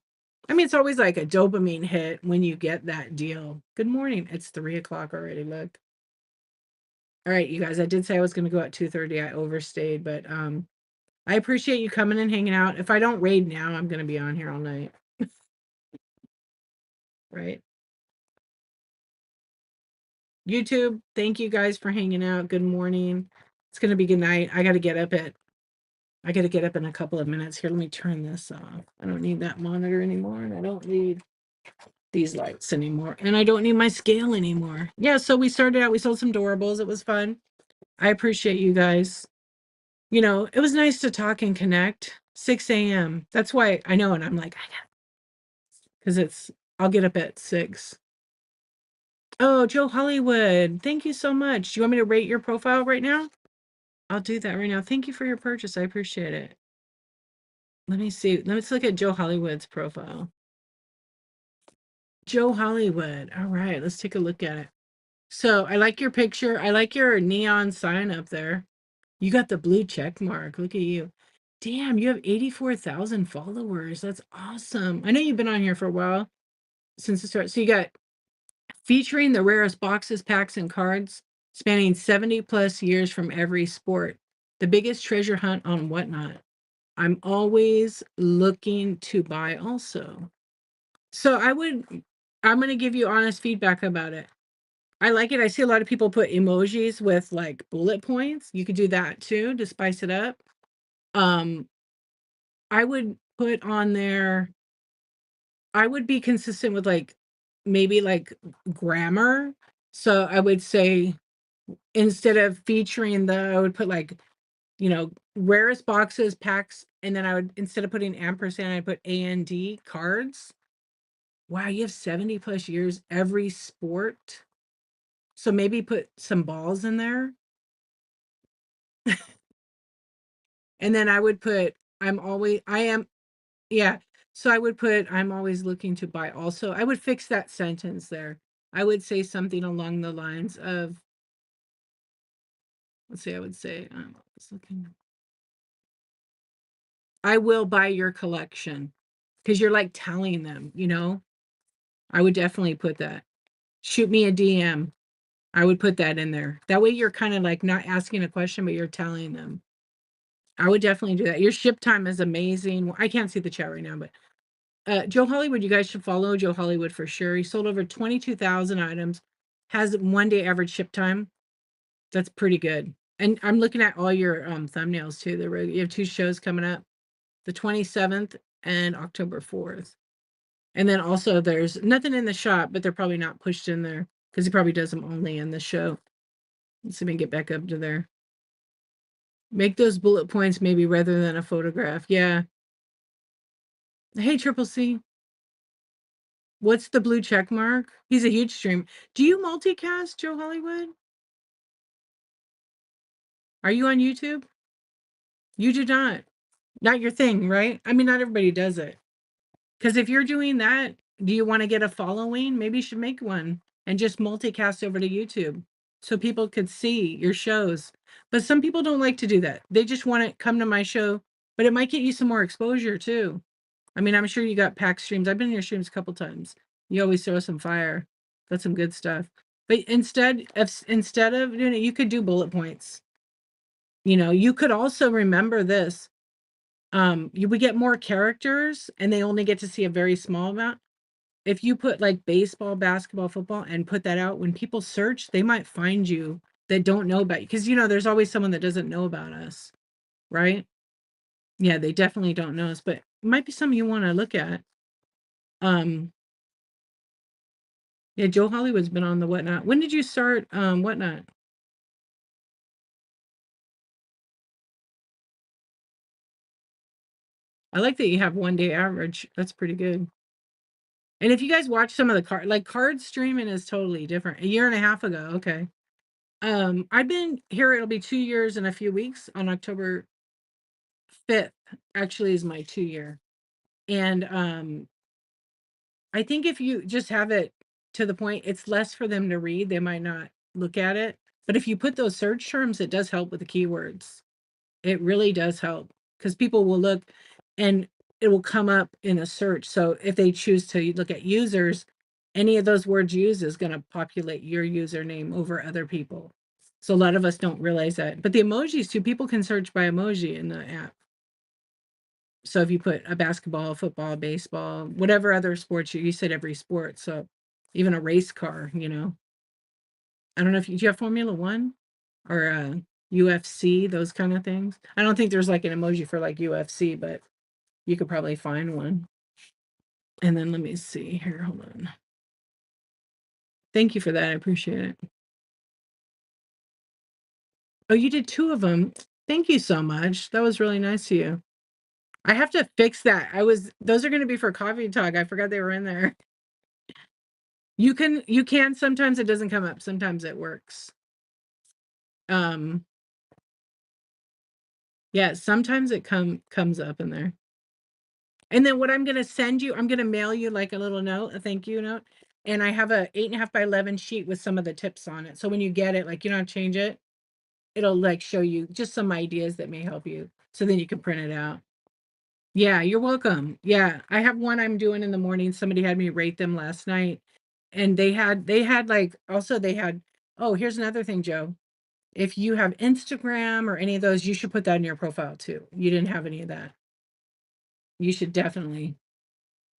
I mean, it's always like a dopamine hit when you get that deal. Good morning. It's 3 o'clock already. Look. All right, you guys. I did say I was going to go at 2:30. I overstayed, but I appreciate you coming and hanging out. If I don't raid now, I'm going to be on here all night. Right? YouTube, thank you guys for hanging out. Good morning. It's going to be good night. I got to get up at I gotta get up in a couple of minutes here. Let me turn this off. I don't need that monitor anymore, and I don't need these lights anymore, and I don't need my scale anymore. Yeah, so we started out, we sold some doorables. It was fun. I appreciate you guys. It was nice to talk and connect. 6 a.m. That's why I know, and I'm like, I got, because I'll get up at 6. Oh, Joe Hollywood, thank you so much. Do you want me to rate your profile right now? I'll do that right now. Thank you for your purchase. I appreciate it. Let me see. Let's look at Joe Hollywood's profile. Joe Hollywood. All right, let's take a look at it. So I like your picture. I like your neon sign up there. You got the blue check mark. Look at you. Damn, you have 84,000 followers. That's awesome. I know you've been on here for a while since the start. So you got featuring the rarest boxes, packs, and cards spanning 70 plus years from every sport. The biggest treasure hunt on Whatnot. I'm always looking to buy also. So I'm going to give you honest feedback about it. I like it. I see a lot of people put emojis with like bullet points. You could do that too to spice it up. Um, I would put on there, I would be consistent with like maybe like grammar. So I would say instead of featuring I would put like, rarest boxes, packs, and then I would, instead of putting ampersand, I'd put AND cards. Wow, you have 70 plus years every sport. So maybe put some balls in there. And then I would put, I am, yeah. So I would put, I'm always looking to buy also. I would fix that sentence there. I would say something along the lines of, let's see, I would say, I'm always looking, I will buy your collection. Because you're like telling them. I would definitely put that. Shoot me a DM. I would put that in there. That way you're kind of like not asking a question, but you're telling them. I would definitely do that. Your ship time is amazing. I can't see the chat right now, but Joe Hollywood, you guys should follow Joe Hollywood for sure. He sold over 22,000 items, has 1 day average ship time. That's pretty good. And I'm looking at all your thumbnails too. You have 2 shows coming up, the 27th and October 4th. And then also there's nothing in the shop, but they're probably not pushed in there because he probably does them only in the show. Let's see if we can get back up to there. Make those bullet points maybe rather than a photograph. Yeah. Hey, Triple C. What's the blue check mark? He's a huge stream. Do you multicast, Joe Hollywood? Are you on YouTube? You do not. Not your thing, right? I mean, not everybody does it. Because if you're doing that, do you want to get a following? Maybe you should make one and just multicast over to YouTube so people could see your shows. But some people don't like to do that. They just want to come to my show, but it might get you some more exposure too. I mean, I'm sure you got pack streams. I've been in your streams a couple times. You always throw some fire. That's some good stuff. But instead of doing it, you could do bullet points. You could also remember this. You would get more characters and they only get to see a very small amount. If you put like baseball, basketball, football and put that out, when people search, they might find you that don't know about you. Because there's always someone that doesn't know about us, right? Yeah, they definitely don't know us, but it might be something you want to look at. Yeah, Joe Hollywood's been on the Whatnot. When did you start Whatnot? I like that you have 1 day average. That's pretty good. And if you guys watch some of the card streaming is totally different. A year and a half ago, okay. I've been here, it'll be 2 years in a few weeks on October 5th, actually is my 2 year. And I think if you just have it to the point, it's less for them to read. They might not look at it. But if you put those search terms, it does help with the keywords. It really does help because people will look and it will come up in a search. So if they choose to look at users, any of those words used is going to populate your username over other people. So a lot of us don't realize that. But the emojis too, people can search by emoji in the app. So if you put a basketball, football, baseball, whatever other sports, you said every sport. So even a race car, I don't know if do you have Formula One or UFC, those kind of things. I don't think there's like an emoji for like UFC, but you could probably find one. And then let me see here. Hold on. Thank you for that. I appreciate it. Oh, you did 2 of them. Thank you so much. That was really nice of you. I have to fix that. Those are gonna be for coffee talk. I forgot they were in there. You can sometimes it doesn't come up, sometimes it works. Um, yeah, sometimes it comes up in there. And then what I'm gonna send you, I'm gonna mail you like a little note, a thank you note. And I have a 8.5 by 11 sheet with some of the tips on it. So when you get it, like you don't change it, it'll like show you just some ideas that may help you. So then you can print it out. Yeah, you're welcome. Yeah, I have one I'm doing in the morning. Somebody had me rate them last night, and they had like also they had oh, here's another thing, Joe. If you have Instagram or any of those, you should put that in your profile too. You didn't have any of that. You should definitely.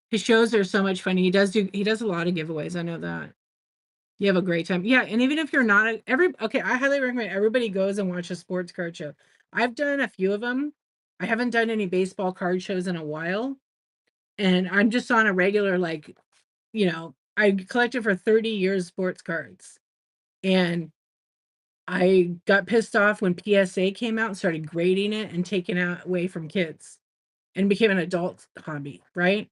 His shows are so much fun. He does a lot of giveaways. I know that. You have a great time. Yeah, and even if you're not okay, I highly recommend everybody goes and watch a sports card show. I've done a few of them. I haven't done any baseball card shows in a while, and I'm just on a regular like, I collected for 30 years sports cards. And I got pissed off when PSA came out and started grading it and taking it away from kids and became an adult hobby, right?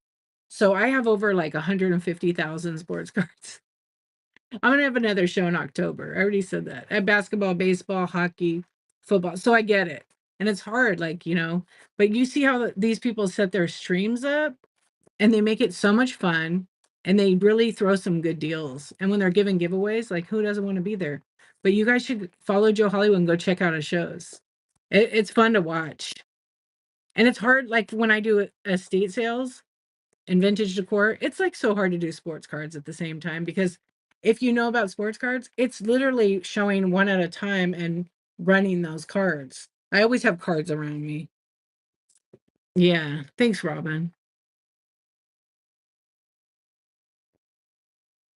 So I have over like 150,000 sports cards. I'm gonna have another show in October. I already said that. I have basketball, baseball, hockey, football. So I get it. And it's hard, like, but you see how these people set their streams up and they make it so much fun and they really throw some good deals. And when they're giving giveaways, like who doesn't want to be there? But you guys should follow Joe Hollywood and go check out his shows. It's fun to watch. And it's hard, like when I do estate sales and vintage decor, it's like so hard to do sports cards at the same time because if you know about sports cards, it's literally showing one at a time and running those cards. I always have cards around me. Yeah. Thanks, Robin.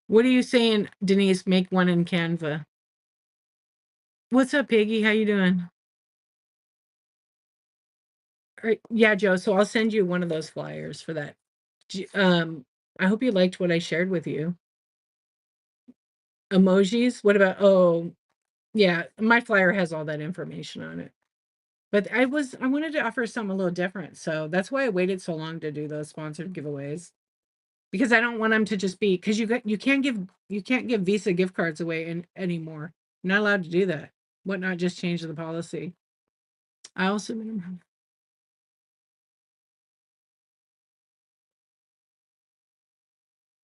What are you saying, Denise? Make one in Canva. What's up, Piggy? How you doing? Yeah, Joe. So I'll send you one of those flyers for that. I hope you liked what I shared with you. Emojis. What about? Oh, yeah. My flyer has all that information on it. But I wanted to offer something a little different. So that's why I waited so long to do those sponsored giveaways. Because I don't want them to just be because you can't give Visa gift cards away anymore. You're not allowed to do that. Whatnot just changed the policy. I also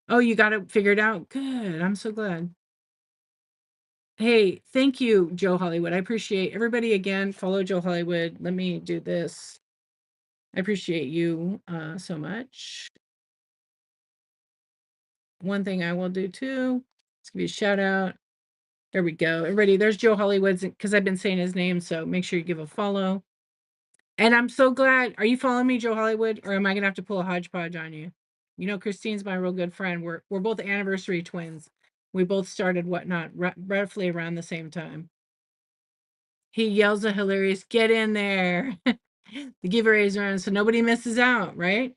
oh, you got it figured out. Good. I'm so glad. Hey, thank you, Joe Hollywood. I appreciate everybody again. Follow Joe Hollywood. Let me do this. I appreciate you so much. One thing I will do too. Let's give you a shout out. There we go. Everybody, there's Joe Hollywood's because I've been saying his name, so make sure you give a follow. And I'm so glad. Are you following me, Joe Hollywood, or am I gonna have to pull a hodgepodge on you? Christine's my real good friend. We're both anniversary twins. We both started Whatnot roughly around the same time. He yells a hilarious, "Get in there!" The giveaways are on, so nobody misses out, right?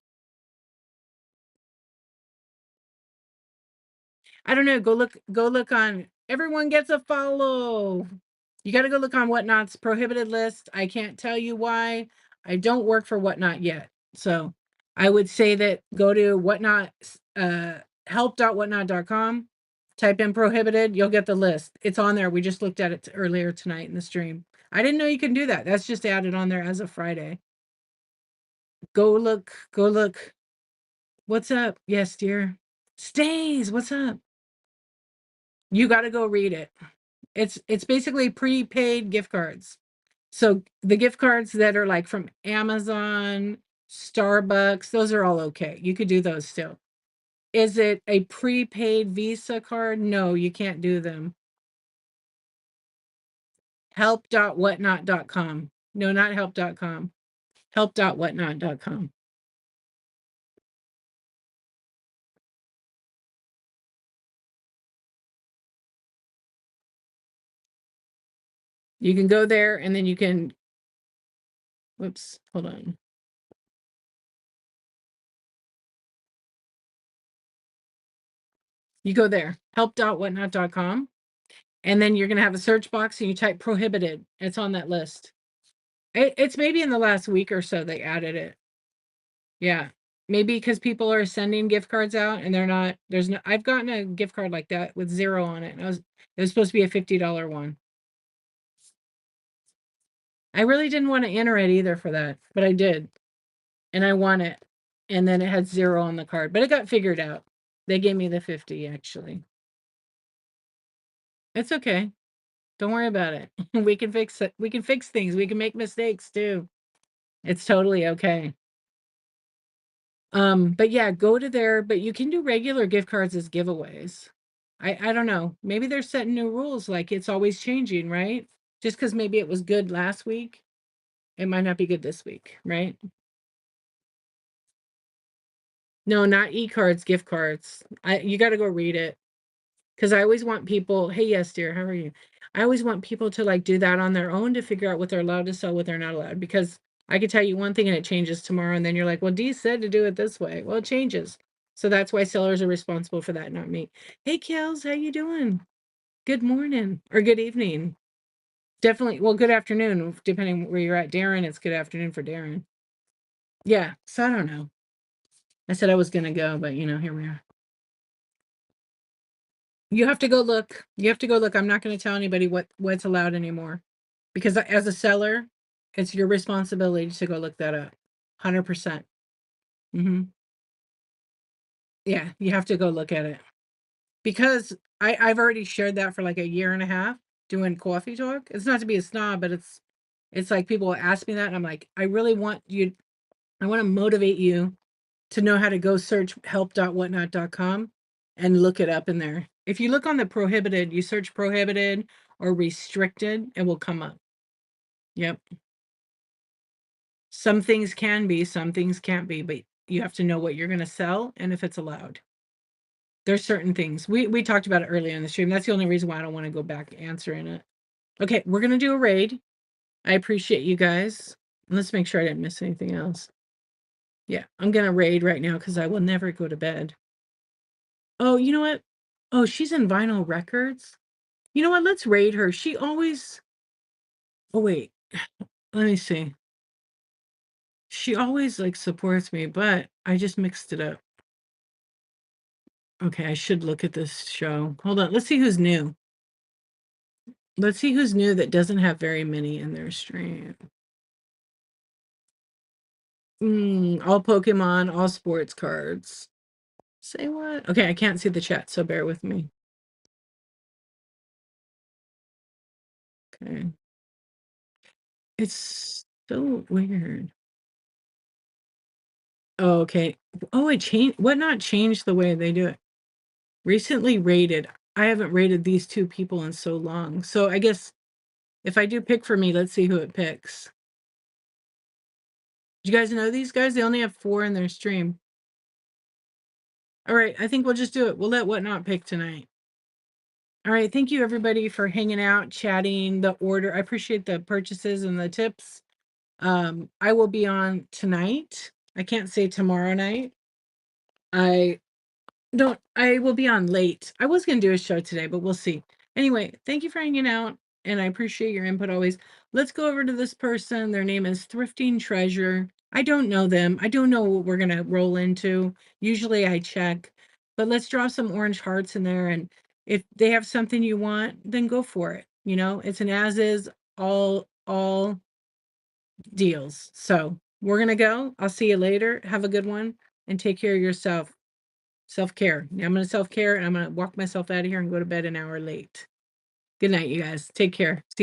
I don't know. Go look on everyone gets a follow. You got to go look on Whatnot's prohibited list. I can't tell you why. I don't work for Whatnot yet. So I would say that go to Whatnot, help.whatnot.com, type in prohibited, you'll get the list. It's on there. We just looked at it earlier tonight in the stream. I didn't know you can do that. That's just added on there as of Friday. Go look. What's up? Yes, dear. Stays, what's up? You got to go read it. It's basically prepaid gift cards. So the gift cards that are like from Amazon, Starbucks, those are all okay. You could do those still. Is it a prepaid Visa card? No, you can't do them. Help.whatnot.com. No, not help.com. Help.whatnot.com. You can go there and then you can, whoops, hold on. You go there, help.whatnot.com, and then you're going to have a search box and you type prohibited. It's on that list. It's maybe in the last week or so they added it. Yeah. Maybe because people are sending gift cards out and they're not, there's no, I've gotten a gift card like that with 0 on it. And it was supposed to be a $50 one. I really didn't want to enter it either for that, but I did. And I won it. And then it had 0 on the card, but it got figured out. They gave me the 50 actually. It's okay. Don't worry about it. We can fix it. We can fix things. We can make mistakes too. It's totally okay. But yeah, go to there, but you can do regular gift cards as giveaways. I don't know. Maybe they're setting new rules, like it's always changing, right? Just because maybe it was good last week, it might not be good this week, right? No, not e-cards, gift cards. You got to go read it. Because I always want people, hey, yes, dear, how are you? I always want people to like do that on their own to figure out what they're allowed to sell, what they're not allowed. Because I could tell you one thing and it changes tomorrow, and then you're like, well, Dee said to do it this way. Well, it changes. So that's why sellers are responsible for that, not me. Hey, Kels, how you doing? Good morning or good evening. Definitely, well, good afternoon, depending where you're at. Darren, it's good afternoon for Darren. Yeah, so I don't know. I said I was gonna go, but here we are. You have to go look. You have to go look. I'm not going to tell anybody what's allowed anymore, because as a seller, it's your responsibility to go look that up. 100%. Yeah, you have to go look at it, because I've already shared that for like a year and a half doing coffee talk. It's not to be a snob, but it's like people will ask me that, and I'm like, I really want you. I want to motivate you to know how to go search help.whatnot.com and look it up in there. If you look on the prohibited, you search prohibited or restricted, it will come up. Yep. Some things can be, some things can't be, but you have to know what you're going to sell and if it's allowed. There's certain things. We talked about it earlier in the stream. That's the only reason why I don't want to go back answering it. Okay, we're going to do a raid. I appreciate you guys. Let's make sure I didn't miss anything else. Yeah, I'm going to raid right now because I will never go to bed. Oh, you know what? Oh, she's in vinyl records. You know what? Let's raid her. She always. Oh, wait. Let me see. She always like supports me, but I just mixed it up. Okay, I should look at this show. Hold on. Let's see who's new. Let's see who's new that doesn't have very many in their stream. All Pokemon, all sports cards. Say what? Okay, I can't see the chat, so bear with me. Okay. It's so weird. Oh, okay. Oh, it changed. What not changed the way they do it? Recently rated. I haven't rated these 2 people in so long. So I guess if I do pick for me, let's see who it picks. Do you guys know these guys? They only have 4 in their stream. All right, I think we'll just do it. We'll let Whatnot pick tonight. All right, thank you everybody for hanging out, chatting, the order. I appreciate the purchases and the tips. I will be on tonight. I can't say tomorrow night. I will be on late. I was going to do a show today, but we'll see. Anyway, thank you for hanging out, and I appreciate your input always. Let's go over to this person. Their name is Thrifting Treasure. I don't know them. I don't know what we're going to roll into. Usually I check, but let's draw some orange hearts in there, and if they have something you want, then go for it. It's an as is, all deals. So we're going to go. I'll see you later. Have a good one, and take care of yourself. Self-care. Now I'm going to self-care, and I'm going to walk myself out of here and go to bed an hour late. Good night, you guys. Take care. See you.